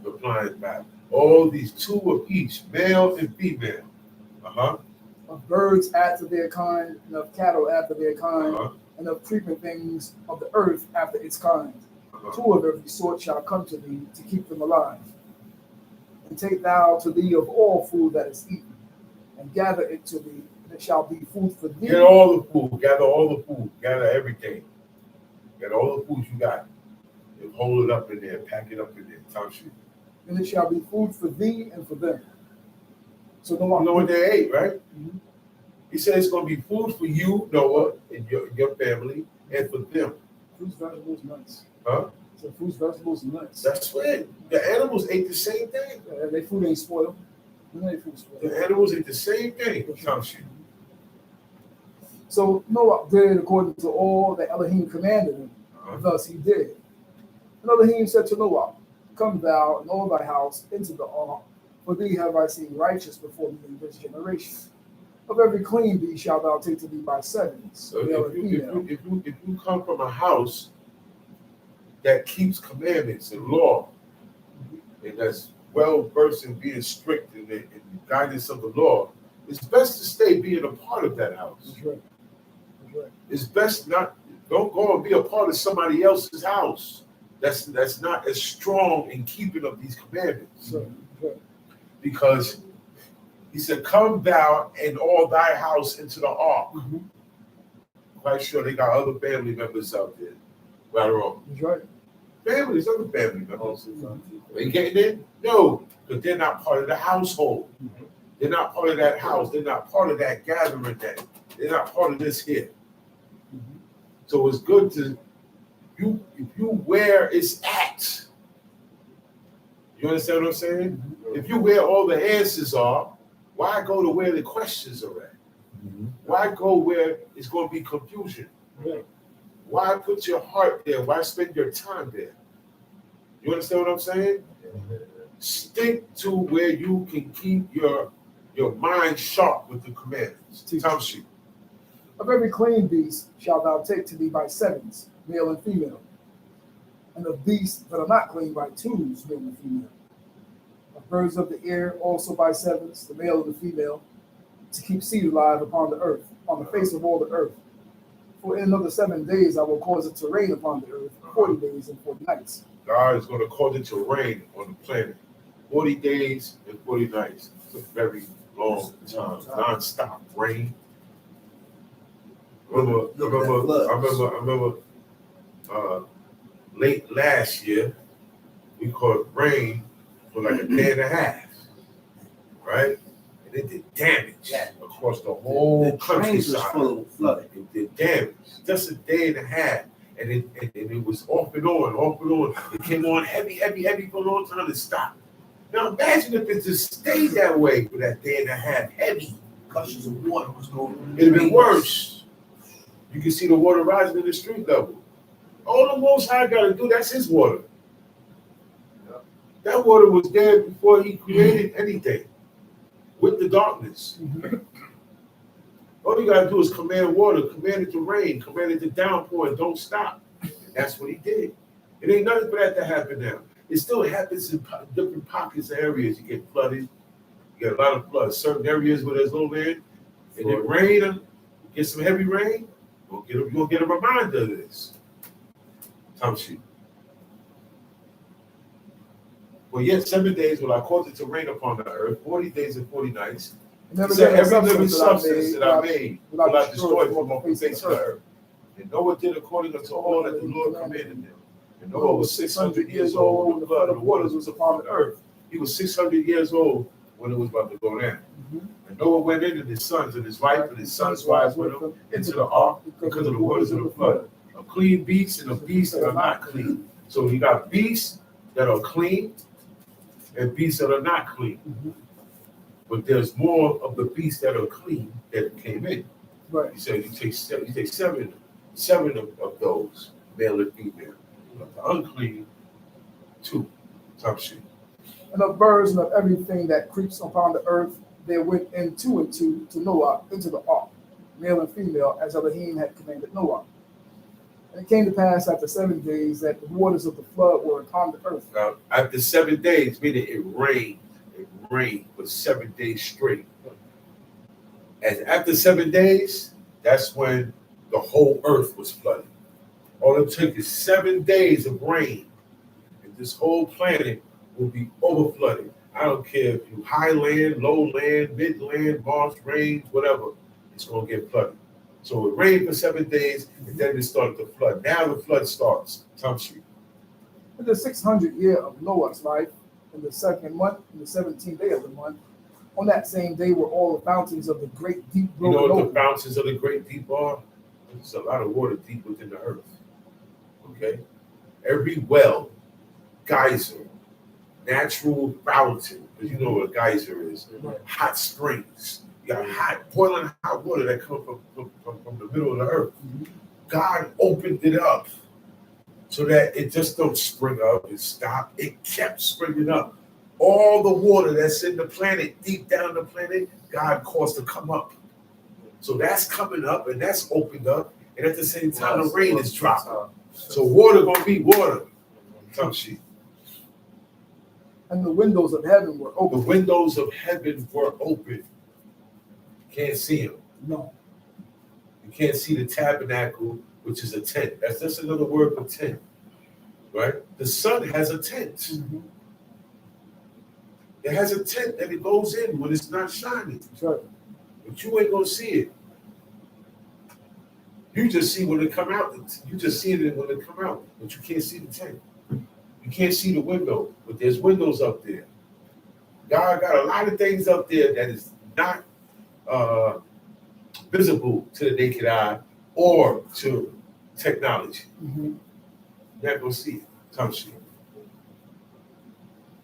The flying back. All these 2 of each, male and female. Of birds after their kind, and of cattle after their kind, and of creeping things of the earth after its kind. 2 of every sort shall come to thee, to keep them alive. And take thou to thee of all food that is eaten, and gather it to thee, and it shall be food for thee. Get all the food, gather all the food, gather everything. Get all the food you got, and hold it up in there, pack it up in there, time sheet. And it shall be food for thee and for them. So You know what they ate, right? He said it's going to be food for you, Noah, and your family, and for them. Fruits, vegetables, nuts. Huh? So fruits, vegetables, and nuts. That's right. The animals ate the same thing. Their food ain't spoiled. Their food spoiled. The animals ate the same thing. Time sheet. So Noah did according to all that Elohim commanded him. Thus he did. And Elohim said to Noah, come thou and all thy house into the ark, for thee have I seen righteous before me in this generation. Of every clean beast shalt thou take to thee by 7s. So if you come from a house that keeps commandments and law, and that's well versed in being strict in the guidance of the law, it's best to stay being a part of that house. That's right. That's right. It's best don't go and be a part of somebody else's house that's not as strong in keeping of these commandments. So, right. Because he said, come thou and all thy house into the ark. Quite sure they got other family members out there. Right or wrong? That's right. Families, other family members. They getting in? No, because they're not part of the household. They're not part of that house. They're not part of that gathering day. They're not part of this here. So it's good to if you where it's at. You understand what I'm saying? If you where all the answers are, why go to where the questions are at? Why go where it's going to be confusion? Why put your heart there? Why spend your time there? You understand what I'm saying? Stick to where you can keep your mind sharp with the commandments. Time sheet. Of every clean beast shalt thou take to thee by 7s, male and female. And of beasts that are not clean by 2s, male and female. Of birds of the air also by 7s, the male and the female, to keep seed alive upon the earth, on the face of all the earth. For in another 7 days I will cause it to rain upon the earth, 40 days and 40 nights. God is going to cause it to rain on the planet. 40 days and 40 nights. It's a very long time. Non-stop rain. I remember late last year, we caught rain for like a day and a half, right? And it did damage across the whole countryside. It did damage. Just a day and a half. And it was off and on. It came on heavy for a long time and stopped. Now imagine if it just stayed that way for that day and a half, heavy. Gushes of water was going. It'd been worse. You can see the water rising in the street level. All the Most High got to do, that's his water. That water was there before he created anything with the darkness. All you got to do is command water, command it to rain, command it to downpour, and don't stop. And that's what he did. It ain't nothing for that to happen now. It still happens in different pockets of areas. You get flooded. You get a lot of floods. Certain areas where there's no land, and it rain, get some heavy rain, you're gonna get a reminder of this. Time sheet. Well, yet 7 days will I cause it to rain upon the earth, 40 days and 40 nights. He said, every living substance that I made will I destroy from off the face of the earth. And Noah did according unto all that the Lord commanded him. And Noah was 600 years old when the flood of waters was upon the earth. He was 600 years old when it was about to go down. And Noah went in, and his sons and his wife and his sons' wives with him into the ark because of the waters of the flood. A clean beast and a beast that are not clean. So you got beasts that are clean and beasts that are not clean. But there's more of the beasts that are clean that came in. Right. He said you take seven of those, male and female. But the unclean, 2. Top shit. And of birds and of everything that creeps upon the earth, there went in 2 and 2 to Noah into the ark, male and female, as Elohim had commanded Noah. And it came to pass after 7 days that the waters of the flood were upon the earth. Now, after 7 days, meaning it rained for 7 days straight. And after 7 days, that's when the whole earth was flooded. All it took is 7 days of rain, and this whole planet will be over flooded. I don't care if you high land, low land, mid land, marsh, range, whatever, it's going to get flooded. So it rained for 7 days, and then it started to flood. Now the flood starts. Tamshi. In the 600th year of Noah's life, in the 2nd month, in the 17th day of the month, on that same day were all the fountains of the great deep broken You know what open. the fountains of the great deep are? There's a lot of water deep within the earth. Okay? Every well, geyser, natural fountain, because you know what a geyser is, hot springs. You got boiling hot water that comes from the middle of the earth. God opened it up so that it just don't spring up and stop. It kept springing up. All the water that's in the planet, deep down the planet, God caused to come up. So that's coming up and that's opened up. And at the same time, the rain is dropping. So water gonna be water. Come sheet. And the windows of heaven were The open. windows of heaven were open. Can't see them. No. You can't see the tabernacle, which is a tent. That's just another word for tent, right? The sun has a tent. It has a tent that it goes in when it's not shining. Sure. But you ain't gonna see it. You just see when it come out. You just see it when it come out, but you can't see the tent. You can't see the window, but there's windows up there. God got a lot of things up there that is not visible to the naked eye or to technology. You're not gonna see it. Come see it.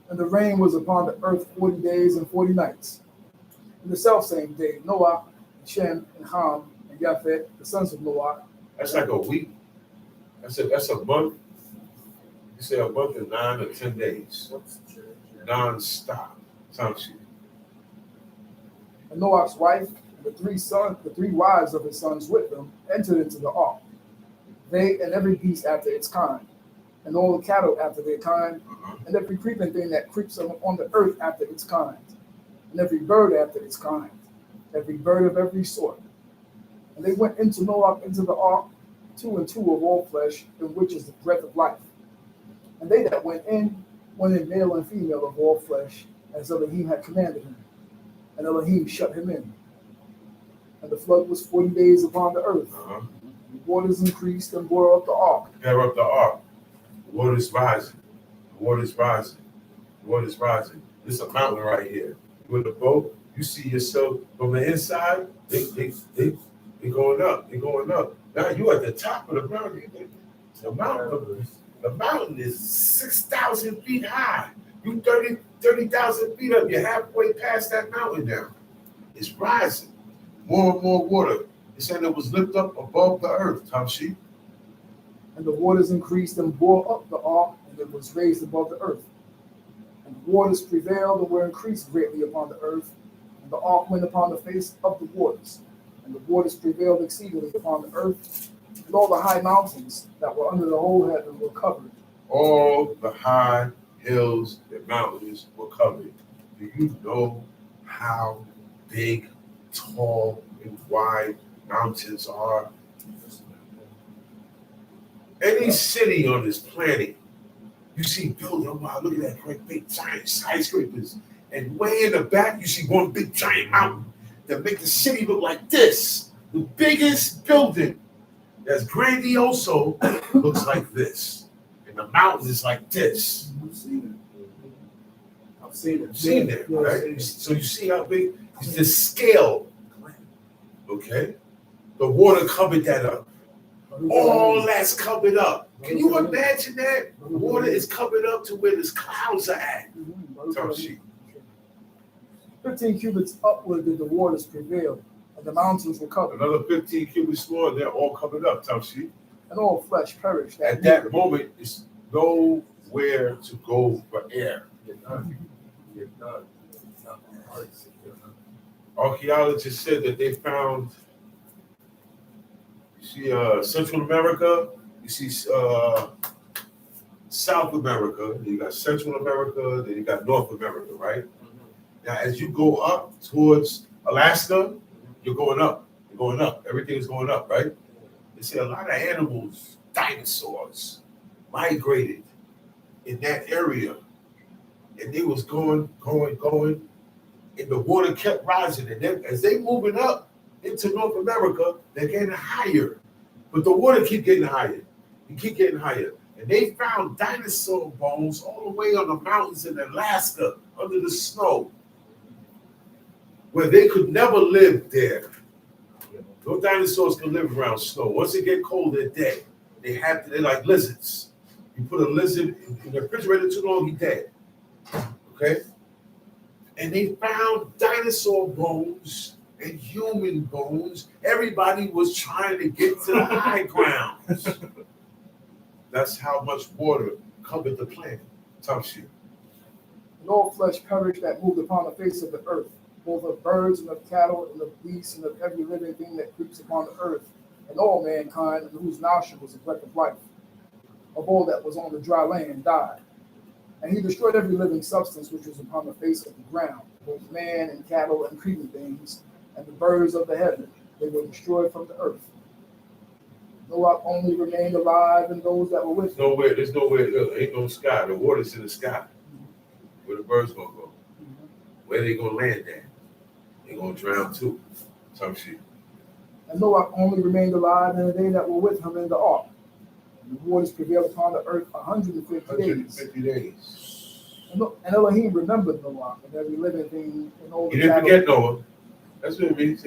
And the rain was upon the earth 40 days and 40 nights. In the selfsame day, Noah, Shem, and Ham, and Japheth, the sons of Noah. That's like a week. That's a month. You say a month is 9 or 10 days. Non-stop. Time sheet. And Noah's wife, and the three wives of his sons with them, entered into the ark. They and every beast after its kind, and all the cattle after their kind, and every creeping thing that creeps on the earth after its kind, and every bird after its kind, every bird of every sort. And they went into Noah into the ark, 2 and 2 of all flesh, in which is the breath of life. And they that went in male and female of all flesh, as Elohim had commanded him. And Elohim shut him in. And the flood was 40 days upon the earth. The waters increased and bore up the ark. Bear up the ark. The water is rising. The water is rising. The water is rising. This is a mountain right here. You in the boat, you see yourself from the inside, they going up. They're going up. Now you at the top of the mountain. The mountain is 6,000 feet high. You 30,000 feet up. You're halfway past that mountain now. It's rising. More and more water. It said it was lifted up above the earth, Tamshi. And the waters increased and bore up the ark, and it was raised above the earth. And the waters prevailed and were increased greatly upon the earth. And the ark went upon the face of the waters. And the waters prevailed exceedingly upon the earth. And all the high mountains that were under the whole heaven were covered. All the high hills and mountains were covered. Do you know how big, tall, and wide mountains are? Any city on this planet, you see building, oh wow, look at that great big giant skyscrapers. And way in the back, you see one big giant mountain that make the city look like this. The biggest building that's grandioso looks like this. And the mountain is like this. I've seen it. You've seen it, right? So you see how big the scale, okay? The water covered that up. All that's covered up. Can you imagine that? Water is covered up to where the clouds are at. Tell she. 15 cubits upward did the waters prevail, and the mountains were covered. Another 15 cubits more, they're all covered up, tell she. And all flesh perished. At that moment, it's nowhere to go for air. Archaeologists said that they found, you see Central America, you see South America, you got Central America, then you got North America, right? Now, as you go up towards Alaska, you're going up. You're going up. Everything is going up, right? They say a lot of animals, dinosaurs, migrated in that area. And they was going, and the water kept rising. And then as they moving up into North America, they're getting higher. But the water keep getting higher. You keep getting higher. And they found dinosaur bones all the way on the mountains in Alaska, under the snow, where they could never live there. No dinosaurs can live around snow. Once it get cold, they're dead. They're like lizards. You put a lizard in the refrigerator too long, he's dead. Okay? And they found dinosaur bones and human bones. Everybody was trying to get to the high grounds. That's how much water covered the planet. Tough shit. And all flesh perished that moved upon the face of the earth, both of birds and of cattle and of beasts and of every living thing that creeps upon the earth, and all mankind in whose nostril was the breath of life. Of all that was on the dry land died. And he destroyed every living substance which was upon the face of the ground, both man and cattle and creeping things, and the birds of the heaven. They were destroyed from the earth. Noah only remained alive, and those that were with him. There's nowhere, there ain't no sky. The water's in the sky. Where the birds gonna go? Where they gonna land at? They gonna drown too. Some shit. And Noah only remained alive in the day that were with him in the ark. And the waters prevailed upon the earth 150 days. 150 days. And Elohim remembered Noah and every living thing and all the He didn't cattle. forget Noah. That's what it means.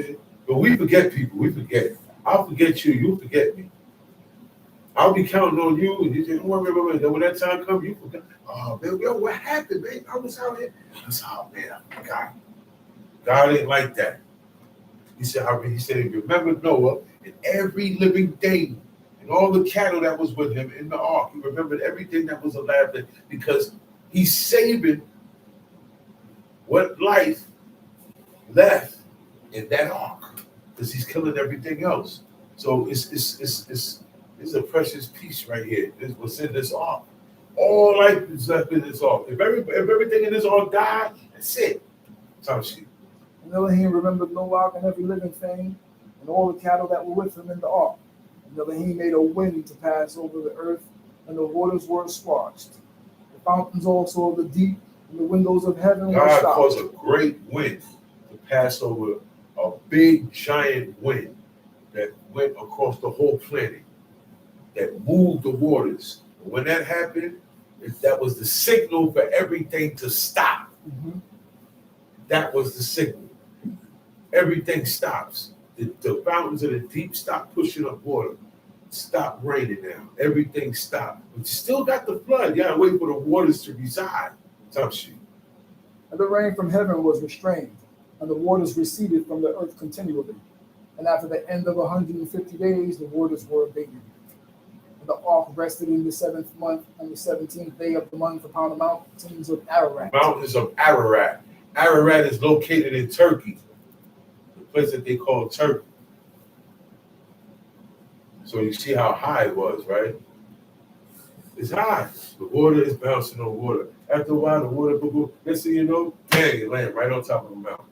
But we forget people. We forget. I'll forget you. You forget me. I'll be counting on you, and you say, "Oh, wait. Then when that time comes, you forget. Oh man, yo, what happened, man? I was out here. I said, oh man, I forgot. God ain't like that. He said, he remembered Noah and every living thing and all the cattle that was with him in the ark. He remembered everything that was alive there because he's saving what life left in that ark because he's killing everything else. So it's a precious piece right here. This what's in this ark. All life is left in this ark. If everything in this ark died, that's it. Some shit. And Elohim remembered Noah and every living thing, and all the cattle that were with him in the ark. And Elohim made a wind to pass over the earth, and the waters were squashed. The fountains also of the deep, and the windows of heaven were God stopped. caused a great wind to pass over a big giant wind that went across the whole planet, that moved the waters. When that happened, that was the signal for everything to stop. Mm-hmm. That was the signal. Everything stops. The fountains of the deep stop pushing up water. Stop raining now. Everything stopped. But you still got the flood. You gotta wait for the waters to reside. Tough shit. And the rain from heaven was restrained, and the waters receded from the earth continually. And after the end of 150 days, the waters were abated. And the ark rested in the 7th month and the 17th day of the month upon the mountains of Ararat. Mountains of Ararat. Ararat is located in Turkey, the place that they call Turkey. So you see how high it was, right? It's high. The water is bouncing on water. After a while, the water bubble. Next thing you know, dang, it landed right on top of the mountain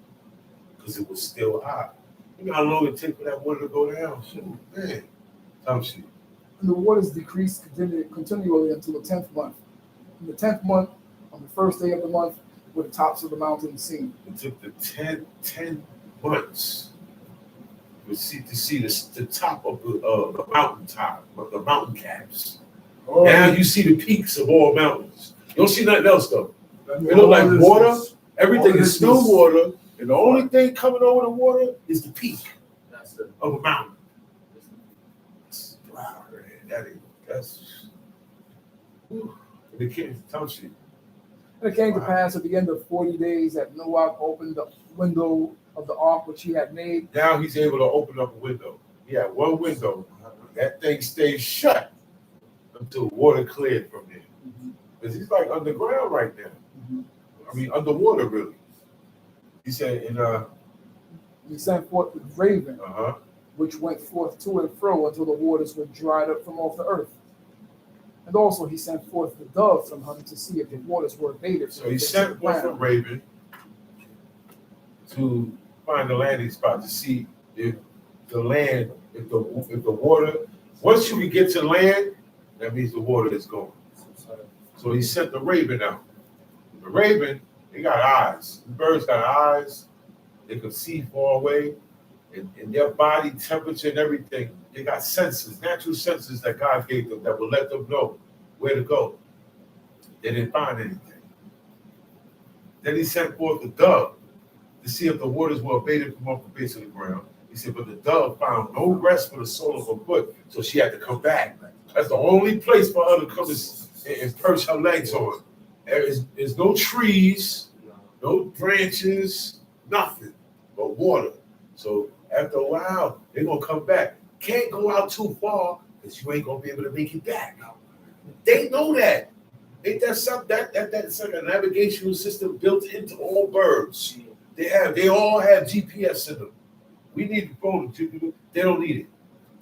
because it was still high. You know how long it takes for that water to go down? Shoot, man. Thompson. And the waters decreased continually until the 10th month. In the 10th month, on the first day of the month, were the tops of the mountains seen. It took the 10 months to see the top of the mountain top, of the mountain caps. Oh, Now you see the peaks of all mountains. You don't see nothing else though. It look like water. Everything is still water, and the only thing coming over the water is the peak of a mountain. Wow, man, that's. The king tells you. And it came to pass at the end of 40 days that Noah opened the window of the ark which he had made. Now he's able to open up a window. He had one window. That thing stayed shut until water cleared from there. Because he's like underground right now. I mean, underwater, really. He said, He sent forth the raven, which went forth to and fro until the waters were dried up from off the earth. And also he sent forth the dove from him to see if the waters were abated. So he sent forth a raven to find the landing spot to see if the land, if the water, once you can get to land, that means the water is gone. So he sent the raven out. The raven, they got eyes. The birds got eyes. They can see far away. And their body temperature and everything, they got senses, natural senses that God gave them that will let them know where to go. They didn't find anything. Then he sent forth the dove to see if the waters were abated from off the base of the ground. He said, but the dove found no rest for the sole of her foot, so she had to come back. That's the only place for her to come and perch her legs on. There's no trees, no branches, nothing but water. So after a while, they're going to come back. Can't go out too far because you ain't going to be able to make it back. They know that. Ain't that something? That's like a navigational system built into all birds. They all have GPS in them. We need the phone. They don't need it.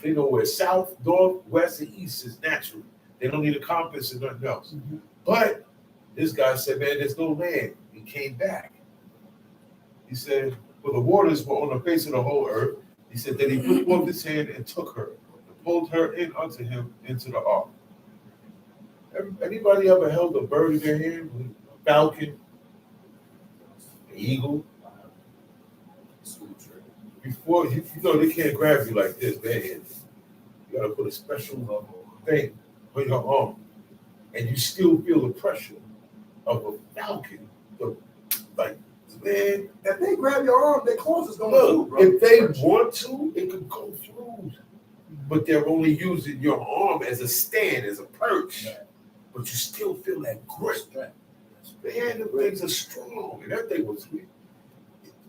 They know where south, north, west, and east is natural. They don't need a compass and nothing else. But this guy said, man, there's no land. He came back. He said, well, the waters were on the face of the whole earth. He said that he put forth his hand and took her and pulled her in unto him into the ark. Anybody ever held a bird in their hand? A falcon? An eagle? Before, you know, they can't grab you like this, man. You gotta put a special thing on your arm. And you still feel the pressure of a falcon. Like, man, if they grab your arm, their claws is going look, through, bro. if they want to, it could go through. But they're only using your arm as a stand, as a perch. But you still feel that grip. Man, the legs are strong. And that thing was,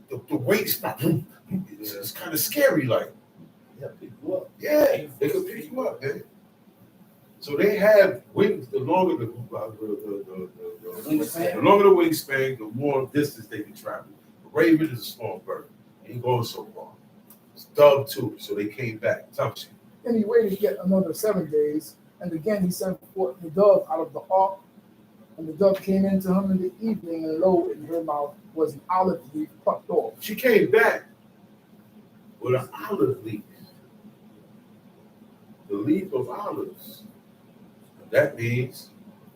the weight, it's kind of scary, like. Yeah, pick you up. Yeah, they can pick you up, man. So they have wings. The longer the longer the wingspan, the more distance they can travel. The raven is a small bird. Ain't going so far. It's dove too, so they came back. Thompson. And he waited yet another 7 days, and again he sent forth the dove out of the ark. And the dove came into him in the evening, and lo, in her mouth was an olive leaf plucked off. She came back with an olive leaf. The leaf of olives. That means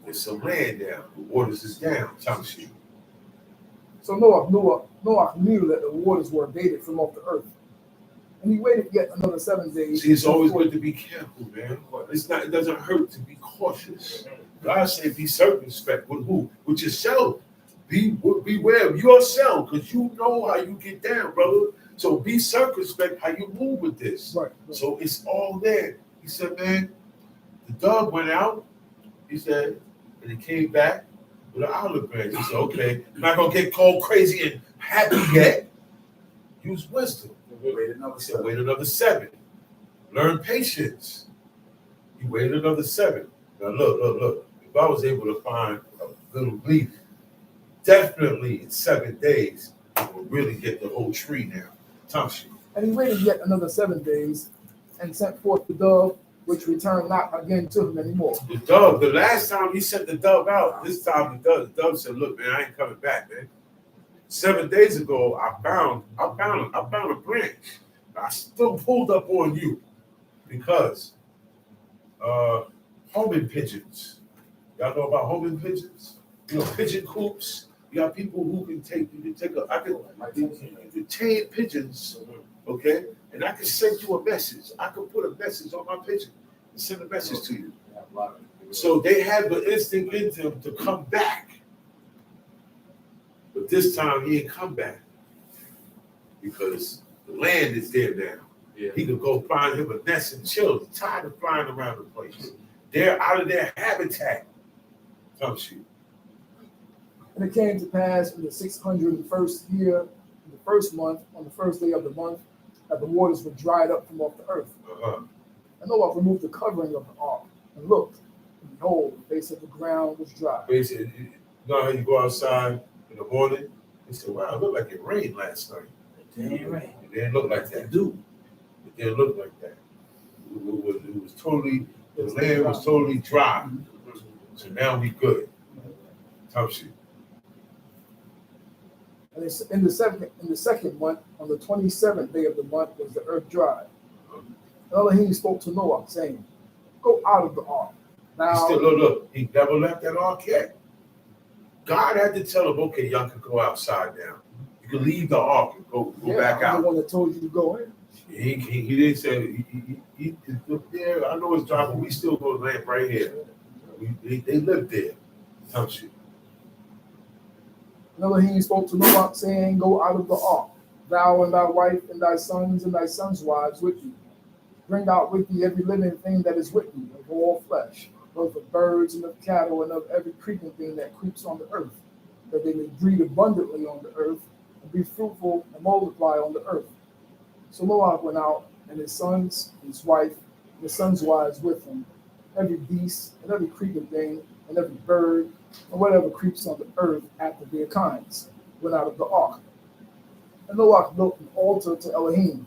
there's some land down. The waters is down. Thompson. So Noah knew that the waters were abated from off the earth. And he waited yet another 7 days. See, it's always good to be careful, man. It doesn't hurt to be cautious. God said be circumspect with who? With yourself. Beware of yourself, because you know how you get down, brother. So be circumspect how you move with this. Right. So it's all there. He said, man, the dove went out, he said, and he came back with an olive branch. He said, okay, I'm not going to get cold, crazy, and happy yet. Use wisdom. He said, wait another 7. Learn patience. He waited another 7. Now look. If I was able to find a little leaf, definitely in 7 days, I will really get the whole tree now. Thompson. And he waited yet another 7 days, and sent forth the dove which return not again to him anymore. The dove, the last time he sent the dove out, this time the dove said, look, man, I ain't coming back, man. 7 days ago, I found a branch. I still pulled up on you because homing pigeons. Y'all know about homing pigeons? You know, pigeon coops. You got people who can take you can tame pigeons, okay? And I can send you a message. I can put a message on my pigeon and send a message to you. So they have the instinct in them to come back. But this time he ain't come back because the land is there now. Yeah. He could go find him a nest and chill. He's tired of flying around the place. They're out of their habitat. Come shoot. And it came to pass in the 601st year, in the first month, on the first day of the month, that the waters were dried up from off the earth. And Noah removed the covering of the ark and looked, and behold, the face of the ground was dry. Basically, you know how you go outside in the morning? He said, wow, it looked like it rained last night. It didn't rain. It didn't look like that. It didn't look like that. It was totally, the land was totally dry. So now we good. Tough shit. And in the second month, on the 27th day of the month, was the earth dry. And Elohim spoke to Noah, saying, go out of the ark. Now, look, he never left that ark yet. God had to tell him, okay, y'all can go outside now. You can leave the ark and go back out. I'm the one that told you to go in. He didn't say, he there. I know it's dry, but we still go land right here. They live there. Tough shit. And Elohim spoke to Noah, saying, go out of the ark, thou and thy wife and thy sons' wives with you. Bring out with thee every living thing that is with you, of all flesh, both of birds and of cattle and of every creeping thing that creeps on the earth, that they may breed abundantly on the earth, and be fruitful and multiply on the earth. So Noah went out, and his sons, his wife, and his sons' wives with him, every beast and every creeping thing, and every bird, and whatever creeps on the earth after their kinds, went out of the ark. And Noah built an altar to Elohim,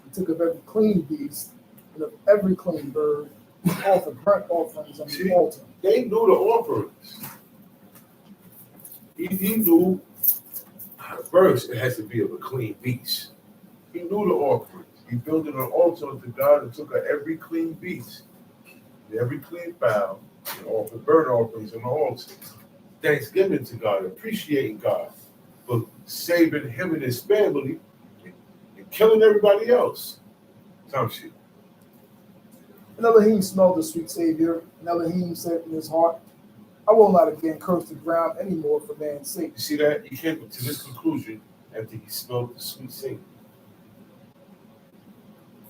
and took of every clean beast, and of every clean bird, and offered burnt offerings on the altar. They knew the offerings. He knew first it has to be of a clean beast. He knew the offerings. He built an altar unto God and took of every clean beast, every clean fowl, and offered burnt offerings on the altar. Thanksgiving to God, appreciating God for saving him and his family and killing everybody else. Some shit. And Elohim smelled the sweet Savior, and Elohim said in his heart, I will not again curse the ground anymore for man's sake. You see that? He came to this conclusion after he smelled the sweet Savior.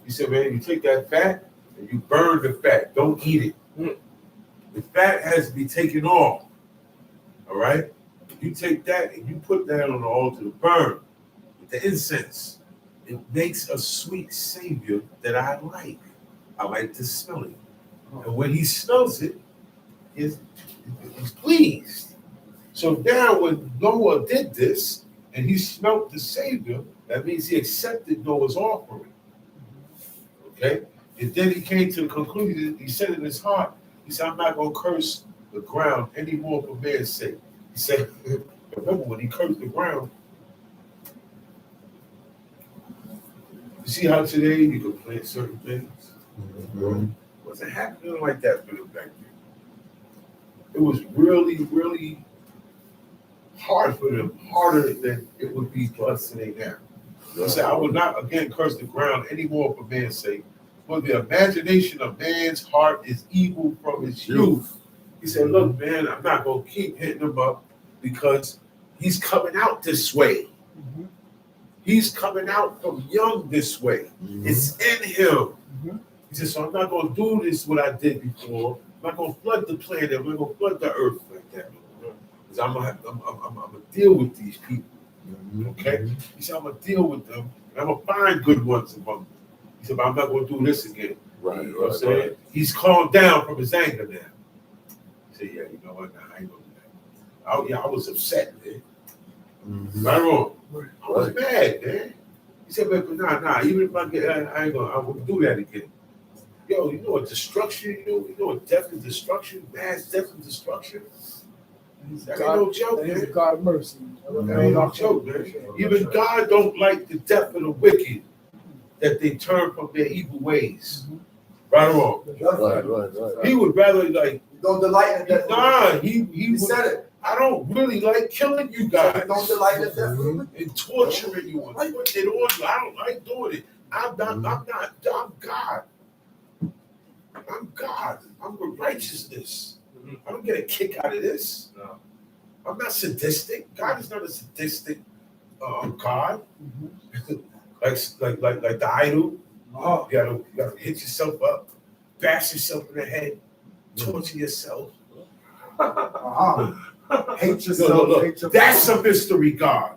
He said, man, you take that fat and you burn the fat. Don't eat it. The fat has to be taken off. All right? You take that and you put that on the altar to burn with the incense. It makes a sweet Savior that I like. I like to smell it. And when he smells it, he's pleased. So now when Noah did this and he smelt the Savior, that means he accepted Noah's offering. Okay? And then he came to the conclusion, he said in his heart, he said, I'm not going to curse the ground anymore for man's sake. He said, remember when he cursed the ground, you see how today you can plant certain things? Wasn't happening like that for them back then. It was really, really hard for them, harder than it would be for us today now. He said, I will not again curse the ground anymore for man's sake, for the imagination of man's heart is evil from his youth. He said, look, man, I'm not going to keep hitting him up because he's coming out this way. He's coming out from young this way. It's in him. He said, so I'm not going to do this what I did before. I'm not going to flood the planet. I'm not going to flood the earth like that. Because I'm going to deal with these people. Okay? He said, I'm going to deal with them. And I'm going to find good ones among them. He said, but I'm not going to do this again. Right, you know what I'm saying? He's calmed down from his anger now. He said, yeah, you know what? Nah, I ain't going to do that. I was upset, man. Right wrong. I was mad, man. He said, but nah, even if I get, I ain't going to do that again. Yo, you know what destruction, you know what death and destruction, mass death and destruction? That ain't no joke, that is man. God's mercy. That ain't no joke, man. Even God don't like the death of the wicked, that they turn from their evil ways. Right or wrong? Right. He would rather like Don't delight in death. he said it. I don't really like killing you guys. Don't delight in death. And torturing you and putting it on you. I don't like doing it. I'm God. I'm God. I'm the righteousness. I don't get a kick out of this. No. I'm not sadistic. God is not a sadistic God. like the idol. Oh, you gotta hit yourself up, bash yourself in the head, torture yourself. Hate yourself. Look. That's a mystery God.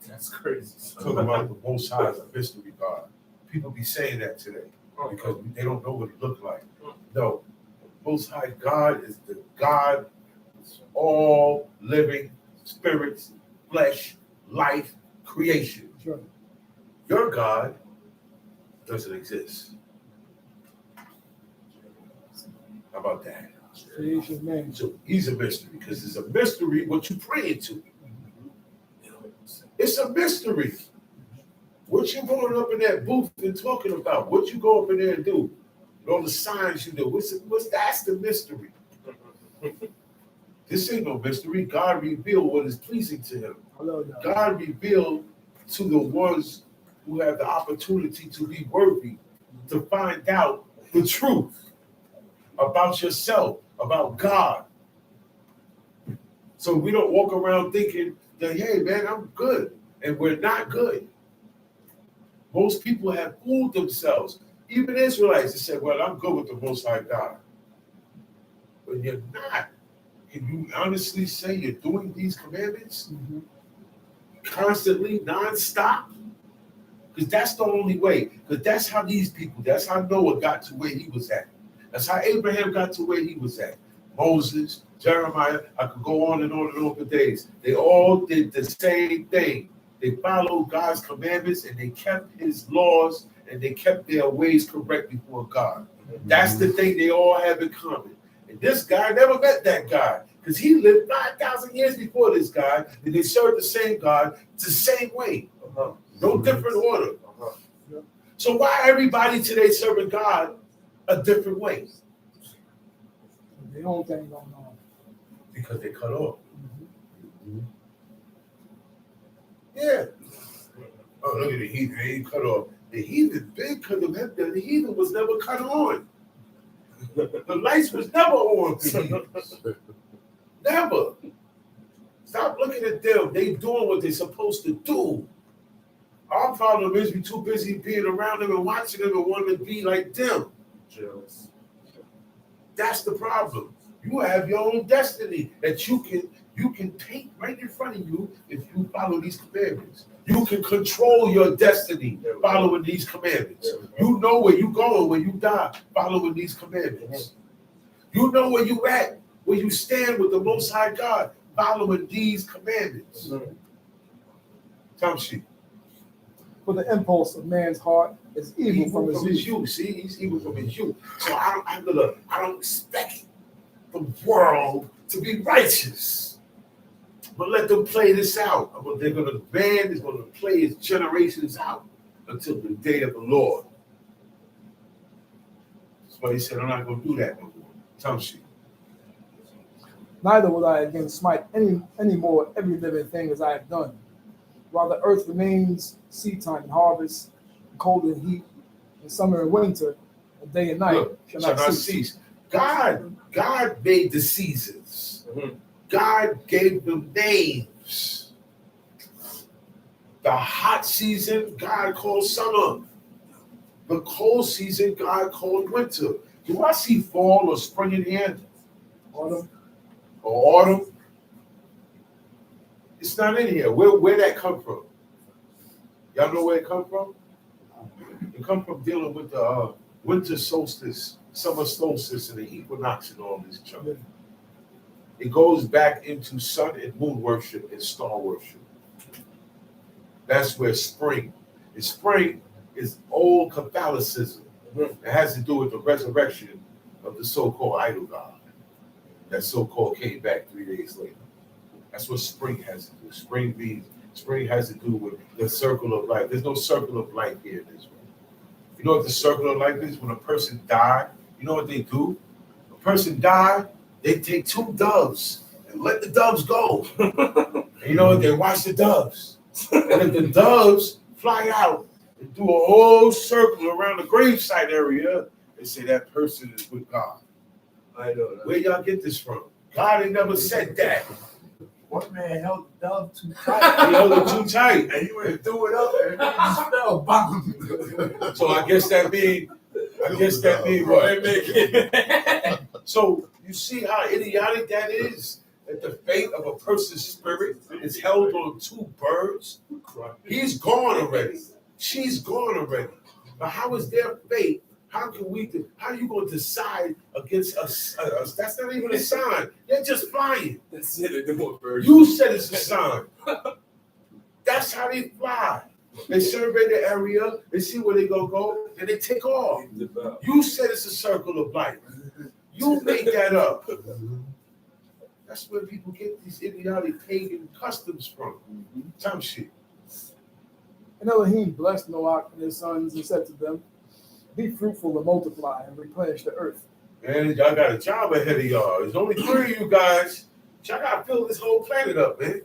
That's crazy. Talking about the Most High as a mystery God. People be saying that today because they don't know what he looked like. No, the Most High God is the God of all living spirits, flesh, life, creation. Right. Your God doesn't exist. How about that? Creation man. So he's a mystery because it's a mystery what you praying to. It's a mystery. What you going up in that booth and talking about? What you go up in there and do? And all the signs you do. That's the mystery. This ain't no mystery. God revealed what is pleasing to him. God revealed to the ones who have the opportunity to be worthy to find out the truth about yourself, about God. So we don't walk around thinking that, hey, man, I'm good. And we're not good. Most people have fooled themselves. Even Israelites, they said, well, I'm good with the Most High God. But you're not. Can you honestly say you're doing these commandments constantly, nonstop? Because that's the only way. Because that's how these people, that's how Noah got to where he was at. That's how Abraham got to where he was at. Moses, Jeremiah, I could go on and on and on for days. They all did the same thing. They followed God's commandments and they kept his laws and they kept their ways correct before God. That's the thing they all have in common. And this guy never met that guy because he lived 5,000 years before this guy and they served the same God the same way. No different order. So why everybody today serving God a different way? The whole thing going on. Because they cut off. Yeah. Oh, look at the heathen. They ain't cut off. The heathen been cut off. The heathen was never cut on. The lights was never on for heathens. Never. Stop looking at them. They doing what they're supposed to do. Our problem is we too busy being around them and watching them and wanting to be like them. Jealous. That's the problem. You have your own destiny that you can paint right in front of you if you follow these commandments. You can control your destiny following these commandments. You know where you're going when you die following these commandments. You know where you at, where you stand with the Most High God following these commandments. Tom Sheep. For the impulse of man's heart is evil from his youth. See, he's evil from his youth. So I don't expect the world to be righteous. But let them play this out. The band is going to play its generations out until the day of the Lord. That's why he said, I'm not going to do that no more. Tom Sheep. Neither will I again smite any more every living thing as I have done. While the earth remains, seed time and harvest, cold and heat, and summer and winter, and day and night shall not cease. God made the seasons. God gave them names. The hot season, God called summer. The cold season, God called winter. Do I see fall or spring in here? Autumn? Or autumn? It's not in here. Where that come from? Y'all know where it come from? It come from dealing with the winter solstice, summer solstice, and the equinox and all this junk. It goes back into sun and moon worship and star worship. That's where spring. And spring is old Catholicism. It has to do with the resurrection of the so-called idol god. That so-called came back 3 days later. That's what spring has to do. Spring has to do with the circle of life. There's no circle of life here in Israel. You know what the circle of life is? When a person died, you know what they do? A person died, they take 2 doves and let the doves go. And you know what? They watch the doves. And if the doves fly out and do a whole circle around the gravesite area, they say that person is with God. I know that. Where y'all get this from? God ain't never said that. One man held the dove too tight. He held it too tight. And he went and threw it up and it just fell. Bam. So I guess that means what? So you see how idiotic that is? That the fate of a person's spirit is held on 2 birds? He's gone already. She's gone already. But how is their fate? How are you going to decide against us? That's not even a sign. They're just flying. That's it. You said it's a sign. That's how they fly. They survey the area, they see where they gonna go, and they take off. You said it's a circle of life. You make that up. That's where people get these idiotic pagan customs from. Some shit. And Elohim blessed Noah and his sons and said to them, be fruitful and multiply and replenish the earth. Man, y'all got a job ahead of y'all. There's only 3 of you guys. Y'all gotta fill this whole planet up, man.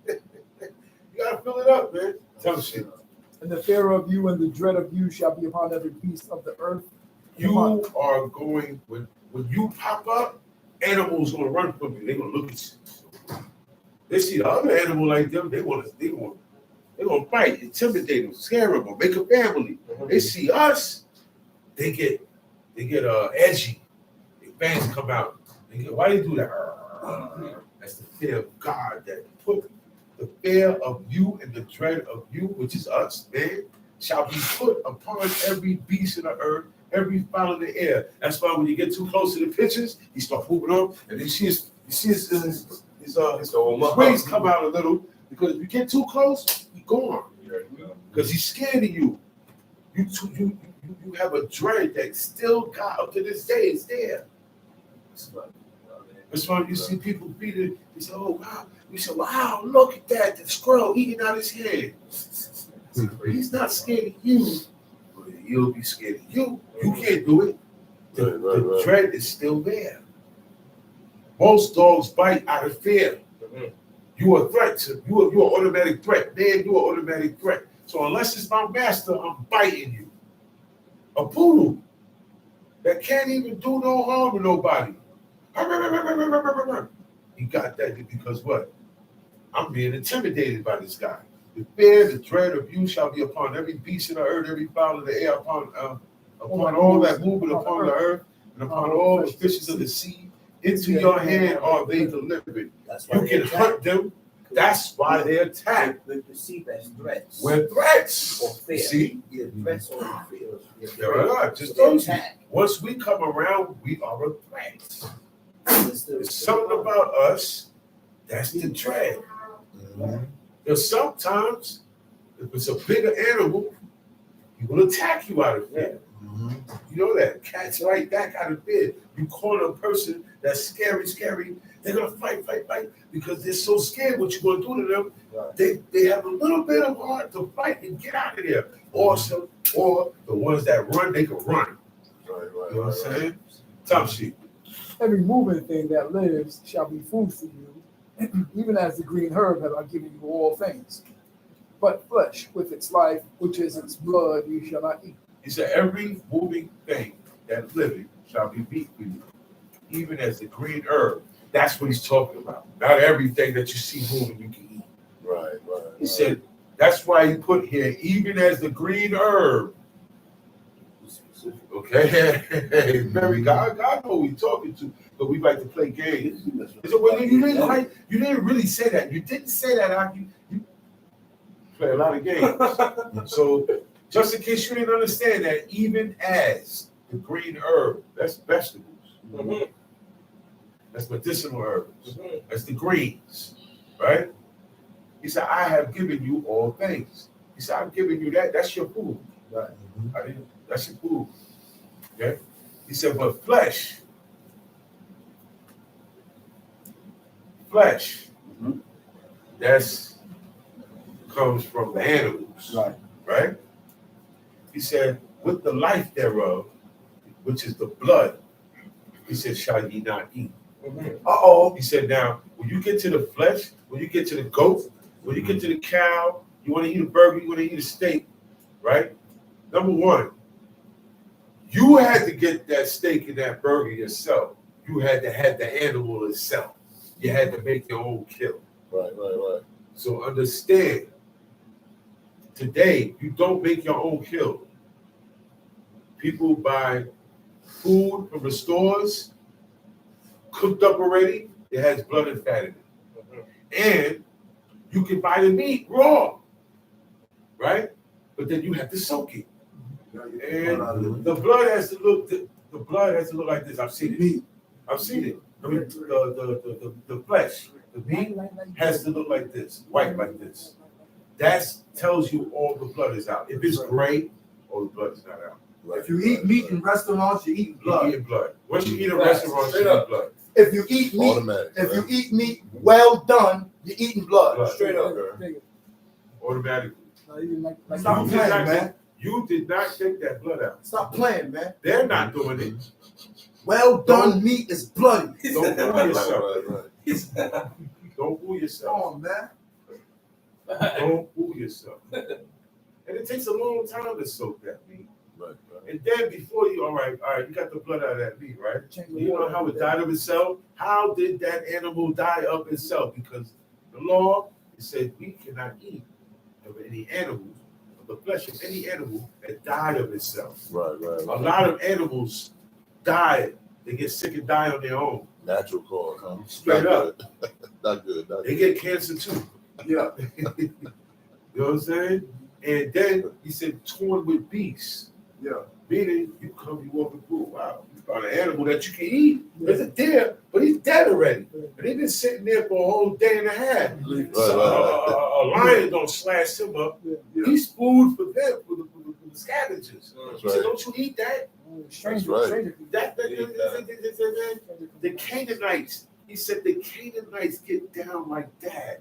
You gotta fill it up, man. Tell me shit. And the fear of you and the dread of you shall be upon every beast of the earth. You are going, when you pop up, animals gonna run from you. They're gonna look at you. They see the other animal like them, they're gonna fight, intimidate them, scare them, or make a family. They see us, they get edgy. Their fangs come out. Why do they do that? That's the fear of God that put the fear of you and the dread of you, which is us, man, shall be put upon every beast in the earth, every fowl in the air. That's why when you get too close to the pictures, he start moving on, and then his wings come out a little, because if you get too close, he's gone. Because he's scared of you. You have a dread that still got up to this day. It's there. That's why you see people beat it. They say, "Oh wow!" We say, "Wow, look at that! The squirrel eating out his hand." He's not scared of you, but he'll be scared of you. You can't do it. The dread is still there. Most dogs bite out of fear. You are a threat to you are an automatic threat. Man, you are an automatic threat. So unless it's my master, I'm biting you. A poodle that can't even do no harm to nobody. He got that because what? I'm being intimidated by this guy. The fear, the dread of you shall be upon every beast in the earth, every fowl of the air, upon all that moving upon the earth, and upon all the fishes of the sea. Into your hand are they delivered. You can hunt them. That's why they attack. They perceive as threats. We're threats. Or fear. See? Yeah, threats or fear. There are. Just told you. Once we come around, we are a threat. There's something about us that's the dread. Because sometimes, if it's a bigger animal, he will attack you out of fear. You know that. Cats like that out of fear. You corner a person that's scary, they're going to fight, because they're so scared what you're going to do to them. Right. They have a little bit of heart to fight and get out of there. Or the ones that run, they can run. Right. You know what I'm saying? Tough shit. Every moving thing that lives shall be food for you, even as the green herb have I given you all things. But flesh with its life, which is its blood, you shall not eat. He said, every moving thing that living shall be meat for you, even as the green herb. That's what he's talking about. Not everything that you see moving you can eat. Right. He said, that's why he put here, even as the green herb. Okay? Very God know who he's talking to, but we like to play games. So, well, you didn't really say that. You didn't say that. You play a lot of games. So just in case you didn't understand that, even as the green herb, that's vegetables. That's medicinal herbs. That's the greens, right? He said, I have given you all things. He said, I've given you that. That's your food. Right. That's your food. Okay? He said, but flesh, that's comes from the animals. Right? He said, with the life thereof, which is the blood, he said, shall ye not eat. He said, now, when you get to the flesh, when you get to the goat, when you get to the cow, you want to eat a burger, you want to eat a steak, right? Number one, you had to get that steak and that burger yourself. You had to have the animal itself. You had to make your own kill. Right. So understand, today, you don't make your own kill. People buy food from the stores, cooked up already, it has blood and fat in it. And you can buy the meat raw, right? But then you have to soak it. And the blood has to look like this. I've seen it. I mean, the flesh, the meat has to look like this, white like this. That tells you all the blood is out. If it's gray, all the blood is not out. If you eat meat in restaurants, you eat blood. You eat blood. Once you eat in restaurants, you eat blood. If you eat meat, you eat meat well done, you're eating blood. Straight up. Automatically. Stop playing, man. You did not take that blood out. Stop playing, man. They're not doing it. Well done meat is bloody. Don't fool yourself. Don't fool yourself. Come on, man. Don't fool yourself. And it takes a long time to soak that meat. And then before you, all right, you got the blood out of that meat, right? You know how it died of itself? How did that animal die of itself? Because the law, it said we cannot eat of any animal, of the flesh of any animal that died of itself. Right. A lot of animals die. They get sick and die on their own. Natural cause, huh? Straight up. Not good. They get cancer too. Yeah. You know what I'm saying? And then he said, torn with beasts. Yeah. Meaning, you walking through, wow, you found an animal that you can eat. There's a deer, but he's dead already. And they've been sitting there for a whole day and a half. A lion don't slash him up. Yeah. He's food for them, for the scavengers. That's He said, right. don't you eat that? The Canaanites, he said the Canaanites get down like that.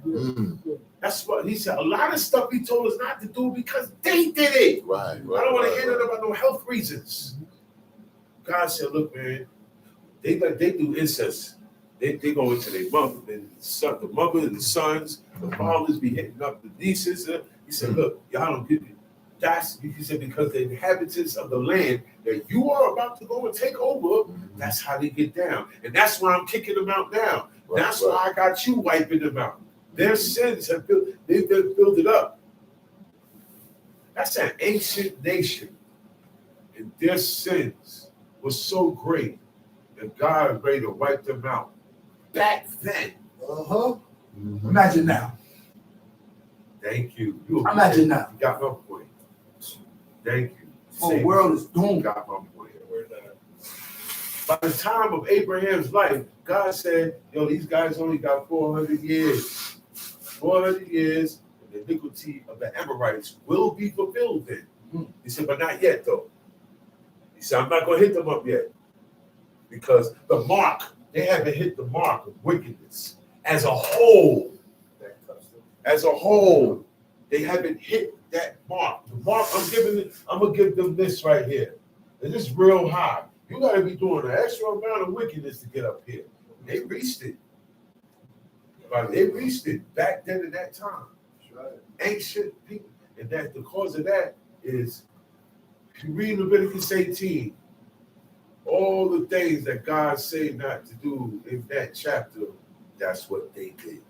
That's what he said. A lot of stuff he told us not to do because they did it. Right. I don't want to hear nothing about no health reasons. God said, look, man, they do incest. They go into their mother, and the mother and the sons, the fathers be hitting up the nieces. He said, look, y'all don't give me. He said, because the inhabitants of the land that you are about to go and take over, that's how they get down. And that's why I'm kicking them out now. That's why I got you wiping them out. Their sins have built it up. That's an ancient nation. And their sins were so great that God was ready to wipe them out. Back then. Imagine now. Thank you. Imagine now. You got my point. Thank you. The whole world is doomed. Got my point. By the time of Abraham's life, God said, these guys only got 400 years. 400 years, and the iniquity of the Amorites will be fulfilled then. He said, but not yet, though. He said, I'm not going to hit them up yet. Because the mark, they haven't hit the mark of wickedness. As a whole, they haven't hit that mark. The mark I'm gonna give them this right here. And this is real high. You gotta be doing an extra amount of wickedness to get up here. They reached it. They reached it back then at that time. Ancient people. And that the cause of that is, if you read Leviticus 18, all the things that God said not to do in that chapter, that's what they did.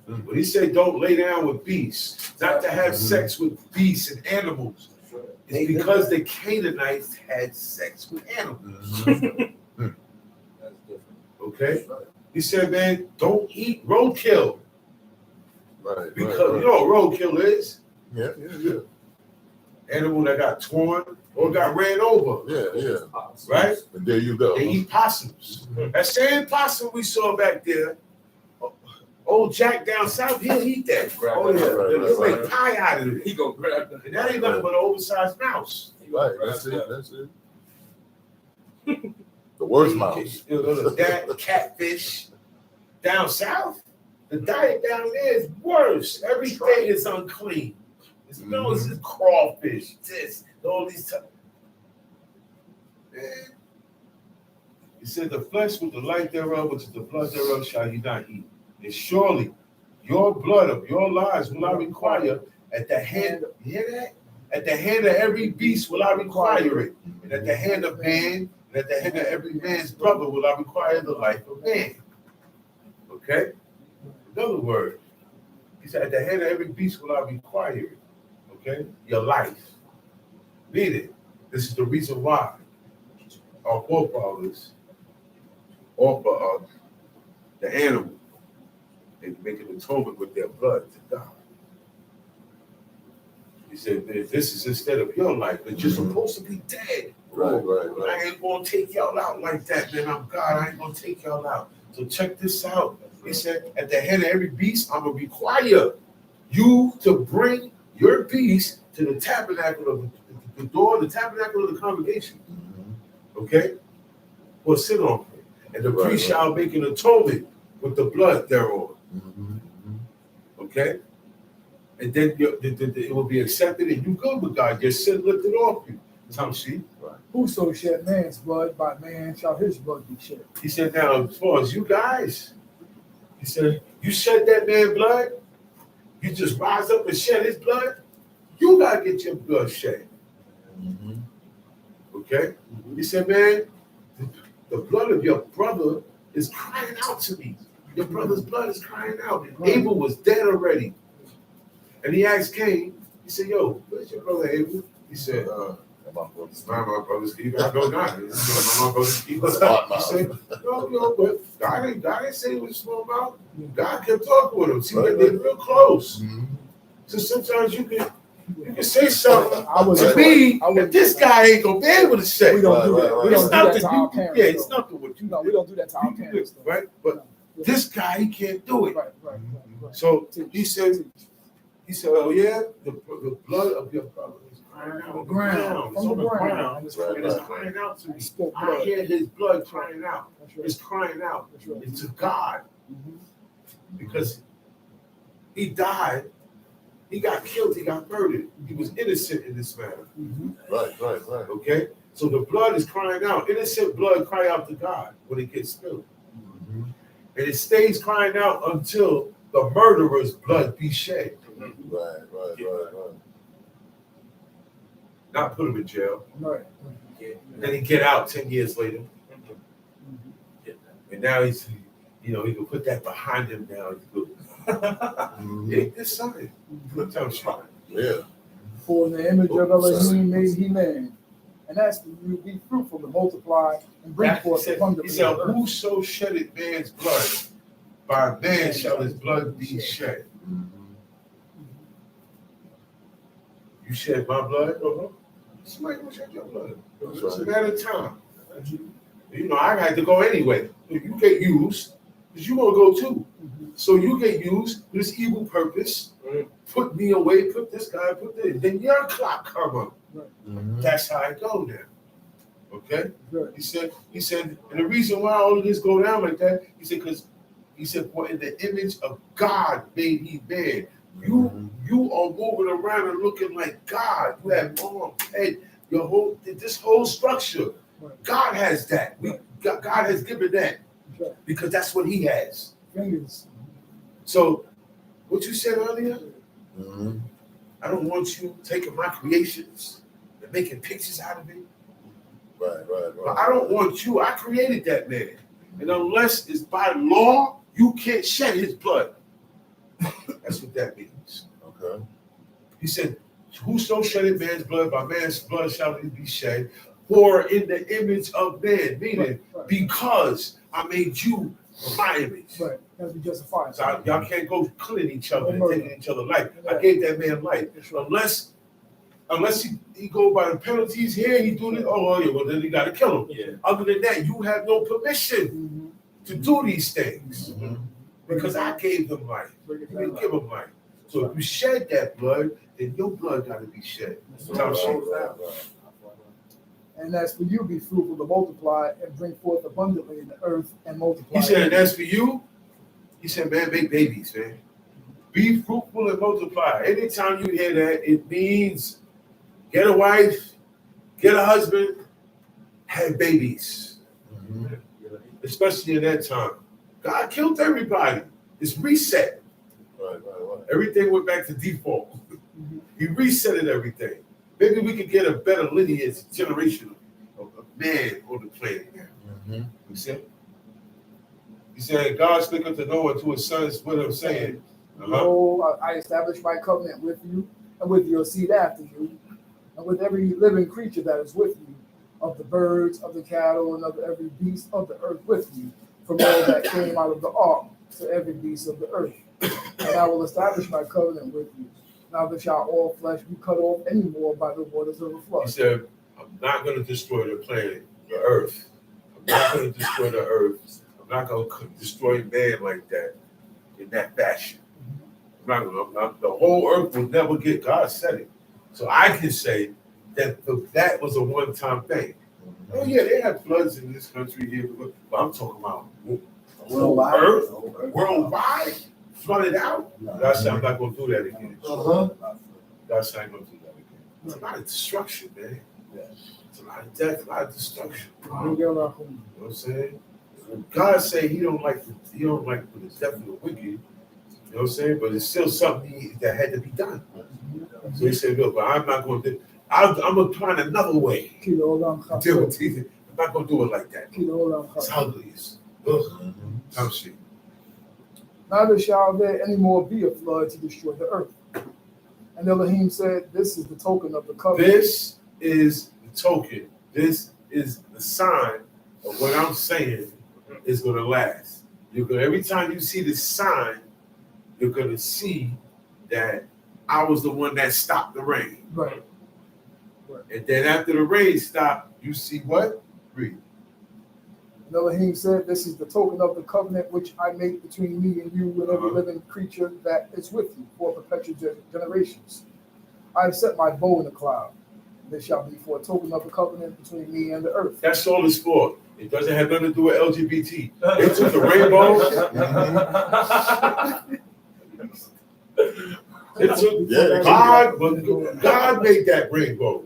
When he said don't lay down with beasts, not to have sex with beasts and animals, it's because the Canaanites had sex with animals. Okay? He said, man, don't eat roadkill. Right. Because you know what roadkill is? Yeah. Animal that got torn or got ran over. Yeah. Right? And there you go. They eat possums. That same possum we saw back there, old Jack down south, he'll eat that. He'll make pie out of it. He gonna grab that. And that ain't nothing but an oversized mouse. Right. That's it. Right? That's it. The worst mouse. That catfish down south, the diet down there is worse. Everything is unclean. It's this is crawfish, this, all these stuff. Man. He said, the flesh with the light thereof, which is the blood thereof, shall ye not eat. And surely your blood of your lives will I require at the hand, you hear that? At the hand of every beast will I require it. And at the hand of man, and at the hand of every man's brother will I require the life of man. Okay? Another word. He said, at the hand of every beast will I require it. Okay? Your life. Meaning, this is the reason why our forefathers offer up the animal and make an atonement with their blood to God. He said, this is instead of your life, but you're supposed to be dead. Right. I ain't gonna take y'all out like that, man. I'm God, I ain't gonna take y'all out. So check this out. He said, at the head of every beast, I'm gonna require you to bring your beast to the tabernacle of the door, the tabernacle of the congregation. Okay? For sin offering. And the priest shall make an atonement with the blood thereof. Okay? And then it will be accepted and you good with God. Your sin lifted off you. Some sheep. Whoso shed man's blood, by man shall his blood be shed. He said, now, as far as you guys, he said, you shed that man's blood, you just rise up and shed his blood, you got to get your blood shed. Okay? He said, man, the blood of your brother is crying out to me. Your brother's blood is crying out. Abel was dead already. And he asked Cain, he said, yo, where's your brother Abel? He said, my brother's keeper. I know not. My brother's keeper. He said, no, but God ain't say he was small mouth. God kept talking with him. See, they're real close. So sometimes you can say something to me that this guy ain't gonna be able to say. We don't do that. We don't do that to our parents. Yeah, it's nothing what you know. We don't do that to our parents, right? But this guy, he can't do it. Right. So he said, oh yeah, the blood of your brother is crying out on the ground. It's on the ground. It's crying out to me. I hear his blood crying out. It's crying out. It's to God. Because he died. He got killed. He got murdered. He was innocent in this matter. Right. Okay? So the blood is crying out. Innocent blood cry out to God when it gets spilled. And it stays crying out until the murderer's blood be shed. Right. Not put him in jail. Right. Then he get out 10 years later. And now he's, he can put that behind him now. He's good. It's something. Yeah. For in the image of Elohim made he man. And that's to be fruitful, to multiply, and bring forth abundantly. He said, whoso shedded man's blood, by man shall his blood be shed. You shed my blood? Somebody gonna shed your blood. It's a matter of time. I had to go anyway. You get used, because you gonna go too. So you get used for this evil purpose. Put me away, put this guy, put this. Then your clock come up. That's how I go now. Okay? He said, and the reason why all of this go down like that, he said, for in the image of God made he man. You are moving around and looking like God. You have arms, head, this whole structure. God has that. God has given that because that's what he has. So, what you said earlier, I don't want you taking my creations and making pictures out of it. Right. But I don't want you. I created that man. And unless it's by law, you can't shed his blood. That's what that means. Okay. He said, whoso shedded man's blood, by man's blood shall he be shed. For in the image of man, meaning because I made you my image. Right. Gotta be justified. So y'all can't go killing each other and taking each other life. I gave that man life. Unless he go by the penalties here, he do this. Well then you got to kill him. Yeah. Other than that, you have no permission to do these things because I gave them life. You didn't give them life. So if you shed that blood, then your blood got to be shed. And as for you, be fruitful to multiply and bring forth abundantly in the earth and multiply. He said, and as for you, he said, man, make babies, man. Be fruitful and multiply. Anytime you hear that, it means get a wife, get a husband, have babies. Mhm. Especially in that time. God killed everybody. It's reset. Right. Everything went back to default. He resetted everything. Maybe we could get a better lineage generation of man on the planet. Mhm. You see? He said, God spake unto Noah to his sons, what I'm saying. Behold, I establish my covenant with you and with your seed after you, and with every living creature that is with you, of the birds, of the cattle, and of every beast of the earth with you, from all that came out of the ark to every beast of the earth. And I will establish my covenant with you. Neither shall all flesh be cut off any more by the waters of the He flood. said, I'm not going to destroy the planet, the earth. I'm not going to destroy the earth. I'm not going to destroy man like that, in that fashion. The whole earth will never get, God said it. So I can say that that was a one-time thing. Oh yeah, they had floods in this country here, but I'm talking about Worldwide. earth, worldwide, flooded out. God said, I'm not going to do that again. God said, I'm going to do that again. It's a lot of destruction, man. It's a lot of death, a lot of destruction. You know what I'm saying? God said He don't like the death of the wicked. You know what I'm saying? But it's still something that had to be done. So He said, look, but I'm not going to do. I'm going to find another way to deal with these. I'm not going to do it like that. It's ugly. I'm shit. Neither shall there any more be a flood to destroy the earth. And Elohim said, this is the token of the covenant. This is the token. This is the sign of what I'm saying is going to last. Every time you see this sign, you're going to see that I was the one that stopped the rain. Right. And then after the rain stopped, you see what? Read. And Elohim said, this is the token of the covenant which I make between me and you and every living creature that is with you for perpetual generations. I have set my bow in the cloud. This shall be for a token of the covenant between me and the earth. That's all it's for. It doesn't have nothing to do with LGBT. They took the rainbow. It took God made that rainbow.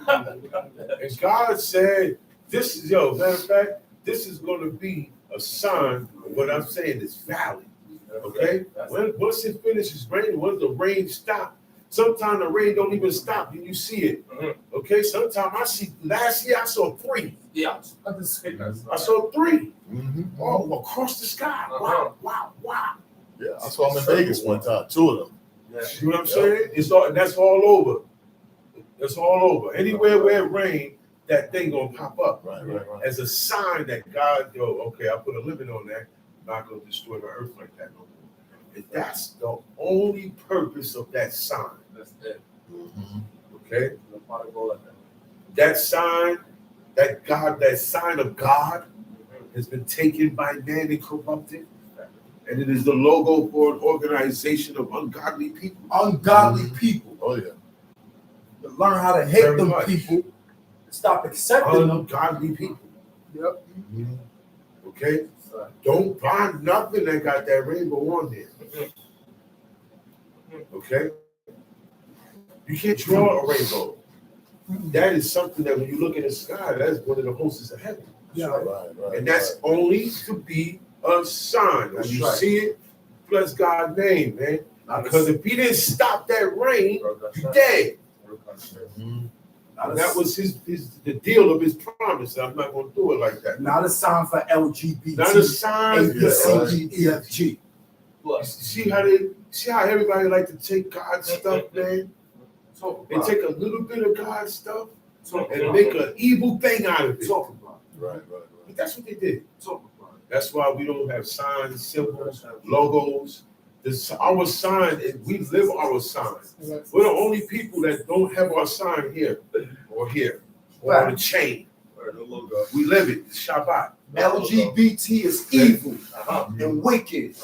And God said, this is, matter of fact, this is going to be a sign of what I'm saying is valid. Okay? Once it finishes raining, once the rain stops, sometimes the rain don't even stop and you see it. Okay? Sometimes last year I saw 3. Yeah. I saw 3. All across the sky. Wow. Yeah, I saw them in Vegas one time, 2 of them. See what I'm saying? That's all over. That's all over. Anywhere where it rains, that thing gonna pop up. Right. As a sign that God, I put a limit on that. I'm not gonna destroy the earth like that no more. And that's the only purpose of that sign. That's it. Okay? No part of gold like that. That sign, that sign of God has been taken by man and corrupted. And it is the logo for an organization of ungodly people. Ungodly people. Oh yeah. To learn how to hate Very them much. people. Stop accepting them. Ungodly people. Yep. Okay? Don't buy nothing that got that rainbow on there. Okay? You can't draw a rainbow. That is something that when you look in the sky, that's one of the hosts of heaven. Yeah. Right. And that's only to be a sign. When you see it, bless God's name, man. Because if He didn't stop that rain, you're dead. And that was the deal of His promise. I'm not going to do it like that. Not a sign for LGBT. Not a sign. ABCDEFG. See how everybody like to take God's stuff, man? They take a little bit of God's stuff and make an evil thing out of it. Right. But that's what they did. That's why we don't have signs, symbols, logos. Our sign, we live our sign. We're the only people that don't have our sign here or on the chain. We live it. It's Shabbat. LGBT is evil and wicked.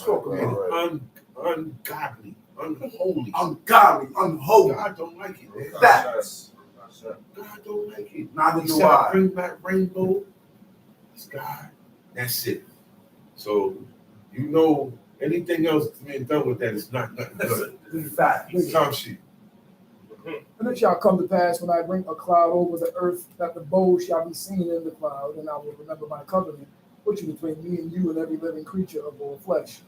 And ungodly, unholy. Ungodly, unholy. God don't like it, man. Facts. God don't like it. Neither He do said, I. bring back rainbow. It's God. That's it. So, you know, anything else being done with that is not nothing good. In fact, Time sheet. And it shall come to pass when I bring a cloud over the earth that the bow shall be seen in the cloud, and I will remember my covenant, which is between me and you and every living creature of all flesh.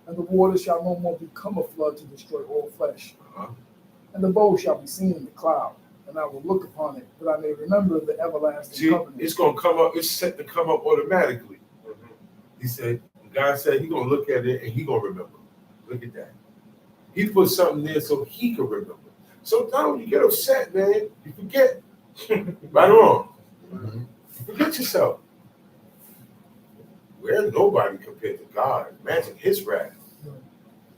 And the waters shall no more become a flood to destroy all flesh. And the bow shall be seen in the cloud, and I will look upon it, that I may remember the everlasting covenant. It's gonna come up, it's set to come up automatically. He said, God said he's gonna look at it and he's gonna remember. Look at that. He put something there so he can remember. Sometimes you get upset, man. You forget. Right or wrong. You forget yourself. We're nobody compared to God. Imagine his wrath.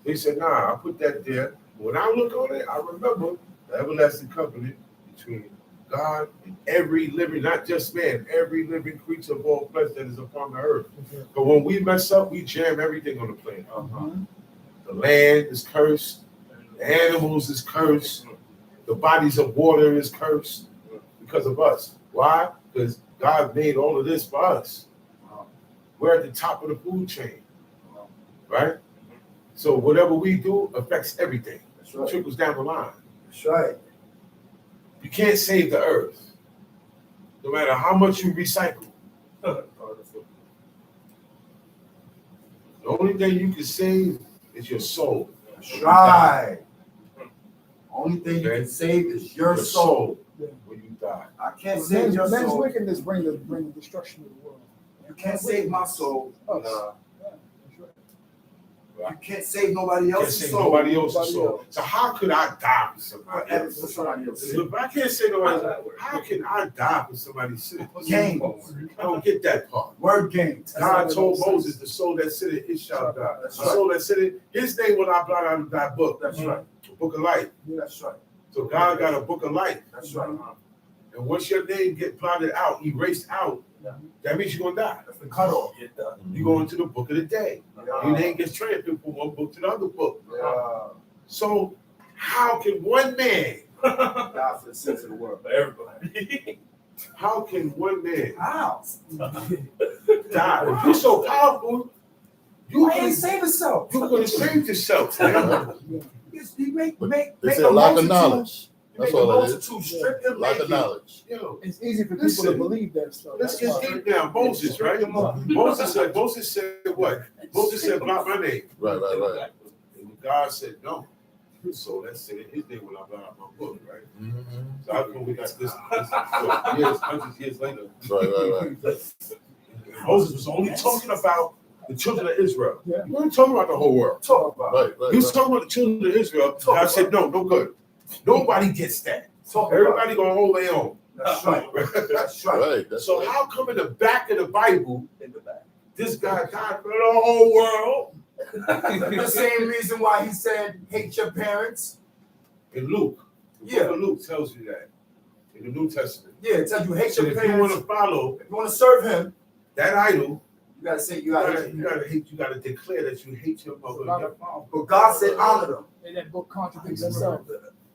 He said, nah, I put that there. When I look on it, I remember the everlasting covenant between God and every living, not just man, every living creature of all flesh that is upon the earth. But when we mess up, we jam everything on the planet. The land is cursed. The animals is cursed. The bodies of water is cursed because of us. Why? Because God made all of this for us. We're at the top of the food chain, right? So whatever we do affects everything. That's right. Trickles down the line. That's right. You can't save the earth, no matter how much you recycle. The only thing you can save is your soul. That's right. Only thing you can save is your soul when you die. I can't save your Man's soul. wickedness bring the destruction of the world. You can't save my soul. Us. Right. You can't save nobody else's Can't save soul. nobody else's soul. So how could I die for somebody else? For somebody else. If I can't say nobody else, how can I die for somebody's sin? Games. I don't get that part. Word games. God told Moses, the soul that sitteth, it shall die. That's The right. soul that sitteth, his name will I blot out of thy book. That's right. The book of life. That's right. So God got a book of life. That's right. And once your name get blotted out, erased out, that means you're gonna die. That's the cutoff. You go into the book of the day. Your name gets transferred from one book to the other book. So how can one man Die for the sins of the world. For everybody. how can one man How? die? If you're so powerful, you can't can save yourself. you could have saved yourself. Man. You make It's a a lack of multitude. knowledge. You That's make a all it is. multitude strip them Lack of naked. knowledge. Yo, It's easy for people Listen. to believe that stuff. let's That's get why. deep now. Moses, right? Moses said what? Moses said, blot my name. Right. And God said, no. So that's said his name will I blot out my book, right? So how come we got this years, hundreds of years later? Right. Moses was only talking about the children of Israel. Yeah. He wasn't talking about the whole world. Talk about it. Right. He was talking about the children of Israel. God said, no good. Nobody gets that. Talk about Everybody gonna hold their own. it. That's right. That's right. Right. That's So right. how come in the back of the Bible, In the back. this guy died for the whole world? The same reason why he said, hate your parents. In Luke, the Yeah. book of Luke tells you that in the New Testament. Yeah, it tells you hate So your if you want parents. to follow If you want to serve him, that idol, you gotta say you gotta declare that you hate your mother. A lot of- But God said honor them. And that book contradicts itself.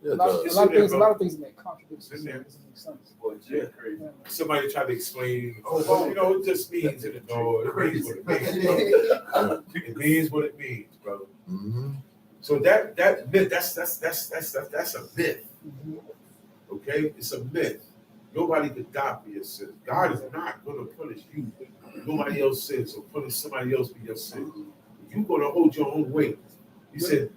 Yeah, A it lot does. of things in that contradicts It's in itself. there. Doesn't make sense. Yeah. Yeah. Somebody tried to explain, it just means it. No, it means what it means. Bro. It means what it means, brother. So that myth, that's a myth. Okay, it's a myth. Nobody could die for your sins. God is not going to punish you. Nobody else sins, so punish somebody else for your sins. You're going to hold your own weight. He said,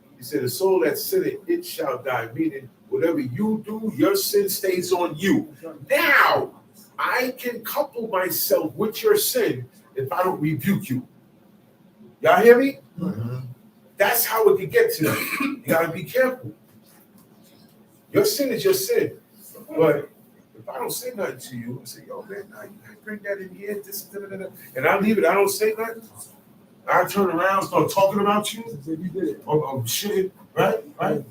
the soul that sinneth, it shall die. Meaning, whatever you do, your sin stays on you. Now, I can couple myself with your sin if I don't rebuke you. Y'all hear me? That's how it can get to you. You got to be careful. Your sin is your sin. But if I don't say nothing to you, I say, yo, man, nah, you can't bring that in here, and I leave it, I don't say nothing, I turn around, start talking about you, You did it. or shit, right?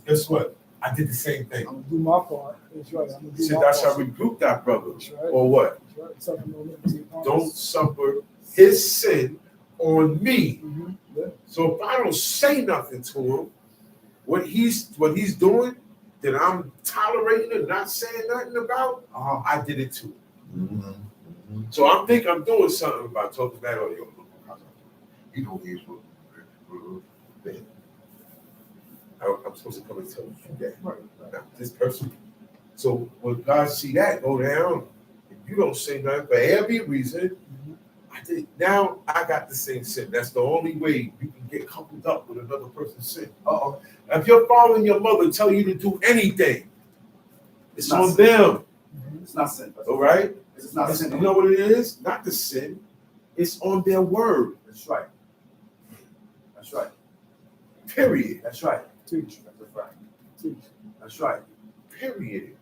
Guess what? I did the same thing. I'm gonna do my part. That's right. I'm gonna He do said, my thou shalt part. rebuke thy brother. That's right. Or what? That's right. Something no liberty upon Don't us. suffer his sin on me. Yeah. So if I don't say nothing to him, what he's doing that I'm tolerating and not saying nothing about, I did it too. So I think I'm doing something about talking bad on you. You know these man. I'm supposed to come and tell you that. Now, this person. So when God see that go down, if you don't say nothing for every reason, I think now I got the same sin. That's the only way you can get coupled up with another person's sin. If your father and your mother tell you to do anything, it's on them. It's not sin. All right? It's not sin. You know what it is? Not the sin. It's on their word. That's right. That's right. Period. That's right. Teach. That's right. Teach. That's right. Period.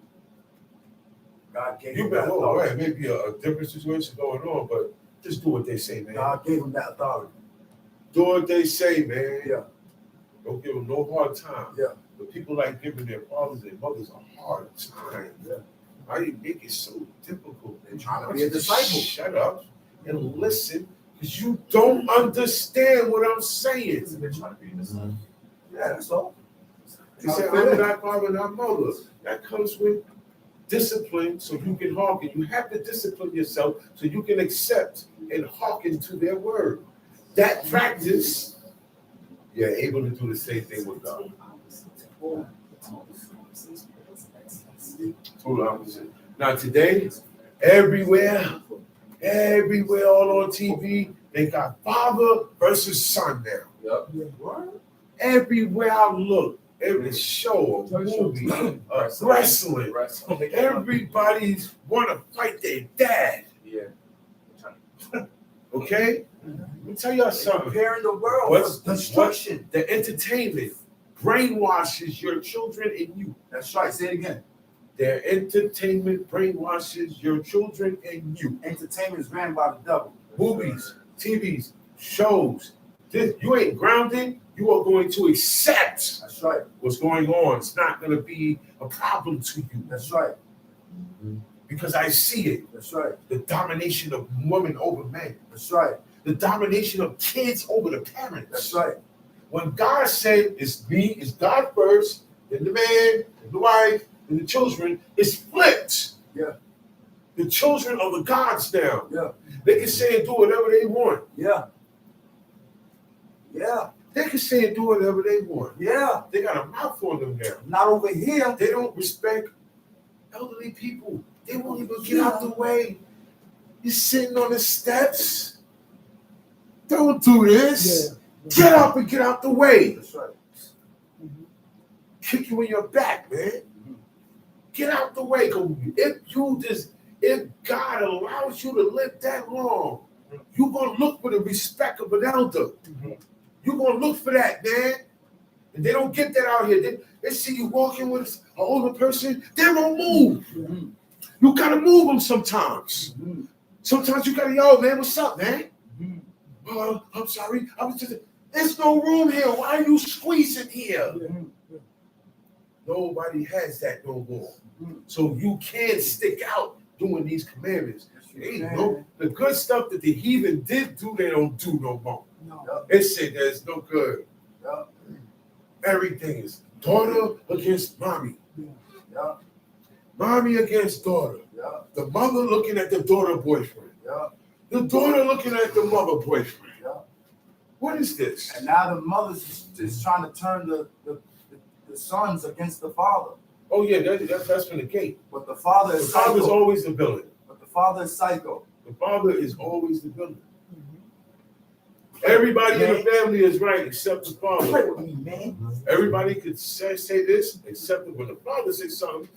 God gave You him better that hold authority. on. Maybe a different situation going on, but just do what they say, man. God gave him that authority. Do what they say, man. Yeah. Don't give them no hard time. Yeah. But people like giving their fathers and mothers a hard time. Yeah. Why do you make it so difficult? They're trying to be a disciple. Shut up and listen, because you don't understand what I'm saying. They're trying to be a disciple. Yeah, that's all. He said, honor thy father and thy mother. That comes with discipline so you can hearken. You have to discipline yourself so you can accept and hearken to their word. That practice, you're able to do the same thing with God. Total opposite. Now today, everywhere, all on TV, they got father versus son now. Everywhere I look, every show, a movie, wrestling, everybody's want to fight their dad. Yeah. Okay? Let me tell y'all something. Preparing the world What's for destruction. The entertainment brainwashes your children and you. That's right. Say it again. Their entertainment brainwashes your children and you. Entertainment is ran by the devil. Movies, TVs, shows. You ain't grounded. You are going to accept That's right. what's going on. It's not going to be a problem to you. That's right. Because I see it. That's right. The domination of women over men. That's right. The domination of kids over the parents. That's right. When God said it's me, it's God first, then the man, and the wife, and the children, it's flipped. Yeah. The children are the gods now. Yeah. They can say and do whatever they want. Yeah. Yeah. They can say and do whatever they want. Yeah. They got a mouth on them now. Not over here. They don't respect elderly people. They won't even get out the way. You're sitting on the steps. Don't do this. Yeah. Get up and get out the way. That's right. Kick you in your back, man. Get out the way. If God allows you to live that long, you're gonna look for the respect of an elder. You're gonna look for that, man. And they don't get that out here. They see you walking with an older person, they won't move. You gotta move them sometimes. Sometimes you gotta, yo, man, what's up, man? I'm sorry. There's no room here. Why are you squeezing here? Nobody has that no more. So you can't stick out doing these commandments. The good stuff that the heathen did do, they don't do no more. They say there's no good. Everything is daughter against mommy. Mommy against daughter. The mother looking at the daughter boyfriend. The daughter looking at the mother boyfriend. What is this? And now the mother is trying to turn the sons against the father. Oh yeah, that's from the gate. But the father is psycho. Father's always the villain. But the father is psycho. The father is always the villain. Everybody in the family is right except the Play father. with me, man. Everybody could say this except when the father says something.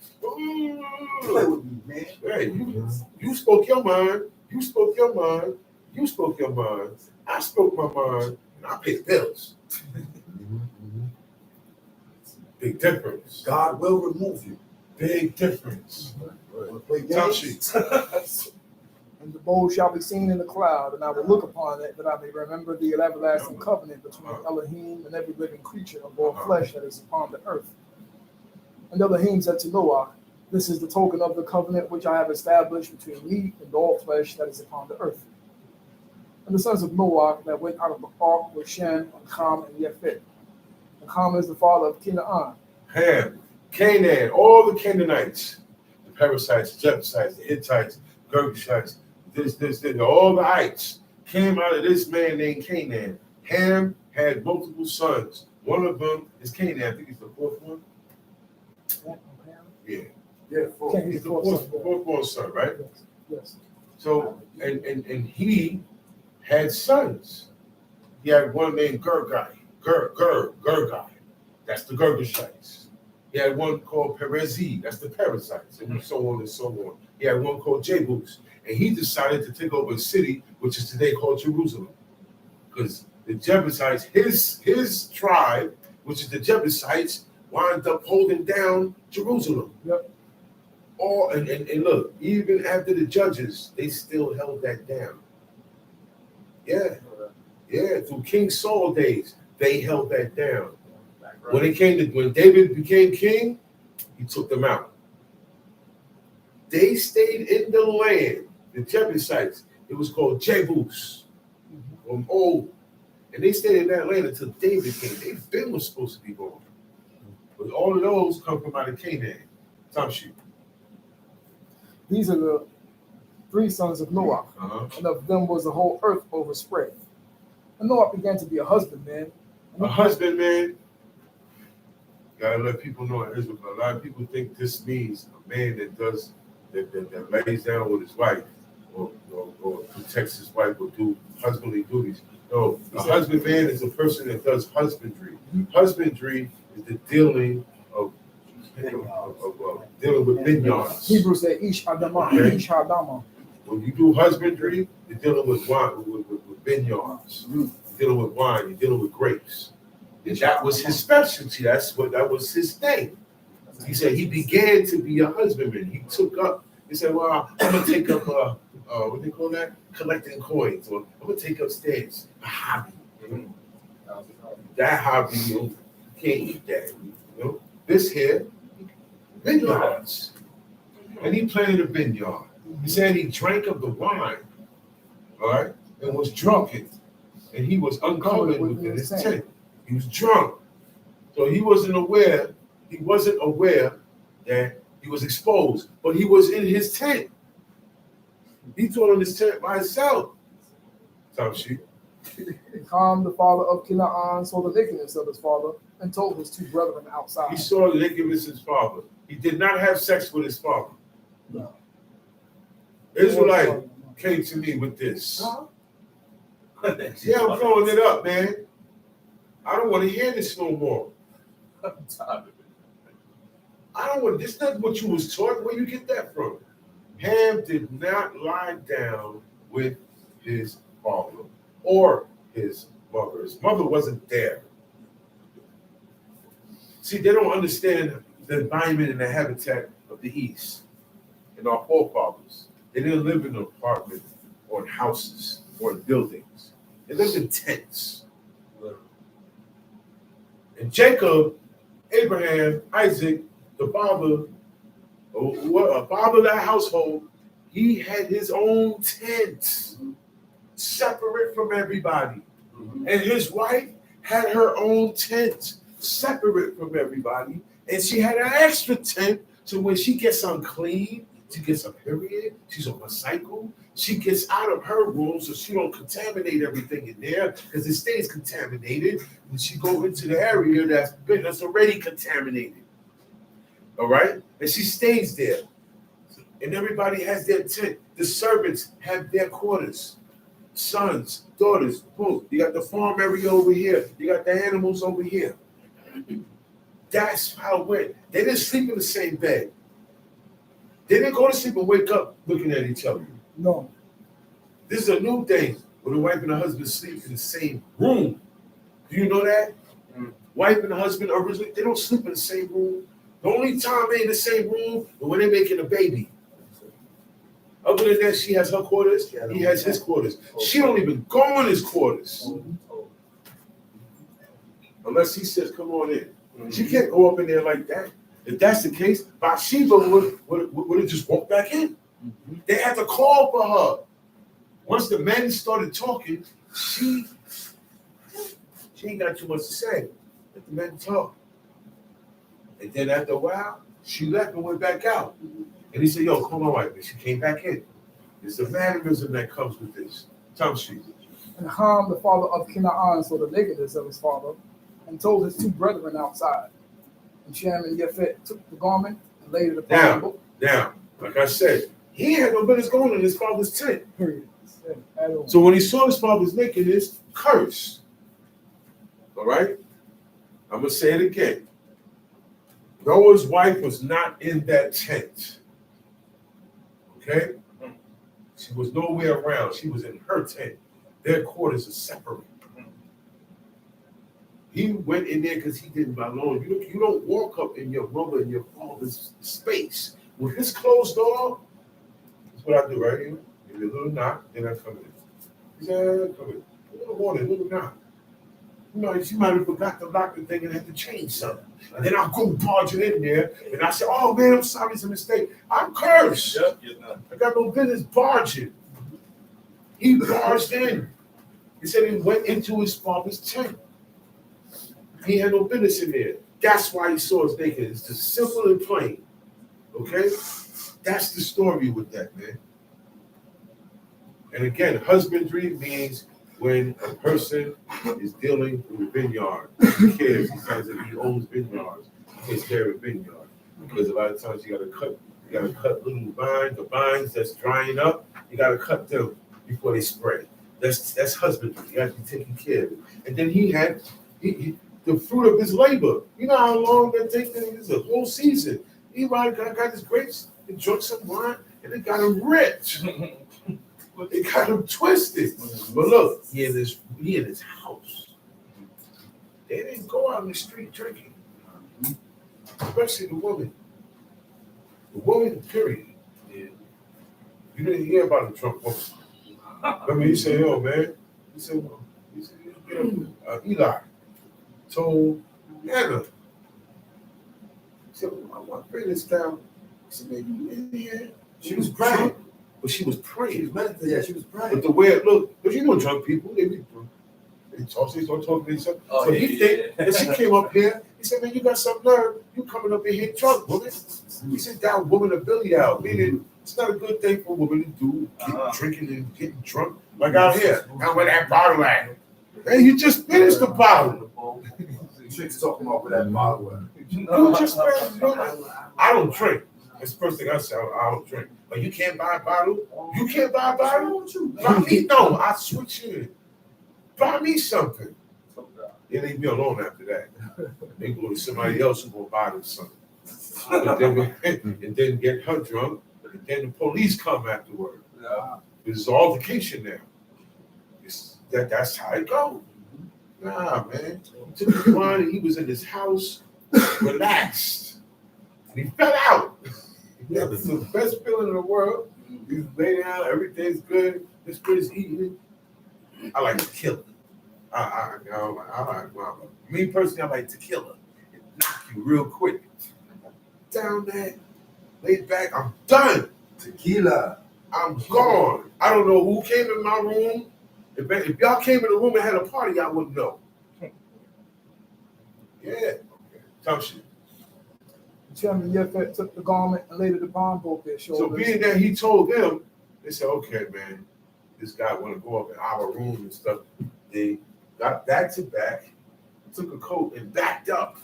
Play with me, man. Hey, you spoke your mind. You spoke your mind. You spoke your mind. I spoke my mind, and I paid bills. Big difference. God will remove you. Big difference. Play games. And the bowl shall be seen in the cloud, and I will look upon it, that I may remember the everlasting covenant between Elohim and every living creature of all flesh that is upon the earth. And Elohim said to Noah, this is the token of the covenant which I have established between me and all flesh that is upon the earth. And the sons of Noah that went out of the ark were Shem, and Ham, and Yefet. And Ham is the father of Canaan. Ham, Canaan, all the Canaanites, the Perizzites, the Jebusites, the Hittites, Girgashites, this, all the ites came out of this man named Canaan. Ham had multiple sons. One of them is Canaan. I think he's the fourth one. Yeah. Yeah, four. He's the fourth son, right? Yes. So, and he had sons. He had one named Gergai. That's the Girgashites. He had one called Perezi. That's the Perizzites, and so on and so on. He had one called Jebus. And he decided to take over a city, which is today called Jerusalem. Because the Jebusites, his tribe, which is the Jebusites, wound up holding down Jerusalem. Yep. And look, even after the judges, they still held that down. Yeah. Yeah, through King Saul days, they held that down. When David became king, he took them out. They stayed in the land, the Jebusites. It was called Jebus from old. And they stayed in that land until David came. They was supposed to be born. But all of those come from out of Canaan. Tamshi. These are the 3 sons of Noah, and of them was the whole earth overspread. And Noah began to be a husbandman. A husbandman. Gotta let people know in Israel. A lot of people think this means a man that lays down with his wife or protects his wife or do husbandly duties. No, a husbandman is a person that does husbandry. Husbandry is the dealing dealing with vineyards. Hebrews say Ish Adama, Okay. Ish Adama. When you do husbandry, you're dealing with wine, with vineyards. You're dealing with wine. You're dealing with grapes. And that was his specialty. That was his thing. He said he began to be a husbandman. He took up. He said, "Well, I'm gonna take up what they call that? Collecting coins, or I'm gonna take upstairs a hobby. That hobby, you can't eat that. This here, vineyards, and he planted a vineyard. He said he drank of the wine, all right, and was drunken, and he was uncovered within his tent. He was drunk, so he wasn't aware. He wasn't aware that he was exposed, but he was in his tent. He told in his tent by himself. Tamshi. Ham, the father of Canaan, saw the nakedness of his father and told his 2 brethren outside. He saw the nakedness of his father. He did not have sex with his father. No. Israelite came to me with this. Yeah, I'm throwing it up, man. I don't want to hear this no more. I don't want. This is not what you was taught. Where you get that from? Ham did not lie down with his father or his mother. His mother wasn't there. See, they don't understand the environment and the habitat of the East and our forefathers. They didn't live in an apartment or in houses or in buildings. They lived in tents. And Jacob, Abraham, Isaac, the father of that household, he had his own tent, separate from everybody. And his wife had her own tent, separate from everybody. And she had an extra tent, so when she gets unclean, she gets a period, she's on a cycle, she gets out of her room so she don't contaminate everything in there, because it stays contaminated, and she go into the area that's already contaminated. All right? And she stays there. And everybody has their tent. The servants have their quarters. Sons, daughters, boom. You got the farm area over here. You got the animals over here. That's how it went. They didn't sleep in the same bed. They didn't go to sleep and wake up looking at each other. No. This is a new thing where the wife and the husband sleep in the same room. Do you know that? Wife and the husband originally, they don't sleep in the same room. The only time they're in the same room is when they're making a baby. Other than that, she has her quarters, he has his quarters. She don't even go in his quarters. Unless he says, come on in. She can't go up in there like that. If that's the case, Bathsheba would have just walked back in. They had to call for her. Once the men started talking, she ain't got too much to say. Let the men talk. And then after a while, she left and went back out. And he said, yo, call my wife. And she came back in. It's the mannerism that comes with this. Tamshi. And Ham, the father of Canaan, saw the nakedness of his father, and told his two brethren outside. And Shem and Yefet took the garment and laid it upon the book. Now, like I said, he had no business going in his father's tent. Period. So when he saw his father's nakedness, curse. All right? I'm going to say it again. Noah's wife was not in that tent. Okay? She was nowhere around. She was in her tent. Their quarters are separate. He went in there because he didn't belong. You don't walk up in your mother and your father's space. With his closed door, that's what I do right here. Give me a little knock, then I come in. He said, come in. A little morning, a little knock. You know, she might have forgot to lock the thing and had to change something. And then I'll go barging in there, and I say, oh man, I'm sorry, it's a mistake. I'm cursed. Yep. I got no business barging. He barged in. He said he went into his father's tent. He had no business in there. That's why he saw his naked. It's just simple and plain. Okay? That's the story with that, man. And again, husbandry means when a person is dealing with a vineyard. He cares. He says that he owns vineyards. He takes care of a vineyard. Because a lot of times you gotta cut little vines, the vines that's drying up, you gotta cut them before they spray. That's husbandry. You have to be taking care of it. And then he had the fruit of his labor. You know how long that takes? It's a whole season. He got his grapes and drunk some wine, and it got him rich. It got him twisted. But look, he in his house. They didn't go out in the street drinking. Especially the woman. The woman, period. Yeah. You didn't hear about the drunk woman. I mean, he said, yo, man. He said, Eli told Hannah. He said, I want to bring this down. He said, man, you in here? She was praying. But she was praying. She was meditating. Yeah, she was praying. But the way it looked, because you know drunk people, they start talking to each other. Oh, so he think that she came up here. He said, man, you got some nerve. You coming up in here drunk, woman. He said, that woman a billy out. Meaning, it's not a good thing for a woman to do, drinking and getting drunk. Like out here. Now where that bottle at? Hey, you just finished the bottle. Chicks talking about where that bottle at. You just finished. I don't drink. That's the first thing I say. I don't drink. But you can't buy a bottle? You can't buy a bottle? Buy me? No, I switch in. Buy me something. They leave me alone after that. They go to somebody else who will buy them something. And then get her drunk. And then the police come afterward. This is altercation now. That's how it goes. Nah, man. He took his wine and he was in his house, relaxed. And he fell out. Yeah, this is the best feeling in the world. You lay down, everything's good. This bitch eating it. I like tequila. Me personally, I like tequila. It knock you real quick. Down there, laid back. I'm done. Tequila. I'm gone. I don't know who came in my room. If y'all came in the room and had a party, I wouldn't know. Yeah. Tell me. Shem and Yefet took the garment and laid it upon both their shoulders. So being that he told them, they said, okay, man, this guy want to go up in our room and stuff. They got back to back, took a coat and backed up.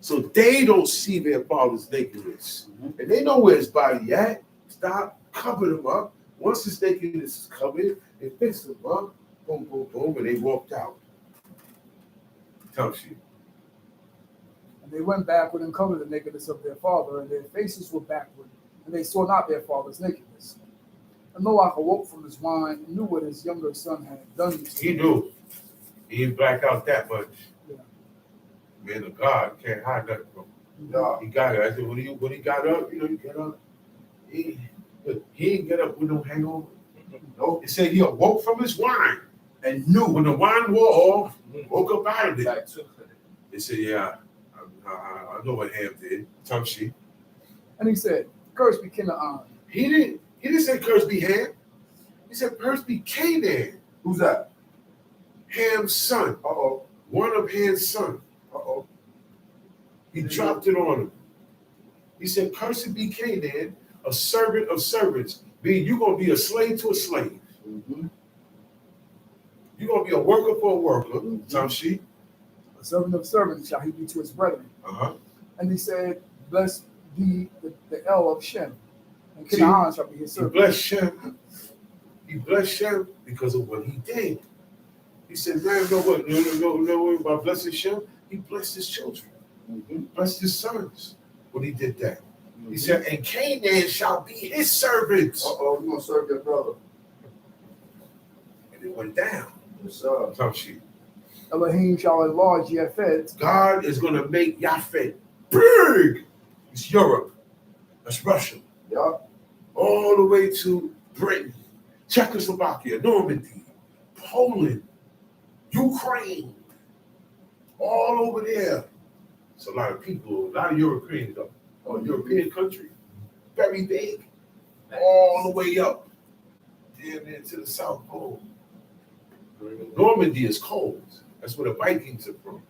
So they don't see their father's nakedness. And they know where his body at. Stop, cover him up. Once his nakedness is covered, they fixed him up. Boom, boom, boom, and they walked out. Tell you. They went backward and covered the nakedness of their father, and their faces were backward, and they saw not their father's nakedness. And Noah awoke from his wine and knew what his younger son had done. He knew. He didn't black out that much. Yeah. Man of God can't hide nothing from him. No, he got it. I said, when he got up, you get up. He didn't get up with no hangover. No. He said he awoke from his wine and knew when the wine wore off, woke up out of it. He said, yeah. I know what Ham did. Tamshi. And he said, "Cursed be Canaan." He didn't say cursed be Ham. He said cursed be Canaan. Who's that? Ham's son. Uh-oh. One of Ham's son. Uh-oh. He dropped it on him. He said, cursed be Canaan, a servant of servants. Meaning you're going to be a slave to a slave. Mm-hmm. You're going to be a worker for a worker. Some sheep. A servant of servants shall he be to his brethren. And he said, blessed be the El of Shem, and Canaan shall be his servant. He blessed Shem. He blessed Shem because of what he did. He said, man, know what about blessing Shem? He blessed his children. Blessed his sons when he did that. He said, and Canaan shall be his servants. You're going to serve your brother. And it went down. Yes, sir. Some sheep. Elohim shall enlarge Japhet. God is going to make Japhet big. It's Europe. That's Russia. Yeah. All the way to Britain, Czechoslovakia, Normandy, Poland, Ukraine, all over there. It's a lot of people, a lot of Europeans, European country, very big, all the way up, damn near to the South Pole. Normandy is cold. That's where the Vikings are from.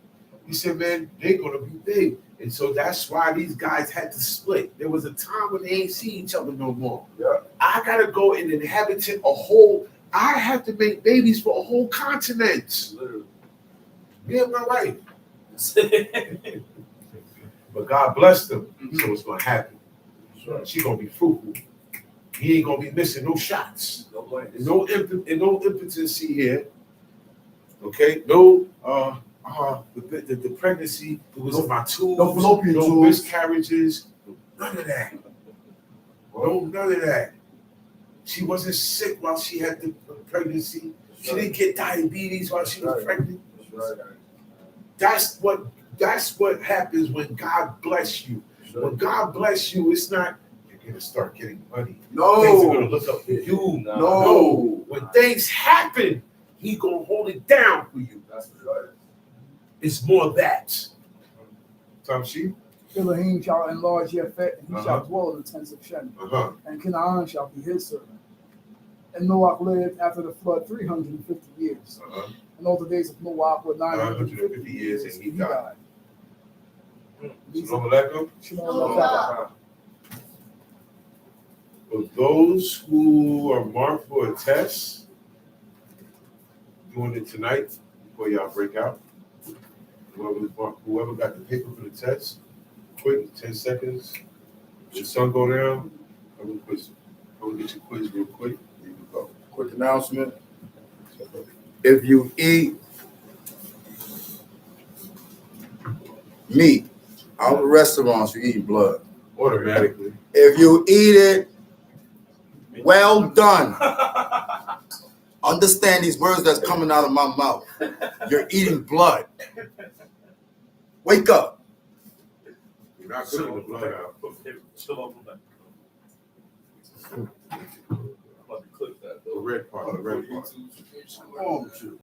He said, man, they're going to be big. And so that's why these guys had to split. There was a time when they ain't see each other no more. Yeah. I got to go and inhabit I have to make babies for a whole continent. Literally. Me and my wife. But God blessed them, so it's going to happen. Right. She's going to be fruitful. He ain't going to be missing no shots. No blanks. No impotency here. Okay? No, the pregnancy, it was in my tubes. No fallopian no tubes. miscarriages. None of that. No, none of that. She wasn't sick while she had the pregnancy. She didn't get diabetes while she was pregnant. That's right. That's what happens when God bless you. When God bless you, it's not you're gonna start getting money. No. Things are gonna look up for you. No. When things happen, He gonna hold it down for you. That's right. It's more that. Tom sheep. Elohim shall enlarge Japhet, and he shall dwell in the tents of Shem. And Canaan shall be his servant. And Noah lived after the flood 350 years. And all the days of Noah were 950 years, and he died. Shalom Aleichem. Shalom Aleichem. For those who are marked for a test, doing it tonight before y'all break out. Whoever got the paper for the test, quick, 10 seconds. The sun go down. I'm gonna get your quiz real quick. Here we go. Quick announcement. If you eat meat out of restaurants, you're eating blood. Automatically. If you eat it, well done. Understand these words that's coming out of my mouth. You're eating blood. Wake up. You're not cooking the blood out. The red part.